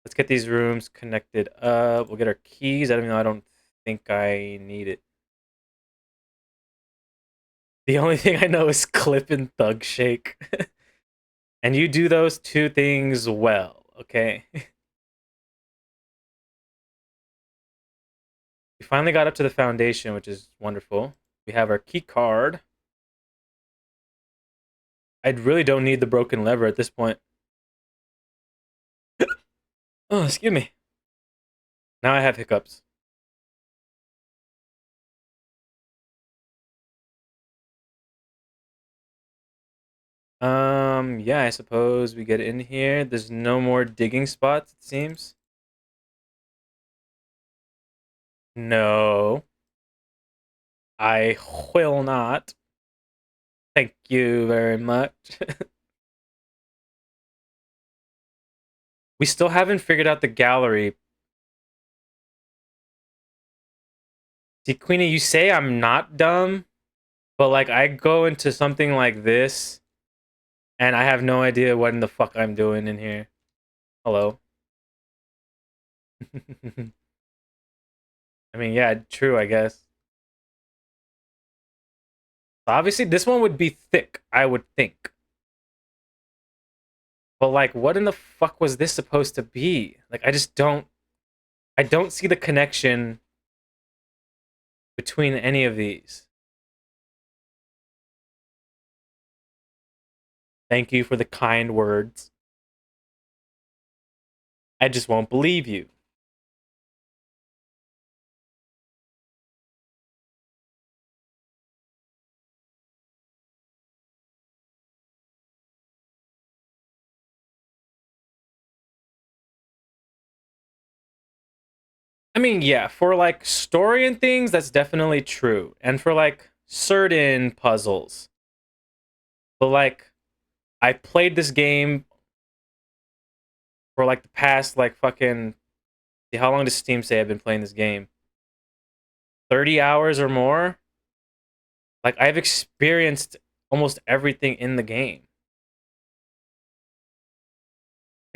Let's get these rooms connected up. We'll get our keys. I don't even know. I don't think I need it. The only thing I know is clip and thug shake. And you do those two things well, okay? We finally got up to the foundation, which is wonderful. We have our key card. I really don't need the broken lever at this point. Oh, excuse me. Now I have hiccups. Yeah, I suppose we get in here. There's no more digging spots, it seems. No, I will not. Thank you very much. We still haven't figured out the gallery. See, Queenie, you say I'm not dumb, but like I go into something like this And I have no idea what in the fuck I'm doing in here. Hello. I mean, yeah, true, I guess. Obviously, this one would be thick, I would think. But like, what in the fuck was this supposed to be? Like, I don't see the connection between any of these. Thank you for the kind words. I just won't believe you. I mean, yeah, for like story and things, that's definitely true. And for like certain puzzles. But like, I played this game for like the past like fucking, how long does Steam say I've been playing this game? 30 hours or more? Like, I've experienced almost everything in the game.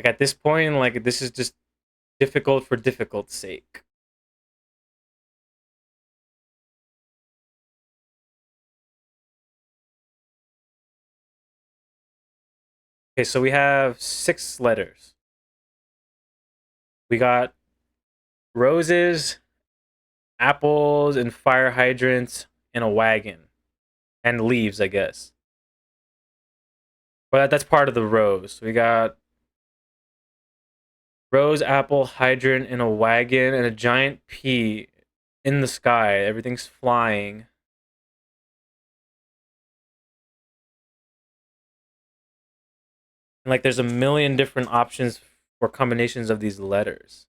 Like, at this point, like, this is just difficult for difficult's sake. Okay, so we have 6 letters. We got roses, apples, and fire hydrants in a wagon. And leaves, I guess. But that's part of the rose. We got rose, apple, hydrant in a wagon, and a giant pea in the sky. Everything's flying. And like, there's a million different options for combinations of these letters.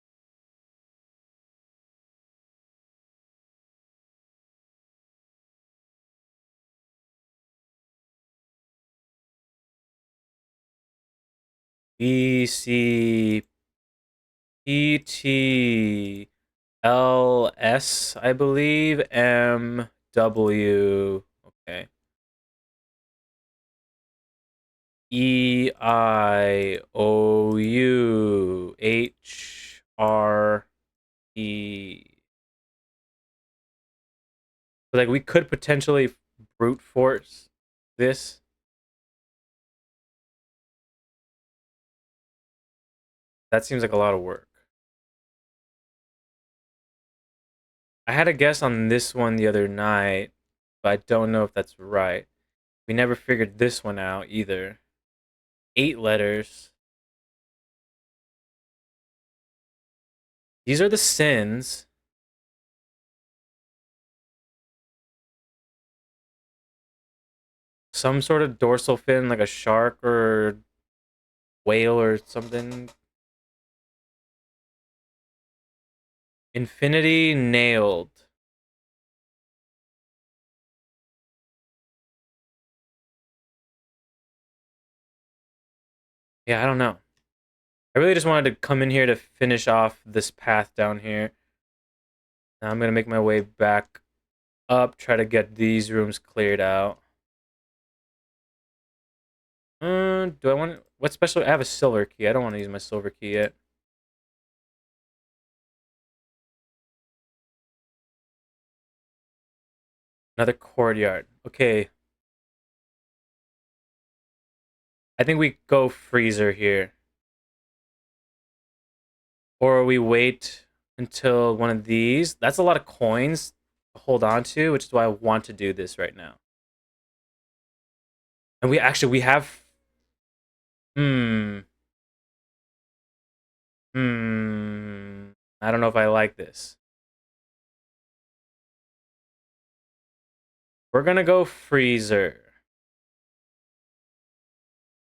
B, C, P, T, L, S, I believe, M, W. Okay. E, I, O, U, H, R, E. So like, we could potentially brute force this. That seems like a lot of work. I had a guess on this one the other night, but I don't know if that's right. We never figured this one out either. 8 letters. These are the sins. Some sort of dorsal fin, like a shark or whale or something. Infinity nailed. Yeah, I don't know. I really just wanted to come in here to finish off this path down here. Now I'm gonna make my way back up, try to get these rooms cleared out. Do I want what special? I have a silver key. I don't want to use my silver key yet. Another courtyard. Okay. I think we go freezer here. Or we wait until one of these. That's a lot of coins to hold on to, which is why I want to do this right now. And we have hmm. Hmm. I don't know if I like this. We're gonna go freezer.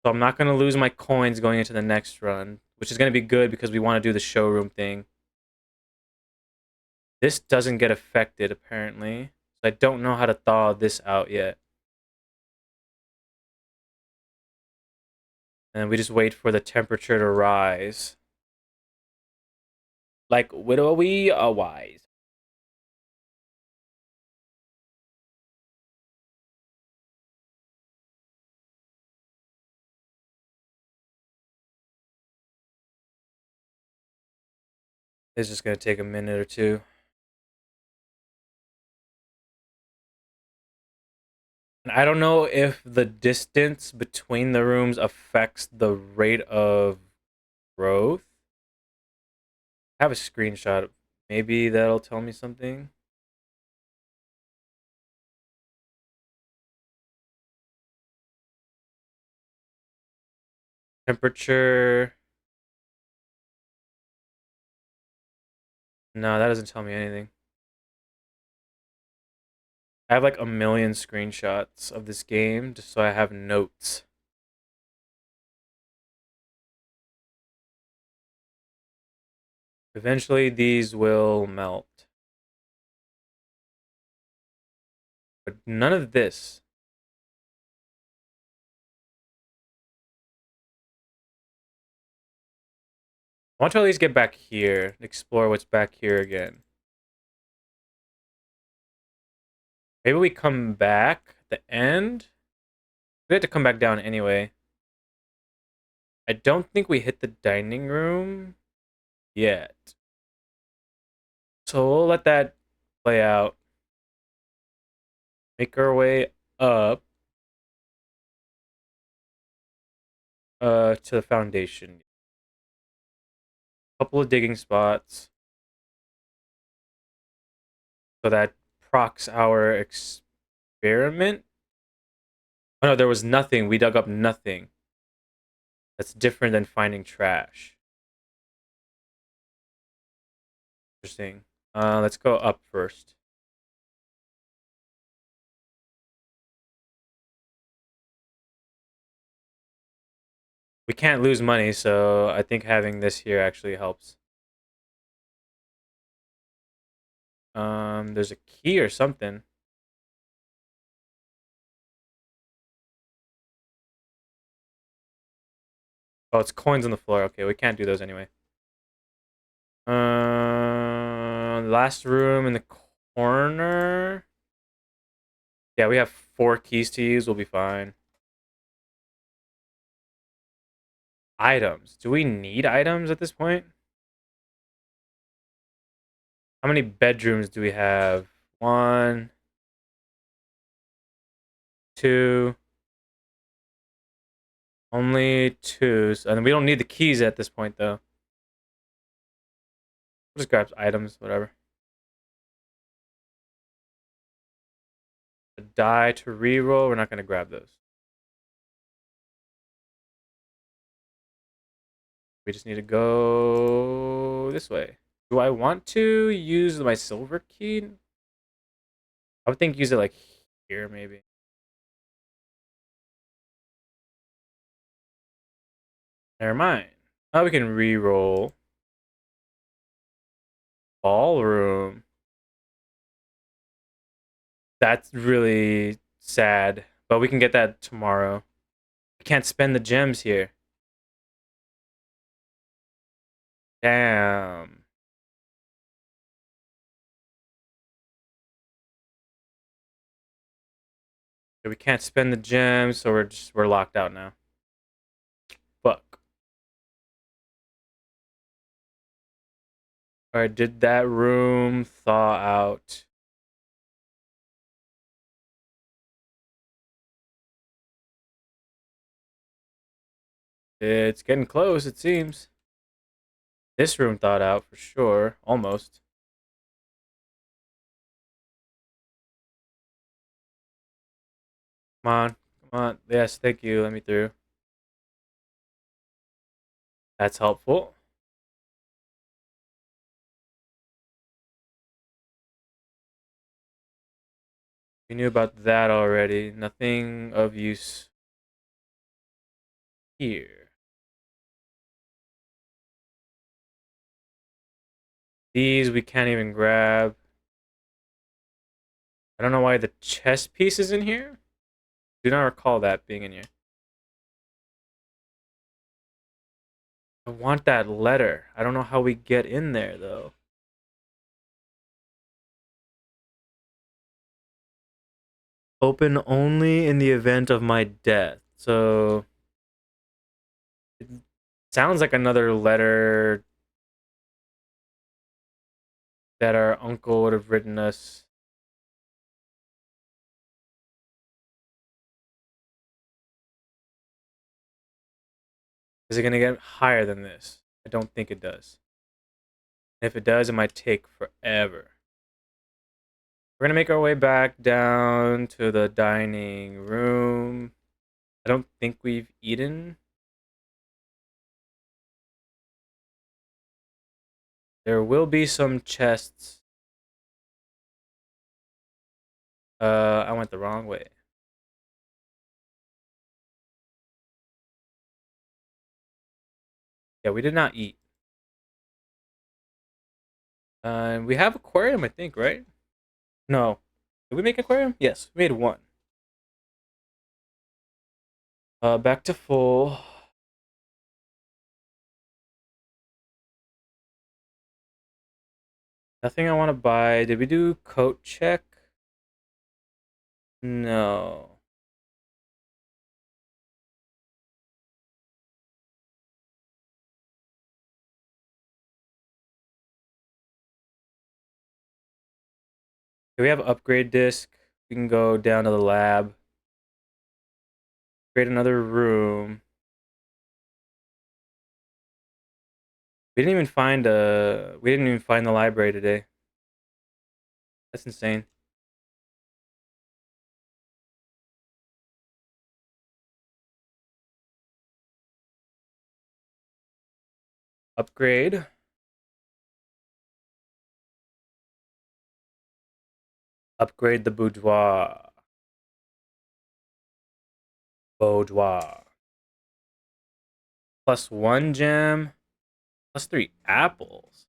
So I'm not gonna lose my coins going into the next run, which is gonna be good because we want to do the showroom thing. This doesn't get affected, apparently. So I don't know how to thaw this out yet. And we just wait for the temperature to rise. Like widowy wise. It's just gonna take a minute or two. And I don't know if the distance between the rooms affects the rate of growth. I have a screenshot. Maybe that'll tell me something. Temperature. No, that doesn't tell me anything. I have like a million screenshots of this game just so I have notes. Eventually these will melt. But none of this. I want to at least get back here, explore what's back here again. Maybe we come back at the end. We have to come back down anyway. I don't think we hit the dining room yet. So we'll let that play out. Make our way up to the foundation. Couple of digging spots. So that procs our experiment. Oh no, there was nothing. We dug up nothing. That's different than finding trash. Interesting. Let's go up first. We can't lose money, so I think having this here actually helps. There's a key or something. Oh, it's coins on the floor. Okay, we can't do those anyway. Last room in the corner. Yeah, we have 4 keys to use. We'll be fine. Items. Do we need items at this point? How many bedrooms do we have? 1, 2. Only 2. And we don't need the keys at this point, though. We'll just grab items, whatever. A die to reroll. We're not going to grab those. We just need to go this way. Do I want to use my silver key? I would think use it like here, maybe. Never mind. Now we can re-roll. Ballroom. That's really sad. But we can get that tomorrow. We can't spend the gems here. Damn. We can't spend the gems, so we're locked out now. Fuck. Alright, did that room thaw out? It's getting close, it seems. This room thawed out for sure. Almost. Come on. Come on. Yes, thank you. Let me through. That's helpful. We knew about that already. Nothing of use here. These we can't even grab. I don't know why the chess piece is in here. Do not recall that being in here. I want that letter. I don't know how we get in there, though. Open only in the event of my death. So it sounds like another letter that our uncle would have written us. Is it gonna get higher than this? I don't think it does. If it does, it might take forever. We're gonna make our way back down to the dining room. I don't think we've eaten. There will be some chests. I went the wrong way. Yeah, we did not eat. We have aquarium, I think, right? No. Did we make aquarium? Yes, we made one. Back to full. Nothing I want to buy. Did we do coat check? No. Okay, we have upgrade disc. We can go down to the lab. Create another room. We didn't even find the library today. That's insane. Upgrade. Upgrade the boudoir. Boudoir. Plus 1 gem. Plus 3 apples.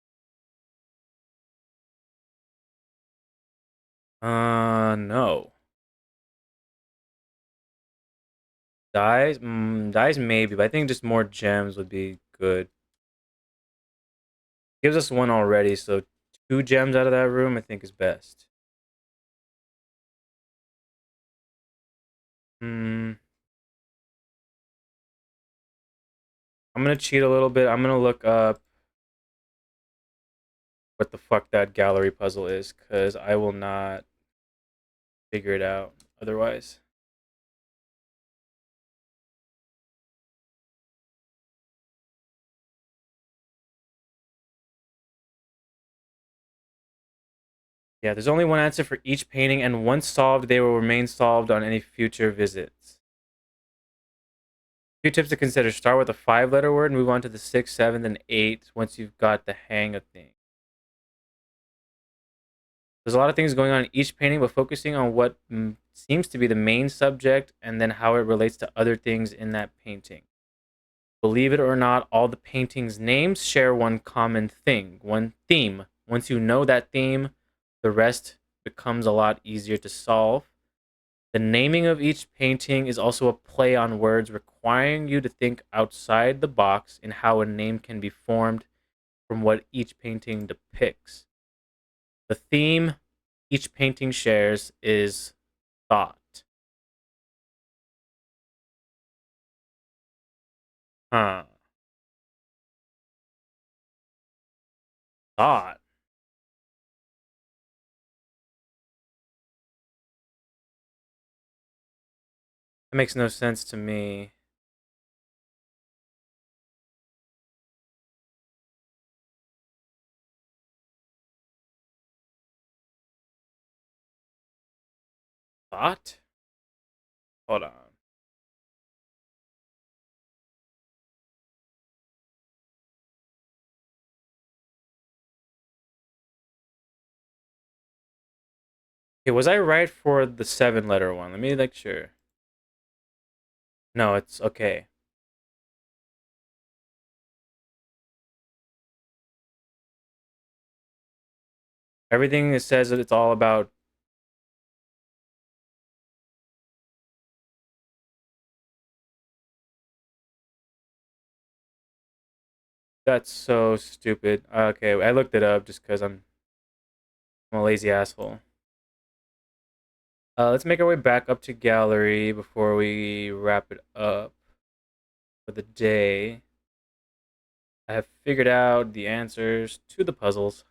No. Dies? Dies maybe, but I think just more gems would be good. Gives us one already, so 2 gems out of that room I think is best. Hmm. I'm gonna cheat a little bit. I'm gonna look up what the fuck that gallery puzzle is, because I will not figure it out otherwise. Yeah, there's only one answer for each painting, and once solved, they will remain solved on any future visits. Few tips to consider. Start with a 5-letter word, move on to the 6, 7, and 8 once you've got the hang of things. There's a lot of things going on in each painting, but focusing on what seems to be the main subject and then how it relates to other things in that painting. Believe it or not, all the painting's names share one common thing, one theme. Once you know that theme, the rest becomes a lot easier to solve. The naming of each painting is also a play on words, requiring you to think outside the box in how a name can be formed from what each painting depicts. The theme each painting shares is thought. Huh. Thought. That makes no sense to me. Thought? Hold on. Okay, was I right for the 7-letter one? Let me make sure. No, it's okay. Everything it says that it's all about. That's so stupid. Okay, I looked it up just because I'm a lazy asshole. Let's make our way back up to gallery before we wrap it up for the day. I have figured out the answers to the puzzles.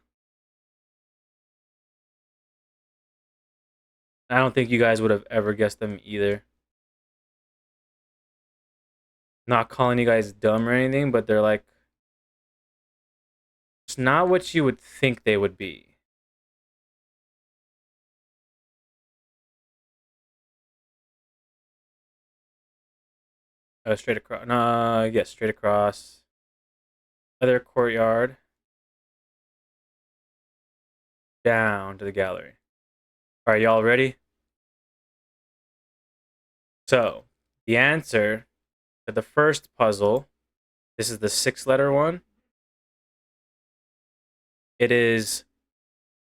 I don't think you guys would have ever guessed them either. Not calling you guys dumb or anything, but they're like, it's not what you would think they would be. Straight across. No, yes, straight across. Other courtyard. Down to the gallery. All right, y'all ready? So, the answer to the first puzzle, this is the 6-letter one. It is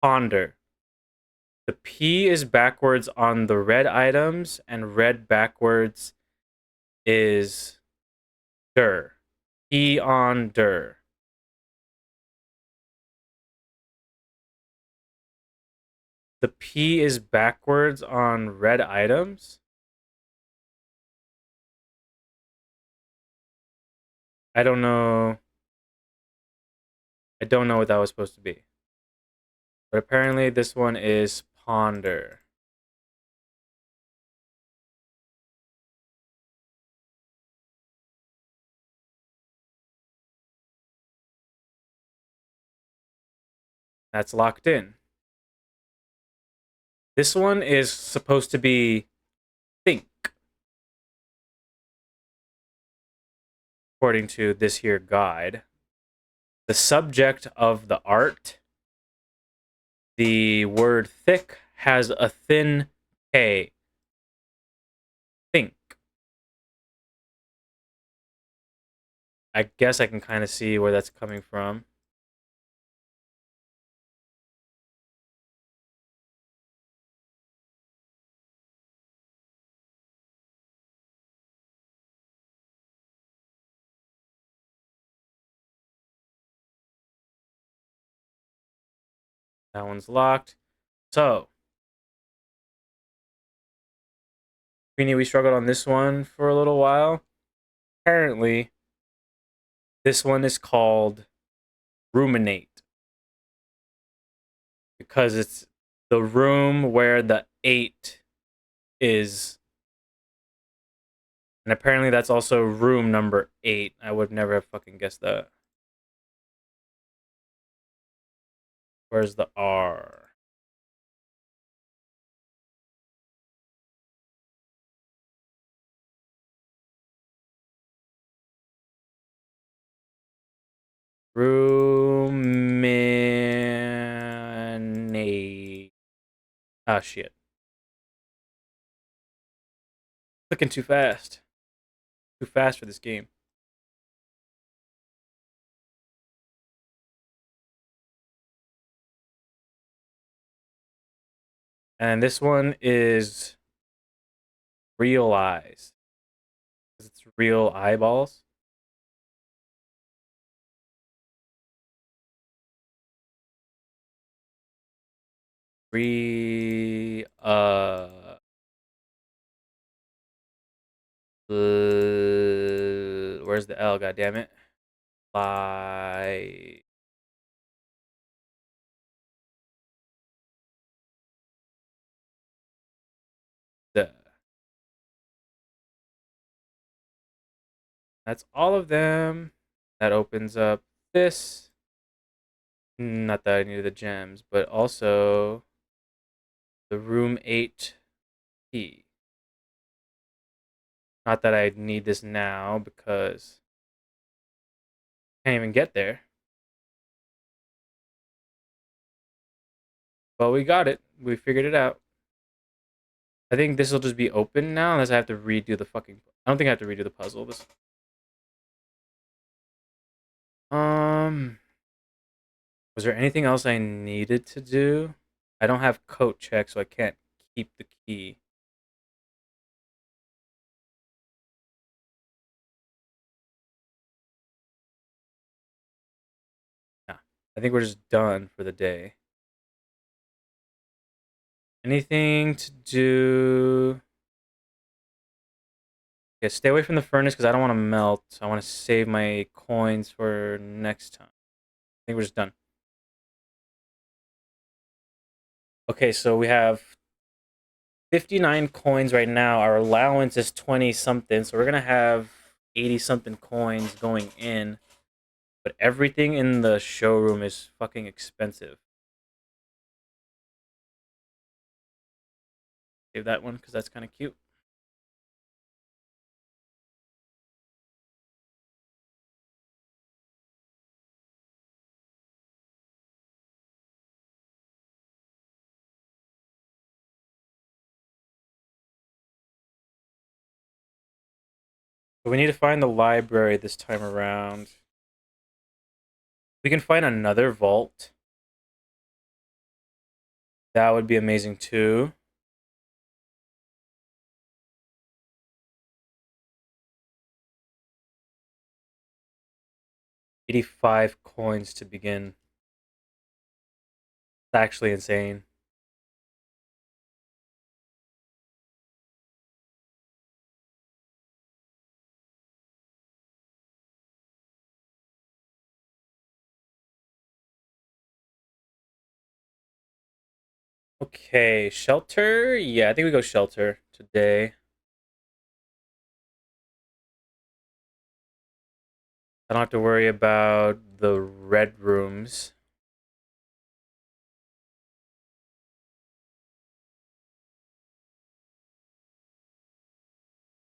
ponder. The P is backwards on the red items, and red backwards is der. P on der. The P is backwards on red items. I don't know. I don't know what that was supposed to be. But apparently this one is ponder. That's locked in. This one is supposed to be think, according to this here guide. The subject of the art, the word thick has a thin K. Think. I guess I can kind of see where that's coming from. That one's locked. So, Queenie, we struggled on this one for a little while. Apparently, this one is called ruminate because it's the room where the 8 is. And apparently that's also room number 8. I would never have fucking guessed that. Where's the R? Ruminate. Ah, shit. Clicking too fast. Too fast for this game. And this one is real eyes. It's real eyeballs. Where's the L? God damn it! Like the. That's all of them. That opens up this. Not that I needed the gems, but also the room 8 key. Not that I need this now because I can't even get there. But we got it. We figured it out. I think this will just be open now unless I have to redo the fucking. I don't think I have to redo the puzzle. This. Was there anything else I needed to do? I don't have coat check, so I can't keep the key. Nah, I think we're just done for the day. Anything to do? Yeah, stay away from the furnace because I don't want to melt. I want to save my coins for next time. I think we're just done. Okay, so we have 59 coins right now. Our allowance is 20 something, so we're gonna have 80 something coins going in. But everything in the showroom is fucking expensive. Save that one because that's kind of cute. So we need to find the library this time around. We can find another vault. That would be amazing too. $85 coins to begin. It's actually insane. Okay, shelter. Yeah, I think we go shelter today. I don't have to worry about the red rooms.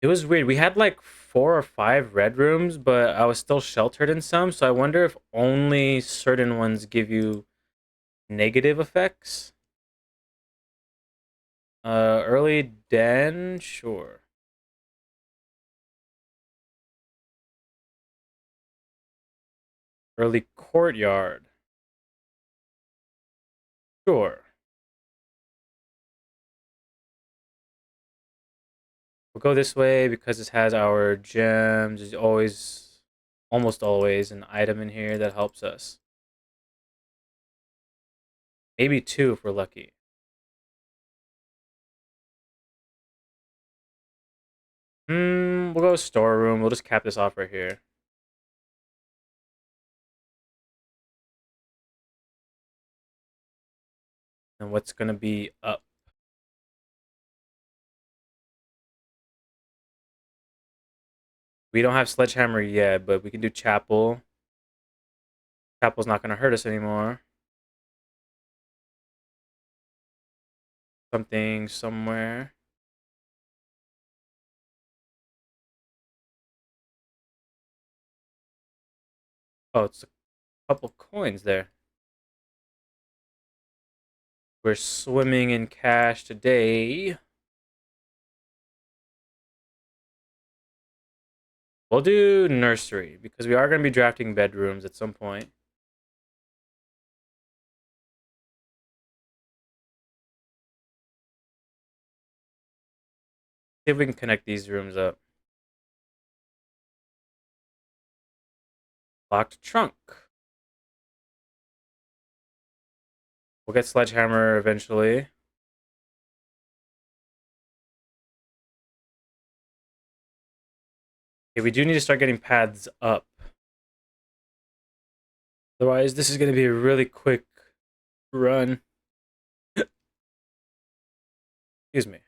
It was weird. We had like 4 or 5 red rooms, but I was still sheltered in some. So I wonder if only certain ones give you negative effects. Early den, sure. Early courtyard, sure. We'll go this way because this has our gems. There's always, almost always, an item in here that helps us. Maybe 2 if we're lucky. We'll go storeroom. We'll just cap this off right here. And what's gonna be up? We don't have sledgehammer yet, but we can do chapel. Chapel's not gonna hurt us anymore. Something somewhere. Oh, it's a couple coins there. We're swimming in cash today. We'll do nursery because we are going to be drafting bedrooms at some point. See if we can connect these rooms up. Locked trunk. We'll get sledgehammer eventually. Okay, we do need to start getting paths up. Otherwise, this is going to be a really quick run. Excuse me.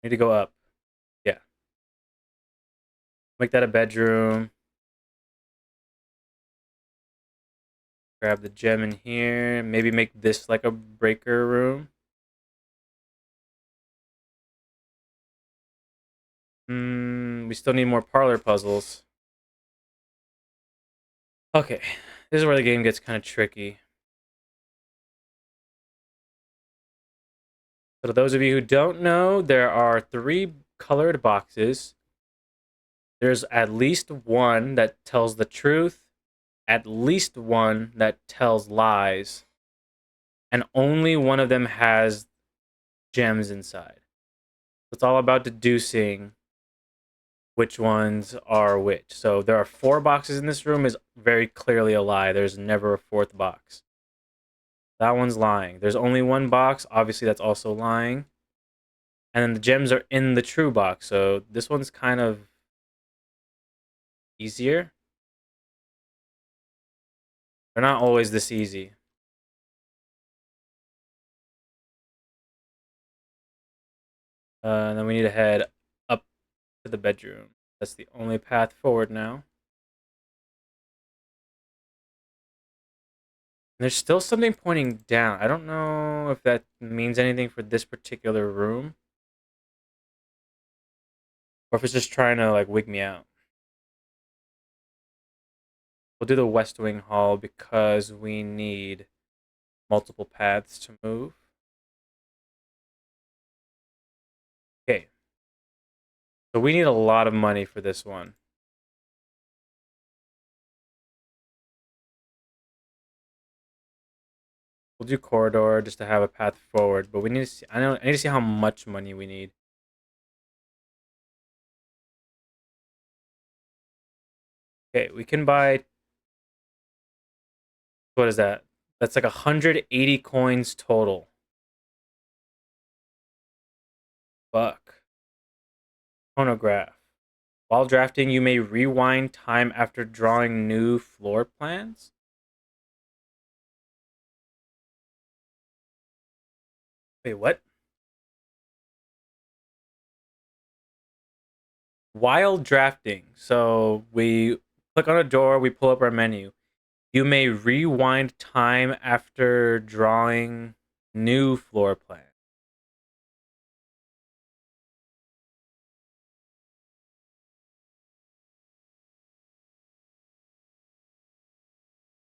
Need to go up. Yeah. Make that a bedroom. Grab the gem in here. Maybe make this like a breaker room. We still need more parlor puzzles. Okay. This is where the game gets kind of tricky. So to those of you who don't know, there are 3 colored boxes. There's at least one that tells the truth, at least one that tells lies, and only one of them has gems inside. It's all about deducing which ones are which. So there are 4 boxes in this room is very clearly a lie. There's never a 4th box. That one's lying. There's only 1 box. Obviously, that's also lying. And then the gems are in the true box. So this one's kind of easier. They're not always this easy. And then we need to head up to the bedroom. That's the only path forward now. There's still something pointing down. I don't know if that means anything for this particular room, or if it's just trying to like wig me out. We'll do the West Wing Hall because we need multiple paths to move. Okay. So we need a lot of money for this one. We'll do corridor just to have a path forward, but we need to see, I need to see how much money we need. Okay, we can buy, what is that? That's like 180 coins total. Fuck. Chronograph. While drafting, you may rewind time after drawing new floor plans. Wait, what? While drafting, so we click on a door, we pull up our menu. You may rewind time after drawing new floor plan.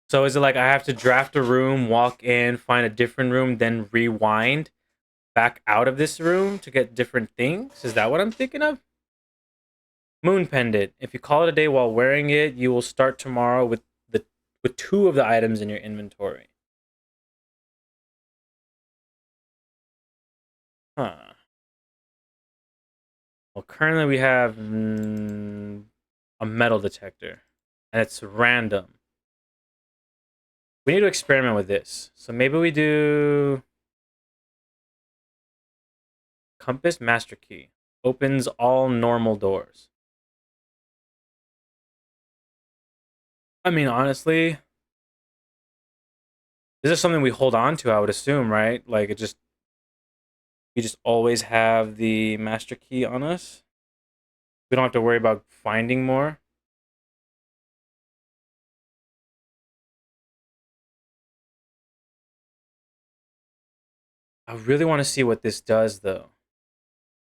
So is it like I have to draft a room, walk in, find a different room, then rewind back out of this room to get different things? Is that what I'm thinking of? Moon pendant. If you call it a day while wearing it, you will start tomorrow with two of the items in your inventory. Huh. Well, currently we have a metal detector, and it's random. We need to experiment with this. So maybe we do compass master key. Opens all normal doors. I mean, honestly, this is something we hold on to, I would assume, right? Like it just you just always have the master key on us. We don't have to worry about finding more. I really want to see what this does though.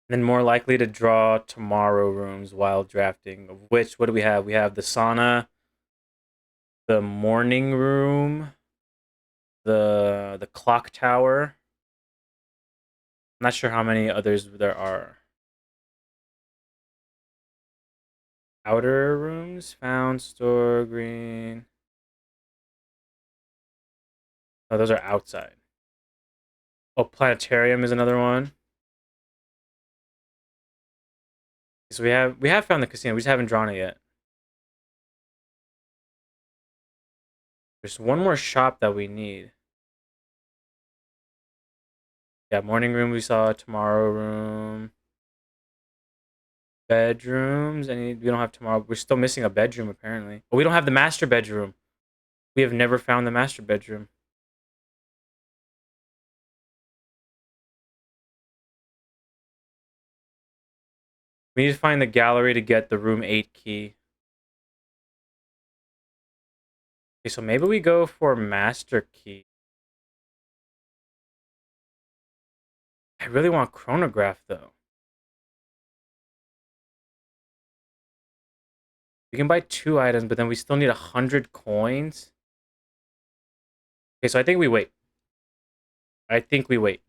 And then more likely to draw tomorrow rooms while drafting. Of which, what do we have? We have the sauna, the morning room, the clock tower. I'm not sure how many others there are. Outer rooms found, store, green. Oh, those are outside. Oh, planetarium is another one. So we have found the casino. We just haven't drawn it yet. There's one more shop that we need. Yeah, morning room we saw, tomorrow room, bedrooms. Any we don't have tomorrow. We're still missing a bedroom apparently. But we don't have the master bedroom. We have never found the master bedroom. We need to find the gallery to get the room 8 key. Okay, so maybe we go for master key. I really want chronograph though. We can buy 2 items, but then we still need 100 coins. Okay, so I think we wait. I think we wait.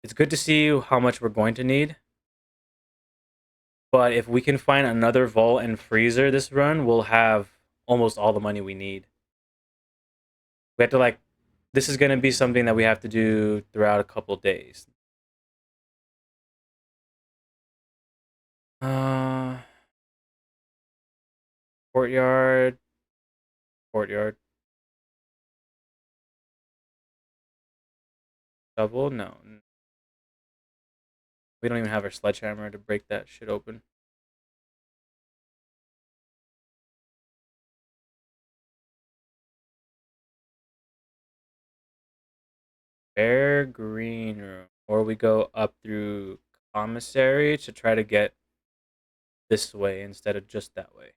It's good to see how much we're going to need. But if we can find another vault and freezer this run, we'll have almost all the money we need. We have to like, this is gonna be something that we have to do throughout a couple days. Uh, courtyard, courtyard, double. No, we don't even have our sledgehammer to break that shit open. Bare green room. or we go up through commissary to try to get this way instead of just that way.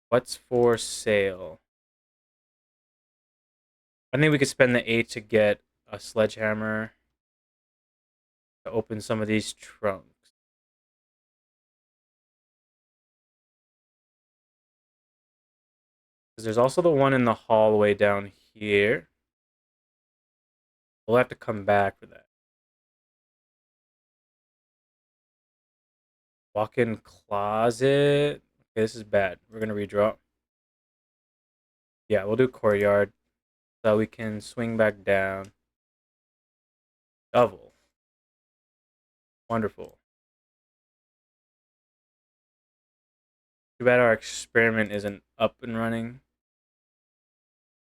What's for sale? I think we could spend the 8 to get a sledgehammer to open some of these trunks. Because there's also the one in the hallway down here. We'll have to come back for that. Walk-in closet. Okay, this is bad. We're going to redraw. Yeah, we'll do courtyard so we can swing back down. Double. Wonderful. Too bad our experiment isn't up and running.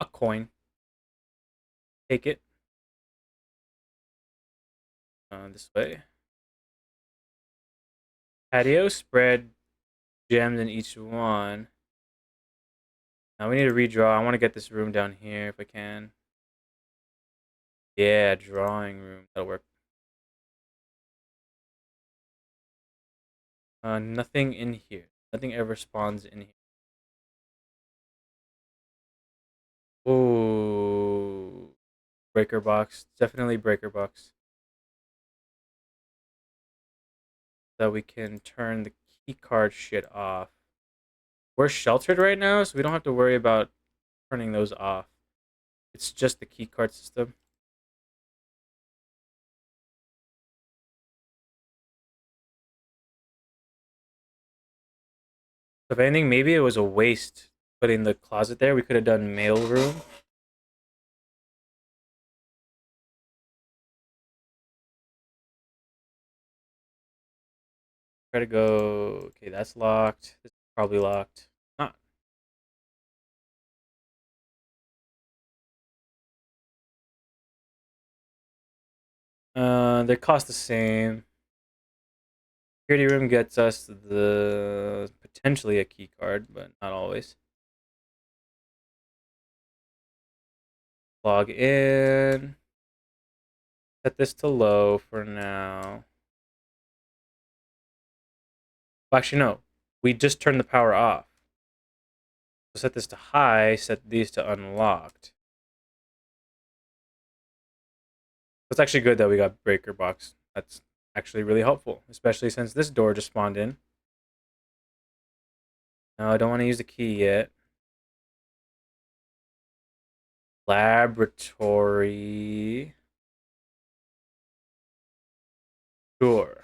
A coin. Take it. This way. Patio, spread gems in each one. Now we need to redraw. I want to get this room down here if I can. Yeah, drawing room. That'll work. Nothing in here. Nothing ever spawns in here. Ooh. Breaker box. Definitely breaker box. So we can turn the key card shit off. We're sheltered right now, so we don't have to worry about turning those off. It's just the key card system. If anything, maybe it was a waste putting the closet there. We could have done mail room. Try to go. Okay, that's locked. This is probably locked. Not. They cost the same. Security room gets us the potentially a key card, but not always. Log in. Set this to low for now. Well, actually, no. We just turned the power off. So set this to high, set these to unlocked. It's actually good that we got breaker box. That's actually really helpful, especially since this door just spawned in. No, I don't want to use the key yet. Laboratory. Sure.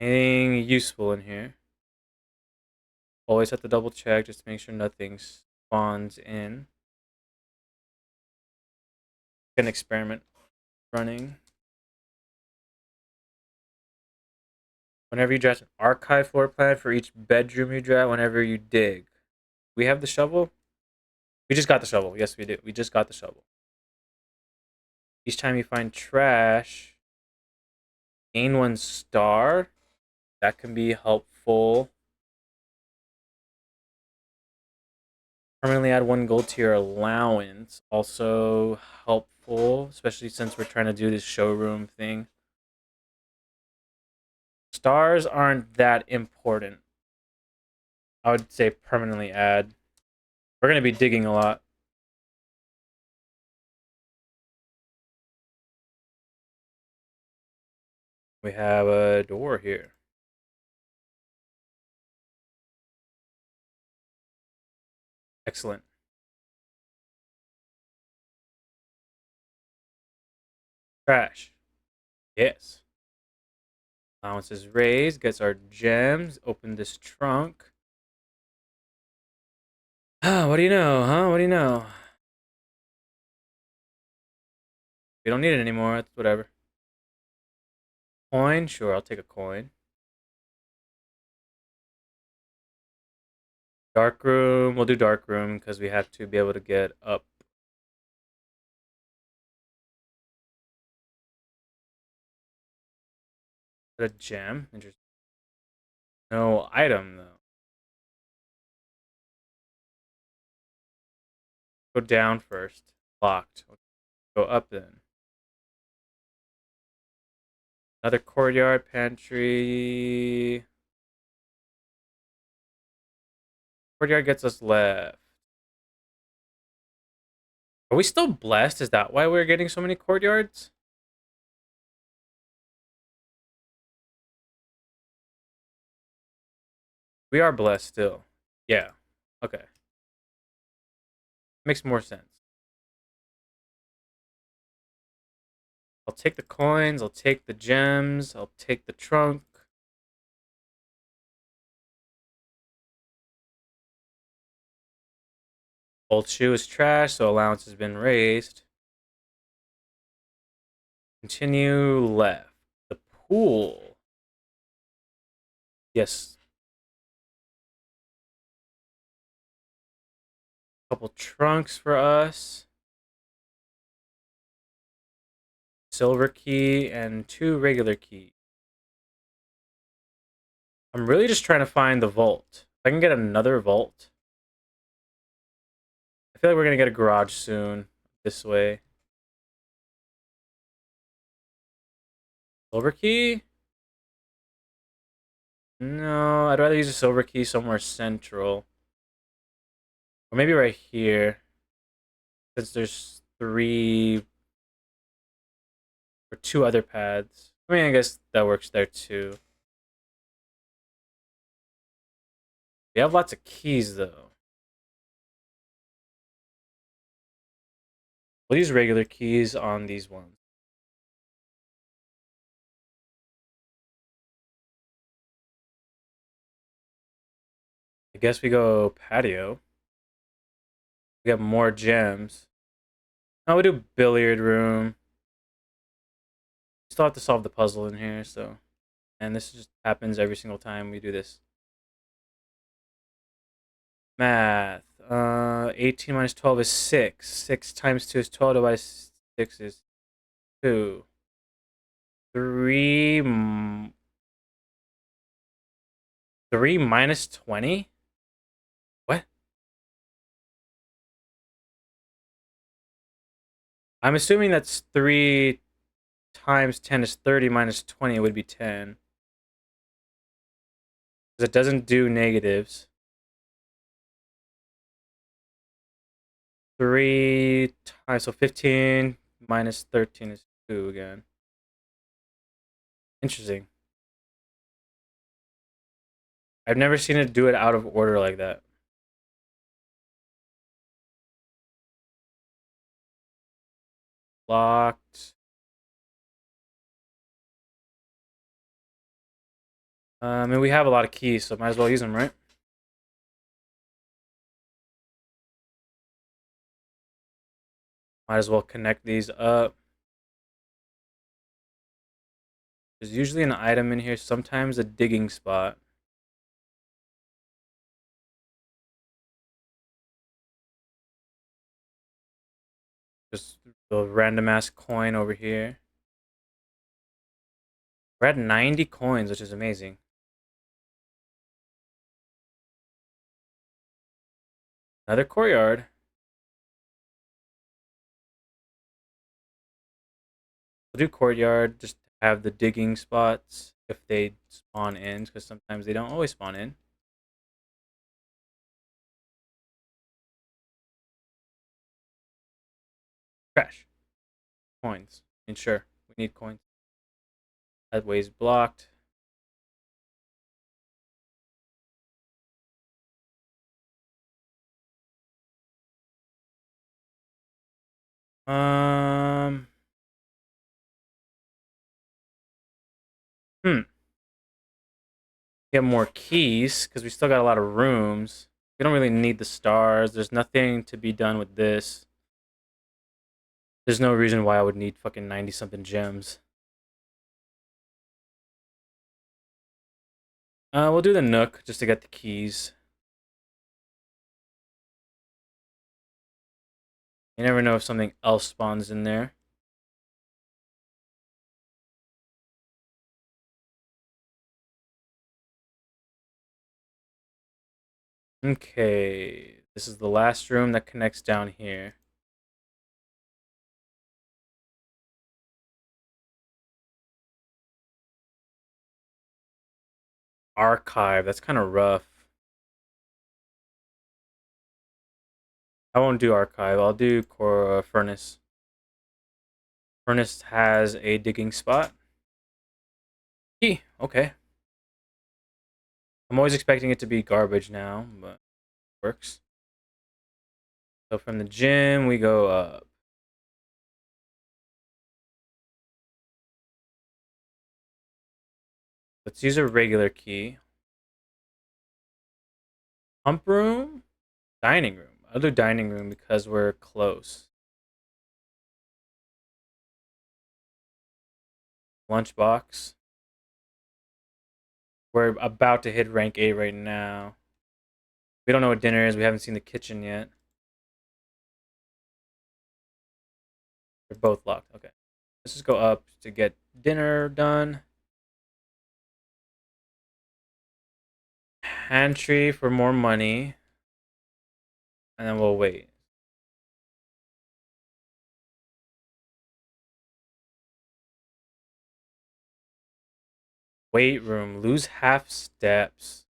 Anything useful in here? Always have to double check just to make sure nothing spawns in. An experiment running. Whenever you draft an archive floor plan for each bedroom you draft, whenever you dig. We have the shovel? We just got the shovel. Yes, we do. We just got the shovel. Each time you find trash, gain 1 star. That can be helpful. Permanently add 1 gold to your allowance. Also helpful, especially since we're trying to do this showroom thing. Stars aren't that important. I would say permanently add. We're going to be digging a lot. We have a door here. Excellent. Trash. Yes. Allowance is raised. Gets our gems. Open this trunk. What do you know, huh? What do you know? We don't need it anymore. That's whatever. Coin? Sure, I'll take a coin. Dark room. We'll do dark room because we have to be able to get up. A gem. Interesting. No item, though. Go down first. Locked. Go up then. Another courtyard, pantry. Courtyard gets us left. Are we still blessed? Is that why we're getting so many courtyards? We are blessed still. Yeah. Okay. Makes more sense. I'll take the coins. I'll take the gems. I'll take the trunk. Old shoe is trash, so allowance has been raised. Continue left. The pool. Yes. Couple trunks for us. Silver key and 2 regular keys. I'm really just trying to find the vault. If I can get another vault. I feel like we're going to get a garage soon. This way. Silver key? No, I'd rather use a silver key somewhere central. Or maybe right here. Since there's 3 or 2 other paths. I mean, I guess that works there too. We have lots of keys though. We'll use regular keys on these ones. I guess we go patio. We have more gems. Now we do billiard room. Still have to solve the puzzle in here, so. And this just happens every single time we do this. Math. 18 minus 12 is 6. 6 times 2 is 12. Divided by 6 is 2. 3. 3 minus 20? What? I'm assuming that's 3 times 10 is 30 minus 20 would be 10. Because it doesn't do negatives. 3 times, so 15 minus 13 is 2 again. Interesting. I've never seen it do it out of order like that. Locked. I mean, we have a lot of keys, so might as well use them, right? Might as well connect these up. There's usually an item in here, sometimes a digging spot. Just the random ass coin over here. We're at 90 coins, which is amazing. Another courtyard. We'll do courtyard, just have the digging spots if they spawn in, because sometimes they don't always spawn in. Trash. Coins. And sure, we need coins. That way's blocked. Um. Hmm. Get more keys because we still got a lot of rooms. We don't really need the stars. There's nothing to be done with this. There's no reason why I would need fucking 90 something gems. We'll do the Nook just to get the keys. You never know if something else spawns in there. Okay. This is the last room that connects down here. Archive. That's kind of rough. I won't do archive. I'll do core furnace. Furnace has a digging spot. Okay. I'm always expecting it to be garbage now, but it works. So from the gym, we go up. Let's use a regular key. Pump room? Dining room. I'll do dining room because we're close. Lunchbox. We're about to hit rank 8 right now. We don't know what dinner is. We haven't seen the kitchen yet. They're both locked. Okay. Let's just go up to get dinner done. Pantry for more money. And then we'll wait. Weight room. Lose half steps.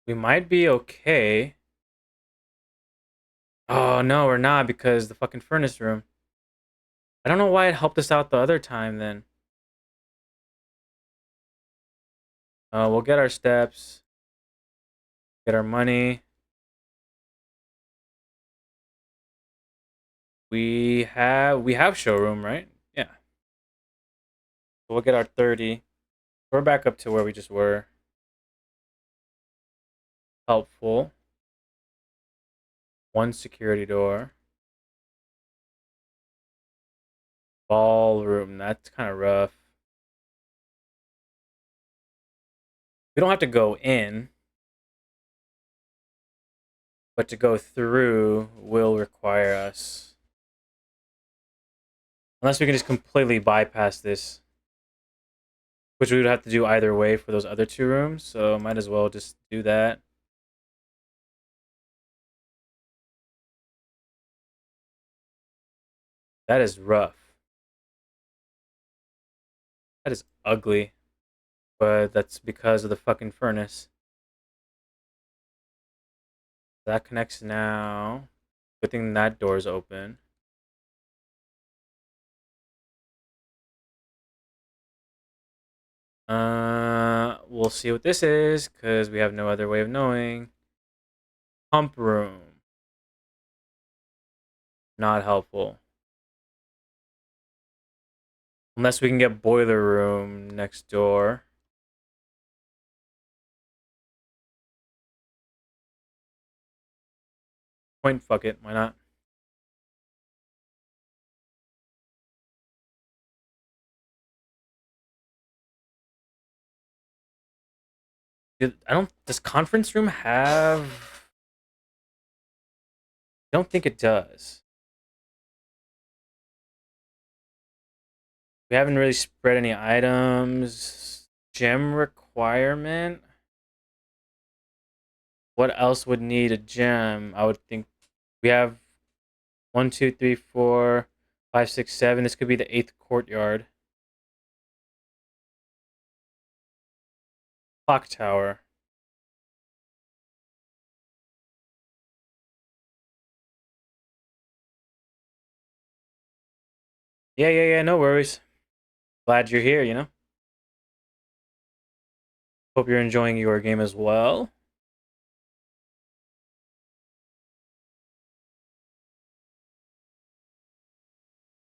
We might be okay. Oh, no, we're not because the fucking furnace room. I don't know why it helped us out the other time then. We'll get our steps. Get our money. We have showroom, right? Yeah. We'll get our 30. We're back up to where we just were. Helpful. One security door. Ballroom. That's kind of rough. We don't have to go in, but to go through will require us. Unless we can just completely bypass this, which we would have to do either way for those other two rooms. So might as well just do that. That is rough. That is ugly. But that's because of the fucking furnace. That connects now. Good thing that door's open. We'll see what this is, because we have no other way of knowing. Pump room. Not helpful. Unless we can get boiler room next door. Point, fuck it, why not? Does conference room have... I don't think it does. We haven't really spread any items. Gem requirement? What else would need a gem? I would think we have 1, 2, 3, 4, 5, 6, 7. This could be the 8th courtyard. Clock tower. Yeah, no worries. Glad you're here, you know? Hope you're enjoying your game as well.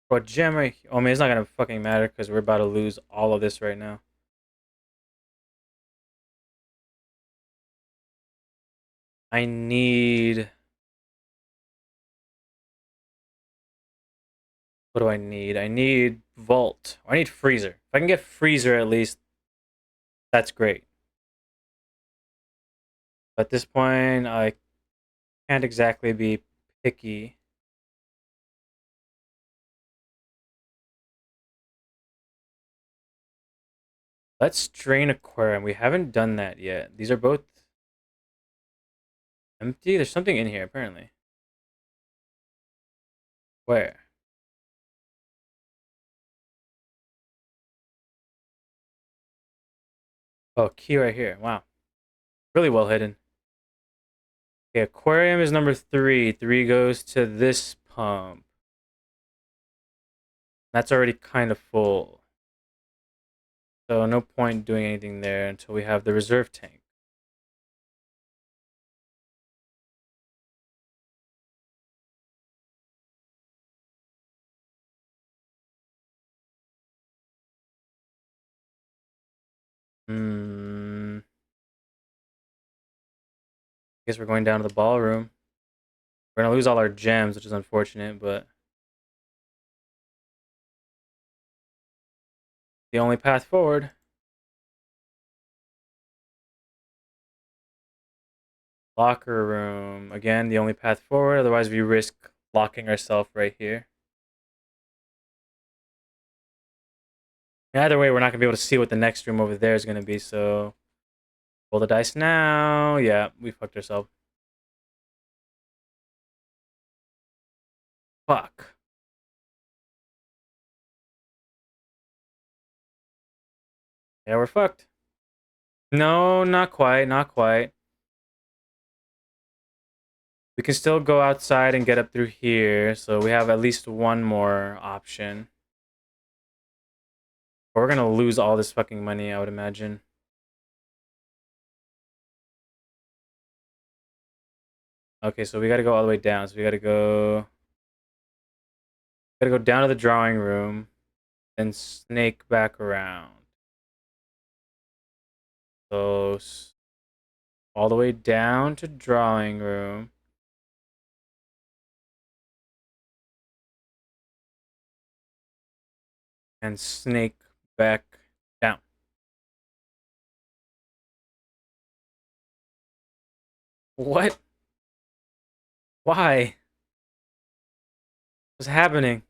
What gem right here? Oh, man, it's not gonna fucking matter because we're about to lose all of this right now. I need... What do I need? I need vault. I need freezer. If I can get freezer at least, that's great. But at this point, I can't exactly be picky. Let's drain aquarium. We haven't done that yet. These are both... Empty? There's something in here, apparently. Where? Oh, key right here. Wow. Really well hidden. Okay, aquarium is number 3. 3 goes to this pump. That's already kind of full. So no point doing anything there until we have the reserve tank. Hmm. Guess we're going down to the ballroom. We're gonna lose all our gems, which is unfortunate, but the only path forward. Locker room. Again, the only path forward. Otherwise, we risk locking ourselves right here. Either way, we're not gonna be able to see what the next room over there is gonna be. So, roll the dice now. Yeah, we fucked ourselves. Fuck. Yeah, we're fucked. No, not quite. Not quite. We can still go outside and get up through here. So we have at least one more option. But we're gonna lose all this fucking money, I would imagine. Okay, so we gotta go all the way down. So we gotta go down to the drawing room, then snake back around. So all the way down to drawing room. And snake back down. What? Why? What's happening?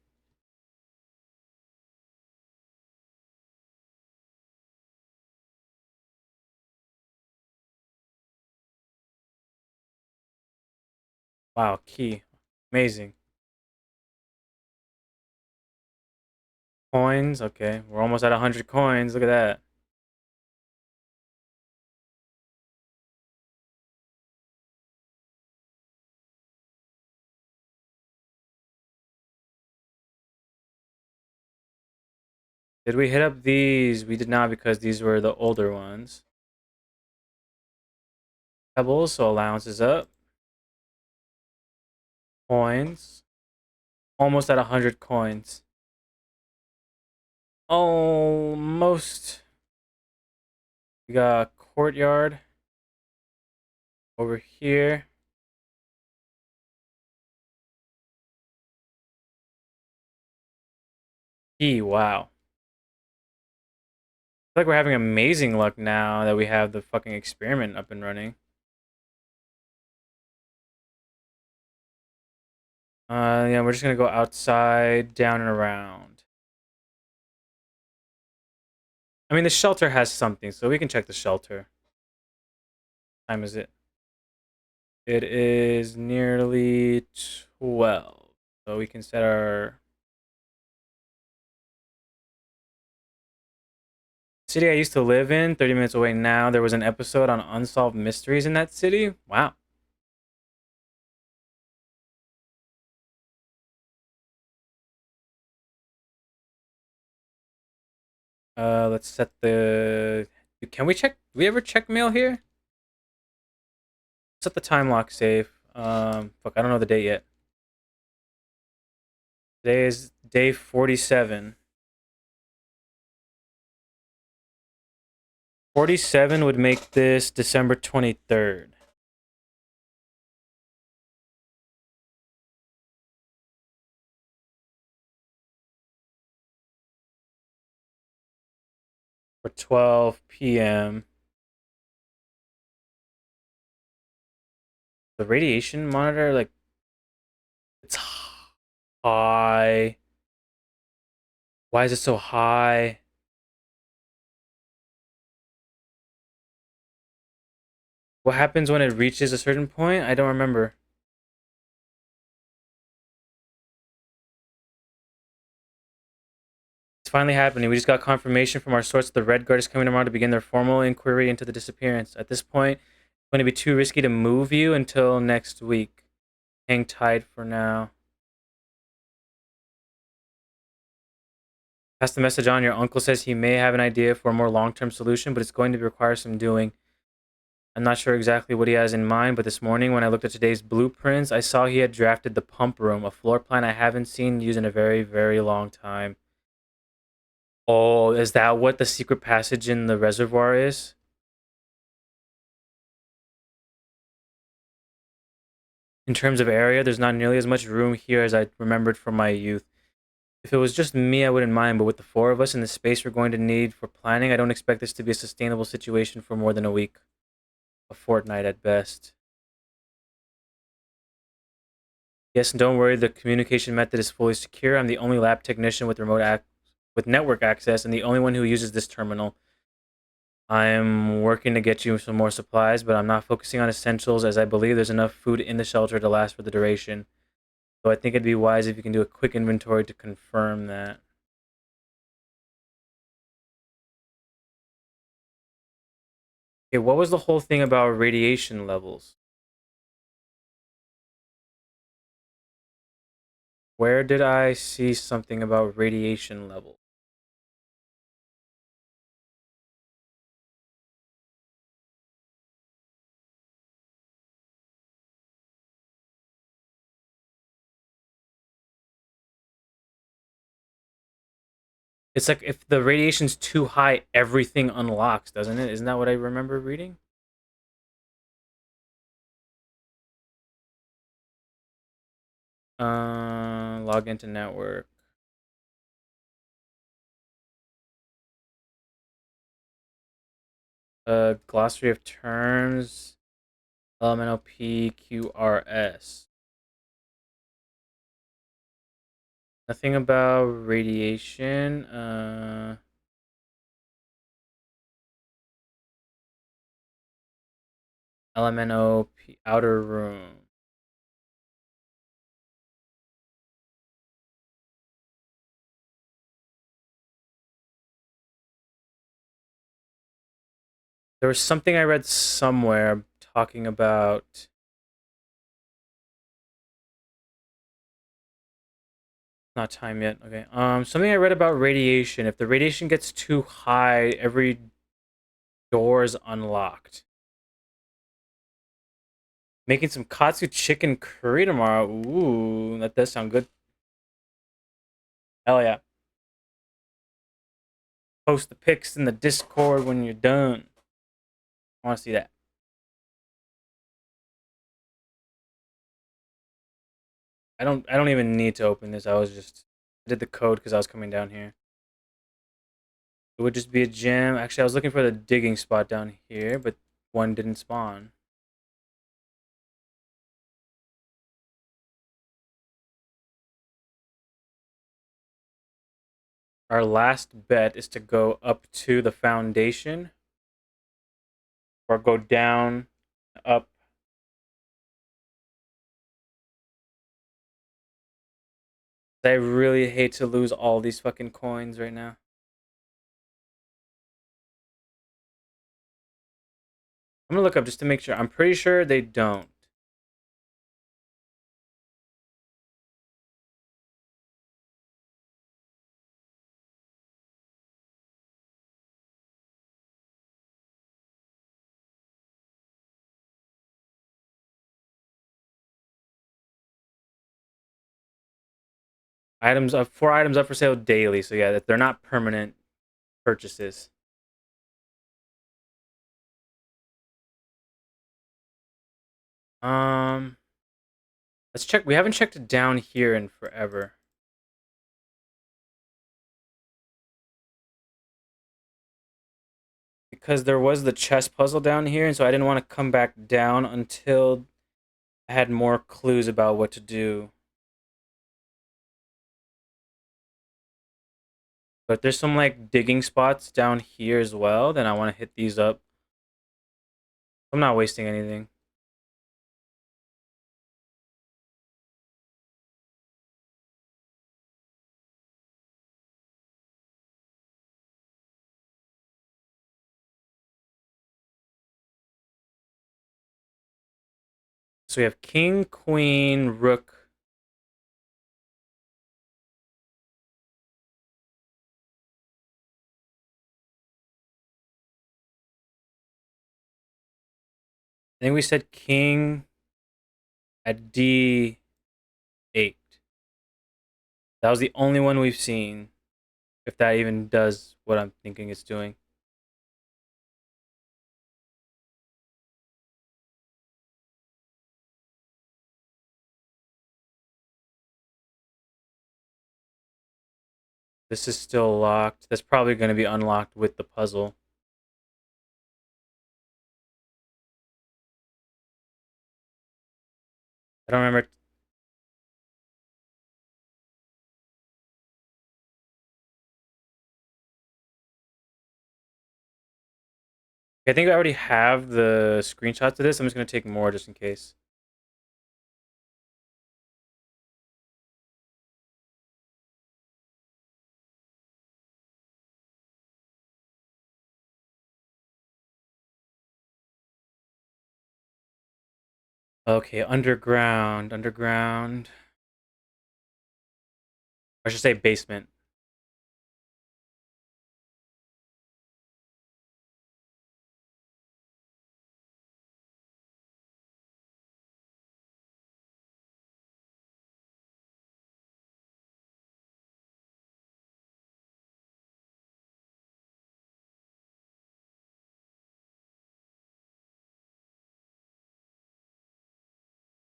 Wow, key. Amazing. Coins. Okay, we're almost at 100 coins. Look at that. Did we hit up these? We did not because these were the older ones. Pebbles, so allowance is up. Coins. Almost at 100 coins. Almost. We got courtyard over here. Wow. I feel like we're having amazing luck now that we have the fucking experiment up and running. Yeah, we're just gonna go outside, down and around. I mean, the shelter has something, so we can check the shelter. What time is it? It is nearly 12. So we can set our city I used to live in, 30 minutes away now. There was an episode on unsolved mysteries in that city. Wow. Let's set the. Can we check? Do we ever check mail here? Set the time lock safe. Fuck, I don't know the date yet. Today is day 47. 47 would make this December 23rd. For 12 p.m. The radiation monitor, like, it's high. Why is it so high? What happens when it reaches a certain point? I don't remember. It's finally happening. We just got confirmation from our source that the Red Guard is coming tomorrow to begin their formal inquiry into the disappearance. At this point, it's going to be too risky to move you until next week. Hang tight for now. Pass the message on. Your uncle says he may have an idea for a more long-term solution, but it's going to require some doing. I'm not sure exactly what he has in mind, but this morning when I looked at today's blueprints, I saw he had drafted the pump room, a floor plan I haven't seen used in a very, very long time. Oh, is that what the secret passage in the reservoir is? In terms of area, there's not nearly as much room here as I remembered from my youth. If it was just me, I wouldn't mind, but with the four of us and the space we're going to need for planning, I don't expect this to be a sustainable situation for more than a week. A fortnight at best. Yes, and don't worry, the communication method is fully secure. I'm the only lab technician with with network access and the only one who uses this terminal. I'm working to get you some more supplies, but I'm not focusing on essentials as I believe there's enough food in the shelter to last for the duration. So I think it'd be wise if you can do a quick inventory to confirm that. Okay, what was the whole thing about radiation levels? Where did I see something about radiation levels? It's like if the radiation's too high, everything unlocks, doesn't it? Isn't that what I remember reading? Log into network. Glossary of terms. LMNOP Nothing about radiation. LMNOP outer room. There was something I read somewhere talking about. Not time yet. Okay. Something I read about radiation. If the radiation gets too high, every door is unlocked. Making some katsu chicken curry tomorrow. Ooh, that does sound good. Hell yeah. Post the pics in the Discord when you're done. I want to see that. I don't even need to open this. I did the code because I was coming down here. It would just be a gym. Actually, I was looking for the digging spot down here, but one didn't spawn. Our last bet is to go up to the foundation or go down, up. I really hate to lose all these fucking coins right now. I'm gonna look up just to make sure. I'm pretty sure they don't. Items up, 4 items up for sale daily. So yeah, they're not permanent purchases. Um, let's check. We haven't checked it down here in forever. Because there was the chess puzzle down here, and so I didn't want to come back down until I had more clues about what to do. But there's some like digging spots down here as well. Then I want to hit these up. I'm not wasting anything. So we have king, queen, rook. I think we said king at D8. That was the only one we've seen. If that even does what I'm thinking it's doing. This is still locked. That's probably going to be unlocked with the puzzle. I don't remember. I think I already have the screenshots of this. I'm just going to take more just in case. Okay, underground. Underground. I should say basement.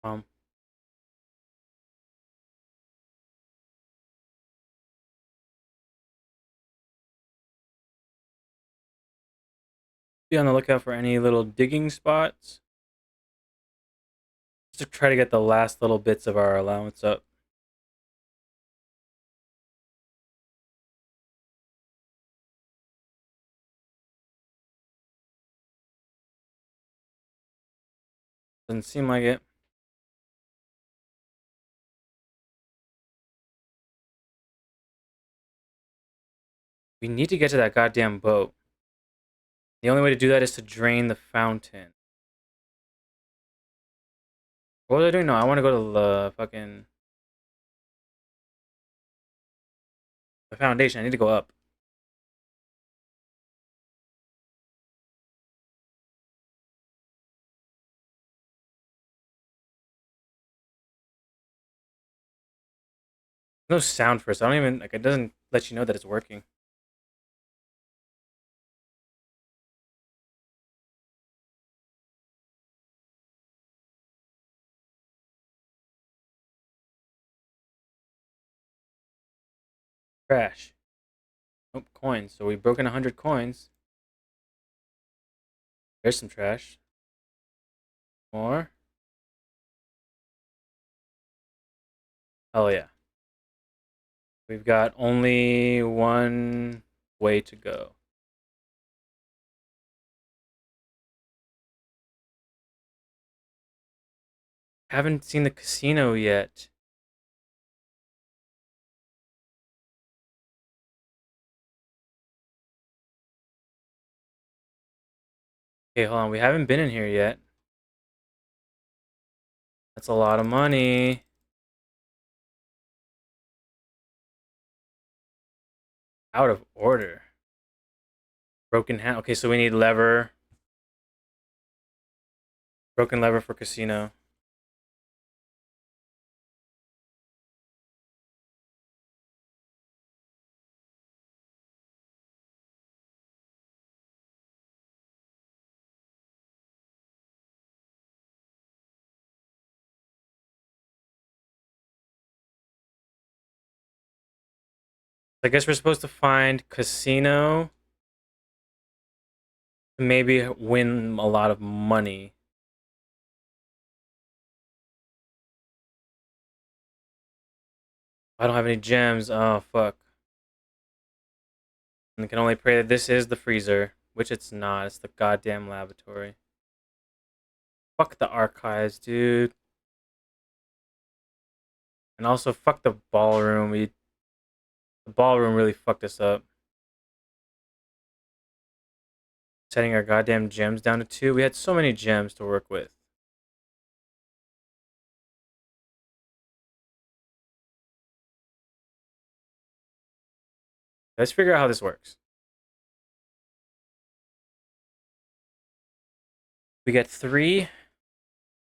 Um, be on the lookout for any little digging spots. Just to try to get the last little bits of our allowance up. Doesn't seem like it. We need to get to that goddamn boat. The only way to do that is to drain the fountain. What was I doing? No, I want to go to the fucking the foundation. I need to go up. No sound first. I don't even like. It doesn't let you know that it's working. Trash. Nope, coins. So we've broken 100 coins. There's some trash. More. Oh yeah. We've got only one way to go. Haven't seen the casino yet. Okay, hold on. We haven't been in here yet. That's a lot of money. Out of order. Broken hand. Okay, so we need lever. Broken lever for casino. I guess we're supposed to find casino to maybe win a lot of money. I don't have any gems. Oh, fuck. And I can only pray that this is the freezer, which it's not. It's the goddamn lavatory. Fuck the archives, dude. And also fuck the ballroom. The ballroom really fucked us up. Setting our goddamn gems down to 2. We had so many gems to work with. Let's figure out how this works. We get 3,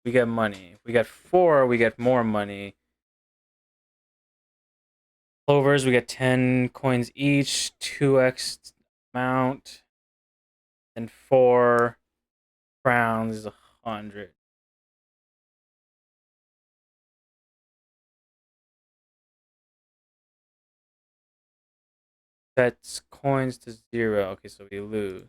we get money. We get 4, we get more money. Clovers, we get 10 coins each, 2x amount. And 4 crowns is 100. Sets coins to 0. Okay, so we lose.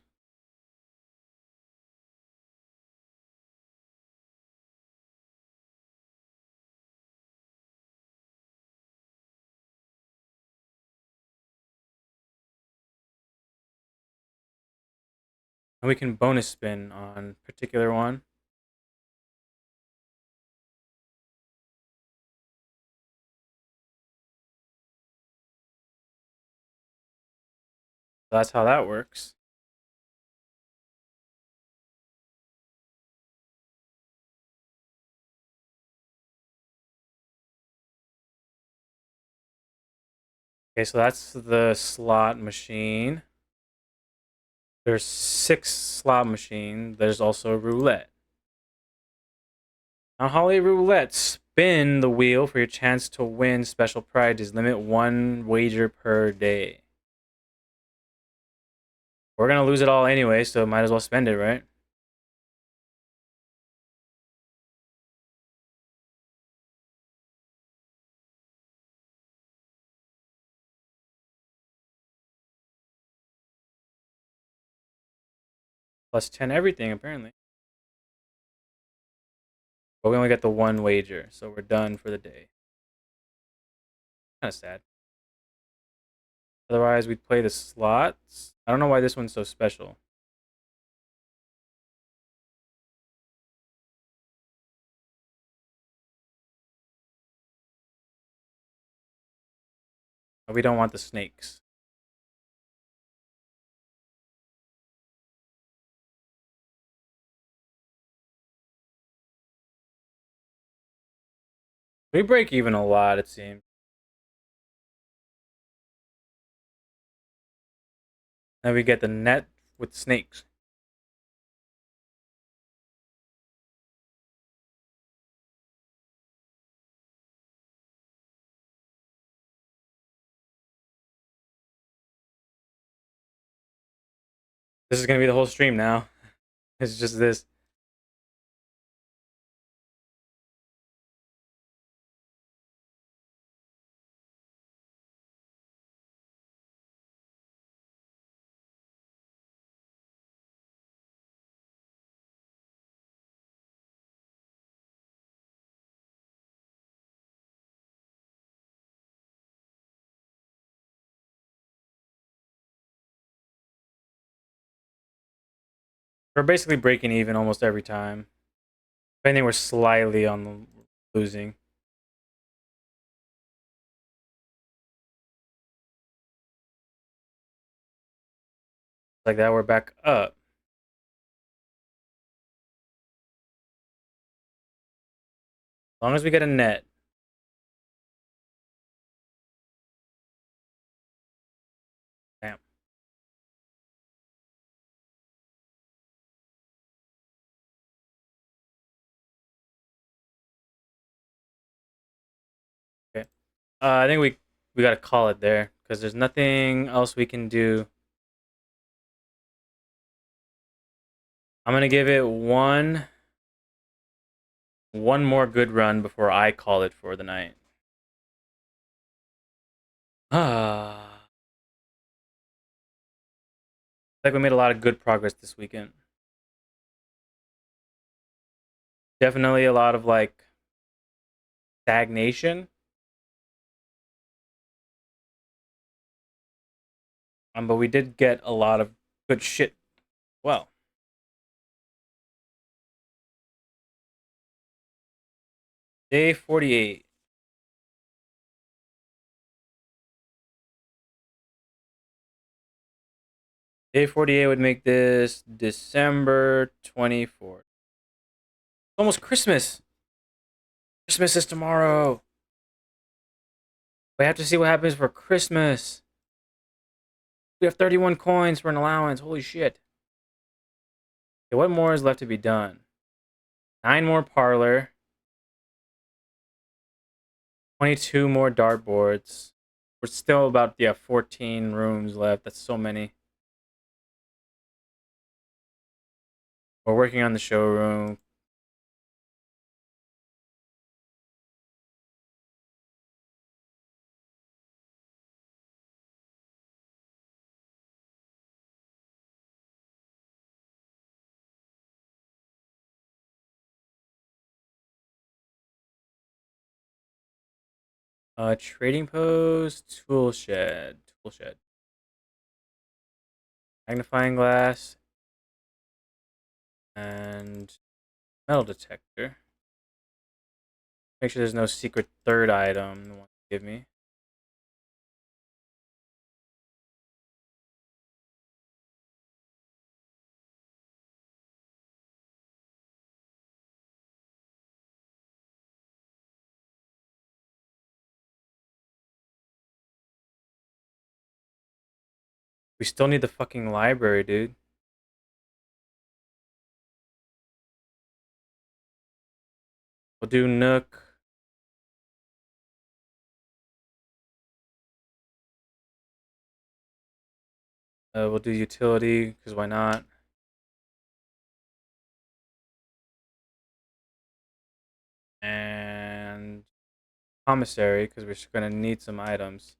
And we can bonus spin on particular one. So that's how that works. Okay, so that's the slot machine. There's 6 slot machines. There's also roulette. Now, Holly Roulette, spin the wheel for your chance to win special prizes. Limit 1 wager per day. We're gonna lose it all anyway, so might as well spend it, right? Plus 10 everything, apparently. But we only get the 1 wager, so we're done for the day. Kind of sad. Otherwise, we'd play the slots. I don't know why this one's so special. We don't want the snakes. We break even a lot, it seems. Then we get the net with snakes. This is gonna be the whole stream now. It's just this. We're basically breaking even almost every time. If anything, we're slightly on the losing. Like that, we're back up. As long as we get a net. Damn. Okay. I think we gotta call it there because there's nothing else we can do. I'm gonna give it one more good run before I call it for the night. Ah, like we made a lot of good progress this weekend. Definitely a lot of like stagnation. But we did get a lot of good shit. Well, Day 48. Day 48 would make this December 24th. Almost Christmas. Christmas is tomorrow. We have to see what happens for Christmas. We have 31 coins for an allowance. Holy shit. Okay, what more is left to be done? 9 more parlor. 22 more dartboards. We're still about, 14 rooms left. That's so many. We're working on the showroom. Trading post, tool shed. Magnifying glass and metal detector. Make sure there's no secret third item they want to give me. We still need the fucking library, dude. We'll do Nook. We'll do utility, because why not? And commissary, because we're going to need some items.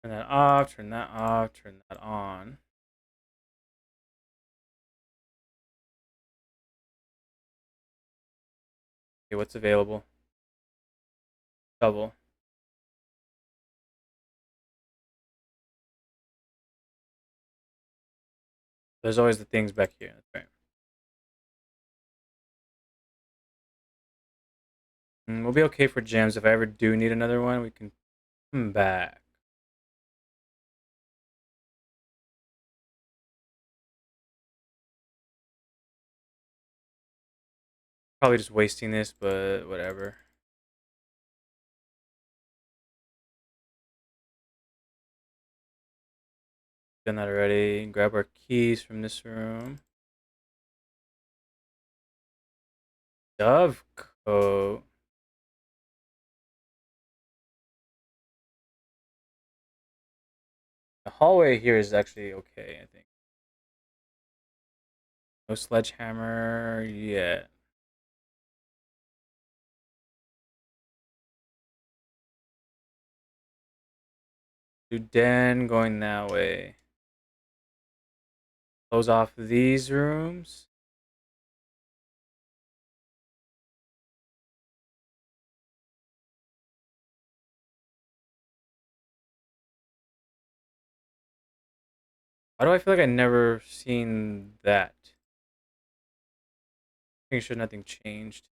Turn that off, turn that off, turn that on. Okay, what's available? Double. There's always the things back here. That's right. We'll be okay for gems. If I ever do need another one, we can come back. Probably just wasting this, but whatever. Done that already. Grab our keys from this room. Dove coat. The hallway here is actually okay, I think. No sledgehammer yet. Do den going that way. Close off these rooms. Why do I feel like I never seen that? Making sure nothing changed.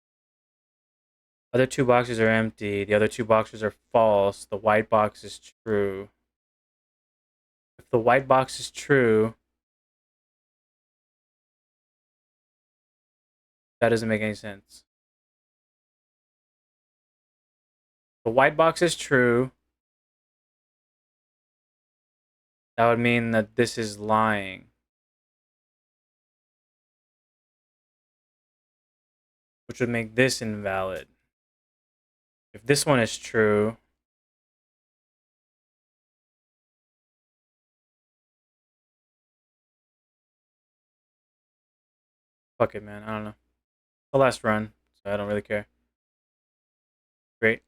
Other 2 boxes are empty. The other 2 boxes are false. The white box is true. If the white box is true, that doesn't make any sense. The white box is true. That would mean that this is lying, which would make this invalid. If this one is true, fuck it, man. I don't know. The last run, so I don't really care. Great.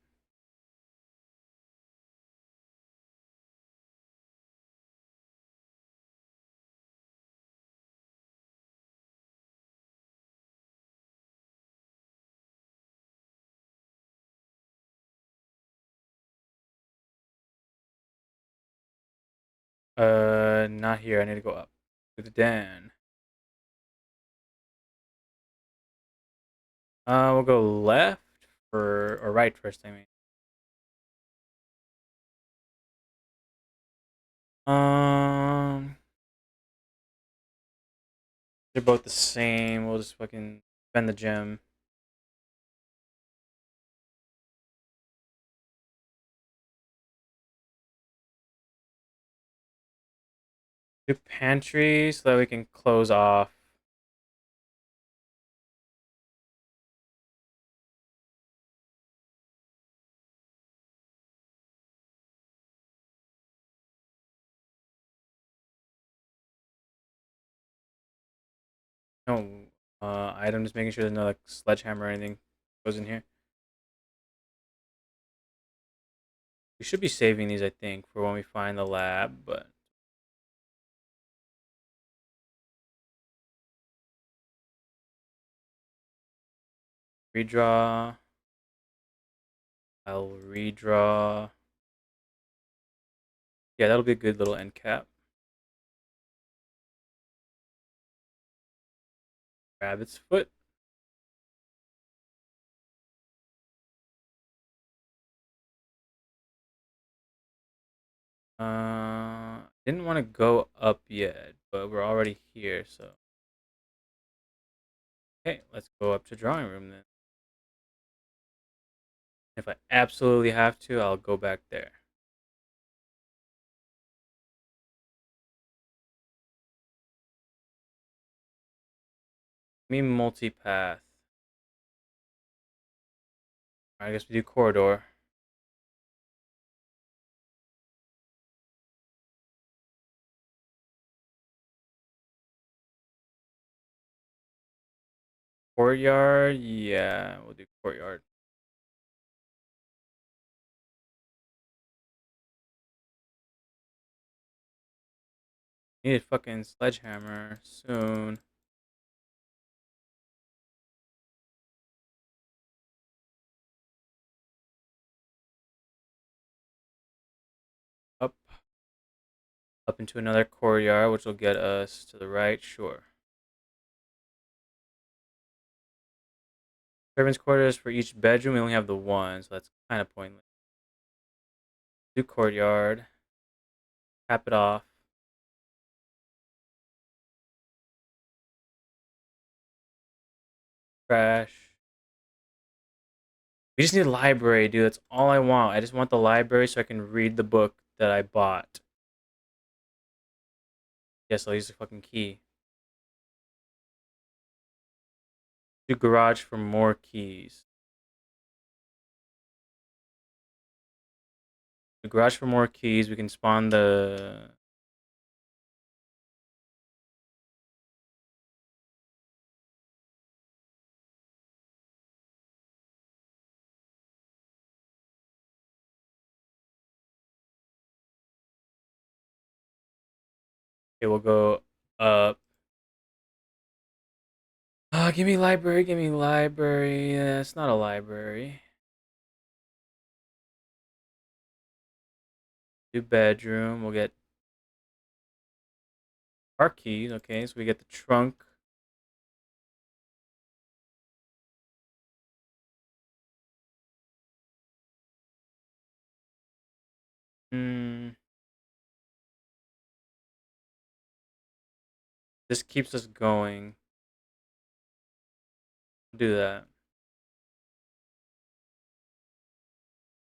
Not here. I need to go up to the den. We'll go left for or right first. I mean, um, they're both the same. We'll just fucking spend the gem. Do pantry so that we can close off. No item, just making sure there's no like sledgehammer or anything goes in here. We should be saving these, I think, for when we find the lab, but redraw. I'll redraw. Yeah, that'll be a good little end cap. Rabbit's foot. Didn't want to go up yet, but we're already here, so. Okay, let's go up to drawing room then. If I absolutely have to, I'll go back there. Me multipath. I guess we do corridor. Courtyard, yeah, we'll do courtyard. Need a fucking sledgehammer soon. Up, up into another courtyard, which will get us to the right. Sure. Servants' quarters for each bedroom. We only have the one, so that's kind of pointless. Do courtyard. Cap it off. Trash. We just need a library, dude. That's all I want. I just want the library so I can read the book that I bought. Yes, I'll use the fucking key. Do garage for more keys. Do garage for more keys. We can spawn the. Okay, we'll go up. Give me library. Give me library. Yeah, it's not a library. Do bedroom. We'll get our keys. Okay, so we get the trunk. Hmm. This keeps us going. Do that.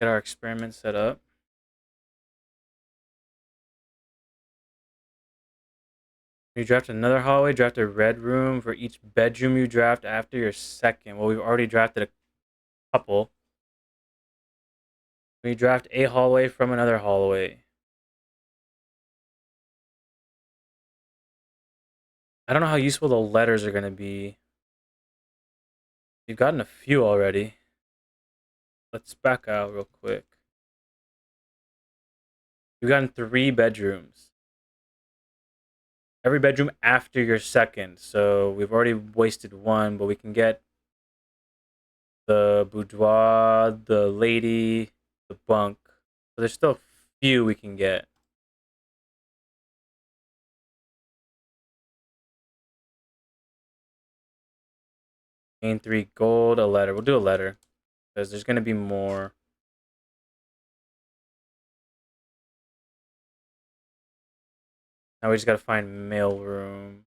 Get our experiment set up. You draft another hallway, draft a red room for each bedroom you draft after your second. Well, we've already drafted a couple. We draft a hallway from another hallway. I don't know how useful the letters are going to be. We've gotten a few already. Let's back out real quick. We've gotten 3 bedrooms. Every bedroom after your second. So we've already wasted one, but we can get the boudoir, the lady, the bunk. So there's still a few we can get. Gain 3 gold, a letter. We'll do a letter. Because there's gonna be more. Now we just gotta find mail room.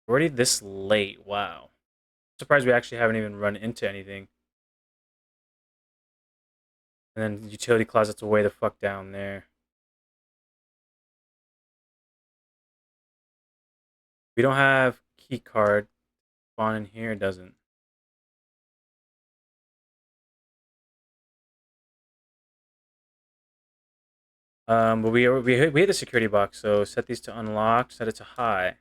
We're already this late. Wow. Surprised we actually haven't even run into anything. And then utility closet's way the fuck down there. We don't have key card. Spawn in here, it doesn't. But we hit the security box, so set these to unlocked, set it to high.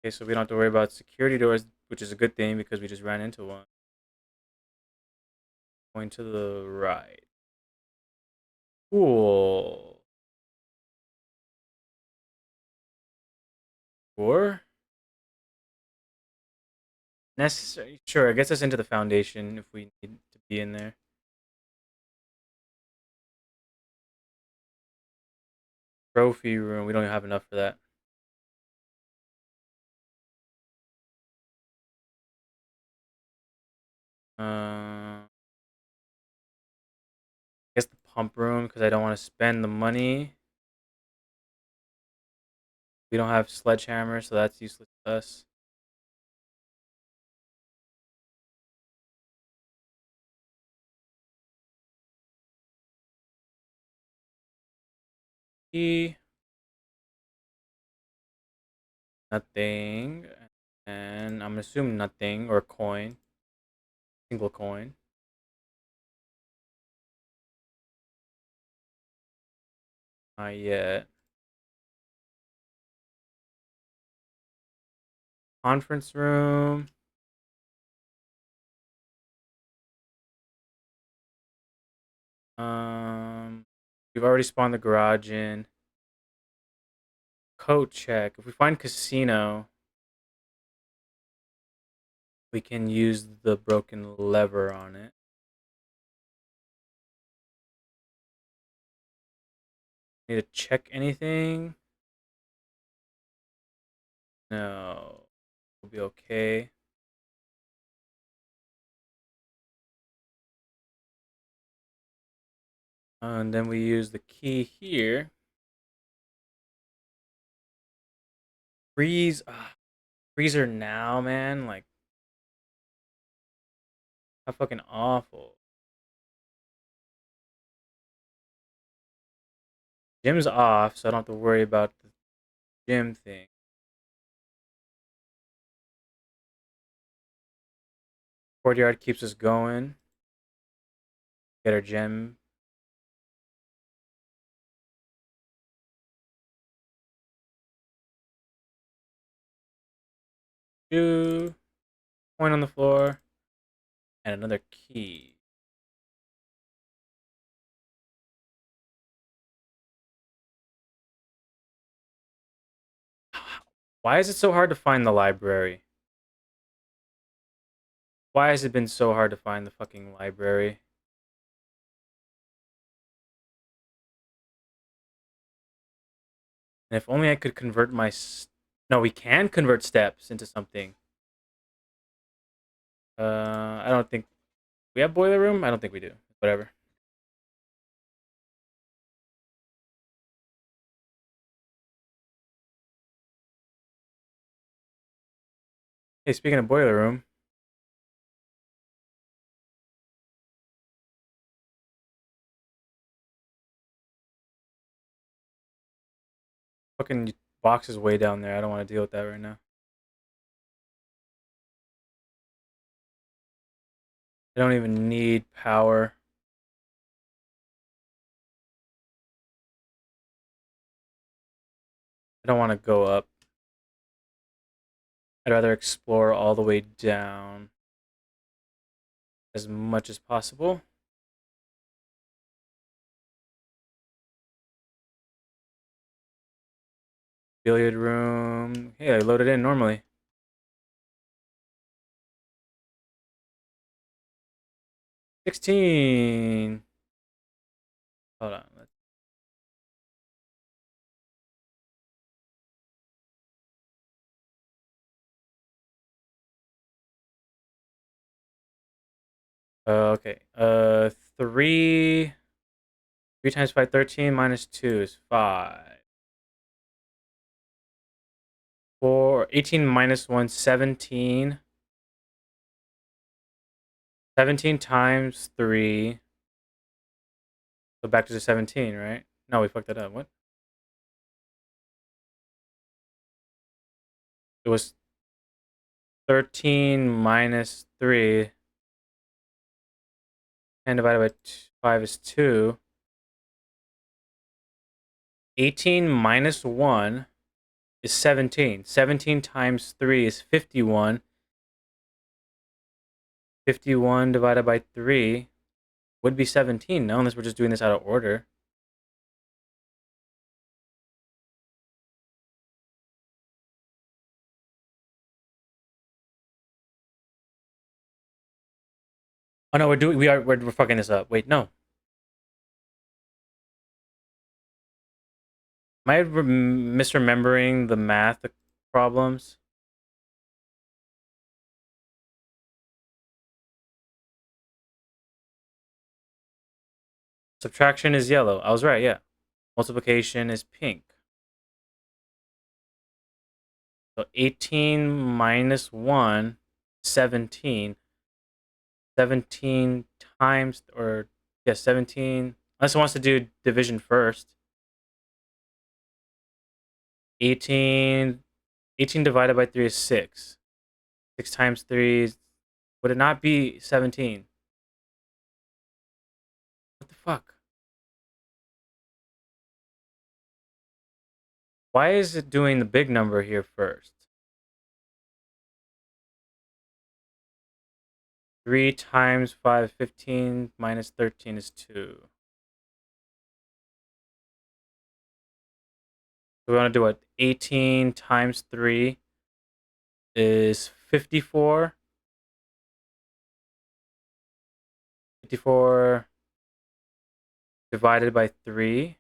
Okay, so we don't have to worry about security doors, which is a good thing because we just ran into one. Going to the right. Cool. Or necessary. Sure, it gets us into the foundation if we need to be in there. Trophy room. We don't have enough for that. I guess the pump room because I don't want to spend the money. We don't have sledgehammer, so that's useless to us. Key. Nothing. And I'm assuming nothing or coin. Single coin. Not yet. Conference room. We've already spawned the garage in. Coat check. If we find casino, we can use the broken lever on it. Need to check anything? No. We'll be okay. And then we use the key here. Freeze. Freezer now, man. Like, how fucking awful. Gym's off, so I don't have to worry about the gym thing. Courtyard keeps us going. Get our gym. Two. Coin on the floor. And another key. Why is it so hard to find the library? Why has it been so hard to find the fucking library? And if only I could convert my... No, we can convert steps into something. I don't think... We have boiler room? I don't think we do. Whatever. Hey, speaking of boiler room... Fucking box is way down there. I don't want to deal with that right now. I don't even need power. I don't want to go up. I'd rather explore all the way down as much as possible. Billiard room. Hey, I loaded in normally. I 16. Hold on. Okay. 3. 3 times 5, 13 minus 2 is 5. 4, 18 minus 1, 17. 17 times 3. So back to the 17, right? No, we fucked that up. What? It was 13 minus 3. 10 divided by 5 is 2. 18 minus 1 is 17. 17 times 3 is 51. 51 divided by 3 would be 17, no? Unless we're just doing this out of order. Oh no, we're fucking this up. Wait, no. Am I misremembering the math problems? Subtraction is yellow. I was right, yeah. Multiplication is pink. So 18 minus 1, 17. 17 times, or, yeah, 17. Unless it wants to do division first. 18, 18 divided by 3 is 6. 6 times 3 is, would it not be 17? What the fuck? Why is it doing the big number here first? 3 times 5, 15 minus 13 is 2. So we want to do what? 18 times 3 is 54. 54 divided by 3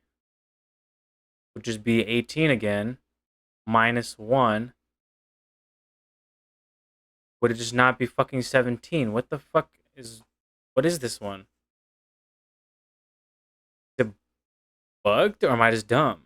would just be 18 again, minus 1. Would it just not be fucking 17? What the fuck is... What is this one? Is it bugged, or am I just dumb?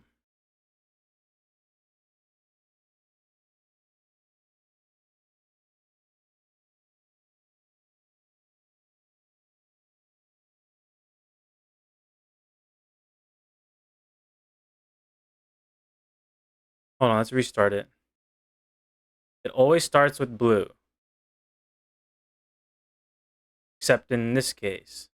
Hold on, let's restart it. It always starts with blue. Except in this case.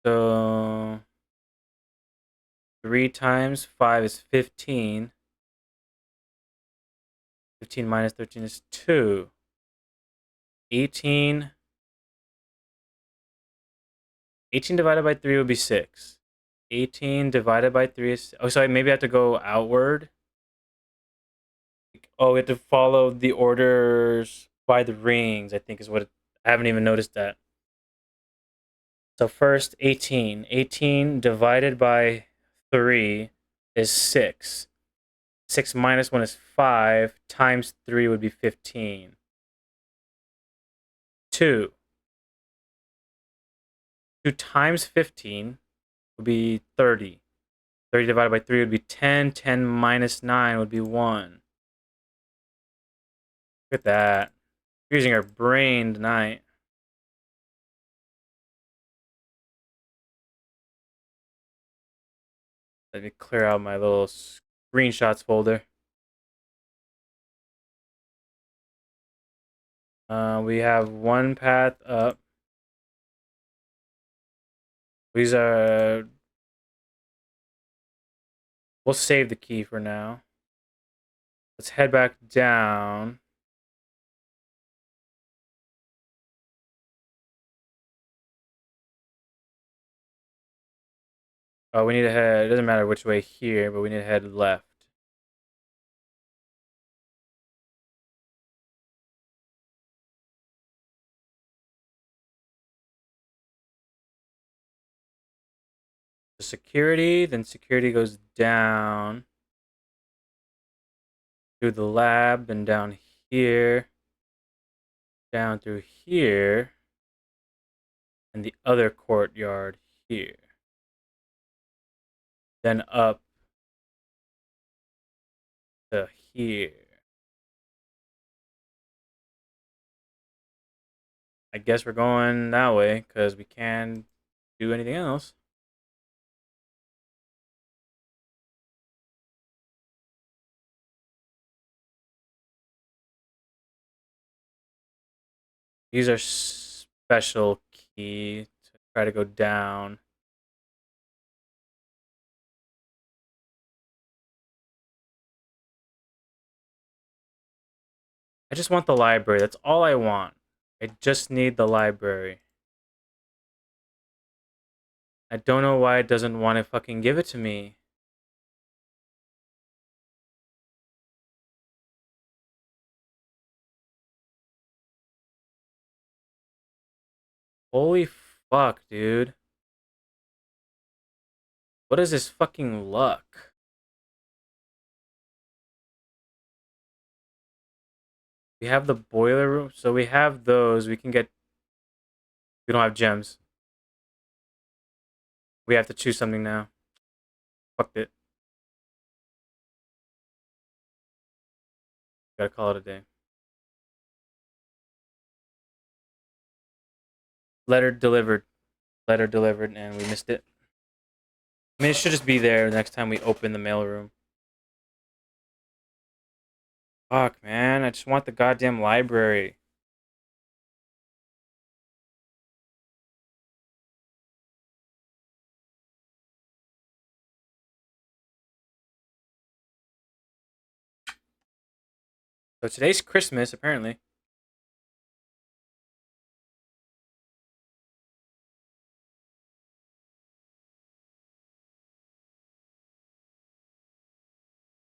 So 3 times 5 is 15. 15 minus 13 is 2. 18. 18 divided by 3 would be 6. 18 divided by 3 is... Oh, sorry, maybe I have to go outward. Oh, we have to follow the orders by the rings, I think is what... I haven't even noticed that. So first, 18. 18 divided by 3 is 6. 6 minus 1 is 5. Times 3 would be 15. 2. 2 times 15 would be 30. 30 divided by 3 would be 10. 10 minus 9 would be 1. Look at that. We're using our brain tonight. Let me clear out my little screenshots folder. We have one path up. These are... We'll save the key for now. Let's head back down. Oh, we need to head... It doesn't matter which way here, but we need to head left. the security, then security goes down through the lab, then down here, down through here, and the other courtyard here. Then up to here. I guess we're going that way because we can't do anything else. These are special key to try to go down. I just want the library. That's all I want. I just need the library. I don't know why it doesn't want to fucking give it to me. Holy fuck, dude. What is this fucking luck? We have the boiler room. So we have those. We can get... We don't have gems. We have to choose something now. Fucked it. Gotta call it a day. Letter delivered. Letter delivered, and we missed it. I mean, it should just be there next time we open the mailroom. Fuck, man. I just want the goddamn library. So today's Christmas, apparently.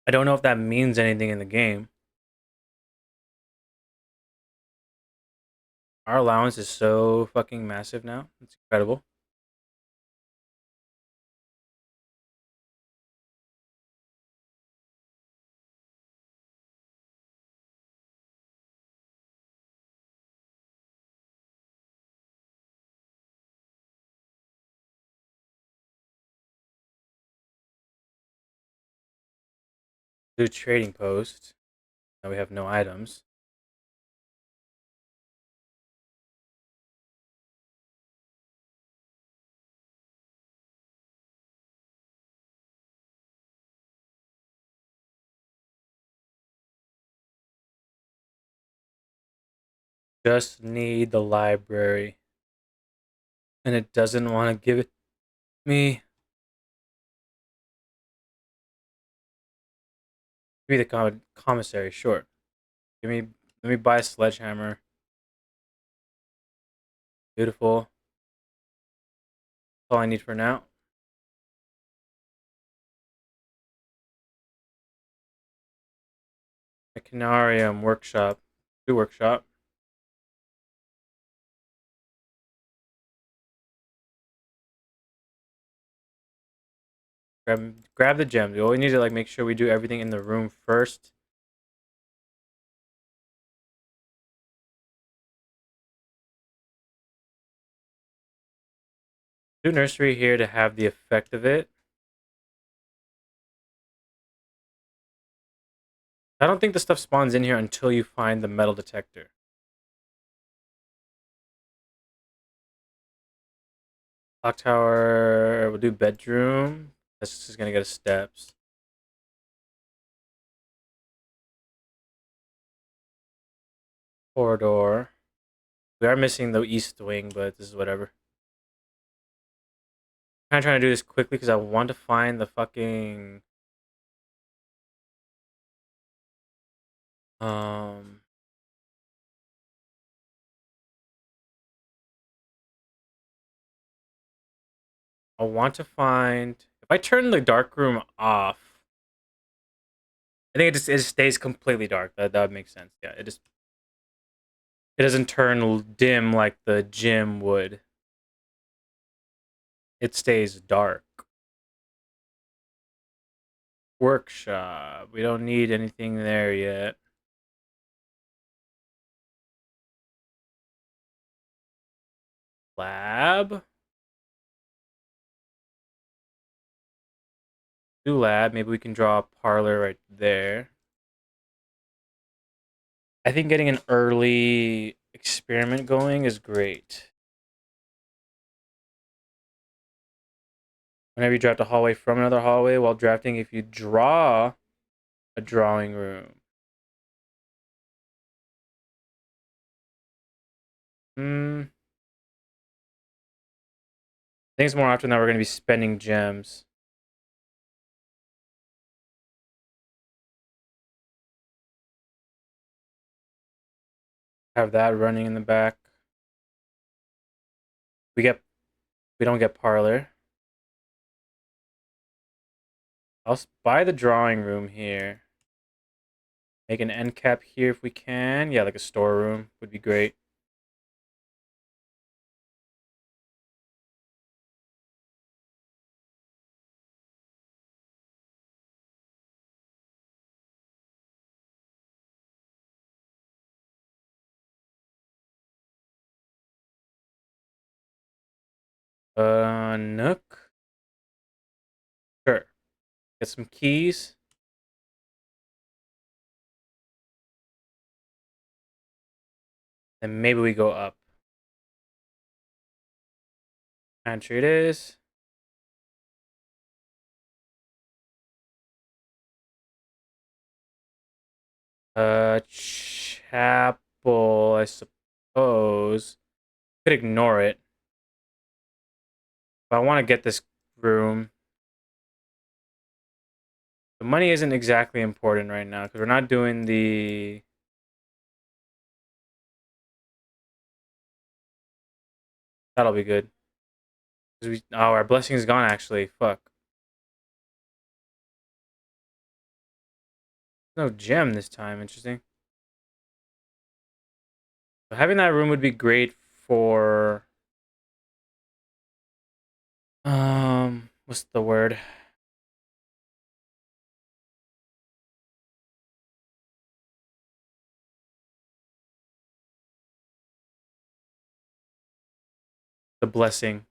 I don't know if that means anything in the game. Our allowance is so fucking massive now. It's incredible. Do trading post. Now we have no items. Just need the library. And it doesn't want to give it me. Give me the commissary, sure. Let me buy a sledgehammer. Beautiful. That's all I need for now. Mechanarium workshop. Do workshop. Grab the gems. We always need to like make sure we do everything in the room first. Do nursery here to have the effect of it. I don't think the stuff spawns in here until you find the metal detector. Clock tower, we'll do bedroom. That's just gonna get us steps. Corridor. We are missing the east wing, but this is whatever. I'm kind of trying to do this quickly because I want to find the fucking... I want to find... If I turn the dark room off, I think it stays completely dark. That would make sense. Yeah, it doesn't turn dim like the gym would. It stays dark. Workshop. We don't need anything there yet. Lab. Do lab. Maybe we can draw a parlor right there. I think getting an early experiment going is great. Whenever you draft a hallway from another hallway while drafting, if you draw a drawing room. I think it's more often that we're going to be spending gems. Have that running in the back. We don't get parlor. I'll buy the drawing room here. Make an end cap here if we can. Yeah, like a storeroom would be great. Nook. Sure. Get some keys. And maybe we go up. Pantry it is. Chapel, I suppose. Could ignore it. But I want to get this room. The money isn't exactly important right now because we're not doing the. That'll be good. Our blessing is gone actually. Fuck. No gem this time. Interesting. So having that room would be great for. What's the word? The blessing.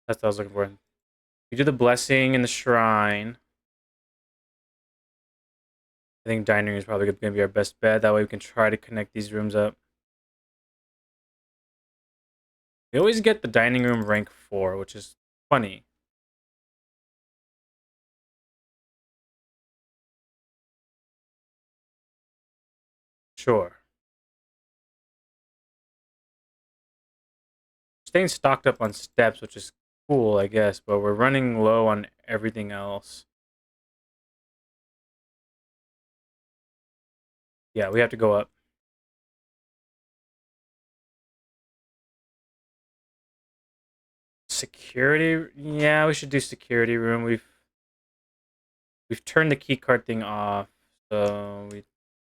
That's what I was looking for. We do the blessing in the shrine. I think dining room is probably going to be our best bet. That way we can try to connect these rooms up. We always get the dining room rank 4, which is funny. Sure. Staying stocked up on steps, which is cool, I guess, but we're running low on everything else. Yeah, we have to go up. Security? Yeah, we should do security room. We've turned the key card thing off, so we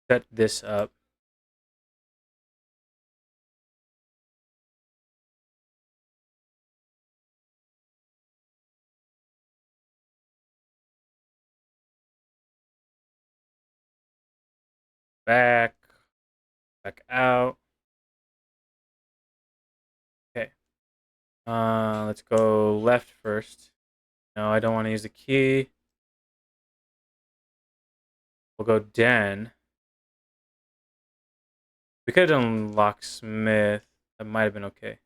set this up. Back out. Okay. Let's go left first. No, I don't want to use the key. We'll go den. We could have done locksmith. That might have been okay.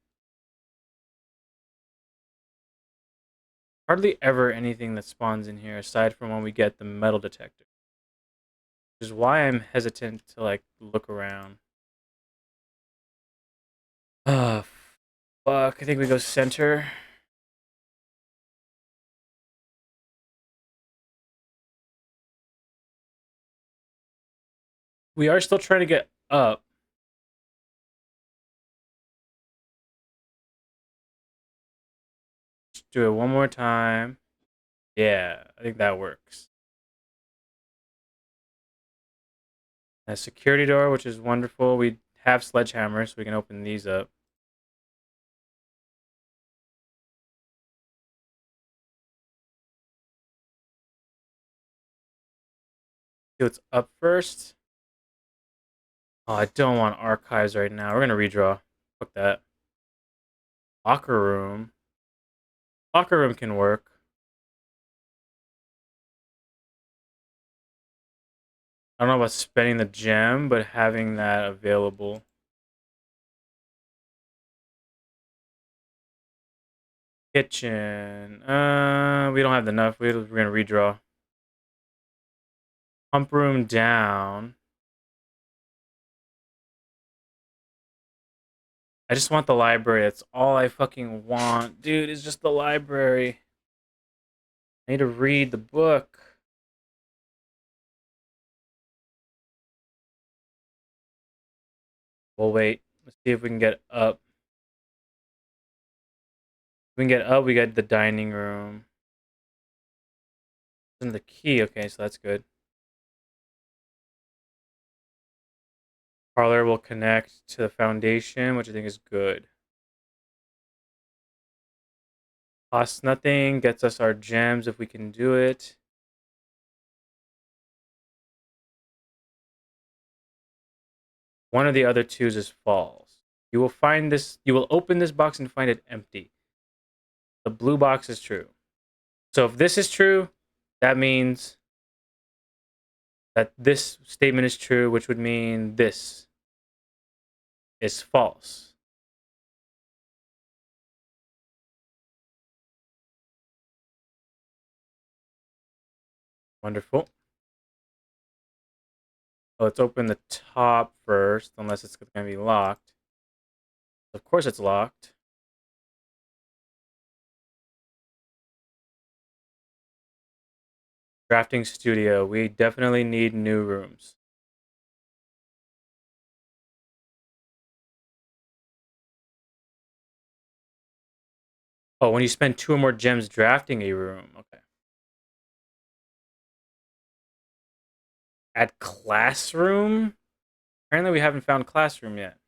Hardly ever anything that spawns in here aside from when we get the metal detector. Which is why I'm hesitant to like look around. Ah, fuck. I think we go center. We are still trying to get up. Let's do it one more time. Yeah, I think that works. A security door, which is wonderful. We have sledgehammers, so we can open these up. See what's up first. Oh, I don't want archives right now. We're gonna redraw. Fuck that. Locker room. Locker room can work. I don't know about spending the gem, but having that available. Kitchen. We don't have enough. We're gonna redraw. Pump room down. I just want the library. That's all I fucking want. Dude, it's just the library. I need to read the book. We'll wait. Let's see if we can get up. If we can get up, we got the dining room. And the key. Okay, so that's good. Parlor will connect to the foundation, which I think is good. Costs nothing, gets us our gems if we can do it. One of the other twos is false. You will find this, you will open this box and find it empty. The blue box is true. So if this is true, that means that this statement is true, which would mean this is false. Wonderful. So let's open the top first, unless it's going to be locked. Of course it's locked. Drafting studio. We definitely need new rooms. Oh, when you spend 2 or more gems drafting a room. Okay. Add classroom? Apparently we haven't found classroom yet.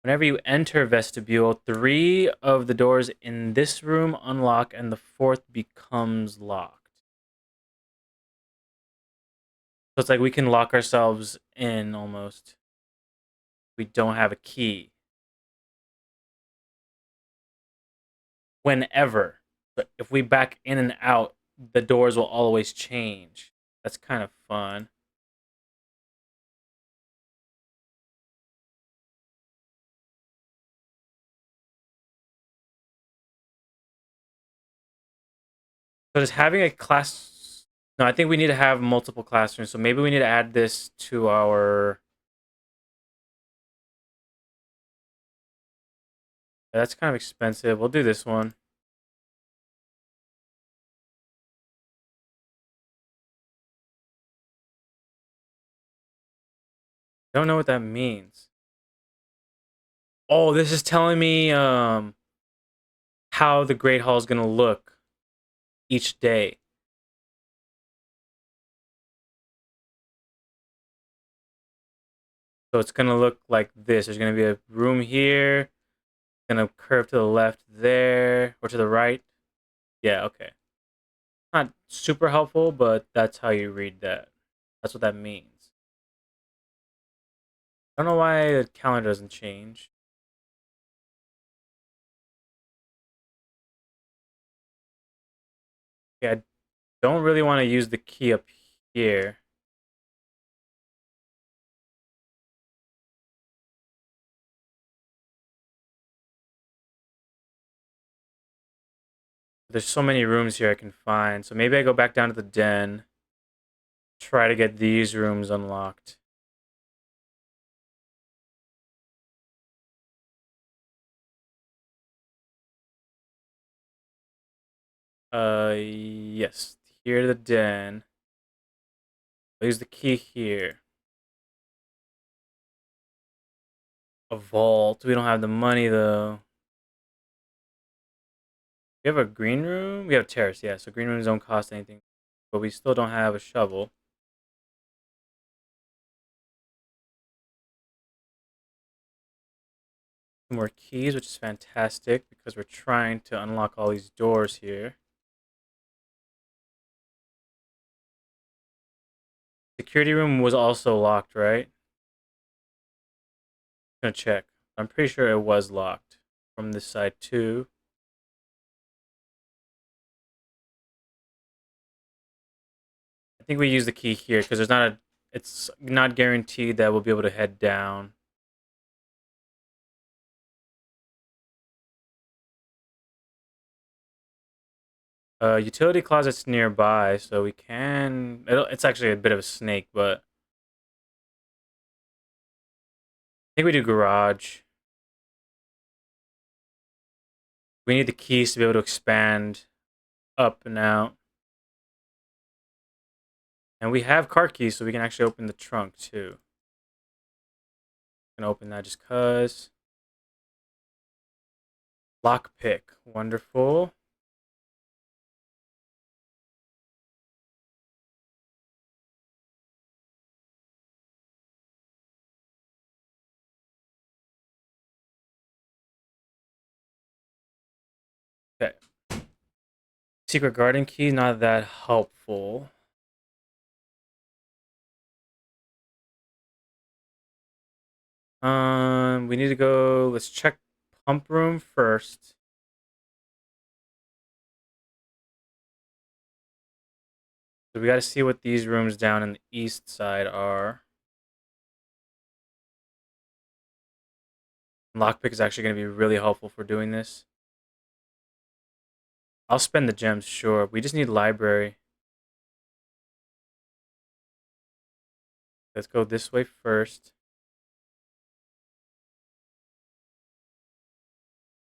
Whenever you enter vestibule, 3 of the doors in this room unlock and the 4th becomes locked. So it's like we can lock ourselves in almost. We don't have a key. Whenever. But if we back in and out, the doors will always change. That's kind of fun. So does having a class... No, I think we need to have multiple classrooms. So maybe we need to add this to our... That's kind of expensive. We'll do this one. I don't know what that means. Oh, this is telling me how the Great Hall is going to look each day. So it's going to look like this. There's going to be a room here. Going to curve to the left there. Or to the right. Yeah, okay. Not super helpful, but that's how you read that. That's what that means. I don't know why the calendar doesn't change. Yeah, I don't really want to use the key up here. There's so many rooms here I can find. So maybe I go back down to the den. Try to get these rooms unlocked. Yes. Here to the den. I'll use the key here. A vault. We don't have the money though. We have a green room? We have a terrace, yeah. So green rooms don't cost anything. But we still don't have a shovel. More keys, which is fantastic because we're trying to unlock all these doors here. Security room was also locked, right? I'm gonna check. I'm pretty sure it was locked from this side too. I think we use the key here because there's not a. It's not guaranteed that we'll be able to head down. Utility closet's nearby, so we can. It's actually a bit of a snake, but I think we do garage. We need the keys to be able to expand up and out. And we have car keys, so we can actually open the trunk too. Gonna open that just cause. Lockpick, wonderful. Okay. Secret garden key, not that helpful. We need to go. Let's check pump room first. So we got to see what these rooms down in the east side are. Lockpick is actually going to be really helpful for doing this. I'll spend the gems, sure. We just need library. Let's go this way first.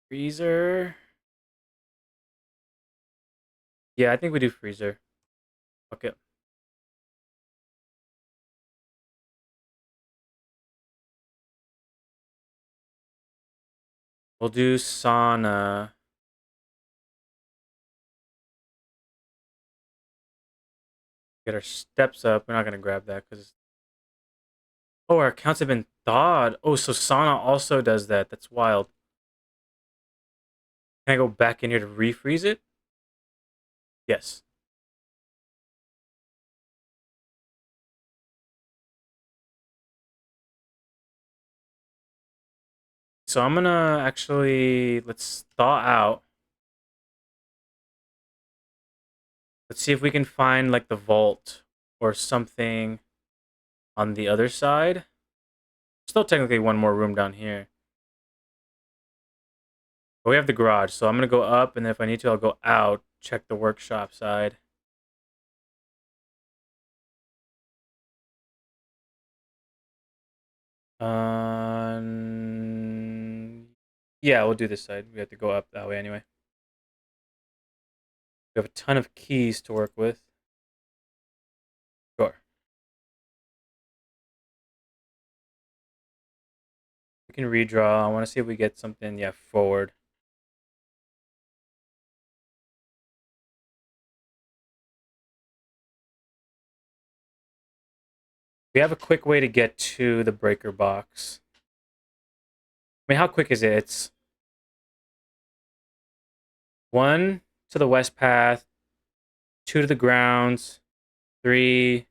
Freezer. Yeah, I think we do freezer. Okay. We'll do sauna. Get our steps up. We're not going to grab that because... Oh, our accounts have been thawed. Oh, so sauna also does that. That's wild. Can I go back in here to refreeze it? Yes. So I'm gonna actually... Let's thaw out. Let's see if we can find like the vault or something on the other side. Still technically one more room down here. But we have the garage, so I'm gonna go up, and then if I need to, I'll go out, check the workshop side. Yeah, we'll do this side. We have to go up that way anyway. We have a ton of keys to work with. Sure. We can redraw. I want to see if we get something, yeah, forward. We have a quick way to get to the breaker box. I mean, how quick is it? It's 1 to the west path, 2 to the grounds, 3,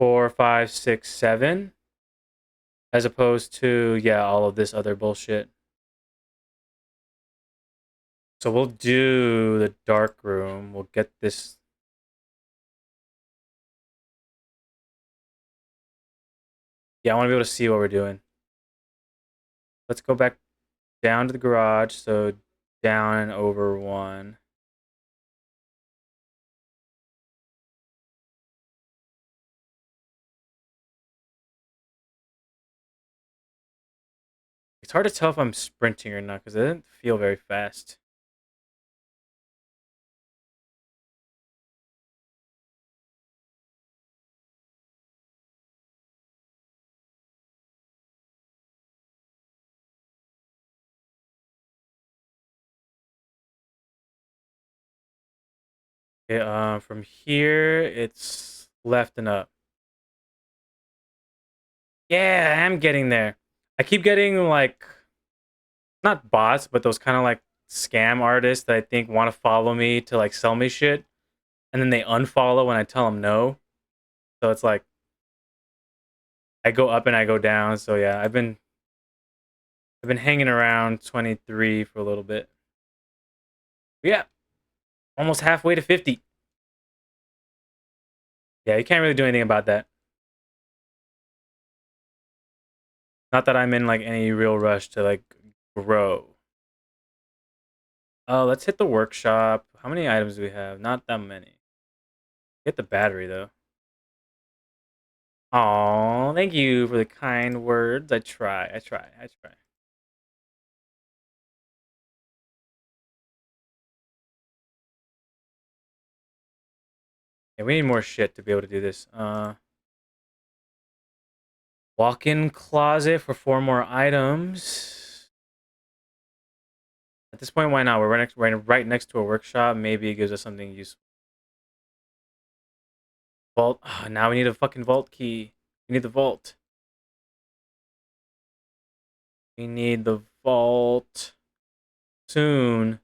4, 5, 6, 7. As opposed to, yeah, all of this other bullshit. So we'll do the dark room. We'll get this. Yeah, I want to be able to see what we're doing. Let's go back down to the garage. So down and over 1. It's hard to tell if I'm sprinting or not because it didn't feel very fast. Okay, from here, it's left and up. Yeah, I am getting there. I keep getting, like, not bots, but those kind of, like, scam artists that I think want to follow me to, like, sell me shit. and then they unfollow when I tell them no. So it's like I go up and I go down. So yeah, I've been hanging around 23 for a little bit. But yeah, almost halfway to 50. Yeah, you can't really do anything about that. Not that I'm in like any real rush to like grow. Oh, let's hit the workshop. How many items do we have? Not that many. Get the battery though. Oh, thank you for the kind words. I try. I try. I try. Yeah, we need more shit to be able to do this. Walk-in closet for 4 more items. At this point, why not? We're right next to a workshop. Maybe it gives us something useful. Vault. Oh, now we need a fucking vault key. We need the vault. We need the vault soon.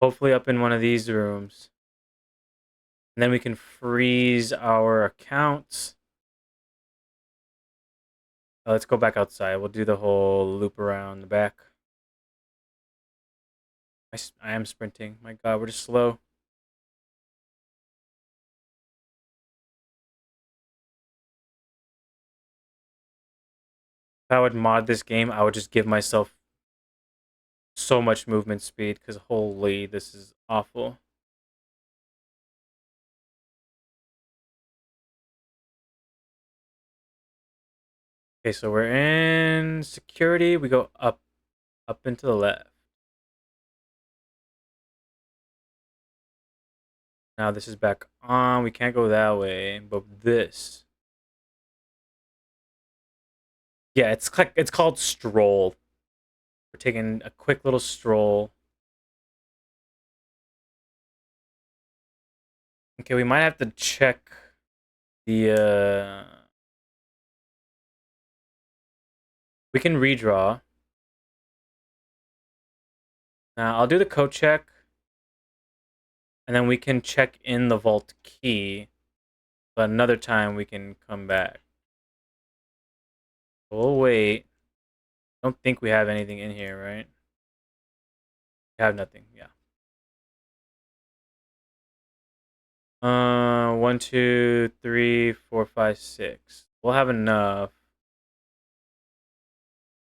Hopefully up in one of these rooms. And then we can freeze our accounts. Let's go back outside. We'll do the whole loop around the back. I am sprinting. My god, we're just slow. If I would mod this game, I would just give myself so much movement speed because holy, this is awful. Okay, so we're in security. We go up into the left. Now this is back on. We can't go that way, but this. Yeah, it's called stroll. We're taking a quick little stroll. Okay, we might have to check the we can redraw. Now I'll do the code check. And then we can check in the vault key. But another time we can come back. We'll wait. Don't think we have anything in here, right? We have nothing, yeah. 1, 2, 3, 4, 5, 6. We'll have enough.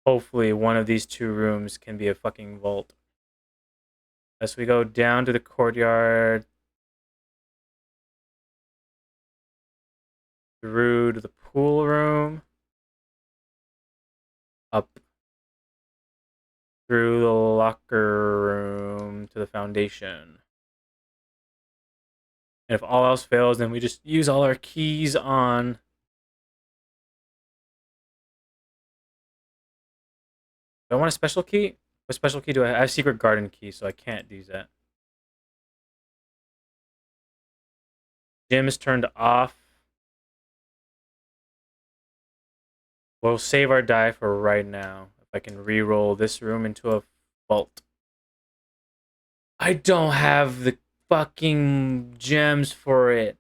Hopefully one of these 2 rooms can be a fucking vault. As we go down to the courtyard. Through to the pool room. Up. Through the locker room to the foundation. And if all else fails, then we just use all our keys on. Do I want a special key? What special key do I have? I have secret garden key, so I can't use that. Gym is turned off. We'll save our die for right now. If I can re-roll this room into a vault. I don't have the fucking gems for it.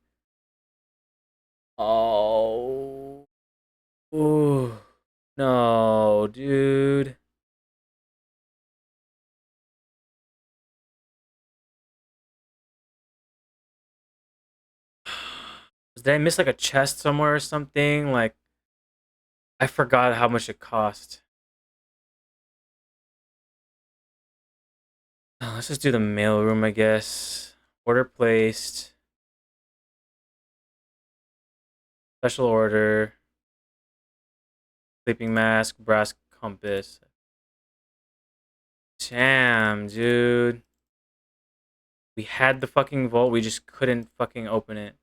Oh. Ooh. No, dude. Did I miss like a chest somewhere or something? Like, I forgot how much it cost. Let's just do the mail room, I guess. Order placed. Special order. Sleeping mask, brass compass. Damn, dude. We had the fucking vault, we just couldn't fucking open it.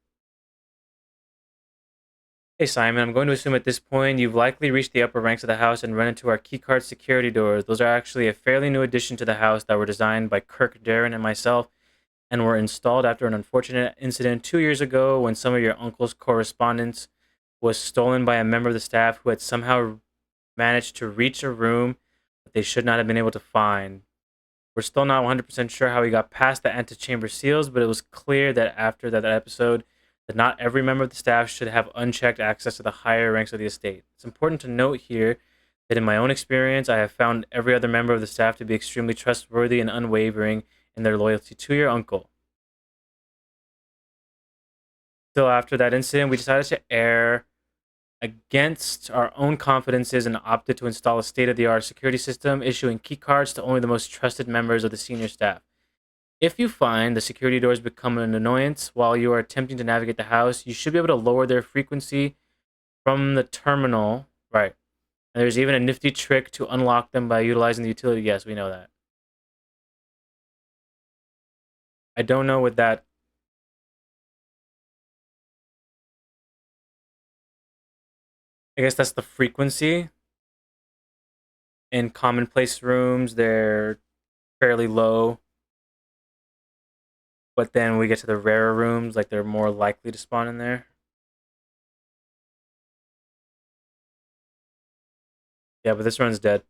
Hey Simon, I'm going to assume at this point you've likely reached the upper ranks of the house and run into our keycard security doors. Those are actually a fairly new addition to the house that were designed by Kirk, Darren, and myself and were installed after an unfortunate incident 2 years ago when some of your uncle's correspondence was stolen by a member of the staff who had somehow managed to reach a room that they should not have been able to find. We're still not 100% sure how he got past the antechamber seals, but it was clear that after that episode, that not every member of the staff should have unchecked access to the higher ranks of the estate. It's important to note here that in my own experience, I have found every other member of the staff to be extremely trustworthy and unwavering in their loyalty to your uncle. Still, after that incident, we decided to err against our own confidences and opted to install a state-of-the-art security system, issuing key cards to only the most trusted members of the senior staff. If you find the security doors become an annoyance while you are attempting to navigate the house, you should be able to lower their frequency from the terminal. Right. And there's even a nifty trick to unlock them by utilizing the utility. Yes, we know that. I don't know what that... I guess that's the frequency. In commonplace rooms, they're fairly low. But then we get to the rarer rooms, like they're more likely to spawn in there. Yeah, but this run's dead.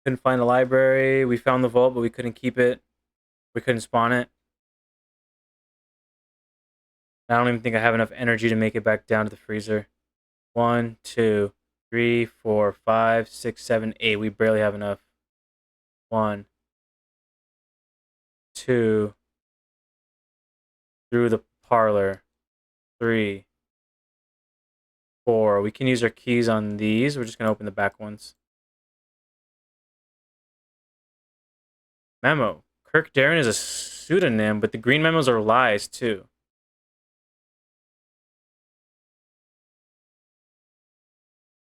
Couldn't find the library. We found the vault, but we couldn't keep it. We couldn't spawn it. I don't even think I have enough energy to make it back down to the freezer. 1, 2, 3, 4, 5, 6, 7, 8. We barely have enough. 1, 2, through the parlor. 3, 4. We can use our keys on these. We're just going to open the back ones. Memo. Kirk Darren is a pseudonym, but the green memos are lies, too.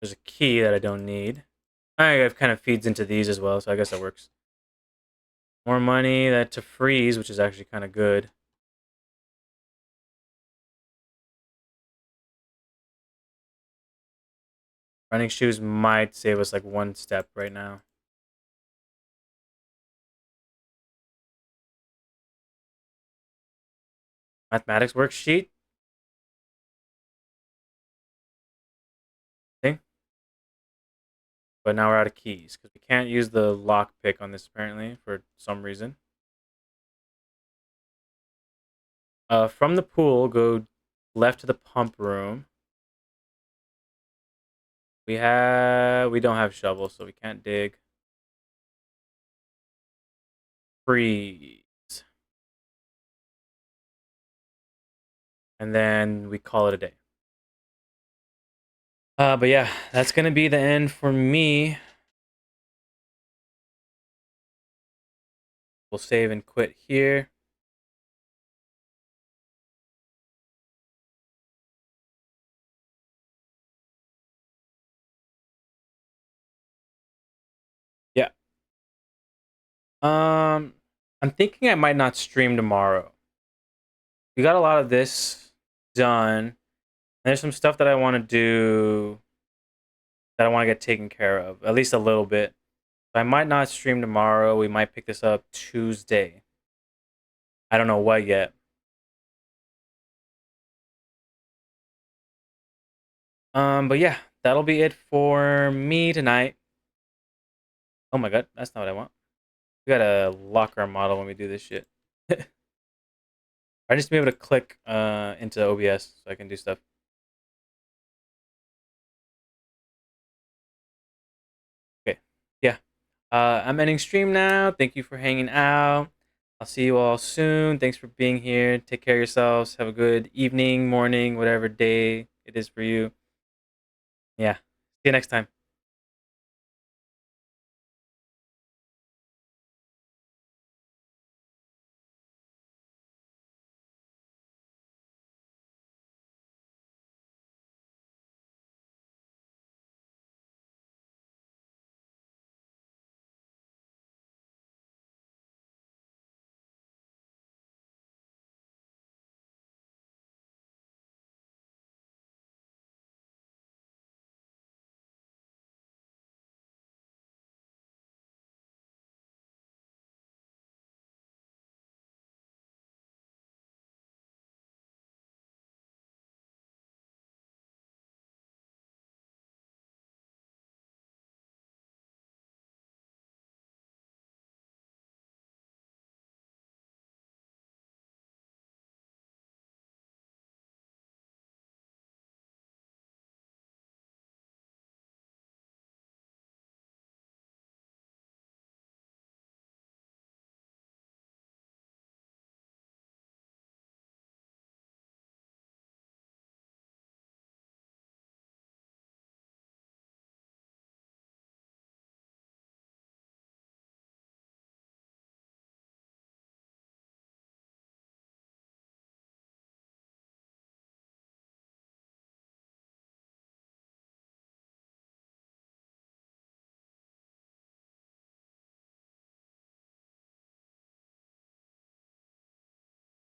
There's a key that I don't need. It kind of feeds into these as well, so I guess that works. More money that to freeze, which is actually kind of good. Running shoes might save us like one step right now. Mathematics worksheet. Thing. But now we're out of keys because we can't use the lock pick on this apparently for some reason. From the pool, go left to the pump room. We don't have shovels, so we can't dig. Freeze. And then we call it a day. But yeah, that's gonna be the end for me. We'll save and quit here. Yeah. I'm thinking I might not stream tomorrow. We got a lot of this done. And there's some stuff that I want to do that I want to get taken care of, at least a little bit. I might not stream tomorrow. We might pick this up Tuesday. I don't know what yet. But yeah, that'll be it for me tonight. Oh my god, that's not what I want. We gotta lock our model when we do this shit. I just be able to click into OBS so I can do stuff. Okay, yeah. I'm ending stream now. Thank you for hanging out. I'll see you all soon. Thanks for being here. Take care of yourselves. Have a good evening, morning, whatever day it is for you. Yeah. See you next time.